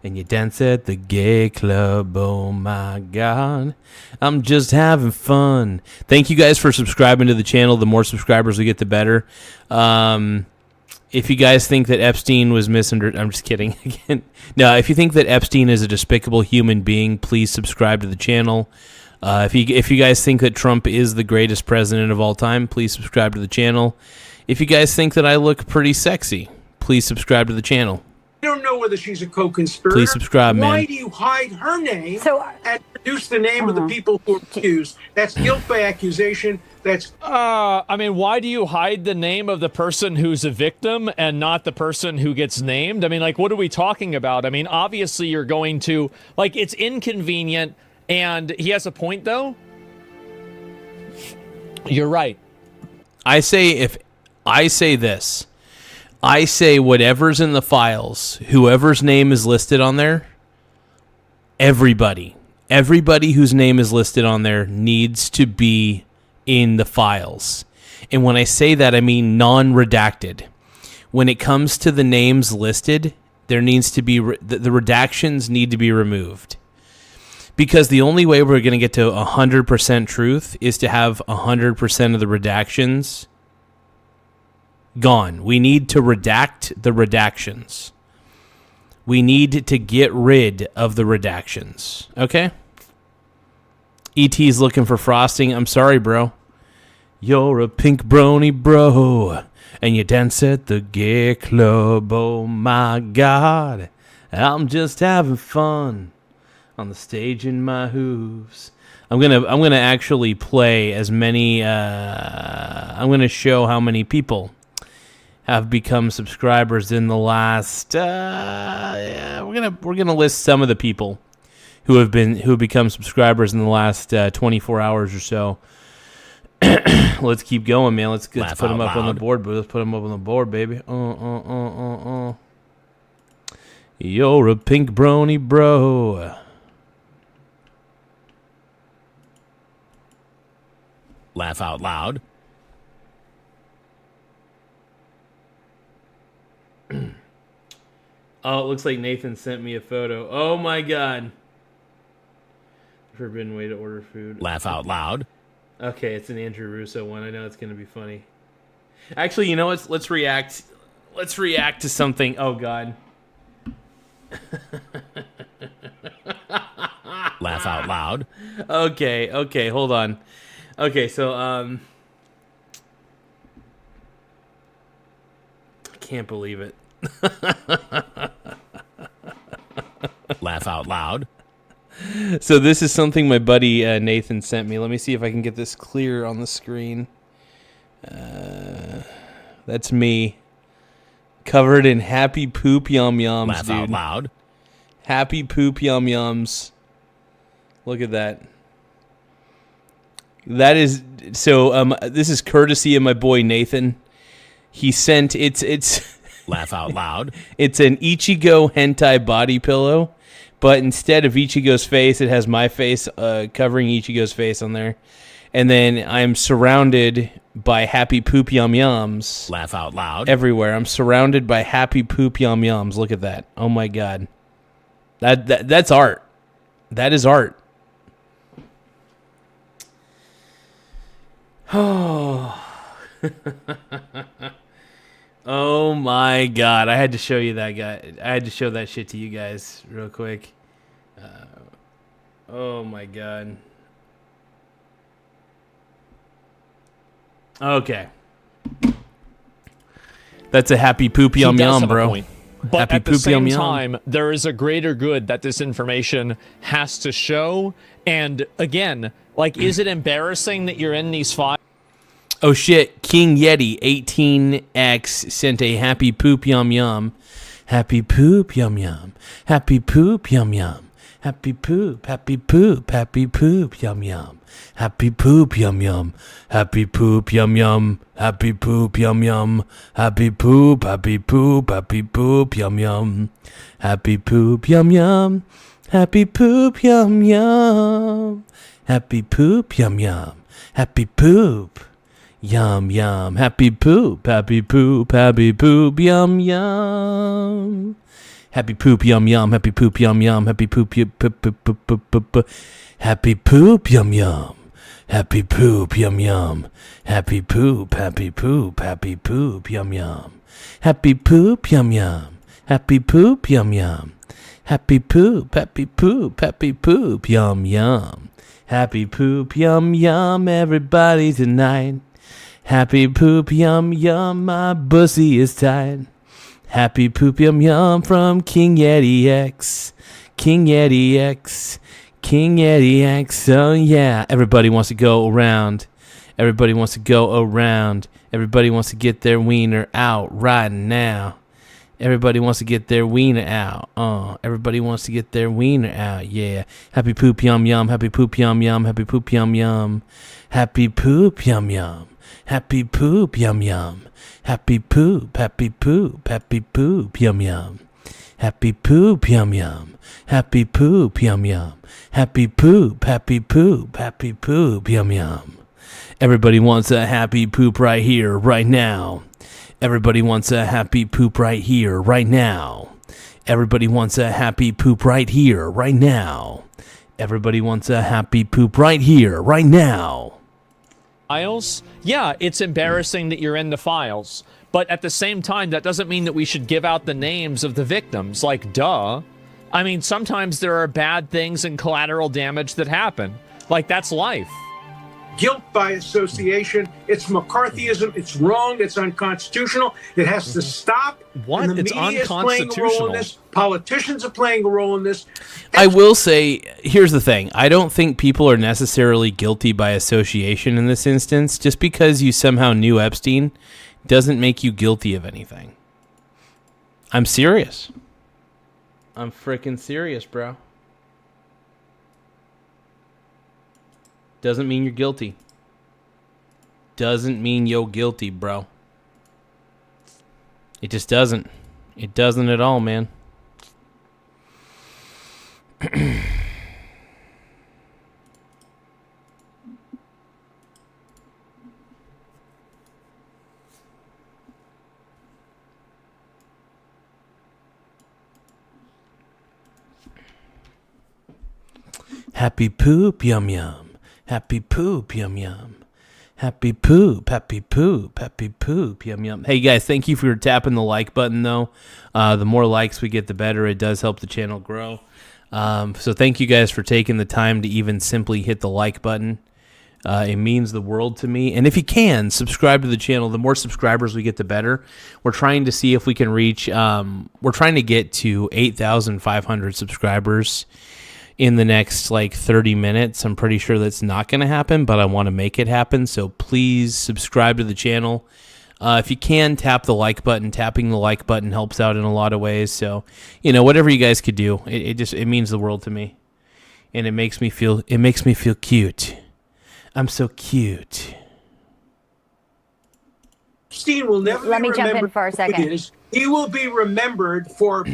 and you dance at the gay club. Oh, my God. I'm just having fun. Thank you guys for subscribing to the channel. The more subscribers we get, the better. If you guys think that Epstein was misunderstood, I'm just kidding. Again, no, if you think that Epstein is a despicable human being, please subscribe to the channel. If you guys think that Trump is the greatest president of all time, please subscribe to the channel. If you guys think that I look pretty sexy, please subscribe to the channel. I don't know whether she's a co-conspirator. Please subscribe, man. Why do you hide her name and produce the name of the people who are accused? That's guilt by accusation. That's I mean, why do you hide the name of the person who's a victim and not the person who gets named? I mean, like, what are we talking about? I mean, obviously you're going to, like, it's inconvenient, and he has a point, though. You're right. I say this. I say whatever's in the files, whoever's name is listed on there, everybody whose name is listed on there needs to be in the files. And when I say that, I mean non-redacted. When it comes to the names listed, there needs to be the redactions need to be removed. Because the only way we're going to get to 100% truth is to have 100% of the redactions gone. We need to redact the redactions. We need to get rid of the redactions. Okay? E.T.'s looking for frosting. I'm sorry, bro. You're a pink brony bro, and you dance at the gay club. Oh, my God. I'm just having fun on the stage in my hooves. I'm gonna actually play as many. I'm gonna show how many people have become subscribers in the last. We're gonna list some of the people who have become subscribers in the last 24 hours or so. Let's keep going, man. Let's put them up on the board. Let's put them up on the board, baby. You're a pink brony bro. Laugh out loud. Oh, it looks like Nathan sent me a photo. Oh my God. Forbidden way to order food. Laugh out loud. Okay, it's an Andrew Russo one. I know it's going to be funny. Actually, you know what? Let's react. Let's react to something. Oh God. Laugh out loud. Okay, hold on. Okay, so I can't believe it. Laugh out loud. So this is something my buddy Nathan sent me. Let me see if I can get this clear on the screen. That's me, covered in happy poop yum yums. Laugh dude. out loud. Happy poop yum yums. Look at that. That is so. This is courtesy of my boy Nathan. He sent it's. Laugh out loud. It's an Ichigo hentai body pillow, but instead of Ichigo's face, it has my face covering Ichigo's face on there. And then I'm surrounded by happy poop yum yums. Laugh out loud. Everywhere. I'm surrounded by happy poop yum yums. Look at that. Oh my God. That's art. That is art. Oh. Oh my God. I had to show you that guy. I had to show that shit to you guys real quick. Oh my God. Okay. That's a happy poop yum yum, bro. But happy at the poop same yum yum. time, there is a greater good that this information has to show. And again, like, is it embarrassing that you're in these files? Oh shit, King Yeti 18X sent a happy poop yum yum. Happy poop yum yum. Happy poop yum yum. Happy poop, happy poop, happy poop yum yum. Happy poop yum yum. Happy poop yum yum. Happy poop yum yum. Happy poop, happy poop, happy poop yum yum. Happy poop yum yum. Happy poop yum yum. Happy poop yum yum. Happy poop. Yum, yum. Happy poop, happy poop, happy poop, yum, yum. Happy poop, yum, yum. Happy poop, yum, yum. Happy poop, happy poop, yum, yum. Happy poop, yum, yum. Happy poop, happy poop, happy poop, yum, yum. Happy poop, yum, yum. Happy poop, yum, yum. Happy poop, happy poop, happy poop, yum, yum. Happy poop, yum, yum, everybody tonight. Happy poop, yum, yum, my pussy is tight. Happy poop, yum, yum, from King Yeti X. King Yeti X. King Yeti X. Oh, yeah. Everybody wants to go around. Everybody wants to go around. Everybody wants to get their wiener out right now. Everybody wants to get their wiener out. Everybody wants to get their wiener out. Yeah. Happy poop, yum, yum. Happy poop, yum, yum. Happy poop, yum, yum. Happy poop, yum, yum. Happy poop, yum, yum. Happy poop, happy poop, happy poop, yum, yum. Happy poop, yum, yum. Happy poop, yum, yum. Happy poop, happy poop, happy poop, yum, yum. Everybody wants a happy poop right here, right now. Everybody wants a happy poop right here, right now. Everybody wants a happy poop right here, right now. Everybody wants a happy poop right here, right now. Files? Yeah, it's embarrassing that you're in the files. But at the same time, that doesn't mean that we should give out the names of the victims. Like, duh. I mean, sometimes there are bad things and collateral damage that happen. Like, that's life. Guilt by association. It's McCarthyism. It's wrong. It's unconstitutional. It has to stop. What? And the It's media is playing a role in unconstitutional. this. Politicians are playing a role in this. I will say, here's the thing. I don't think people are necessarily guilty by association in this instance. Just because you somehow knew Epstein doesn't make you guilty of anything. I'm serious. I'm freaking serious, bro. Doesn't mean you're guilty. Doesn't mean you're guilty, bro. It just doesn't. It doesn't at all, man. Happy poop, yum yum. Happy poop, yum yum. Happy poop, happy poop, happy poop, yum yum. Hey guys, thank you for tapping the like button though. The more likes we get, the better. It does help the channel grow. So thank you guys for taking the time to even simply hit the like button. It means the world to me. And if you can, subscribe to the channel. The more subscribers we get, the better. We're trying to see if we can reach, we're trying to get to 8,500 subscribers in the next like 30 minutes. I'm pretty sure that's not going to happen, but I want to make it happen. So please subscribe to the channel. If you can, tap the like button. Tapping the like button helps out in a lot of ways. So, you know, whatever you guys could do, it means the world to me. And it makes me feel cute. I'm so cute. Epstein will never Let be me jump in remembered for a who second. it is. He will be remembered for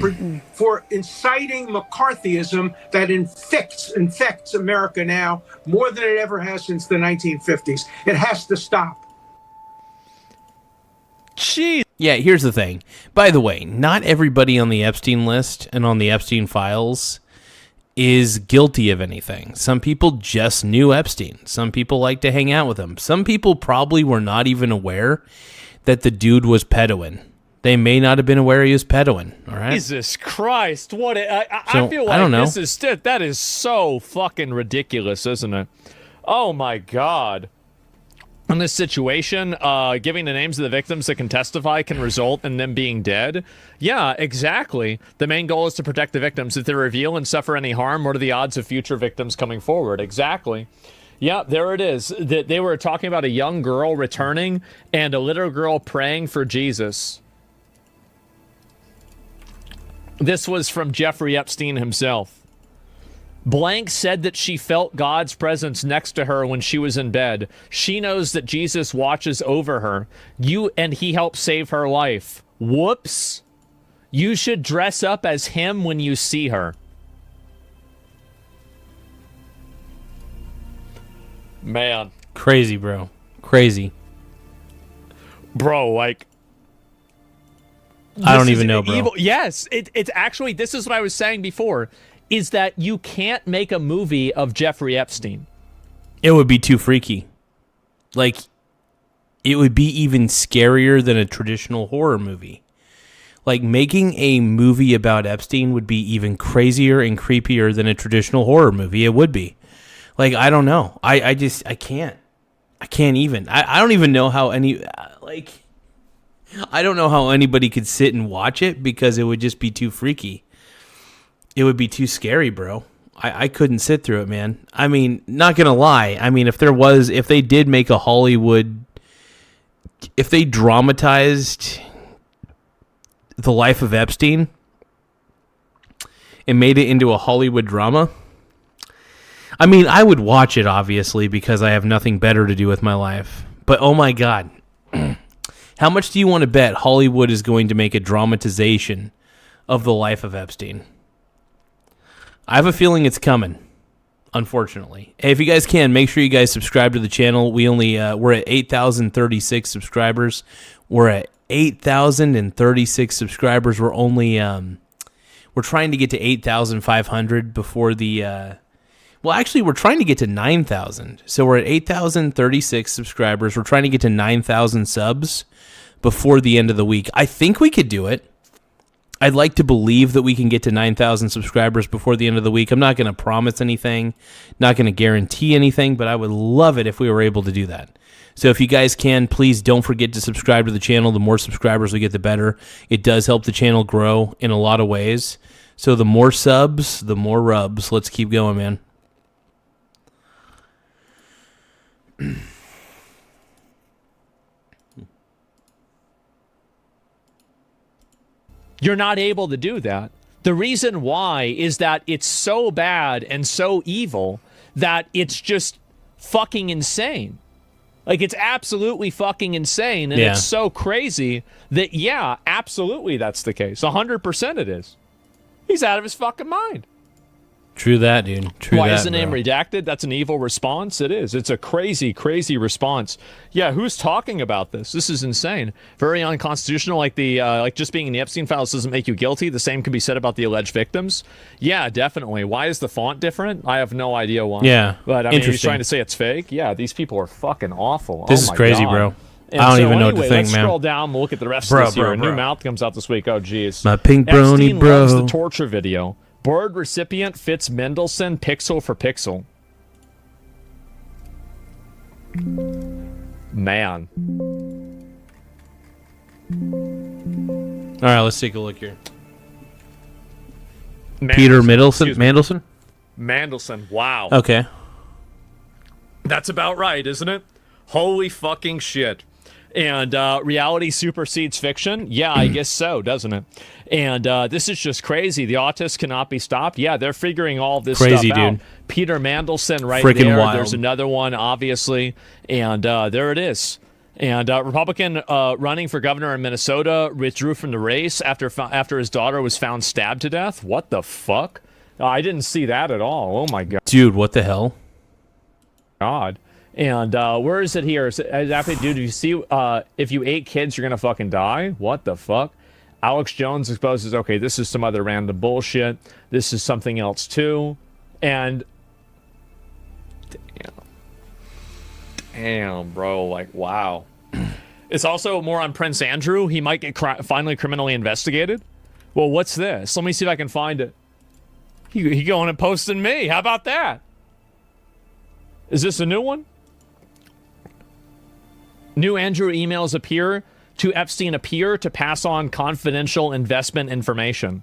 inciting McCarthyism that infects America now more than it ever has since the 1950s. It has to stop. Jeez. Yeah, here's the thing. By the way, not everybody on the Epstein list and on the Epstein files is guilty of anything. Some people just knew Epstein. Some people like to hang out with him. Some people probably were not even aware that the dude was pedoing. They may not have been aware he was pedoing, all right? Jesus Christ, what I So, feel I don't like know. that is so fucking ridiculous, isn't it? Oh my God. In this situation, giving the names of the victims that can testify can result in them being dead. Yeah, exactly. The main goal is to protect the victims. If they reveal and suffer any harm, what are the odds of future victims coming forward? Exactly. Yeah, there it is. They were talking about a young girl returning and a little girl praying for Jesus. This was from Jeffrey Epstein himself. Blank said that she felt God's presence next to her when she was in bed. She knows that Jesus watches over her. And he helped save her life. Whoops. You should dress up as him when you see her. Man. Crazy, bro. Crazy. Bro, like, I don't even know, bro. Evil. Yes, it's actually, this is what I was saying before, is that you can't make a movie of Jeffrey Epstein. It would be too freaky. Like, it would be even scarier than a traditional horror movie. Like, making a movie about Epstein would be even crazier and creepier than a traditional horror movie. It would be. Like, I don't know. I can't. I can't even. I don't even know how I don't know how anybody could sit and watch it because it would just be too freaky. It would be too scary, bro. I couldn't sit through it, man. I mean, not gonna lie. I mean, if they did make a Hollywood, if they dramatized the life of Epstein and made it into a Hollywood drama, I mean, I would watch it, obviously, because I have nothing better to do with my life. But, oh my God. How much do you want to bet Hollywood is going to make a dramatization of the life of Epstein? I have a feeling it's coming, unfortunately. Hey, if you guys can, make sure you guys subscribe to the channel. We're at 8,036 subscribers. We're at 8,036 subscribers. We're only, we're trying to get to 8,500 before the, well, actually, we're trying to get to 9,000. So we're at 8,036 subscribers. We're trying to get to 9,000 subs before the end of the week. I think we could do it. I'd like to believe that we can get to 9,000 subscribers before the end of the week. I'm not going to promise anything, not going to guarantee anything, but I would love it if we were able to do that. So if you guys can, please don't forget to subscribe to the channel. The more subscribers we get, the better. It does help the channel grow in a lot of ways. So the more subs, the more rubs. Let's keep going, man. You're not able to do that. The reason why is that it's so bad and so evil that it's just fucking insane. Like, it's absolutely fucking insane, and it's so crazy that, yeah, absolutely that's the case. 100% it is. He's out of his fucking mind. True that, dude. True Why that, is the name redacted? That's an evil response? It is. It's a crazy, crazy response. Yeah, who's talking about this? This is insane. Very unconstitutional. Like like just being in the Epstein files doesn't make you guilty. The same can be said about the alleged victims. Yeah, definitely. Why is the font different? I have no idea why. Yeah, but I mean, he's trying to say it's fake. Yeah, these people are fucking awful. This is crazy, God. bro. And I don't even know what to think, let's man. Scroll down. We'll look at the rest of this here. A new mouth comes out this week. Oh, geez. My pink brony, Epstein bro. loves the torture video. Board recipient fits Mendelsohn pixel for pixel. Man. All right, let's take a look here. Peter Mandelson? Mandelson. Wow. Okay. That's about right, isn't it? Holy fucking shit. And reality supersedes fiction? Yeah, I guess so, doesn't it? And this is just crazy. The autists cannot be stopped. Yeah, they're figuring all this stuff out. Dude. Peter Mandelson right Frickin' there. wild. There's another one, obviously. And there it is. And Republican running for governor in Minnesota withdrew from the race after his daughter was found stabbed to death. What the fuck? I didn't see that at all. Oh, my God. Dude, what the hell? God. And where is it here? Dude, you see, if you ate kids, you're going to fucking die? What the fuck? Alex Jones exposes, okay, this is some other random bullshit. This is something else, too. And, damn, bro, like, wow. It's also more on Prince Andrew. He might get finally criminally investigated. Well, what's this? Let me see if I can find it. He going and posting me. How about that? Is this a new one? New Andrew emails appear to Epstein to pass on confidential investment information.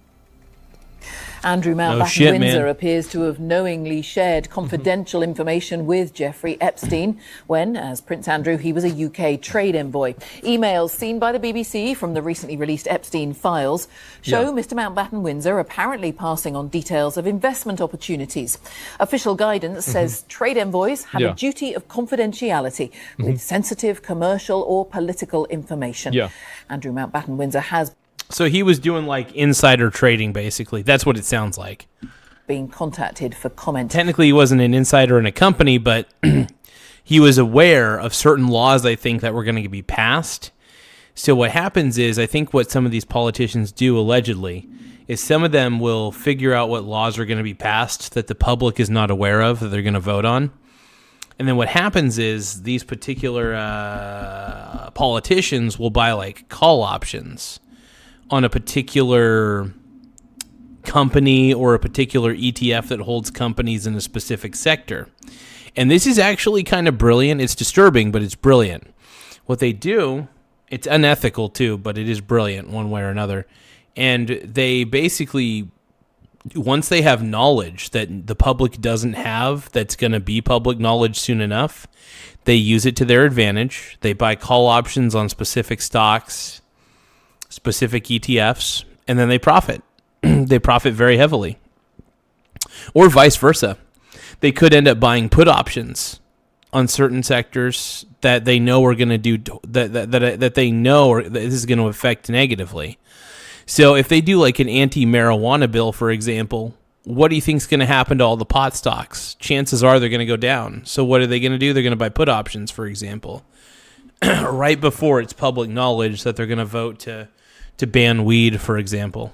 Andrew Mountbatten Windsor appears to have knowingly shared confidential information with Jeffrey Epstein when, as Prince Andrew, he was a UK trade envoy. Emails seen by the BBC from the recently released Epstein files show Mr. Mountbatten Windsor apparently passing on details of investment opportunities. Official guidance says trade envoys have a duty of confidentiality with sensitive commercial or political information. Andrew Mountbatten Windsor has So he was doing like insider trading, basically. That's what it sounds like. Being contacted for comment. Technically, he wasn't an insider in a company, but he was aware of certain laws, I think, that were going to be passed. So what happens is, I think what some of these politicians do, allegedly, is some of them will figure out what laws are going to be passed that the public is not aware of, that they're going to vote on. And then what happens is these particular politicians will buy like call options on a particular company or a particular ETF that holds companies in a specific sector. And this is actually kind of brilliant. It's disturbing, but it's brilliant. What they do, it's unethical too, but it is brilliant one way or another. And they basically, once they have knowledge that the public doesn't have, that's going to be public knowledge soon enough, they use it to their advantage. They buy call options on specific stocks, specific ETFs, and then they profit. They profit very heavily. Or vice versa. They could end up buying put options on certain sectors that they know are going to do that they know or that this is going to affect negatively. So if they do like an anti-marijuana bill, for example, what do you think is going to happen to all the pot stocks? Chances are they're going to go down. So what are they going to do? They're going to buy put options, for example, right before it's public knowledge that they're going to vote to ban weed, for example.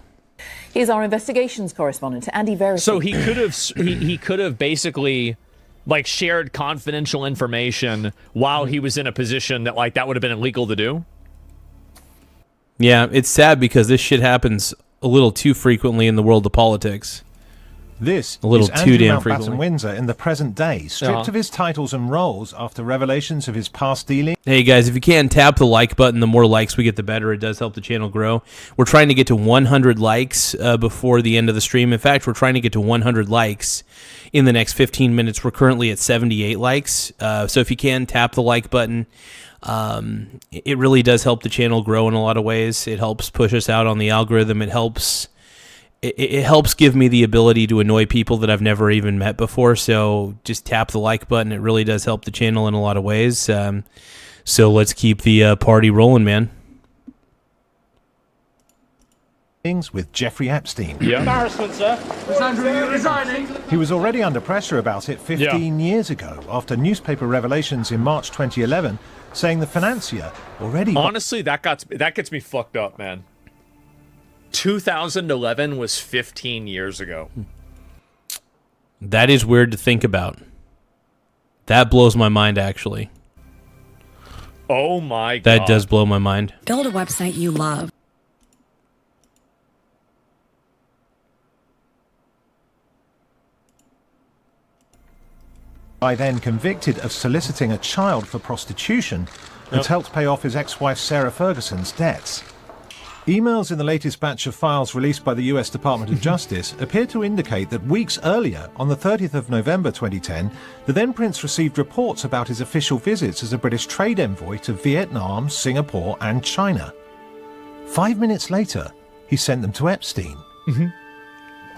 Here's our investigations correspondent, Andy Verity. So he could have basically like shared confidential information while he was in a position that like that would have been illegal to do. Yeah, it's sad because this shit happens a little too frequently in the world of politics. This a little is too Andrew damn Mountbatten frequently. Windsor in the present day, stripped of his titles and roles after revelations of his past dealings. Hey guys, if you can, tap the like button. The more likes we get, the better. It does help the channel grow. We're trying to get to 100 likes before the end of the stream. In fact, we're trying to get to 100 likes in the next 15 minutes. We're currently at 78 likes. So if you can, tap the like button. It really does help the channel grow in a lot of ways. It helps push us out on the algorithm. It helps give me the ability to annoy people that I've never even met before. So just tap the like button. It really does help the channel in a lot of ways. So let's keep the party rolling, man. With Jeffrey Epstein. Yeah. Embarrassment, sir. Is Andrew resigning? He was already under pressure about it 15 years ago after newspaper revelations in March 2011 saying the financier already... Honestly, that gets me fucked up, man. 2011 was 15 years ago. That is weird to think about. That blows my mind, actually. Oh my God. That does blow my mind. Build a website you love. By then convicted of soliciting a child for prostitution and helped pay off his ex-wife Sarah Ferguson's debts. Emails in the latest batch of files released by the US Department of Justice appear to indicate that weeks earlier, on the 30th of November 2010, the then Prince received reports about his official visits as a British trade envoy to Vietnam, Singapore and China. 5 minutes later, he sent them to Epstein.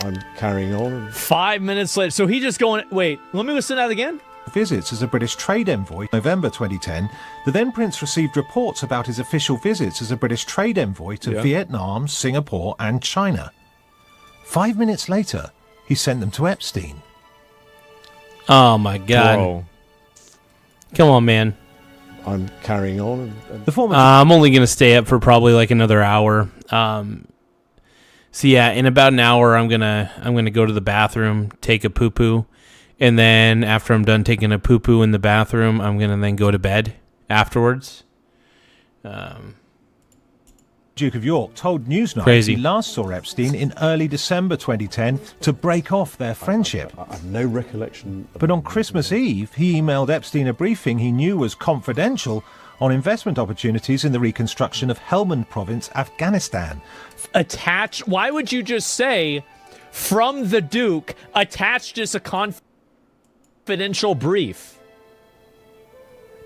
I'm carrying on. 5 minutes later. So he just going, wait, let me listen to that again. Visits as a British trade envoy. November 2010, the then Prince received reports about his official visits as a British trade envoy to Vietnam, Singapore and China. 5 minutes later, he sent them to Epstein. Oh my God. Bro. Come on, man. I'm carrying on. The former I'm only going to stay up for probably like another hour. So yeah, in about an hour, I'm gonna go to the bathroom, take a poo-poo, and then after I'm done taking a poo-poo in the bathroom, I'm gonna then go to bed afterwards. Duke of York told Newsnight Crazy. he last saw Epstein in early December 2010 to break off their friendship. I have no recollection. But on Christmas Eve, he emailed Epstein a briefing he knew was confidential on investment opportunities in the reconstruction of Helmand Province, Afghanistan. Why would you just say, from the Duke, attached as a confidential brief?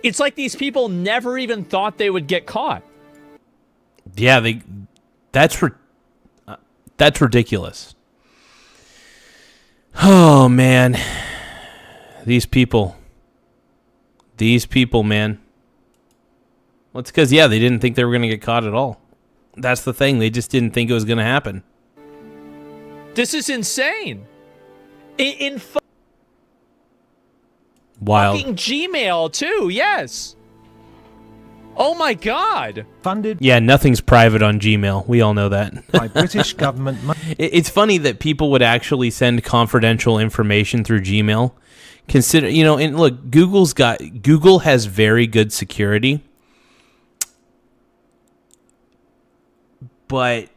It's like these people never even thought they would get caught. Yeah, that's ridiculous. Oh man, these people, man. Well, it's because, they didn't think they were going to get caught at all. That's the thing. They just didn't think it was going to happen. This is insane. In Wild. fucking Gmail, too. Yes. Oh my God! Funded. Yeah, nothing's private on Gmail. We all know that. By British government money. It's funny that people would actually send confidential information through Gmail. Consider, and look, Google has very good security, but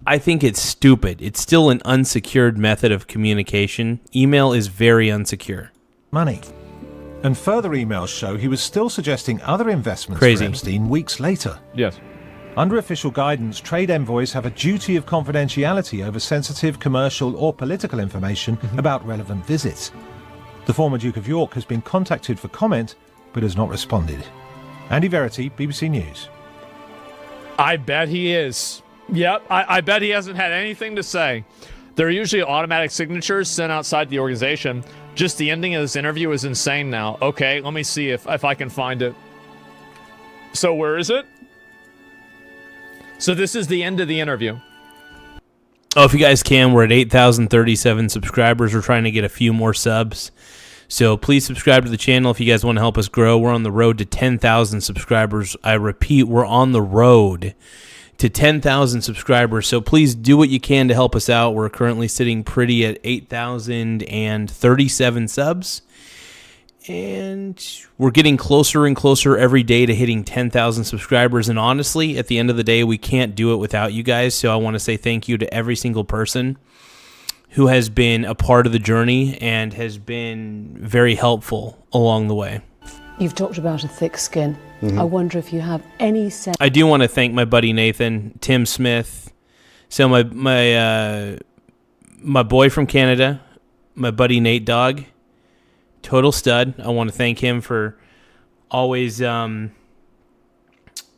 I think it's stupid. It's still an unsecured method of communication. Email is very unsecure. Money. And further emails show he was still suggesting other investments Crazy. for Epstein weeks later. Yes. Under official guidance, trade envoys have a duty of confidentiality over sensitive commercial or political information about relevant visits. The former Duke of York has been contacted for comment, but has not responded. Andy Verity, BBC News. I bet he is. Yep, I bet he hasn't had anything to say. There are usually automatic signatures sent outside the organization. Just the ending of this interview is insane now. Okay, let me see if I can find it. So where is it? So this is the end of the interview. Oh, if you guys can, we're at 8,037 subscribers. We're trying to get a few more subs. So please subscribe to the channel if you guys want to help us grow. We're on the road to 10,000 subscribers. I repeat, we're on the road to 10,000 subscribers. So please do what you can to help us out. We're currently sitting pretty at 8,037 subs. And we're getting closer and closer every day to hitting 10,000 subscribers. And honestly, at the end of the day, we can't do it without you guys. So I want to say thank you to every single person who has been a part of the journey and has been very helpful along the way. You've talked about a thick skin. I wonder if you have any sense. I do want to thank my buddy Nathan, Tim Smith. So my boy from Canada, my buddy Nate Dogg, total stud. I want to thank him for always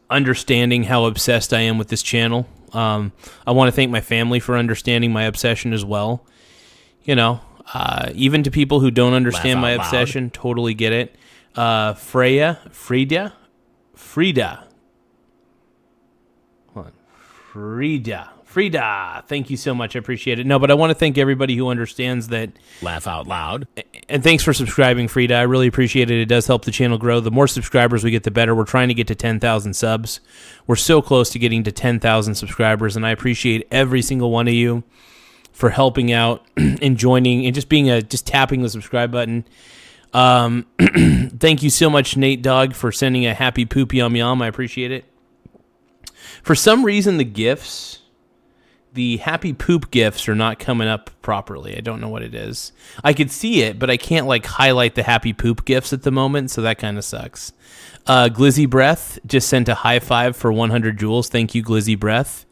understanding how obsessed I am with this channel. I want to thank my family for understanding my obsession as well. Even to people who don't understand my obsession, totally get it. Frida. Thank you so much. I appreciate it. No, but I want to thank everybody who understands that. Laugh out loud. And thanks for subscribing, Frida. I really appreciate it. It does help the channel grow. The more subscribers we get, the better. We're trying to get to 10,000 subs. We're so close to getting to 10,000 subscribers, and I appreciate every single one of you for helping out and joining and just tapping the subscribe button. Thank you so much, Nate Dogg, for sending a happy poop yum yum. I appreciate it. For some reason, the happy poop gifs are not coming up properly. I don't know what it is. I could see it, but I can't highlight the happy poop gifs at the moment, so that kind of sucks. Glizzy Breath just sent a high five for 100 joules. Thank you, Glizzy Breath.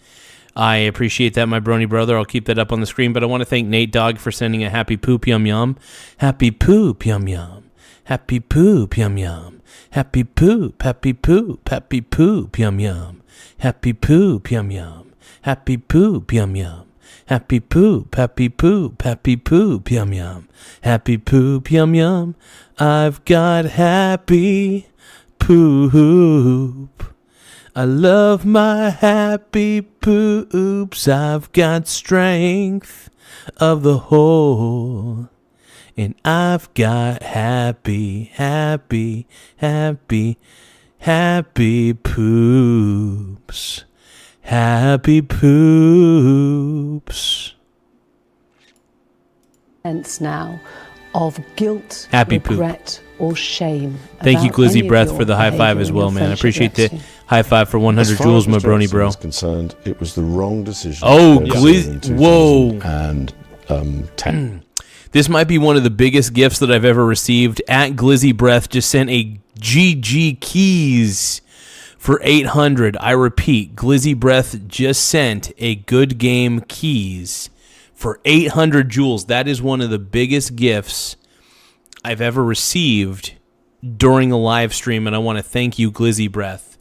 I appreciate that, my brony brother. I'll keep that up on the screen, but I want to thank Nate Dogg for sending a happy poop yum yum. Happy poop yum yum. Happy poop yum yum. Happy poop, happy poop, happy poop yum yum. Happy poop yum yum. Happy poop yum yum. Happy poop, happy poop, happy poop yum yum. Happy poop yum yum. I've got happy poop. I love my happy poops. I've got strength of the whole. And I've got happy poops. Happy poops. Sense now of guilt, Happy regret, or shame. Thank you, about Glizzy any Breath, of for the your high five behaviour as in well, your man. I friendship appreciate with the Epstein. high five for 100 As far joules, as my Mr. brony Epstein bro. is concerned, it was the wrong decision. Oh, to go Glizzy. in Whoa. 2010. This might be one of the biggest gifts that I've ever received. At Glizzy Breath just sent a GG keys for 800. I repeat, Glizzy Breath just sent a good game keys for 800 joules. That is one of the biggest gifts I've ever received during a live stream, and I want to thank you, Glizzy Breath,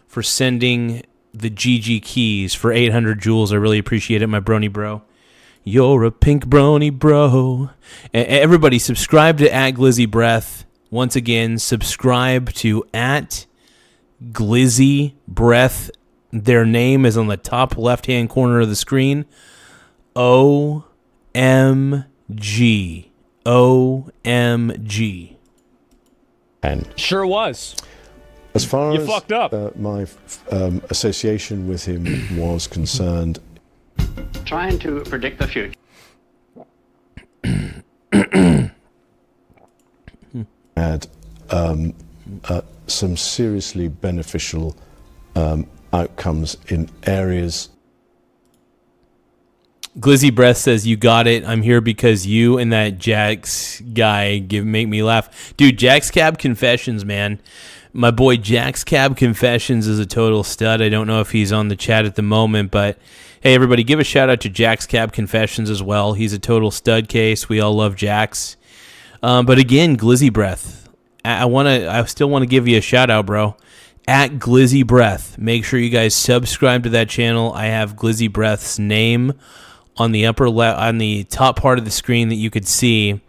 for sending the GG keys for 800 joules. I really appreciate it, my brony bro. You're a pink brony bro. Everybody, subscribe to at Glizzy Breath. Once again, subscribe to at Glizzy Breath. Their name is on the top left-hand corner of the screen. OMG. OMG. And sure was. As far You as fucked up. My association with him was concerned, Trying to predict the future. had some seriously beneficial outcomes in areas. Glizzy Breath says, "You got it. I'm here because you and that Jax guy make me laugh." Dude, Jax Cab Confessions, man. My boy Jax Cab Confessions is a total stud. I don't know if he's on the chat at the moment, but hey, everybody, give a shout out to Jax Cab Confessions as well. He's a total stud case. We all love Jax. But again, Glizzy Breath, I still want to give you a shout out, bro. At Glizzy Breath, make sure you guys subscribe to that channel. I have Glizzy Breath's name on the on the top part of the screen that you could see,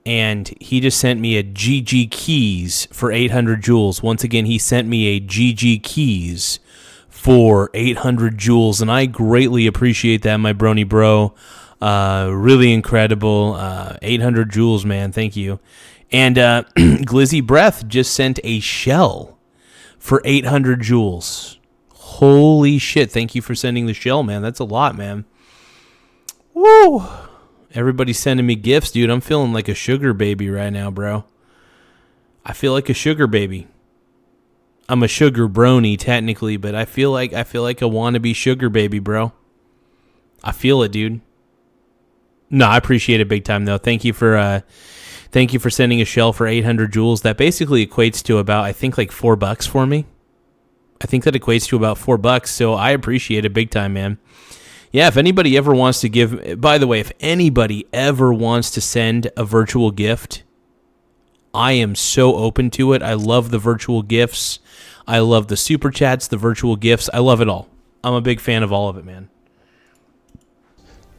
and he just sent me a GG Keys for 800 joules. Once again, he sent me a GG Keys for 800 joules, and I greatly appreciate that, my brony bro. Really incredible. 800 joules, man. Thank you. And Glizzy Breath just sent a shell for 800 joules. Holy shit. Thank you for sending the shell, man. That's a lot, man. Woo! Everybody's sending me gifts, dude. I'm feeling like a sugar baby right now, bro. I feel like a sugar baby. I'm a sugar brony technically, but I feel like a wannabe sugar baby, bro. I feel it, dude. No, I appreciate it big time though. Thank you for sending a shell for 800 joules. That basically equates to about, I think, like $4 for me. I think that equates to about $4, so I appreciate it big time, man. Yeah, if anybody ever wants to give, by the way, if anybody ever wants to send a virtual gift, I am so open to it. I love the virtual gifts. I love the super chats, the virtual gifts. I love it all. I'm a big fan of all of it, man.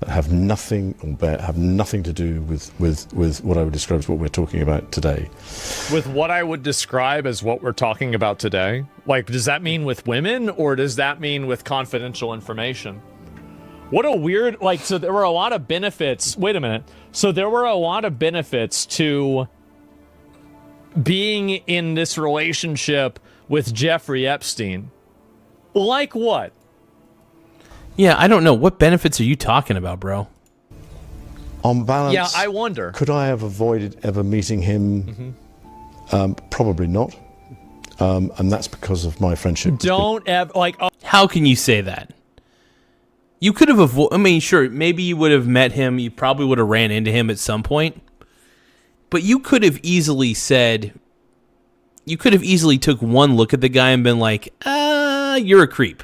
That have nothing to do with what I would describe as what we're talking about today. With what I would describe as what we're talking about today? Like, does that mean with women, or does that mean with confidential information? What a weird, like, so there were a lot of benefits. Wait a minute. So there were a lot of benefits to being in this relationship with Jeffrey Epstein. Like what? Yeah, I don't know. What benefits are you talking about, bro? On balance, Yeah, I wonder. Could I have avoided ever meeting him? Probably not. And that's because of my friendship. Don't ever, like... How can you say that? You could have avoided... I mean, sure, maybe you would have met him. You probably would have ran into him at some point. But you could have easily said... You could have easily took one look at the guy and been like, you're a creep.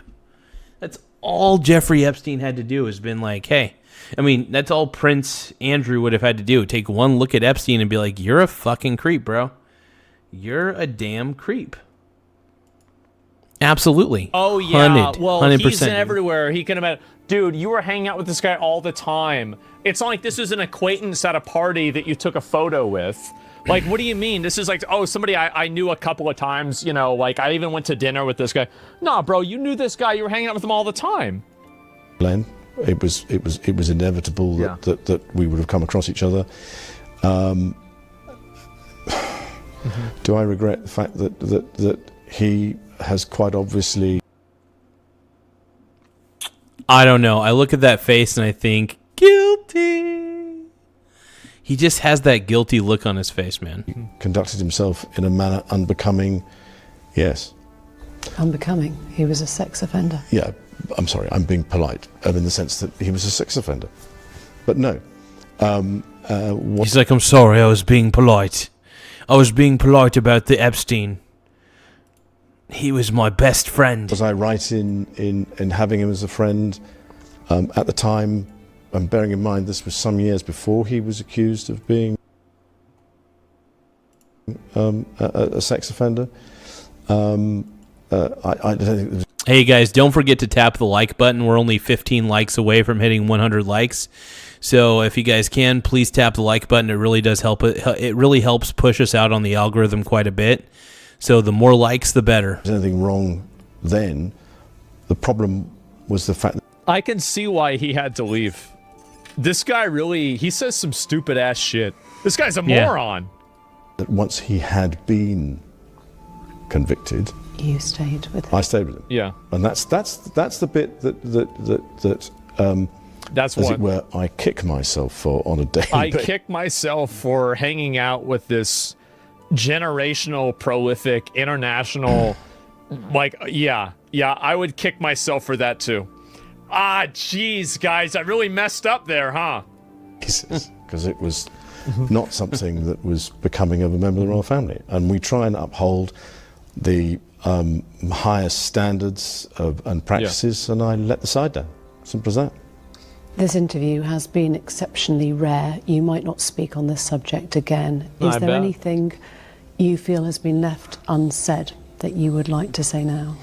That's all Jeffrey Epstein had to do, has been like, hey... I mean, that's all Prince Andrew would have had to do. Take one look at Epstein and be like, you're a fucking creep, bro. You're a damn creep. Absolutely. Oh, yeah. 100%. He's everywhere. He can imagine. Dude, you were hanging out with this guy all the time. It's not like this is an acquaintance at a party that you took a photo with. Like, what do you mean? This is like, oh, somebody I knew a couple of times, you know, like I even went to dinner with this guy. Nah, bro, you knew this guy. You were hanging out with him all the time. Glenn, it was inevitable that we would have come across each other. Do I regret the fact that he has quite obviously... I don't know. I look at that face and I think, guilty. He just has that guilty look on his face, man. Conducted himself in a manner unbecoming, yes. Unbecoming? He was a sex offender. Yeah, I'm sorry, I'm being polite, in the sense that he was a sex offender. But no. He's like, I'm sorry, I was being polite. I was being polite about the Epstein. He was my best friend. Was I right in having him as a friend at the time? And bearing in mind this was some years before he was accused of being a sex offender. I don't think. Hey guys, don't forget to tap the like button. We're only 15 likes away from hitting 100 likes. So if you guys can, please tap the like button. It really does help. It really helps push us out on the algorithm quite a bit. So the more likes, the better. There's anything wrong then. The problem was the fact that I can see why he had to leave. This guy really, he says some stupid ass shit. This guy's a moron. That once he had been convicted, You stayed with him. I stayed with him. Yeah. And that's the bit that that's as what it were, I kick myself for on a daily I basis. kick myself for hanging out with this generational, prolific, international, I would kick myself for that too. Jeez, guys, I really messed up there, huh? Because it was not something that was becoming of a member of the royal family. And we try and uphold the highest standards and practices, and I let the side down. Simple as that. This interview has been exceptionally rare. You might not speak on this subject again. Is there anything you feel has been left unsaid that you would like to say now?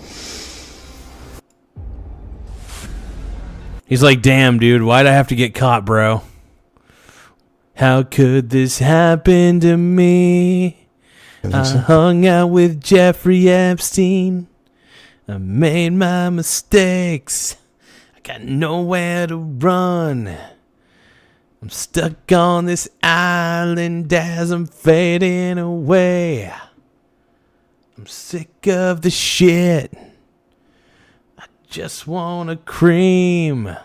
He's like, damn, dude, why'd I have to get caught, bro? How could this happen to me? I hung out with Jeffrey Epstein. I made my mistakes. I got nowhere to run. I'm stuck on this island as I'm fading away. I'm sick of the shit. I just want a cream.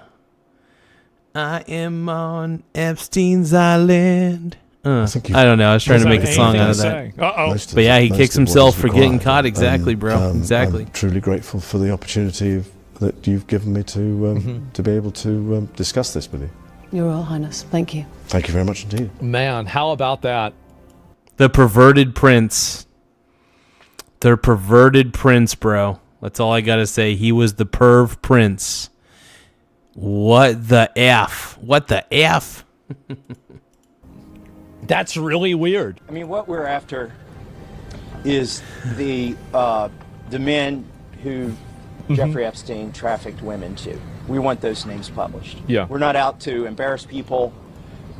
I am on Epstein's island. I don't know. I was trying to make a song out of that. But yeah, he kicks himself for getting caught. Exactly, bro. Exactly. I'm truly grateful for the opportunity that you've given me to be able to discuss this with you. Your Royal Highness, thank you. Thank you very much indeed. Man, how about that? The perverted prince. The perverted prince, bro. That's all I gotta say. He was the perv prince. What the F? What the F? That's really weird. I mean, what we're after is the men who Jeffrey Epstein trafficked women to. We want those names published. Yeah. We're not out to embarrass people.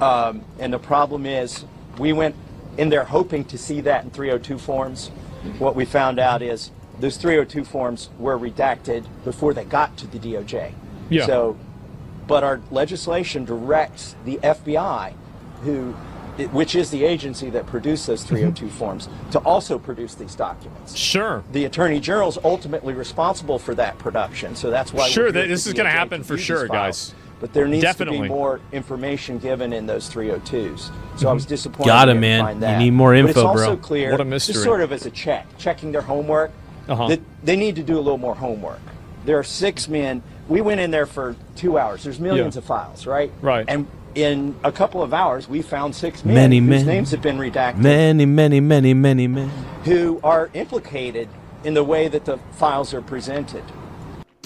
And the problem is, we went in there hoping to see that in 302 forms. What we found out is those 302 forms were redacted before they got to the DOJ. Yeah. So, but our legislation directs the FBI, which is the agency that produced those 302 forms, to also produce these documents. Sure. The Attorney General is ultimately responsible for that production, so that's why. Sure, we're here this is going to happen for sure, guys. But there needs to Definitely. be more information given in those 302s. So I was disappointed. Got it, to man. find that. You need more info, but it's also bro. clear, What a mystery. just sort of as a checking their homework, that they need to do a little more homework. There are 6 men. We went in there for 2 hours. There's millions of files, right? Right. And in a couple of hours, we found 6 men whose names have been redacted. Many men. Who are implicated in the way that the files are presented.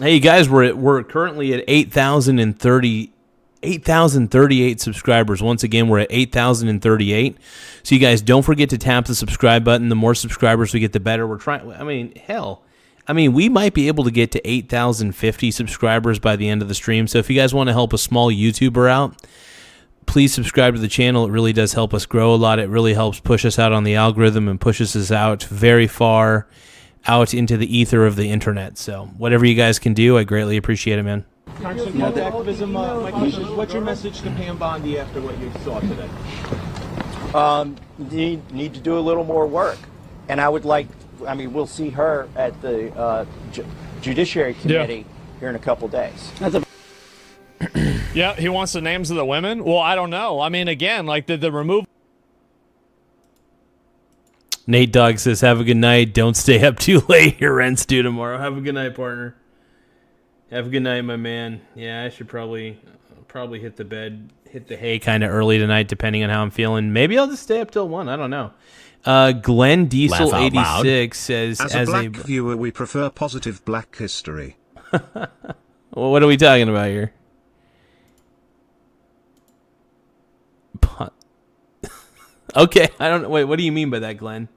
Hey, you guys, we're currently at 8,038 subscribers. Once again, we're at 8,038. So you guys don't forget to tap the subscribe button. The more subscribers we get, the better. We're trying. I mean, hell. We might be able to get to 8,050 subscribers by the end of the stream. So if you guys want to help a small YouTuber out, please subscribe to the channel. It really does help us grow a lot. It really helps push us out on the algorithm and pushes us out very far out into the ether of the internet. So whatever you guys can do, I greatly appreciate it, man. Activism, my question is, what's your message to Pam Bondi after what you saw today? Need to do a little more work. And I would like, we'll see her at the Judiciary Committee here in a couple days. Yeah, he wants the names of the women? Well, I don't know. Again, like the removal. Nate Dogg says, have a good night. Don't stay up too late. Your rent's due tomorrow. Have a good night, partner. Have a good night, my man. Yeah, I should probably hit the hay kind of early tonight, depending on how I'm feeling. Maybe I'll just stay up till 1. I don't know. Glenn Diesel 86 says, as a black viewer, we prefer positive black history. Well, what are we talking about here? Okay, I don't know. Wait, what do you mean by that, Glenn?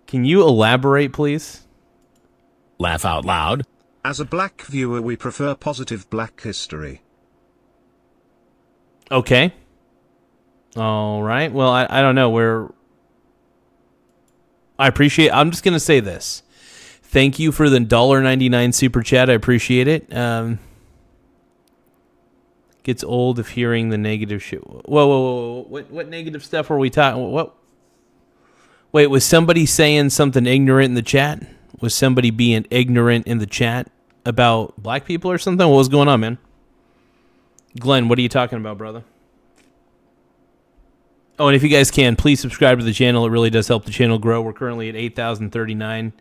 Can you elaborate, please? Laugh out loud. As a black viewer, we prefer positive black history. Okay. All right. Well, I don't know. I appreciate. I'm just gonna say this. Thank you for the $1.99 super chat. I appreciate it. Gets old of hearing the negative shit. Whoa. What negative stuff are we talking? What Wait, was somebody saying something ignorant in the chat? Was somebody being ignorant in the chat about black people or something? What was going on, man? Glenn, what are you talking about, brother? Oh, and if you guys can, please subscribe to the channel. It really does help the channel grow. We're currently at 8,039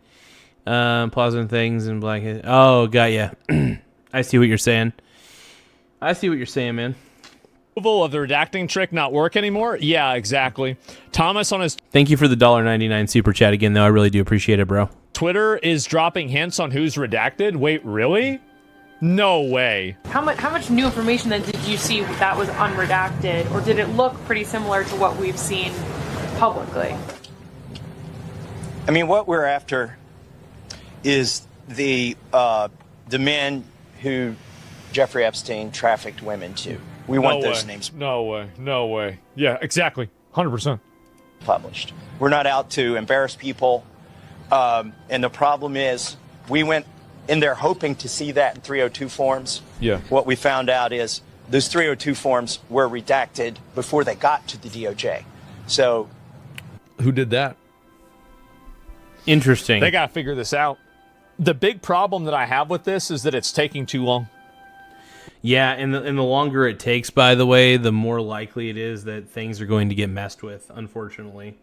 positive things in black. Oh, got ya. I see what you're saying. I see what you're saying, man. Of the redacting trick not work anymore? Yeah, exactly. Thomas on his Thank you for the $1.99 super chat again, though. I really do appreciate it, bro. Twitter is dropping hints on who's redacted. Wait, really? No way. How much new information then did you see that was unredacted, or did it look pretty similar to what we've seen publicly? I mean, what we're after is the men who Jeffrey Epstein trafficked women to. We want those names. No way. No way. Yeah, exactly. 100%. Published. We're not out to embarrass people. And the problem is we went in there hoping to see that in 302 forms. Yeah. What we found out is those 302 forms were redacted before they got to the DOJ. So who did that? Interesting. They got to figure this out. The big problem that I have with this is that it's taking too long. Yeah, and the longer it takes, by the way, the more likely it is that things are going to get messed with, unfortunately.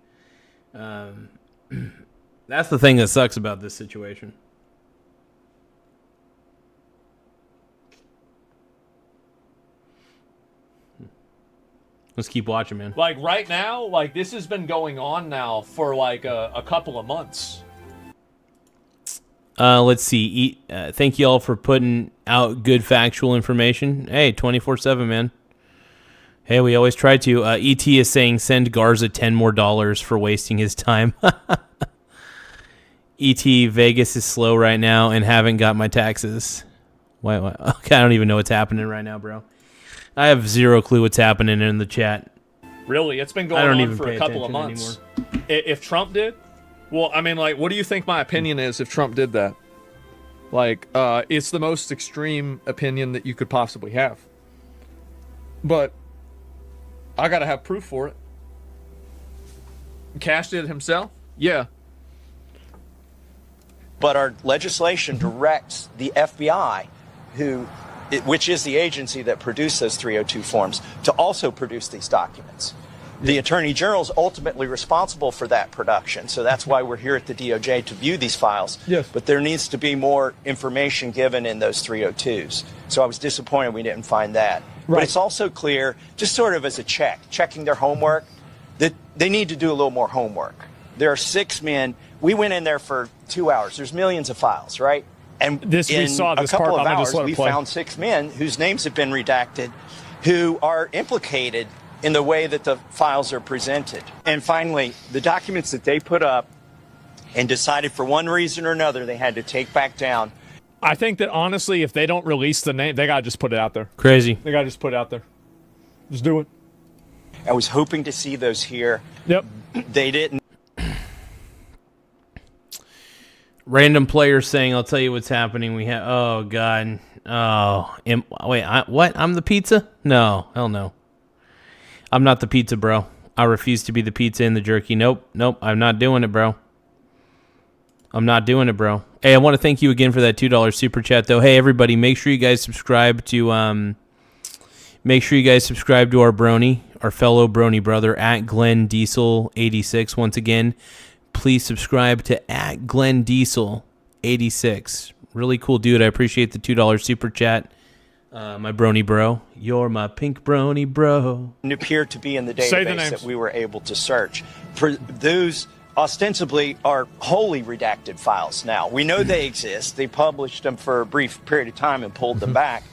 That's the thing that sucks about this situation. Let's keep watching, man. Like right now, like this has been going on now for like a couple of months. Let's see. Thank you all for putting out good factual information. Hey, 24/7, man. Hey, we always try to. ET is saying send Garza $10 more for wasting his time. ET, Vegas is slow right now and haven't got my taxes. Why? Okay, I don't even know what's happening right now, bro. I have zero clue what's happening in the chat. Really? It's been going on for a couple of months. If Trump did, well, I mean, like, what do you think my opinion is if Trump did that? Like, it's the most extreme opinion that you could possibly have. But I got to have proof for it. Cash did it himself? Yeah. But our legislation directs the FBI, which is the agency that produced those 302 forms, to also produce these documents. The Attorney General is ultimately responsible for that production, so that's why we're here at the DOJ to view these files. Yes. But there needs to be more information given in those 302s. So I was disappointed we didn't find that. Right. But it's also clear, just sort of as a checking their homework, that they need to do a little more homework. There are 6 men. We went in there for 2 hours. There's millions of files, right? And we saw this a couple part, of hours, we found 6 men whose names have been redacted who are implicated in the way that the files are presented. And finally, the documents that they put up and decided for one reason or another they had to take back down. I think that, honestly, if they don't release the name, they got to just put it out there. Crazy. They got to just put it out there. Just do it. I was hoping to see those here. Yep. They didn't. Random players saying, I'll tell you what's happening. We have, oh, God. Oh, what? I'm the pizza? No, hell no. I'm not the pizza, bro. I refuse to be the pizza and the jerky. Nope, I'm not doing it, bro. I'm not doing it, bro. Hey, I want to thank you again for that $2 super chat, though. Hey, everybody, make sure you guys subscribe to our brony, our fellow brony brother, at Glenn Diesel 86. Once again, please subscribe to at Glenn Diesel 86. Really cool dude. I appreciate the $2 super chat. My brony bro. You're my pink brony bro. Appear to be in the database that we were able to search. For those ostensibly are wholly redacted files now. We know they exist. They published them for a brief period of time and pulled them back.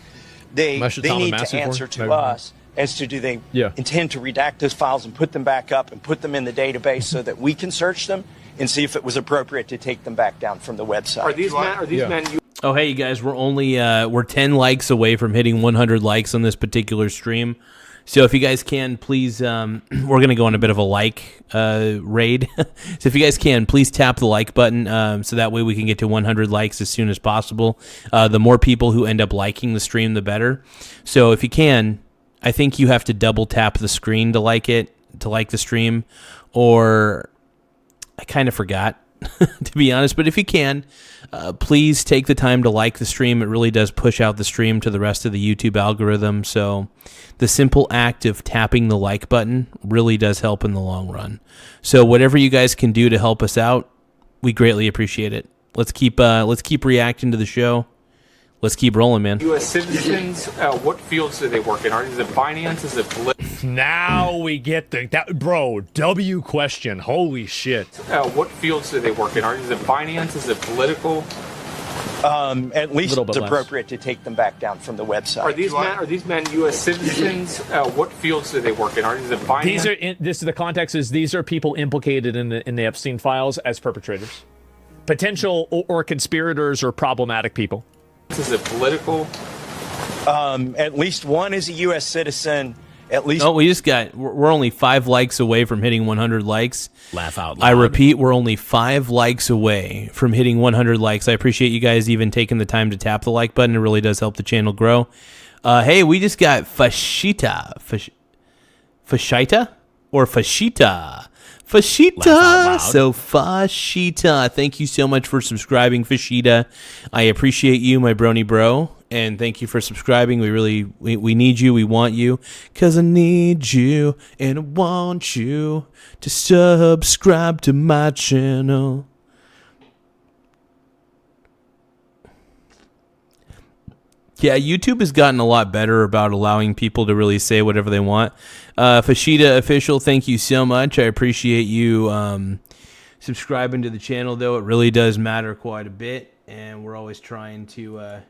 They need to answer to us as to do they intend to redact those files and put them back up and put them in the database so that we can search them and see if it was appropriate to take them back down from the website. Are these men Oh, hey, you guys, we're only we're 10 likes away from hitting 100 likes on this particular stream. So if you guys can, please, we're going to go on a bit of a like raid. So if you guys can, please tap the like button so that way we can get to 100 likes as soon as possible. The more people who end up liking the stream, the better. So if you can, I think you have to double tap the screen to like it, to like the stream, or kind of forgot, to be honest. But if you can, please take the time to like the stream. It really does push out the stream to the rest of the YouTube algorithm. So the simple act of tapping the like button really does help in the long run. So whatever you guys can do to help us out, we greatly appreciate it. Let's keep reacting to the show. Let's keep rolling, man. U.S. citizens, what fields do they work in? Is it finance? Is it politics? Now we get bro, W question. Holy shit. What fields do they work in? Is it finance? Is it political? At least it's appropriate to take them back down from the website. Are these men U.S. citizens? What fields do they work in? Is it finance? The context is these are people implicated in the Epstein files as perpetrators, potential or conspirators or problematic people. Is it political? At least one is a U.S. citizen. At least. Oh, we're only 5 likes away from hitting 100 likes. Laugh out loud. I repeat, we're only 5 likes away from hitting 100 likes. I appreciate you guys even taking the time to tap the like button. It really does help the channel grow. Hey, we just got Fashita. Fashita? Or Fashita? Fashita. So Fashita, thank you so much for subscribing, Fashita. I appreciate you, my brony bro, and thank you for subscribing. We need you, we want you, 'cause I need you and I want you to subscribe to my channel. Yeah, YouTube has gotten a lot better about allowing people to really say whatever they want. Fashita Official, thank you so much. I appreciate you subscribing to the channel, though. It really does matter quite a bit, and we're always trying to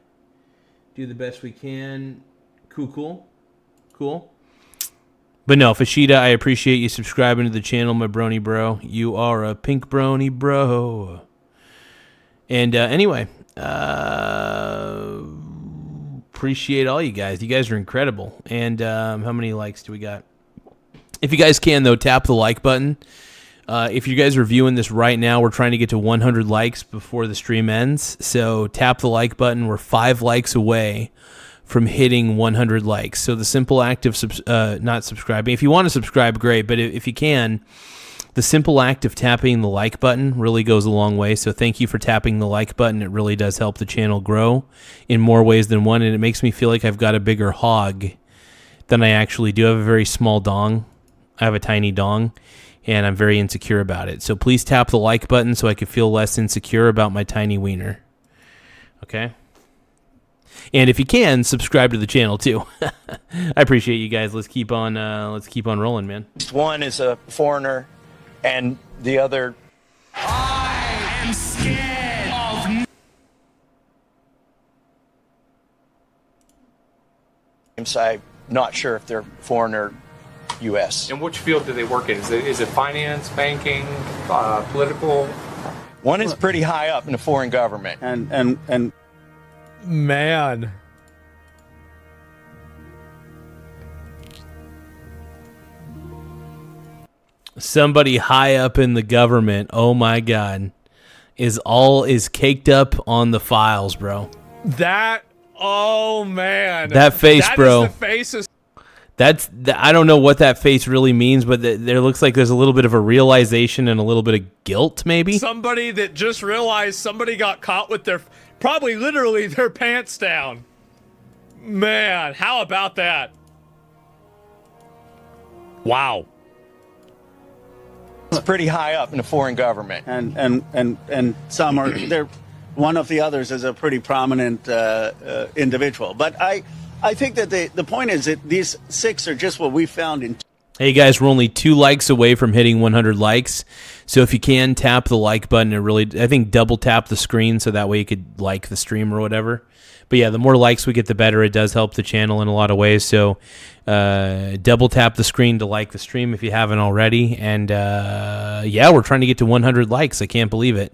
do the best we can. Cool. But no, Fashita, I appreciate you subscribing to the channel, my brony bro. You are a pink brony bro. And anyway, appreciate all you guys. You guys are incredible. And how many likes do we got? If you guys can, though, tap the like button. If you guys are viewing this right now, we're trying to get to 100 likes before the stream ends. So tap the like button. We're 5 likes away from hitting 100 likes. So the simple act of not subscribing. If you want to subscribe, great. But if you can, the simple act of tapping the like button really goes a long way. So thank you for tapping the like button. It really does help the channel grow in more ways than one. And it makes me feel like I've got a bigger hog than I actually do. I have a very small dong. I have a tiny dong, and I'm very insecure about it. So please tap the like button so I can feel less insecure about my tiny wiener. Okay? And if you can, subscribe to the channel too. I appreciate you guys. Let's keep on rolling, man. One is a foreigner, and the other. I am scared of. I'm not sure if they're foreign or U.S. And which field do they work in? Is it finance, banking, political? One is pretty high up in the foreign government, and man. Somebody high up in the government, oh my God, is caked up on the files, bro. Oh man. That face, bro. Is the face is. I don't know what that face really means, but there looks like there's a little bit of a realization and a little bit of guilt, maybe. Somebody that just realized somebody got caught with probably literally their pants down. Man, how about that? Wow. It's pretty high up in the foreign government, and some are there. One of the others is a pretty prominent individual, but I think that the point is that these 6 are just what we found in. Hey guys, we're only 2 likes away from hitting 100 likes. So if you can, tap the like button. I think double tap the screen so that way you could like the stream or whatever. But yeah, the more likes we get, the better. It does help the channel in a lot of ways. So double tap the screen to like the stream if you haven't already. And yeah, we're trying to get to 100 likes. I can't believe it.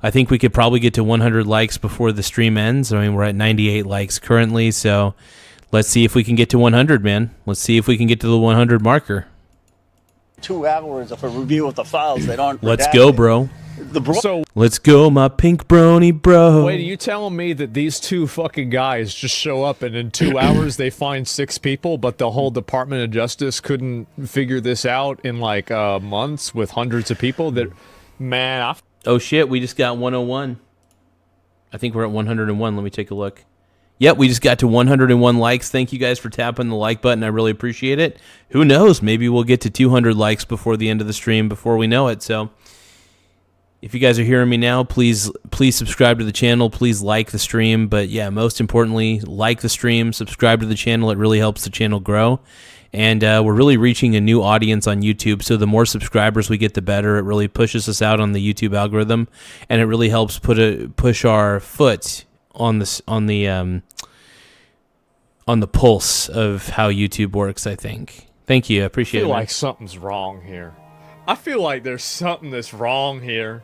I think we could probably get to 100 likes before the stream ends. I mean, we're at 98 likes currently, so let's see if we can get to 100, man. Let's see if we can get to the 100 marker. 2 hours of a review of the files that aren't. Let's go, bro. Let's go, my pink brony bro. Wait, are you telling me that these 2 fucking guys just show up and in 2 hours they find 6 people, but the whole Department of Justice couldn't figure this out in like months with hundreds of people? Man, oh shit, we just got 101. I think we're at 101. Let me take a look. Yep, we just got to 101 likes. Thank you guys for tapping the like button. I really appreciate it. Who knows? Maybe we'll get to 200 likes before the end of the stream, before we know it. So if you guys are hearing me now, please subscribe to the channel. Please like the stream. But yeah, most importantly, like the stream, subscribe to the channel. It really helps the channel grow. And we're really reaching a new audience on YouTube. So the more subscribers we get, the better. It really pushes us out on the YouTube algorithm, and it really helps push our foot on the pulse of how YouTube works. I think. Thank you. I appreciate it. I feel man. like something's wrong here. I feel like there's something that's wrong here.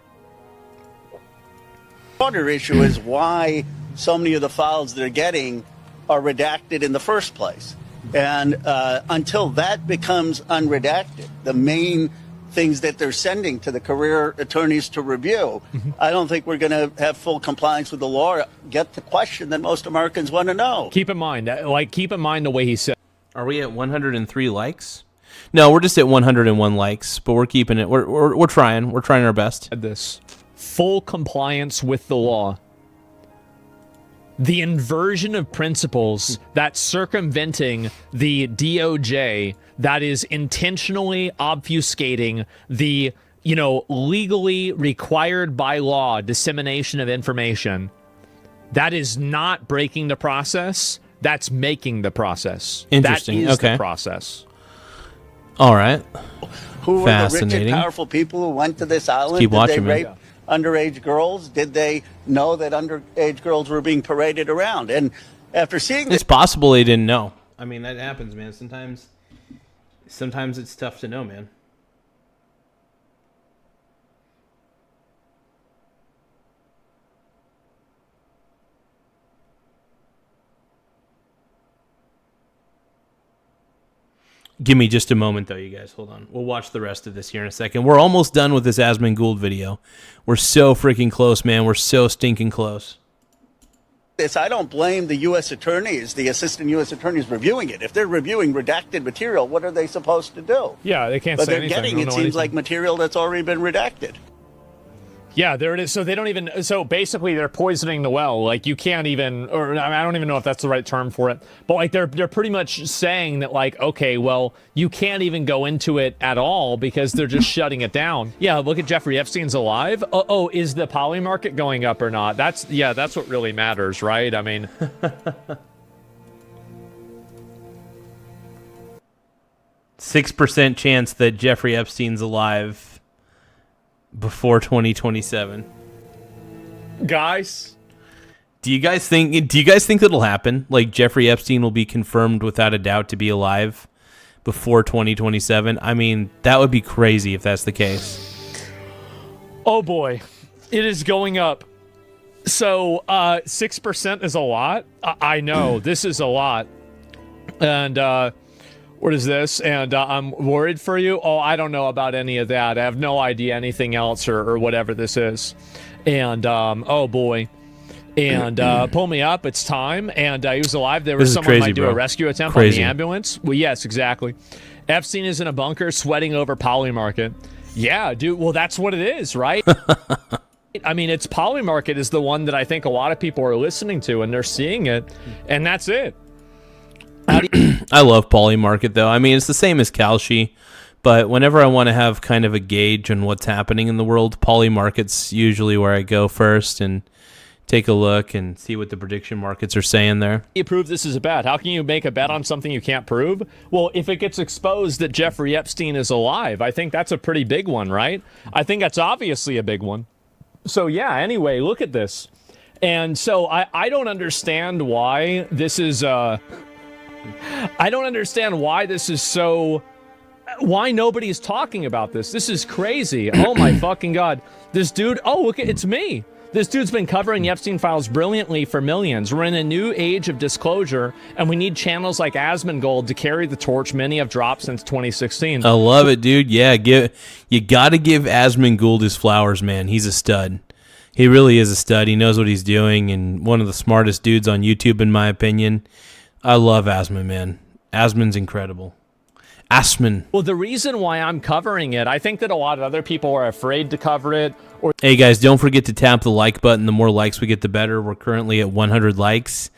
The broader issue is why so many of the files they're getting are redacted in the first place. And until that becomes unredacted, the main things that they're sending to the career attorneys to review, I don't think we're going to have full compliance with the law, get the question that most Americans want to know. Keep in mind the way he said. Are we at 103 likes? No, we're just at 101 likes, but we're keeping it. We're trying. We're trying our best. This full compliance with the law. The inversion of principles that's circumventing the DOJ, that is intentionally obfuscating the, legally required by law dissemination of information. That is not breaking the process. That's making the process. Interesting. That is okay. the process. All right. Who were the rich and powerful people who went to this island? Keep watching, Did they rape underage girls? Did they know that underage girls were being paraded around? And after seeing it's possible they didn't know. I mean, that happens, man. Sometimes it's tough to know, man. Give me just a moment, though, you guys. Hold on. We'll watch the rest of this here in a second. We're almost done with this Asmund Gould video. We're so freaking close, man. We're so stinking close. I don't blame the U.S. attorneys, the assistant U.S. attorneys reviewing it. If they're reviewing redacted material, what are they supposed to do? Yeah, they can't but say they're anything. Getting, it seems like material that's already been redacted. Yeah, there it is. So they don't even. So basically, they're poisoning the well. Like you can't even, or I don't even know if that's the right term for it. But like they're pretty much saying that like, okay, well, you can't even go into it at all because they're just shutting it down. Yeah, look at Jeffrey Epstein's alive. Oh, is the poly market going up or not? That's what really matters, right? I mean. 6% chance that Jeffrey Epstein's alive before 2027. Guys, do you guys think that'll happen? Like Jeffrey Epstein will be confirmed without a doubt to be alive before 2027? I mean, that would be crazy if that's the case. Oh boy, it is going up. So 6% is a lot. I know this is a lot. And what is this? And I'm worried for you. Oh, I don't know about any of that. I have no idea anything else or whatever this is. And oh boy. And pull me up. It's time. And he was alive. There was someone crazy, might do bro. a rescue attempt Crazy. on the ambulance. Well, yes, exactly. Epstein is in a bunker sweating over poly market. Yeah, dude. Well, that's what it is, right? I mean, it's poly market is the one that I think a lot of people are listening to and they're seeing it. And that's it. I love Polymarket, though. I mean, it's the same as Kalshi, but whenever I want to have kind of a gauge on what's happening in the world, Polymarket's usually where I go first and take a look and see what the prediction markets are saying there. You prove this is a bet. How can you make a bet on something you can't prove? Well, if it gets exposed that Jeffrey Epstein is alive, I think that's a pretty big one, right? I think that's obviously a big one. So, yeah, anyway, look at this. And so I don't understand why this is... I don't understand why this is so... Why nobody's talking about this. This is crazy. Oh, my fucking God. This dude... Oh, look, it's me. This dude's been covering the Epstein files brilliantly for millions. We're in a new age of disclosure, and we need channels like Asmongold to carry the torch many have dropped since 2016. I love it, dude. Yeah, you got to give Asmongold his flowers, man. He's a stud. He really is a stud. He knows what he's doing, and one of the smartest dudes on YouTube, in my opinion. I love Asmund, man. Asmund's incredible. Assman. Well, the reason why I'm covering it, I think that a lot of other people are afraid to cover it. Hey guys, don't forget to tap the like button. The more likes we get, the better. We're currently at 100 likes.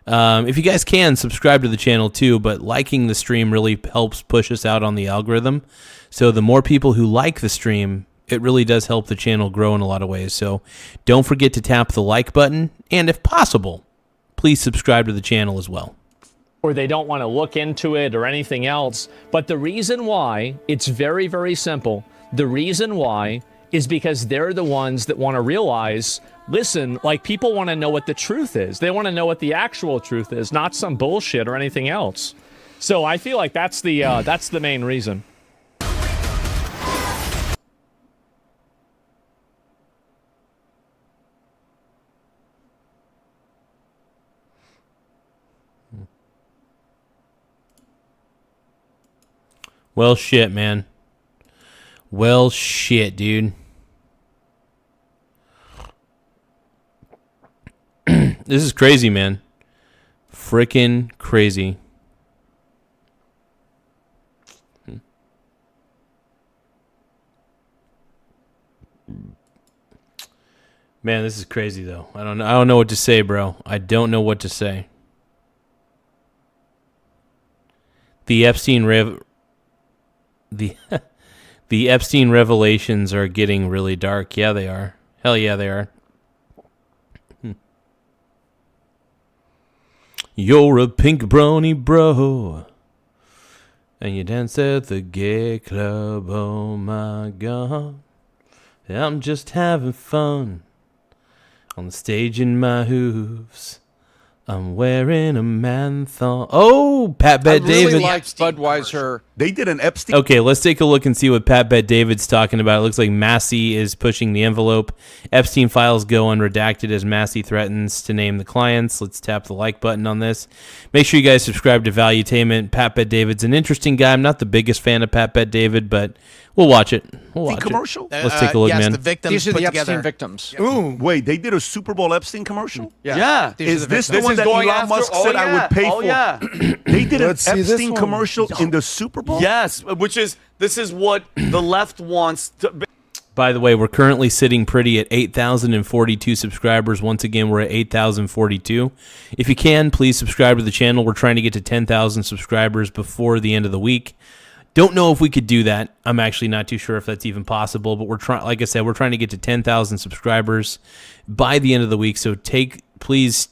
If you guys can, subscribe to the channel too, but liking the stream really helps push us out on the algorithm. So the more people who like the stream, it really does help the channel grow in a lot of ways. So don't forget to tap the like button, and if possible, please subscribe to the channel as well. Or they don't want to look into it or anything else. But the reason why, it's very, very simple. The reason why is because they're the ones that want to realize, listen, like, people want to know what the truth is. They want to know what the actual truth is, not some bullshit or anything else. So I feel like that's the main reason. Well, shit, man. Well, shit, dude. This is crazy, man. Frickin' crazy. Man, this is crazy, though. I don't know what to say, bro. I don't know what to say. The Epstein the Epstein revelations are getting really dark. Yeah, they are. Hell yeah, they are. You're a pink brony bro, and you dance at the gay club. Oh my god, I'm just having fun on the stage in my hooves. I'm wearing a man-thong. Oh, Pat Bet David. I really like Budweiser. They did an Epstein. Okay, let's take a look and see what Pat Bet David's talking about. It looks like Massey is pushing the envelope. Epstein files go unredacted as Massey threatens to name the clients. Let's tap the like button on this. Make sure you guys subscribe to Valuetainment. Pat Bet David's an interesting guy. I'm not the biggest fan of Pat Bet David, but we'll watch it. We'll watch commercial? it. Let's take a look, yes, man. The victims These are put the together. Epstein victims. Ooh, wait, they did a Super Bowl Epstein commercial? Yeah. Is this the one that Elon Musk said I would pay for? Yeah. They did an Let's see this Epstein one. commercial in the Super Bowl? Yes, this is what the left wants to. By the way, we're currently sitting pretty at 8,042 subscribers. Once again, we're at 8,042. If you can, please subscribe to the channel. We're trying to get to 10,000 subscribers before the end of the week. Don't know if we could do that. I'm actually not too sure if that's even possible, but we're trying, like I said, we're trying to get to 10,000 subscribers by the end of the week. So please,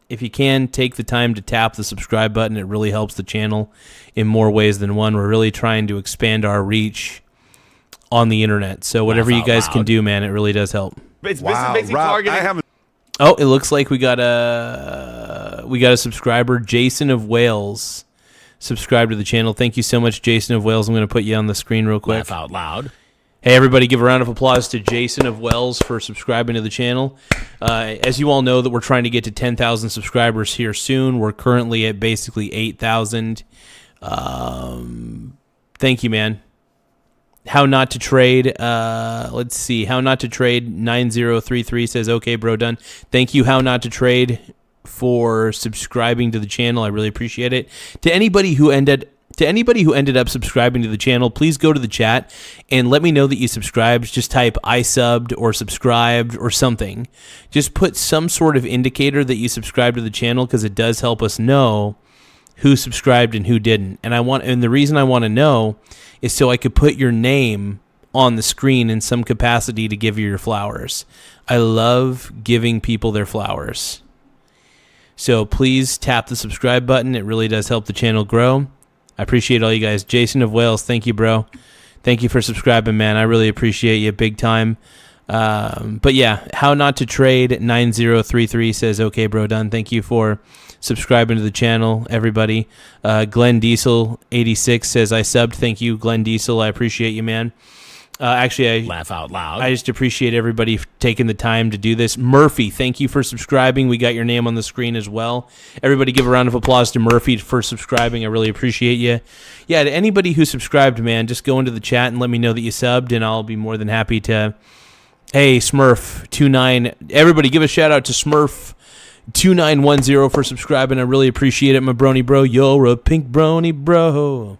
if you can, take the time to tap the subscribe button. It really helps the channel in more ways than one. We're really trying to expand our reach on the internet. So whatever you guys can do, man, it really does help. It's basically targeting. Oh, it looks like we got a subscriber, Jason of Wales, subscribe to the channel. Thank you so much, Jason of Wales. I'm going to put you on the screen real quick. Laugh out loud. Hey, everybody, give a round of applause to Jason of Wells for subscribing to the channel. As you all know, that we're trying to get to 10,000 subscribers here soon. We're currently at basically 8,000. Thank you, man. How Not to Trade. Let's see. How Not to Trade 9033 says, okay, bro, done. Thank you, How Not to Trade, for subscribing to the channel. I really appreciate it. To anybody who ended up subscribing to the channel, please go to the chat and let me know that you subscribed. Just type I subbed or subscribed or something. Just put some sort of indicator that you subscribed to the channel, because it does help us know who subscribed and who didn't. And the reason I want to know is so I could put your name on the screen in some capacity to give you your flowers. I love giving people their flowers. So please tap the subscribe button. It really does help the channel grow. I appreciate all you guys. Jason of Wales, thank you, bro. Thank you for subscribing, man. I really appreciate you big time. But yeah, How Not to Trade 9033 says, okay, bro, done. Thank you for subscribing to the channel, everybody. Glenn Diesel 86 says, I subbed. Thank you, Glenn Diesel. I appreciate you, man. Actually, I laugh out loud. I just appreciate everybody taking the time to do this. Murphy, thank you for subscribing. We got your name on the screen as well. Everybody give a round of applause to Murphy for subscribing. I really appreciate you. Yeah, to anybody who subscribed, man, just go into the chat and let me know that you subbed, and I'll be more than happy to. Hey, Smurf29. Everybody give a shout out to Smurf2910 for subscribing. I really appreciate it, my brony bro. You're a pink brony bro.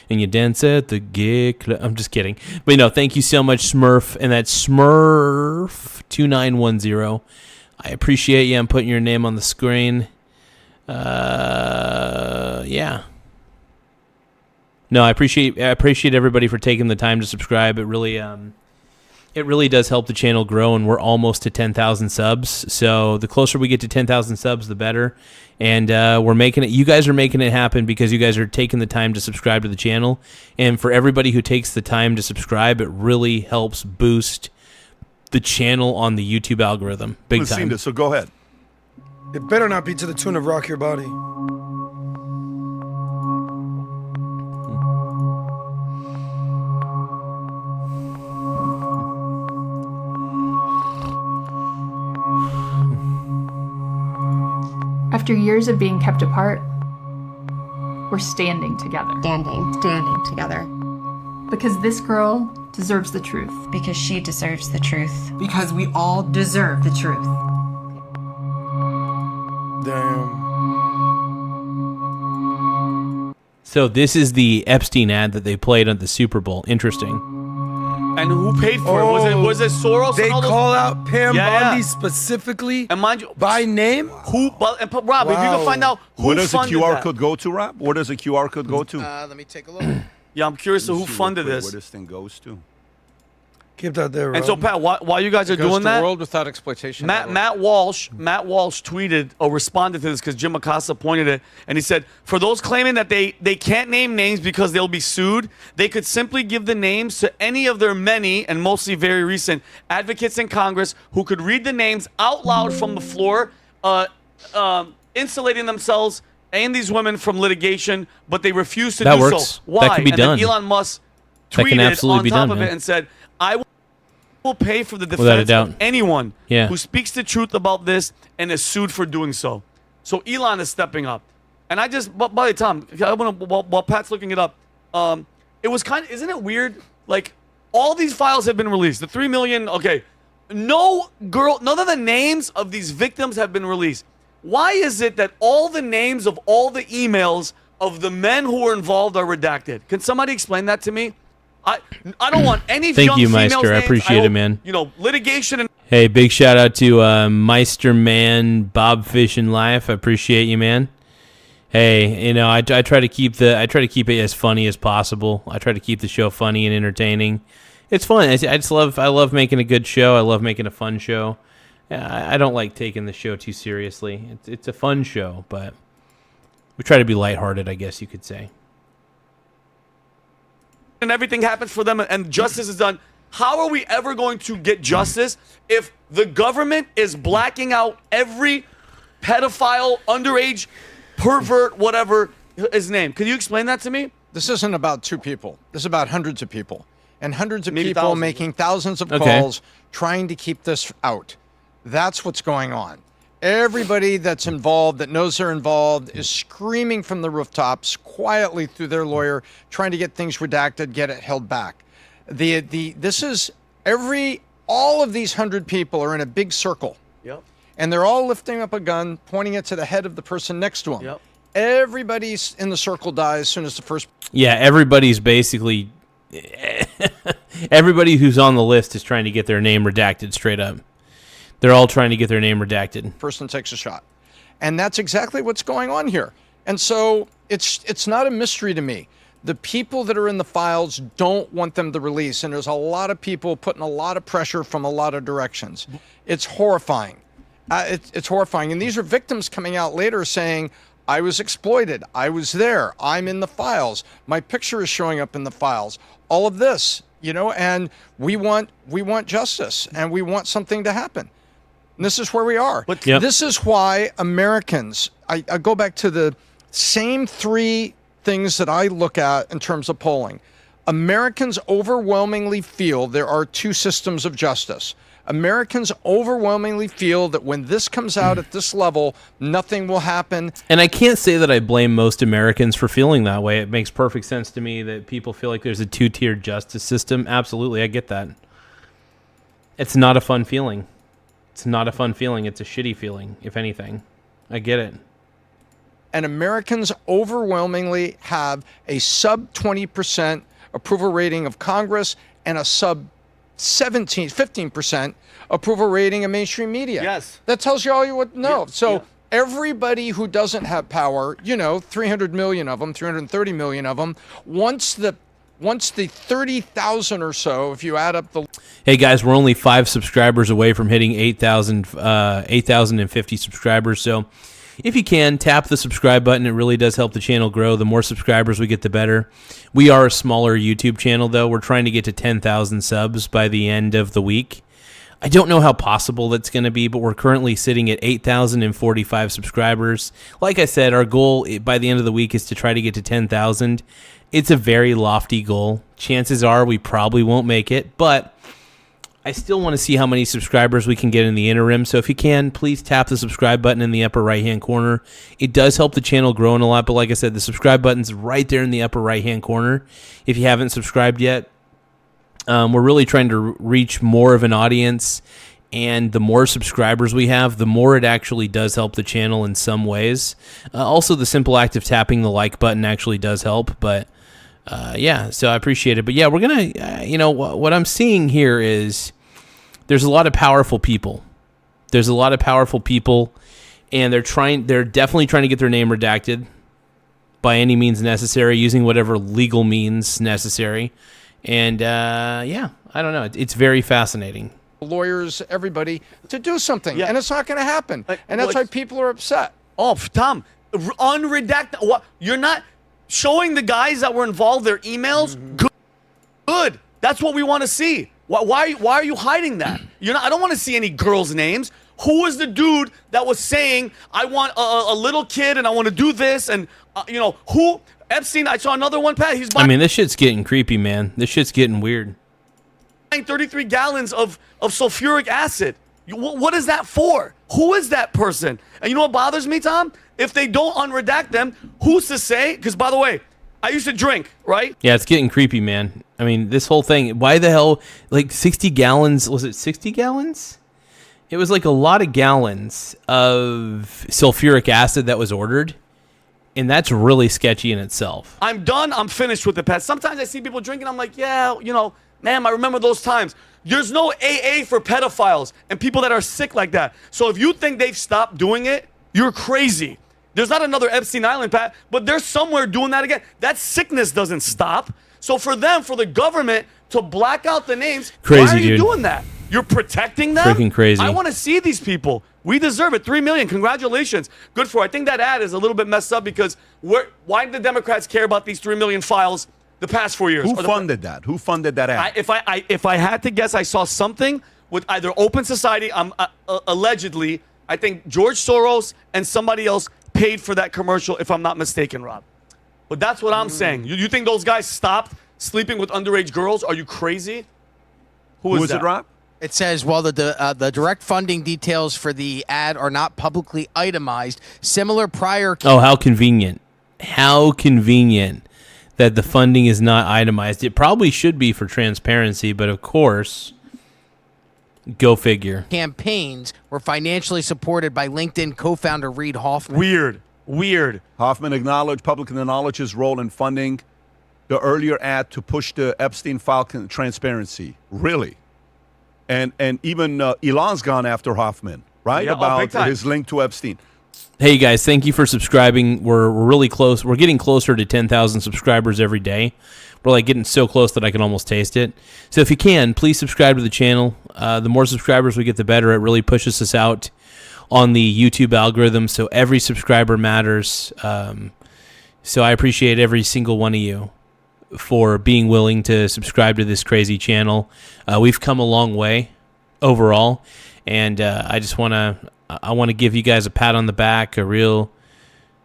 and you dance at the gay club. I'm just kidding. But, thank you so much, Smurf. And that's Smurf2910. I appreciate you. I'm putting your name on the screen. Yeah. No, I appreciate everybody for taking the time to subscribe. It really does help the channel grow, and we're almost to 10,000 subs. So the closer we get to 10,000 subs, the better. And we're making it. You guys are making it happen because you guys are taking the time to subscribe to the channel. And for everybody who takes the time to subscribe, it really helps boost the channel on the YouTube algorithm. Big time. So go ahead. It better not be to the tune of Rock Your Body. After years of being kept apart, we're standing together. Standing together. Because this girl deserves the truth. Because she deserves the truth. Because we all deserve the truth. Damn. So this is the Epstein ad that they played at the Super Bowl. Interesting. And who paid for it? Was it Soros? They call out Pam Bondi Yeah. specifically And mind you, by name? Who? Rob, if you can find out who Where does the funded QR that. code go to, Rob? Where does the QR code go to? Let me take a look. Yeah, I'm curious to who funded Where this. this thing goes to. Keep that there, And so, Rob. Pat, while you guys are It goes doing to that, World Without Exploitation. Matt Walsh tweeted or responded to this because Jim Acosta pointed it, and he said, for those claiming that they can't name names because they'll be sued, they could simply give the names to any of their many and mostly very recent advocates in Congress who could read the names out loud from the floor, insulating themselves and these women from litigation, but they refuse to That do works. so. Why? That can be and done. then Elon Musk That can tweeted absolutely on be top done, of man. it and said, I will pay for the Without a defense doubt. of anyone Yeah. who speaks the truth about this and is sued for doing so. So Elon is stepping up. And but by the time, while Pat's looking it up, it was isn't it weird? Like, all these files have been released. The 3 million, okay. None of the names of these victims have been released. Why is it that all the names of all the emails of the men who were involved are redacted? Can somebody explain that to me? I don't want any Thank young you, females' Meister. I names. appreciate it, hope, man. Litigation and Hey, big shout out to Meister Man, Bob Fish in Life. I appreciate you, man. Hey, I try to keep it as funny as possible. I try to keep the show funny and entertaining. It's fun. I love making a good show. I love making a fun show. I don't like taking the show too seriously. It's a fun show, but we try to be lighthearted, I guess you could say. and everything happens for them and justice is done. How are we ever going to get justice if the government is blacking out every pedophile, underage, pervert, whatever his name? Can you explain that to me? This isn't about two people. This is about hundreds of people. And hundreds of Maybe people thousands. making thousands of Okay. calls trying to keep this out. That's what's going on. Everybody that's involved, that knows they're involved, is screaming from the rooftops quietly through their lawyer, trying to get things redacted, get it held back. All of these 100 people are in a big circle. Yep. And they're all lifting up a gun, pointing it to the head of the person next to them. Yep. Everybody's in the circle dies as soon as the first. Yeah, everybody's basically everybody who's on the list is trying to get their name redacted straight up. They're all trying to get their name redacted. Person takes a shot. And that's exactly what's going on here. And so it's not a mystery to me. The people that are in the files don't want them to release. And there's a lot of people putting a lot of pressure from a lot of directions. It's horrifying. It's horrifying. And these are victims coming out later saying, I was exploited. I was there. I'm in the files. My picture is showing up in the files. All of this, and we want justice and we want something to happen. And this is where we are. But This is why Americans, I go back to the same three things that I look at in terms of polling. Americans overwhelmingly feel there are two systems of justice. Americans overwhelmingly feel that when this comes out at this level, nothing will happen. And I can't say that I blame most Americans for feeling that way. It makes perfect sense to me that people feel like there's a two-tiered justice system. Absolutely, I get that. It's not a fun feeling. It's not a fun feeling. It's a shitty feeling, if anything. I get it. and Americans overwhelmingly have a sub 20% approval rating of Congress and a sub 15% approval rating of mainstream media. Yes. That tells you all you would know. Yeah, So yeah. everybody who doesn't have power, 300 million of them, 330 million of them, once the 30,000 or so, if you add up the... Hey guys, we're only 5 subscribers away from hitting 8,050 subscribers. So if you can, tap the subscribe button. It really does help the channel grow. The more subscribers we get, the better. We are a smaller YouTube channel, though. We're trying to get to 10,000 subs by the end of the week. I don't know how possible that's going to be, but we're currently sitting at 8,045 subscribers. Like I said, our goal by the end of the week is to try to get to 10,000. It's a very lofty goal. Chances are we probably won't make it, but I still want to see how many subscribers we can get in the interim. So if you can, please tap the subscribe button in the upper right-hand corner. It does help the channel grow a lot, but like I said, the subscribe button's right there in the upper right-hand corner. If you haven't subscribed yet, we're really trying to reach more of an audience, and the more subscribers we have, the more it actually does help the channel in some ways. Also, the simple act of tapping the like button actually does help, but yeah, so I appreciate it. But yeah, we're going to, what I'm seeing here is there's a lot of powerful people. There's a lot of powerful people, and they're definitely trying to get their name redacted by any means necessary, using whatever legal means necessary. And yeah, I don't know. It's very fascinating. Lawyers, everybody, to do something, and it's not going to happen. And that's why people are upset. Oh, Tom, unredacted. What? You're not showing the guys that were involved their emails? Good. That's what we want to see. Why are you hiding that? I don't want to see any girls' names. Who was the dude that was saying, I want a little kid and I want to do this? And, who? Epstein, I saw another one, Pat. He's buying this shit's getting creepy, man. This shit's getting weird. 33 gallons of sulfuric acid. What is that for? Who is that person? And you know what bothers me, Tom? If they don't unredact them, who's to say? Because, by the way, I used to drink, right? Yeah, it's getting creepy, man. I mean, this whole thing, why the hell, 60 gallons, was it 60 gallons? It was a lot of gallons of sulfuric acid that was ordered, and that's really sketchy in itself. I'm done. I'm finished with it, Pat. Sometimes I see people drinking, I'm like, yeah, man, I remember those times. There's no AA for pedophiles and people that are sick like that. So if you think they've stopped doing it, you're crazy. There's not another Epstein Island, Pat, but they're somewhere doing that again. That sickness doesn't stop. So for the government to black out the names, crazy, why are you dude. doing that? You're protecting them? Freaking crazy. I want to see these people. We deserve it. 3 million. Congratulations. Good for it. I think that ad is a little bit messed up because why did the Democrats care about these 3 million files the past 4 years? Who funded that? Who funded that ad? If I had to guess, I saw something with either Open Society, allegedly, I think George Soros and somebody else paid for that commercial, if I'm not mistaken, Rob. But that's what I'm saying. You think those guys stopped sleeping with underage girls? Are you crazy? Who is it, Rob? It says, while the direct funding details for the ad are not publicly itemized, similar prior... Oh, how convenient. How convenient that the funding is not itemized. It probably should be for transparency, but of course, go figure. Campaigns were financially supported by LinkedIn co-founder Reid Hoffman. Weird. Hoffman publicly acknowledged his role in funding the earlier ad to push the Epstein file transparency. Really? And even Elon's gone after Hoffman, right? Yeah, about his link to Epstein. Hey guys, thank you for subscribing. We're really close. We're getting closer to 10,000 subscribers every day. We're getting so close that I can almost taste it. So if you can, please subscribe to the channel. The more subscribers we get, the better. It really pushes us out on the YouTube algorithm, so every subscriber matters. So I appreciate every single one of you for being willing to subscribe to this crazy channel. We've come a long way overall, and I want to give you guys a pat on the back, a real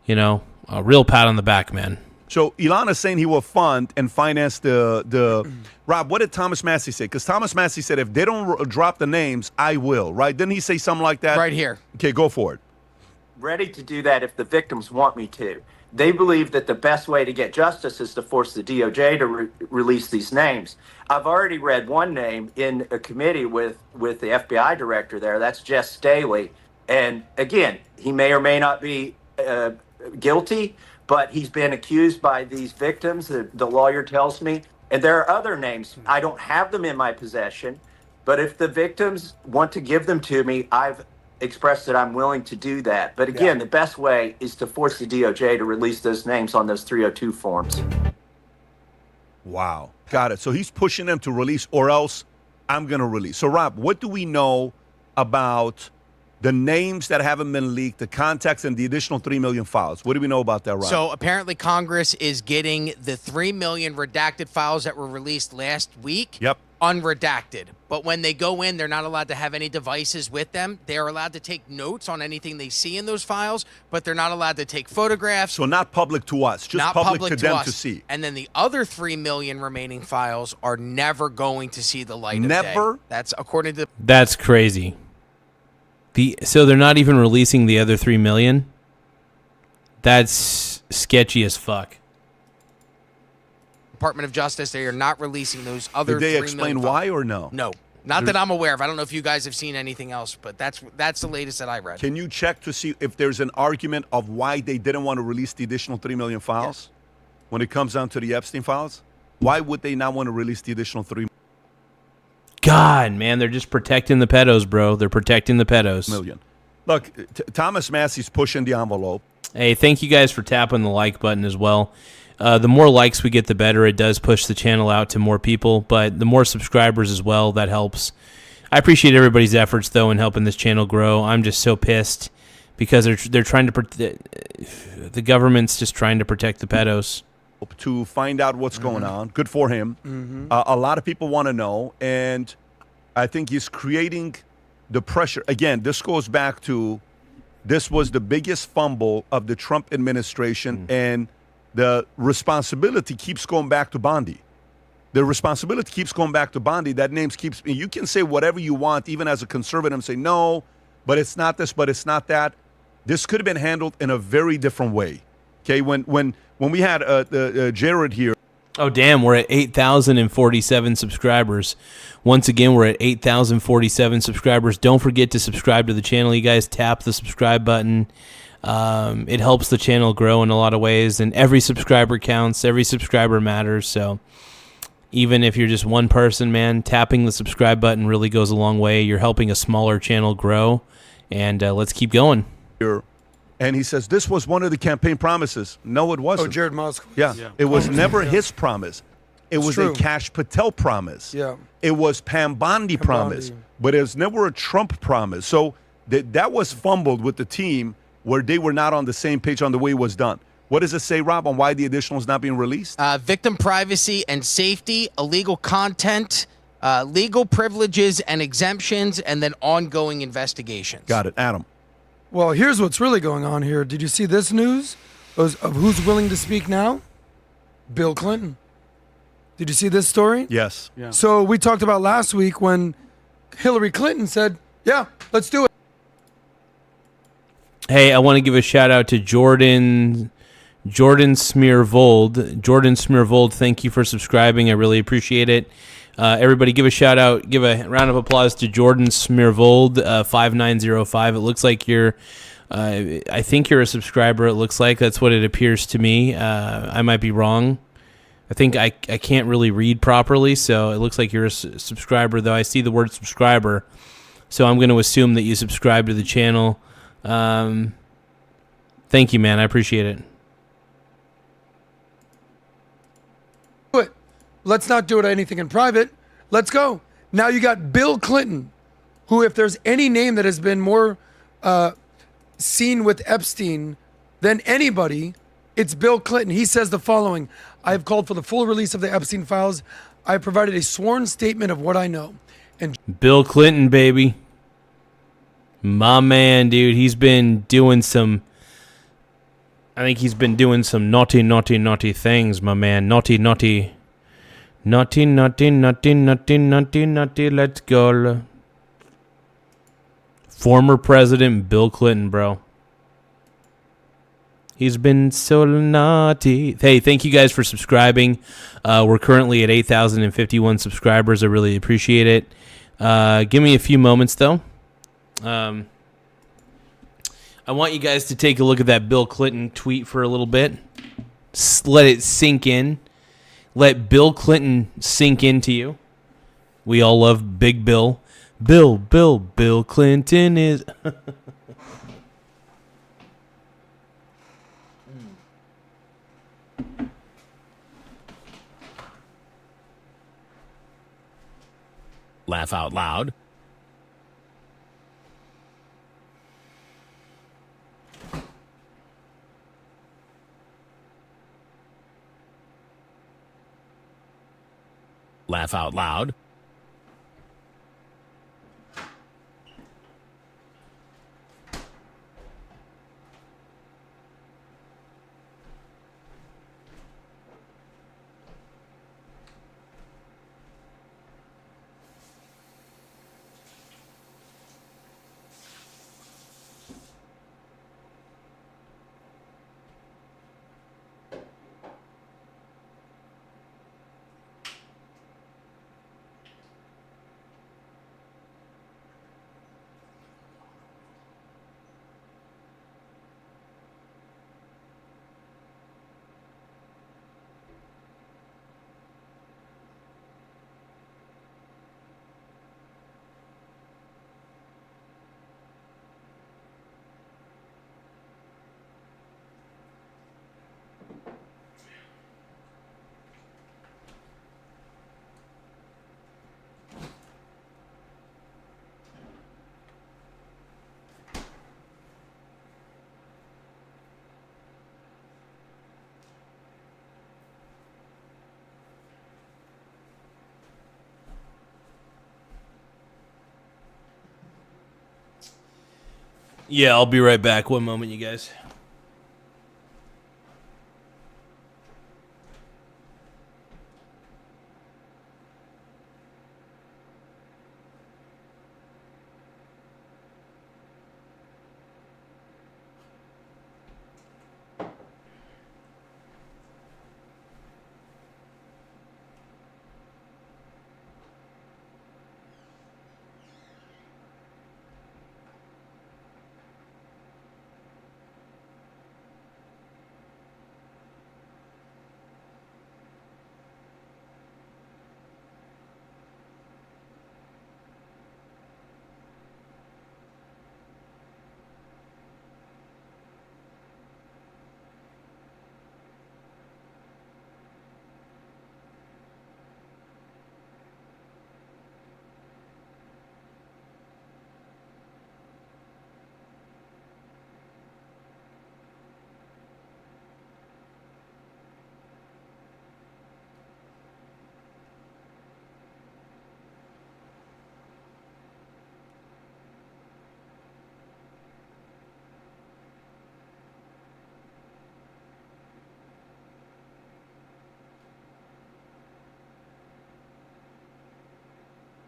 pat on the back, man. So Elon is saying he will fund and finance the Rob, what did Thomas Massey say? Because Thomas Massey said, if they don't drop the names, I will, right? Didn't he say something like that? Right here. Okay, go for it. Ready to do that if the victims want me to. They believe that the best way to get justice is to force the DOJ to release these names. I've already read one name in a committee with the FBI director there. That's Jess Staley. And again, he may or may not be guilty, but he's been accused by these victims, the lawyer tells me. And there are other names. I don't have them in my possession, but if the victims want to give them to me, I've expressed that I'm willing to do that. But again, the best way is to force the DOJ to release those names on those 302 forms. Wow. Got it. So he's pushing them to release, or else I'm going to release. So, Rob, what do we know about the names that haven't been leaked, the contacts, and the additional 3 million files? What do we know about that, Rob? So apparently Congress is getting the 3 million redacted files that were released last week unredacted. But when they go in, they're not allowed to have any devices with them. They're allowed to take notes on anything they see in those files, but they're not allowed to take photographs. So not public to us, just not public to them us. to see. And then the other 3 million remaining files are never going to see the light of day. Never? That's according to... That's crazy. So they're not even releasing the other 3 million? That's sketchy as fuck. Department of Justice, they are not releasing those other 3 Did they million explain files. why or no? No. Not that I'm aware of. I don't know if you guys have seen anything else, but that's the latest that I read. Can you check to see if there's an argument of why they didn't want to release the additional 3 million files when it comes down to the Epstein files? Why would they not want to release the additional 3 God, man, they're just protecting the pedos, bro. They're protecting the pedos. million? Look, Thomas Massey's pushing the envelope. Hey, thank you guys for tapping the like button as well. The more likes we get, the better. It does push the channel out to more people, but the more subscribers as well, that helps. I appreciate everybody's efforts, though, in helping this channel grow. I'm just so pissed because they're trying to the government's just trying to protect the pedos. To find out what's going on. Good for him. A lot of people want to know, and I think he's creating the pressure. Again, this goes back to this was the biggest fumble of the Trump administration, and the responsibility keeps going back to Bondi. The responsibility keeps going back to Bondi. That name keeps. You can say whatever you want, even as a conservative, and say no, but it's not this, but it's not that. This could have been handled in a very different way. Okay, when we had Jared here. Oh, damn, we're at 8,047 subscribers. Once again, we're at 8,047 subscribers. Don't forget to subscribe to the channel. You guys tap the subscribe button. It helps the channel grow in a lot of ways, and every subscriber counts. Every subscriber matters, so even if you're just one person, man, tapping the subscribe button really goes a long way. You're helping a smaller channel grow, and let's keep going. And he says, this was one of the campaign promises. No, it wasn't. Oh, Jared Moskowitz. Yeah. It was never his promise. It was a Kash Patel promise. Yeah. It was Pam Bondi promise. But it was never a Trump promise. So that was fumbled with the team where they were not on the same page on the way it was done. What does it say, Rob, on why the additional is not being released? Victim privacy and safety, illegal content, legal privileges and exemptions, and then ongoing investigations. Got it. Adam. Well, here's what's really going on here. Did you see this news of who's willing to speak now? Bill Clinton. Did you see this story? Yes. Yeah. So we talked about last week when Hillary Clinton said, yeah, let's do it. Hey, I want to give a shout out to Jordan Smearvold. Jordan Smearvold, thank you for subscribing. I really appreciate it. Everybody give a shout out, give a round of applause to Jordan Smearvold, 5905. It looks like you're, I think you're a subscriber. It looks like that's what it appears to me. I might be wrong. I think I can't really read properly, so it looks like you're a subscriber, though I see the word subscriber. So I'm going to assume that you subscribe to the channel. Thank you, man. I appreciate it. Let's not do it anything in private. Let's go. Now you got Bill Clinton, who, if there's any name that has been more seen with Epstein than anybody, it's Bill Clinton. He says the following: I have called for the full release of the Epstein files. I have provided a sworn statement of what I know. And Bill Clinton, baby. My man, dude. He's been doing some... I think he's been doing some naughty things, my man. Naughty, let's go. Former President Bill Clinton, bro. He's been so naughty. Hey, thank you guys for subscribing. We're currently at 8,051 subscribers. I really appreciate it. Give me a few moments, though. I want you guys to take a look at that Bill Clinton tweet for a little bit. Let it sink in. Let Bill Clinton sink into you. We all love Big Bill. Bill Clinton is... Laugh out loud. Laugh out loud. Yeah, I'll be right back. One moment, you guys.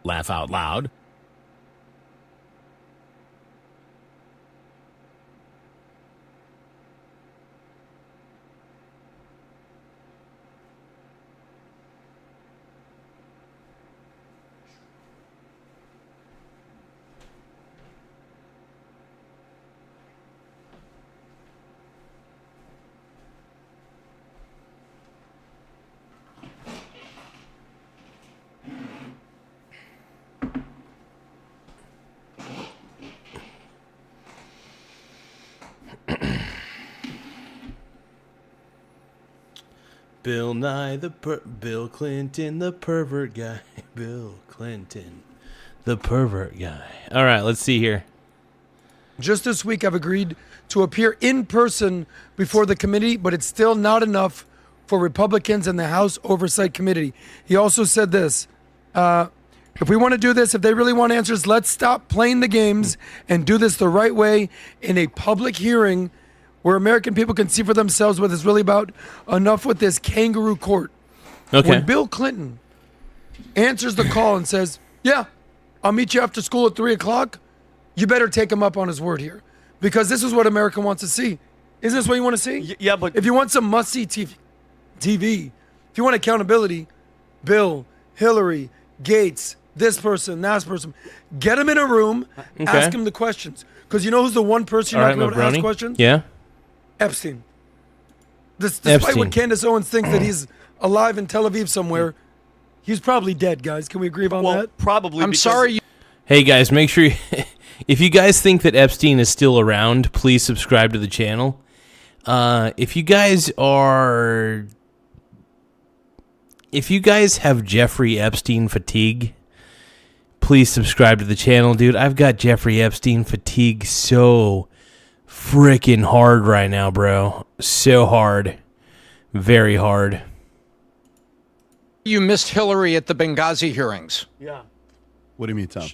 Laugh out loud. Bill Nye, Bill Clinton, the pervert guy. Bill Clinton, the pervert guy. All right, let's see here. Just this week, I've agreed to appear in person before the committee, but it's still not enough for Republicans and the House Oversight Committee. He also said this, if we want to do this, if they really want answers, let's stop playing the games and do this the right way in a public hearing where American people can see for themselves what it's really about. Enough with this kangaroo court. Okay. When Bill Clinton answers the call and says, yeah, I'll meet you after school at 3 o'clock, you better take him up on his word here. Because this is what America wants to see. Isn't this what you want to see? Yeah, but... If you want some must-see TV, if you want accountability, Bill, Hillary, Gates, this person, that person. Get him in a room, ask him the questions. Because you know who's the one person you're not going to be able to ask questions? Yeah. Epstein. Despite what Candace Owens thinks that he's alive in Tel Aviv somewhere, he's probably dead, guys. Can we agree on that? Probably. I'm sorry. Hey, guys, make sure if you guys think that Epstein is still around, please subscribe to the channel. If you guys have Jeffrey Epstein fatigue, please subscribe to the channel, dude. I've got Jeffrey Epstein fatigue so freaking hard right now, bro. So hard. Very hard. You missed Hillary at the Benghazi hearings. Yeah. What do you mean, Tom?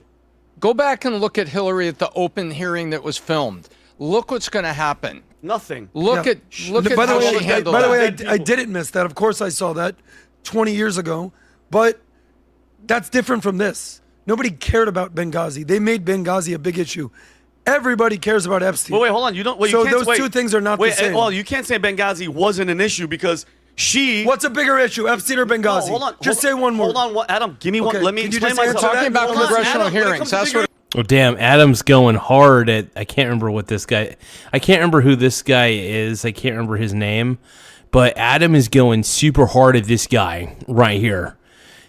Go back and look at Hillary at the open hearing that was filmed. Look what's going to happen. Nothing. Look at By how she handled By the that. way, I didn't miss that. Of course I saw that 20 years ago. But that's different from this. Nobody cared about Benghazi. They made Benghazi a big issue. Everybody cares about Epstein. Wait, hold on. You don't. Wait, so you can't, those wait, two things are not the same. Well, you can't say Benghazi wasn't an issue because she. What's a bigger issue, Epstein or Benghazi? No, hold on. Just say one word. Hold on, Adam. Give me one. Let me Can you explain just answer myself. that? Talking about Hold on, congressional Adam, hearings. That's what. Oh, damn. Adam's going hard at... I can't remember what this guy... I can't remember who this guy is. I can't remember his name. But Adam is going super hard at this guy right here.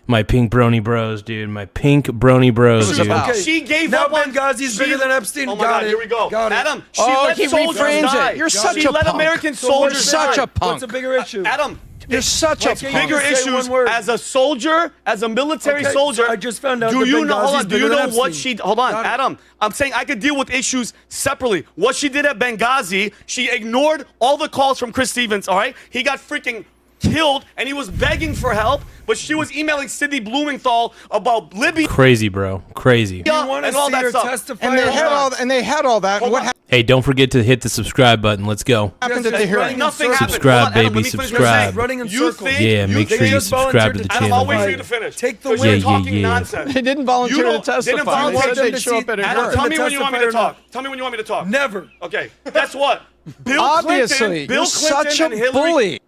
My pink brony bros, dude. My pink brony bros, dude. Okay. She gave now up on Benghazi's bigger than Epstein. Oh my God, here we go. Got it. Adam, she let he soldiers reframes die. it. You're such she a let punk. American So soldiers what's such die. a punk. What's a bigger issue? Adam, You're such a Why can't punk. bigger you say issues one word? as a soldier, as a military Okay, soldier. I just found out Do that you know? Benghazi's Hold on. Do you bigger know than what Epstein. she? Hold on, Got it. Adam. I'm saying I could deal with issues separately. What she did at Benghazi, she ignored all the calls from Chris Stevens. All right, he got freaking killed, and he was begging for help. But she was emailing Sidney Blumenthal about Libya. Crazy, bro. Crazy. You want to and all see that her stuff. testify? And they or had not? all. And they had all that. And what Hey, don't forget to hit the subscribe button. Let's go. happened at the hearing? Nothing happened. Subscribe, Hold on, Adam, baby, let me finish my subscribe. sentence. Running in You circles. think? Yeah, make sure you just subscribe to volunteered the to Adam, channel. I'll wait for you Right. to finish. Take the 'Cause win. you're Yeah, talking yeah. nonsense. They didn't volunteer You to don't- testify. didn't They volunteer said to they'd show up at a Adam, hearing. tell me when you want me to Testify or talk. Tell me when you want me to talk. Never. Okay. Guess what? Bill Obviously, Clinton, you're such a and Hillary. bully.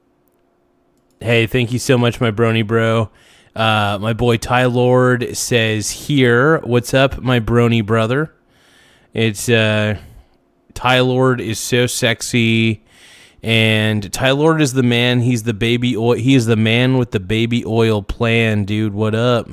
Hey, thank you so much, my brony bro. My boy Ty Lord says here, what's up, my brony brother? It's Ty Lord is so sexy, and Ty Lord is the man. He's the baby oil. He is the man with the baby oil plan, dude. What up?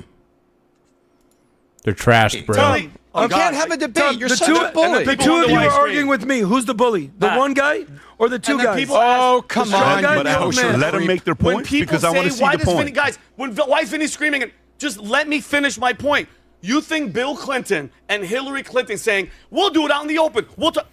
They're trashed, bro. Tell me. You can't have a debate. You're such a bully. The two of you are arguing with me. Who's the bully? The one guy or the two And then guys? people Oh, come The strong on. guy, But the old man. let them make their When point people because I want to say, see why the does Vinny, point. guys, why is Vinny screaming? Just let me finish my point. You think Bill Clinton and Hillary Clinton saying, we'll do it out in the open.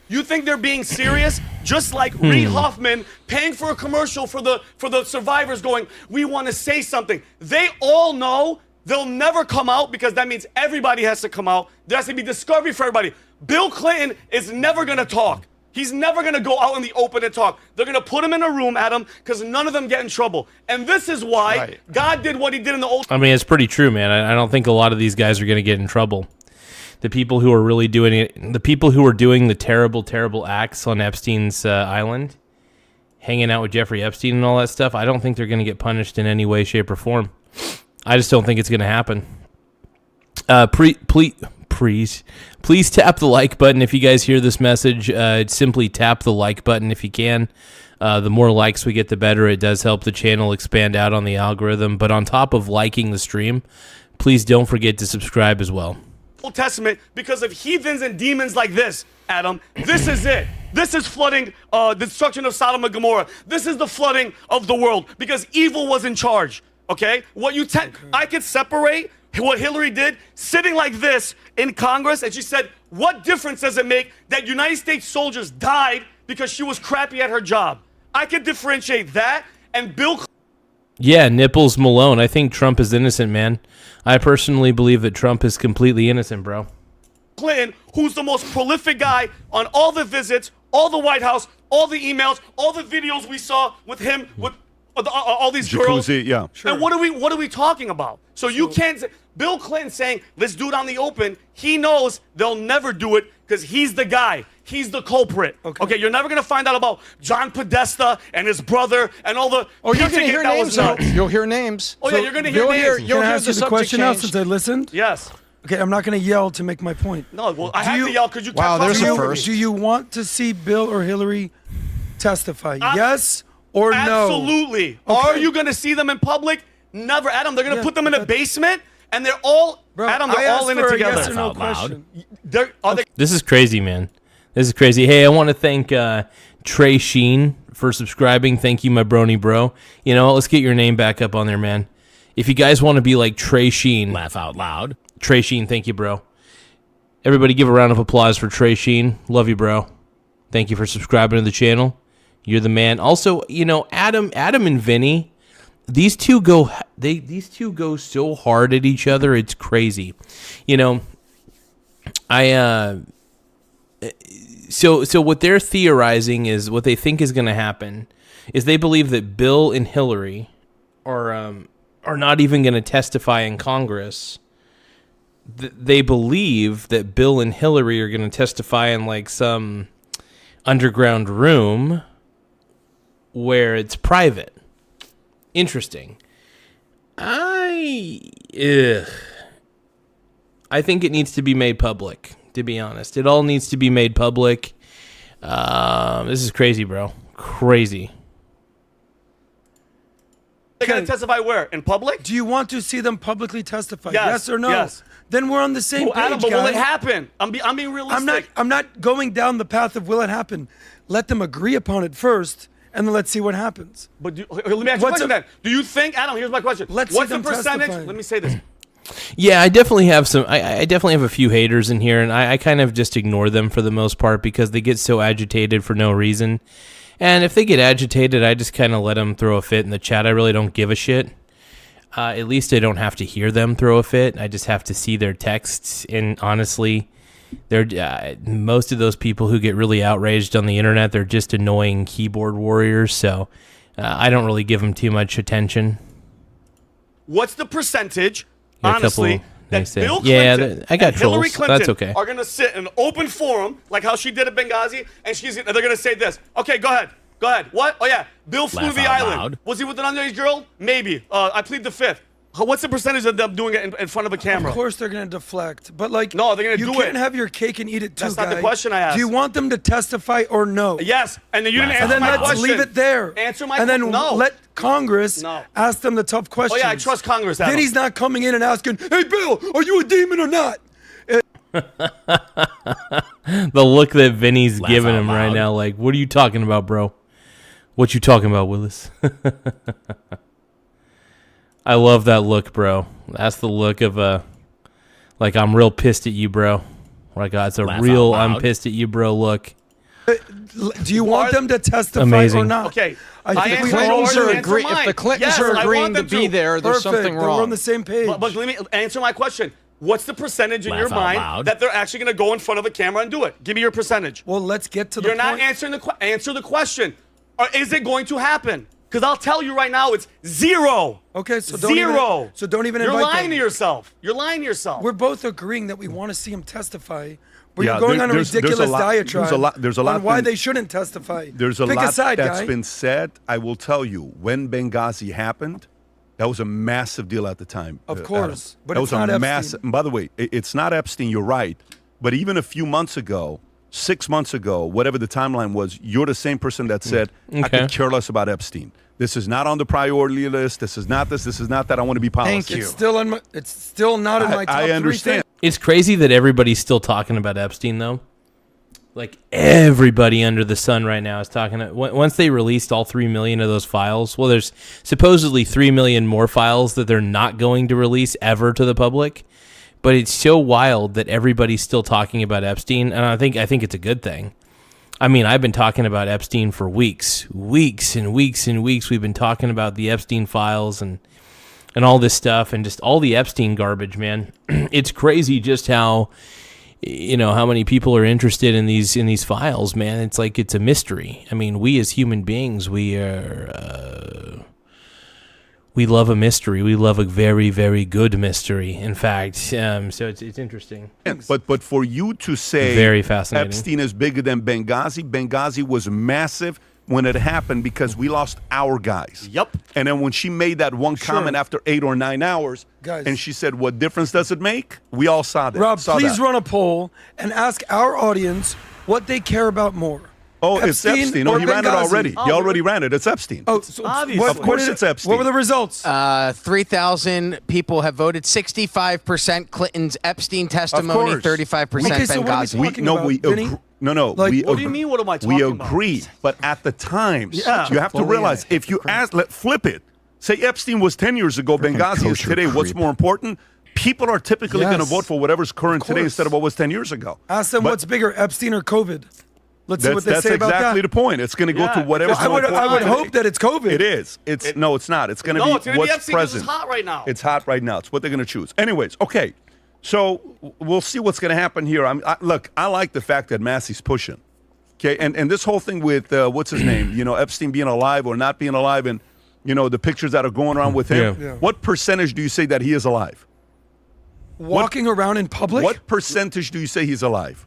You think they're being serious? Just like Reid Hoffman paying for a commercial for the survivors going, we want to say something. They all know they'll never come out because that means everybody has to come out. There has to be discovery for everybody. Bill Clinton is never going to talk. He's never going to go out in the open and talk. They're going to put him in a room, Adam, because none of them get in trouble. And this is why God did what he did in the old... I mean, it's pretty true, man. I don't think a lot of these guys are going to get in trouble. The people who are really doing it, the people who are doing the terrible, terrible acts on Epstein's island, hanging out with Jeffrey Epstein and all that stuff, I don't think they're going to get punished in any way, shape, or form. I just don't think it's going to happen. Please tap the like button if you guys hear this message. Simply tap the like button if you can. The more likes we get, the better. It does help the channel expand out on the algorithm. But on top of liking the stream, please don't forget to subscribe as well. Old Testament, because of heathens and demons like this, Adam, this is it. This is flooding, the destruction of Sodom and Gomorrah. This is the flooding of the world because evil was in charge. Okay? I could separate what Hillary did sitting like this in Congress, and she said, what difference does it make that United States soldiers died because she was crappy at her job? I could differentiate that and Bill... Yeah, Nipples Malone. I think Trump is innocent, man. I personally believe that Trump is completely innocent, bro. Clinton, who's the most prolific guy on all the visits, all the White House, all the emails, all the videos we saw with him, with all these girls. Jacuzzi, yeah. And what are we talking about? So you can't... Bill Clinton saying, let's do it on the open. He knows they'll never do it because he's the guy. he's the culprit. Okay, you're never going to find out about John Podesta and his brother and all the. Oh, you're going to Pizzagate hear that was names now. nuts. You'll hear names. Oh, yeah, you're going to hear names. You'll Can I hear ask the you the subject question now change. since I listened? Yes. Okay, I'm not going to yell to make my point. No, well, I have to yell because you Wow, kept there's a talking over first. me. Do you want to see Bill or Hillary testify? Yes or no? Absolutely. Are you going to see them in public? Never, Adam. They're going to put them in a basement, and they're all, Adam. They're all in it together. Yes or no question. This is crazy, man. This is crazy. Hey, I want to thank Trey Sheen for subscribing. Thank you, my brony bro. You know, let's get your name back up on there, man. If you guys want to be like Trey Sheen, Laugh out loud. Trey Sheen, thank you, bro. Everybody give a round of applause for Trey Sheen. Love you, bro. Thank you for subscribing to the channel. You're the man. Also, you know, Adam and Vinny, these two go so hard at each other. It's crazy. You know, so what they're theorizing is what they think is going to happen is they believe that Bill and Hillary are not even going to testify in Congress. They believe that Bill and Hillary are going to testify in like some underground room where it's private. Interesting. I think it needs to be made public, to be honest. It all needs to be made public. This is crazy, bro. Crazy. They're going to testify where? In public? Do you want to see them publicly testify? Yes, Yes or no? yes. Then we're on the same Well, page, Adam, but will guys. it happen? I'm being realistic. I'm not going down the path of will it happen. Let them agree upon it first, and then let's see what happens. But let me ask you a question then. Do you think, Adam, here's my question. Let's What's see the them percentage? testify. Let me say this. Yeah, I definitely have some. I definitely have a few haters in here, and I kind of just ignore them for the most part because they get so agitated for no reason. And if they get agitated, I just kind of let them throw a fit in the chat. I really don't give a shit. At least I don't have to hear them throw a fit. I just have to see their texts. And honestly, they're most of those people who get really outraged on the internet, they're just annoying keyboard warriors. So I don't really give them too much attention. What's the percentage, Yeah, a honestly, couple, they that say. Bill Yeah, Clinton I got and Hillary trolls. Clinton That's okay. are going to sit in an open forum, like how she did at Benghazi, and they're going to say this. Okay, go ahead. Go ahead. What? Oh, yeah. Bill flew Laugh to the out island. loud. Was he with an underage girl? Maybe. I plead the fifth. What's the percentage of them doing it in front of a camera? Of course they're going to deflect, but like No, they're going to do you it. can't have your cake and eat it too, That's not the guy. question I asked. Do you want them to testify or no? Yes, and then you didn't And answer then my let's question. leave it there. Answer my And then question. No. let Congress No. ask them the tough questions. Oh, yeah, I trust Congress, Adam. Then he's not coming in and asking, "Hey, Bill, are you a demon or not?" The look that Vinny's Laugh giving out him right loud. now, like, what are you talking about, bro? What you talking about, Willis? I love that look, bro. That's the look of like I'm real pissed at you, bro. Like it's a Laugh real out I'm loud. pissed at you, bro. Look, Do you want them to testify or Amazing. not? Okay. I think we answered all yours, should answer agree. If mine. the Clintons Yes, are I agreeing want to them be there, there's Perfect. something Then wrong. we're on the same page. But let me answer my question. What's the percentage in Laugh your out mind loud. that they're actually going to go in front of a camera and do it? Give me your percentage. Well, let's get to the You're point. not answering answer the question. Or is it going to happen? Because I'll tell you right now, it's zero. Okay, so don't Zero. Even, don't even You're invite lying them. to yourself. You're lying to yourself. We're both agreeing that we want to see him testify. But Yeah, you're going there- on a there's a ridiculous lot- diatribe there's a lot on why been- they shouldn't testify. There's a Pick lot side, that's guy. been said. I will tell you, when Benghazi happened, that was a massive deal at the time. Of Adam. course, but that it's was not a Epstein. massive. By the way, it's not Epstein. You're right. But even a few months ago, 6 months ago, whatever the timeline was, you're the same person that said, I Okay. could care less about Epstein. This is not on the priority list. This is not this. This is not that. I want to be policy. It's still in my, it's still not in my top I three understand. it's crazy that everybody's still talking about Epstein, though. Like everybody under the sun right now is talking. Once they released all 3 million of those files, well, there's supposedly 3 million more files that they're not going to release ever to the public. But it's so wild that everybody's still talking about Epstein, and I think it's a good thing. I mean, I've been talking about Epstein for weeks and weeks and weeks. We've been talking about the Epstein files and all this stuff and just all the Epstein garbage, man. It's crazy just how, how many people are interested in these files, man. It's like it's a mystery. I mean, we as human beings, we we love a mystery. We love a very, very good mystery. In fact, so it's interesting. But for you to say very fascinating. Epstein is bigger than Benghazi was massive when it happened because we lost our guys. Yep. And then when she made that one comment after 8 or 9 hours, Guys. and she said, "What difference does it make?" We all saw that. Rob, please run a poll and ask our audience what they care about more. Oh, it's Epstein. No, or he ran it Benghazi? already. He already ran it. It's Epstein. Oh, so of course it's Epstein. What were the results? 3,000 people have voted. 65% Clinton's Epstein testimony, 35% Okay, so what are we Benghazi. talking about, Vinny? No. Like, we what do you mean, what am I talking We about? agree, but at the time, Yeah. you have to realize if you flip it, say Epstein was 10 years ago, Benghazi is today. What's more important? People are typically going to vote for whatever's current today instead of what was 10 years ago. Ask them what's bigger, Epstein or COVID. Let's see what they say about that. That's exactly the point. It's going to go to whatever's I more would important. hope that it's COVID. It is. No, it's not. It's going to No, be it's gonna be what's Epstein 'cause present. it's hot right now. It's hot right now. It's what they're going to choose. Anyways, okay. So we'll see what's going to happen here. Look, I like the fact that Massey's pushing. Okay, and this whole thing with what's his name? Epstein being alive or not being alive, and the pictures that are going around with him. Yeah. What percentage do you say that he is alive? Walking around in public? What percentage do you say he's alive?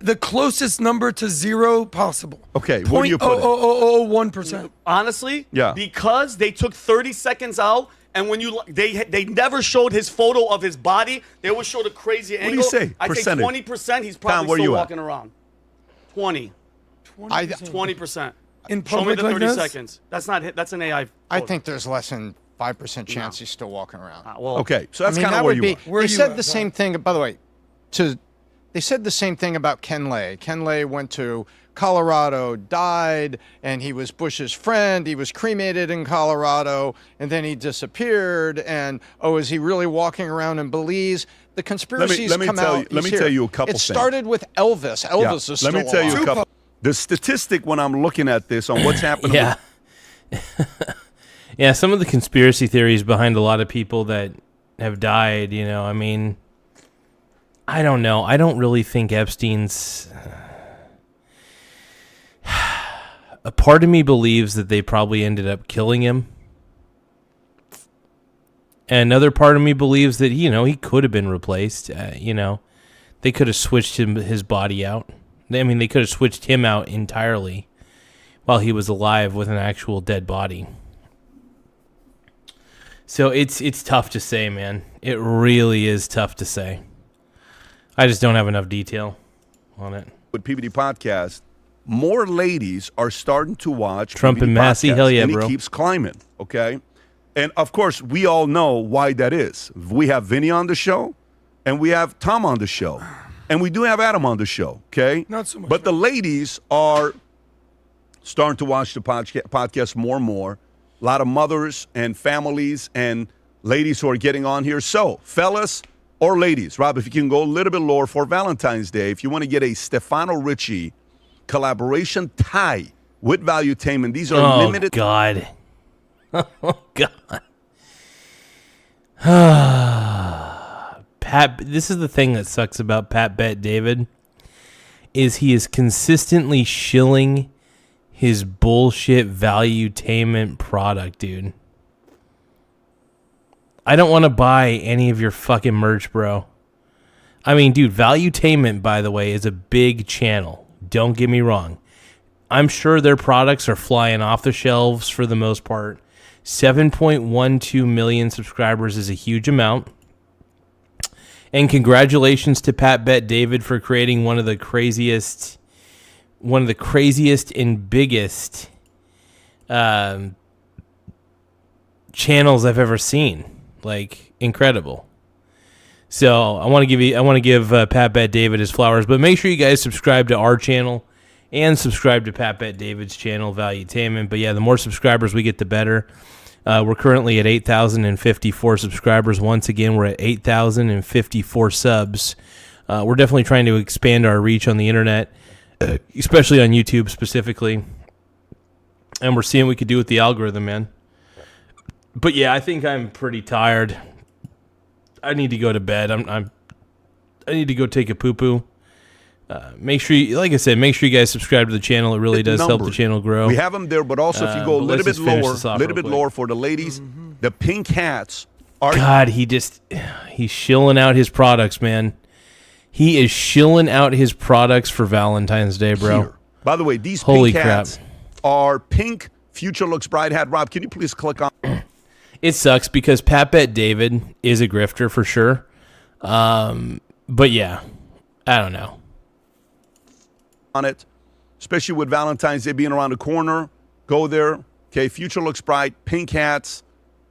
The closest number to zero possible. Okay, what do you put it? 0.0001%. Honestly, Yeah. because they took 30 seconds out, and when they never showed his photo of his body, they always showed a crazy What do angle. you say? I say Percentage. 20%. He's Tom, probably where still you at? walking around. 20. 20%. In Show me public the like 30 this? seconds. That's not hit. That's an AI. I photo. think there's less than 5% chance he's still walking around. Okay, so that's I mean, kind of that where would you be. are. Where They you said at, the Tom? same thing. By the way, they said the same thing about Ken Lay. Ken Lay went to Colorado, died, and he was Bush's friend. He was cremated in Colorado, and then he disappeared. And is he really walking around in Belize? The conspiracies let me come tell out. you- let he's me tell here. you a couple It things. started with Elvis. Elvis is still Let me tell you a alive. couple. The statistic when I'm looking at this on what's happening. Yeah. Yeah, some of the conspiracy theories behind a lot of people that have died, I mean, I don't know. I don't really think Epstein's... A part of me believes that they probably ended up killing him. And another part of me believes that, he could have been replaced. They could have switched his body out. I mean, they could have switched him out entirely while he was alive with an actual dead body. So it's tough to say, man. It really is tough to say. I just don't have enough detail on it. With PBD Podcast, more ladies are starting to watch Trump PBD and Massey, Podcast, hell yeah, and bro. He keeps climbing, okay? And, of course, we all know why that is. We have Vinny on the show, and we have Tom on the show. And we do have Adam on the show, okay? Not so much. But the ladies are starting to watch the podcast more and more. A lot of mothers and families and ladies who are getting on here. So, fellas or ladies, Rob, if you can go a little bit lower for Valentine's Day, if you want to get a Stefano Ricci collaboration tie with Valuetainment, these are limited. God. Oh, God. Pat, this is the thing that sucks about Pat Bet David, is he is consistently shilling his bullshit Valuetainment product, dude. I don't want to buy any of your fucking merch, bro. I mean, dude, Valuetainment, by the way, is a big channel. Don't get me wrong. I'm sure their products are flying off the shelves for the most part. 7.12 million subscribers is a huge amount. And congratulations to Pat Bet David for creating one of the craziest and biggest channels I've ever seen. Like, incredible. So I want to give Pat Bet David his flowers, but make sure you guys subscribe to our channel and subscribe to Pat Bet David's channel, Valuetainment. But yeah, the more subscribers we get, the better. We're currently at 8,054 subscribers. Once again, we're at 8,054 subs. We're definitely trying to expand our reach on the internet, especially on YouTube specifically. And we're seeing what we could do with the algorithm, man. But yeah, I think I'm pretty tired. I need to go to bed. I need to go take a poo-poo. Make sure you, like I said, make sure you guys subscribe to the channel. It really does help the channel grow. We have them there, but also if you go a little bit let's just finish lower, this off little real bit quick. lower for the ladies, The pink hats are... God, he's shilling out his products, man. He is shilling out his products for Valentine's Day, bro. Here. By the way, these Holy pink crap. hats are pink Future Looks Bright hat. Rob, can you please click on... It sucks because Pat Bet David is a grifter for sure. But yeah, I don't know. On it, especially with Valentine's Day being around the corner. Go there. Okay, Future Looks Bright, pink hats.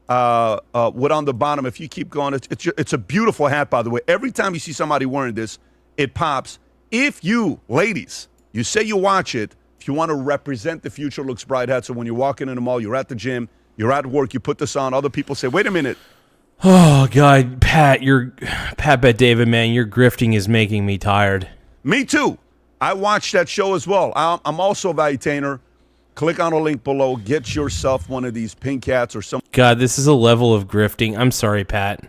What on the bottom, if you keep going, it's a beautiful hat, by the way. Every time you see somebody wearing this, it pops. If you, ladies, you say you watch it, if you want to represent the Future Looks Bright hat, so when you're walking in the mall, you're at the gym, you're at work, you put this on, other people say, wait a minute. Oh, God, Pat Bet David, man, your grifting is making me tired. Me too. I watched that show as well. I'm also a Valuetainer. Click on a link below. Get yourself one of these pink hats or something. God, this is a level of grifting. I'm sorry, Pat.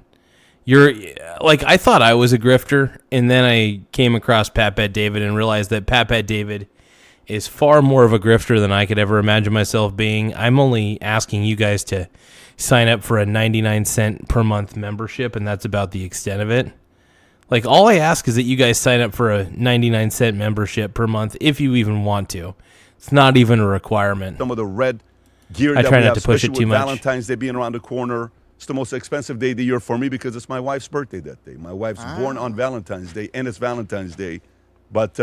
You're like, I thought I was a grifter, and then I came across Pat Bet David and realized that Pat Bet David is far more of a grifter than I could ever imagine myself being. I'm only asking you guys to sign up for a 99-cent per month membership, and that's about the extent of it. Like, all I ask is that you guys sign up for a 99-cent membership per month if you even want to. It's not even a requirement. Some of the red gear I that try we not have, to push it especially too with much. Valentine's Day being around the corner. It's the most expensive day of the year for me because it's my wife's birthday that day. My wife's born on Valentine's Day, and it's Valentine's Day. But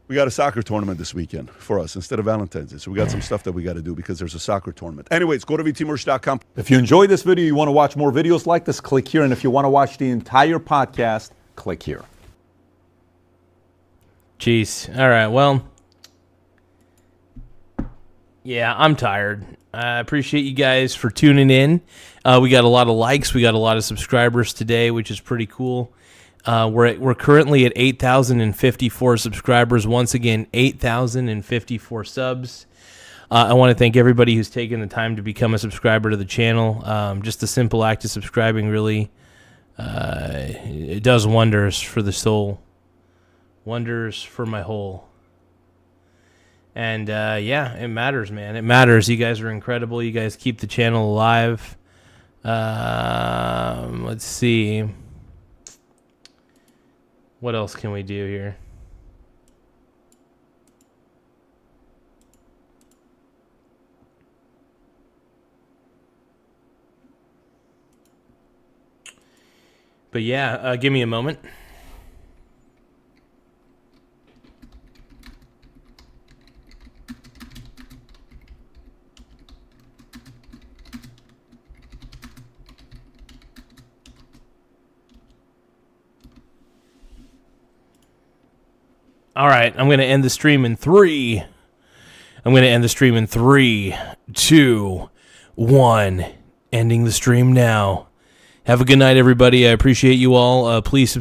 we got a soccer tournament this weekend for us instead of Valentine's Day. So we got some stuff that we got to do because there's a soccer tournament. Anyways, go to vtmerch.com. If you enjoyed this video, you want to watch more videos like this, click here. And if you want to watch the entire podcast, click here. Jeez. All right, well, yeah, I'm tired. I appreciate you guys for tuning in. We got a lot of likes. We got a lot of subscribers today, which is pretty cool. We're currently at 8,054 subscribers. Once again, 8,054 subs. I want to thank everybody who's taken the time to become a subscriber to the channel. Just the simple act of subscribing really it does wonders for the soul, wonders for my whole. And yeah, it matters, man. It matters. You guys are incredible. You guys keep the channel alive. Let's see. What else can we do here? But yeah, give me a moment. All right, I'm going to end the stream in 3. I'm going to end the stream in 3, 2, 1. Ending the stream now. Have a good night, everybody. I appreciate you all. Please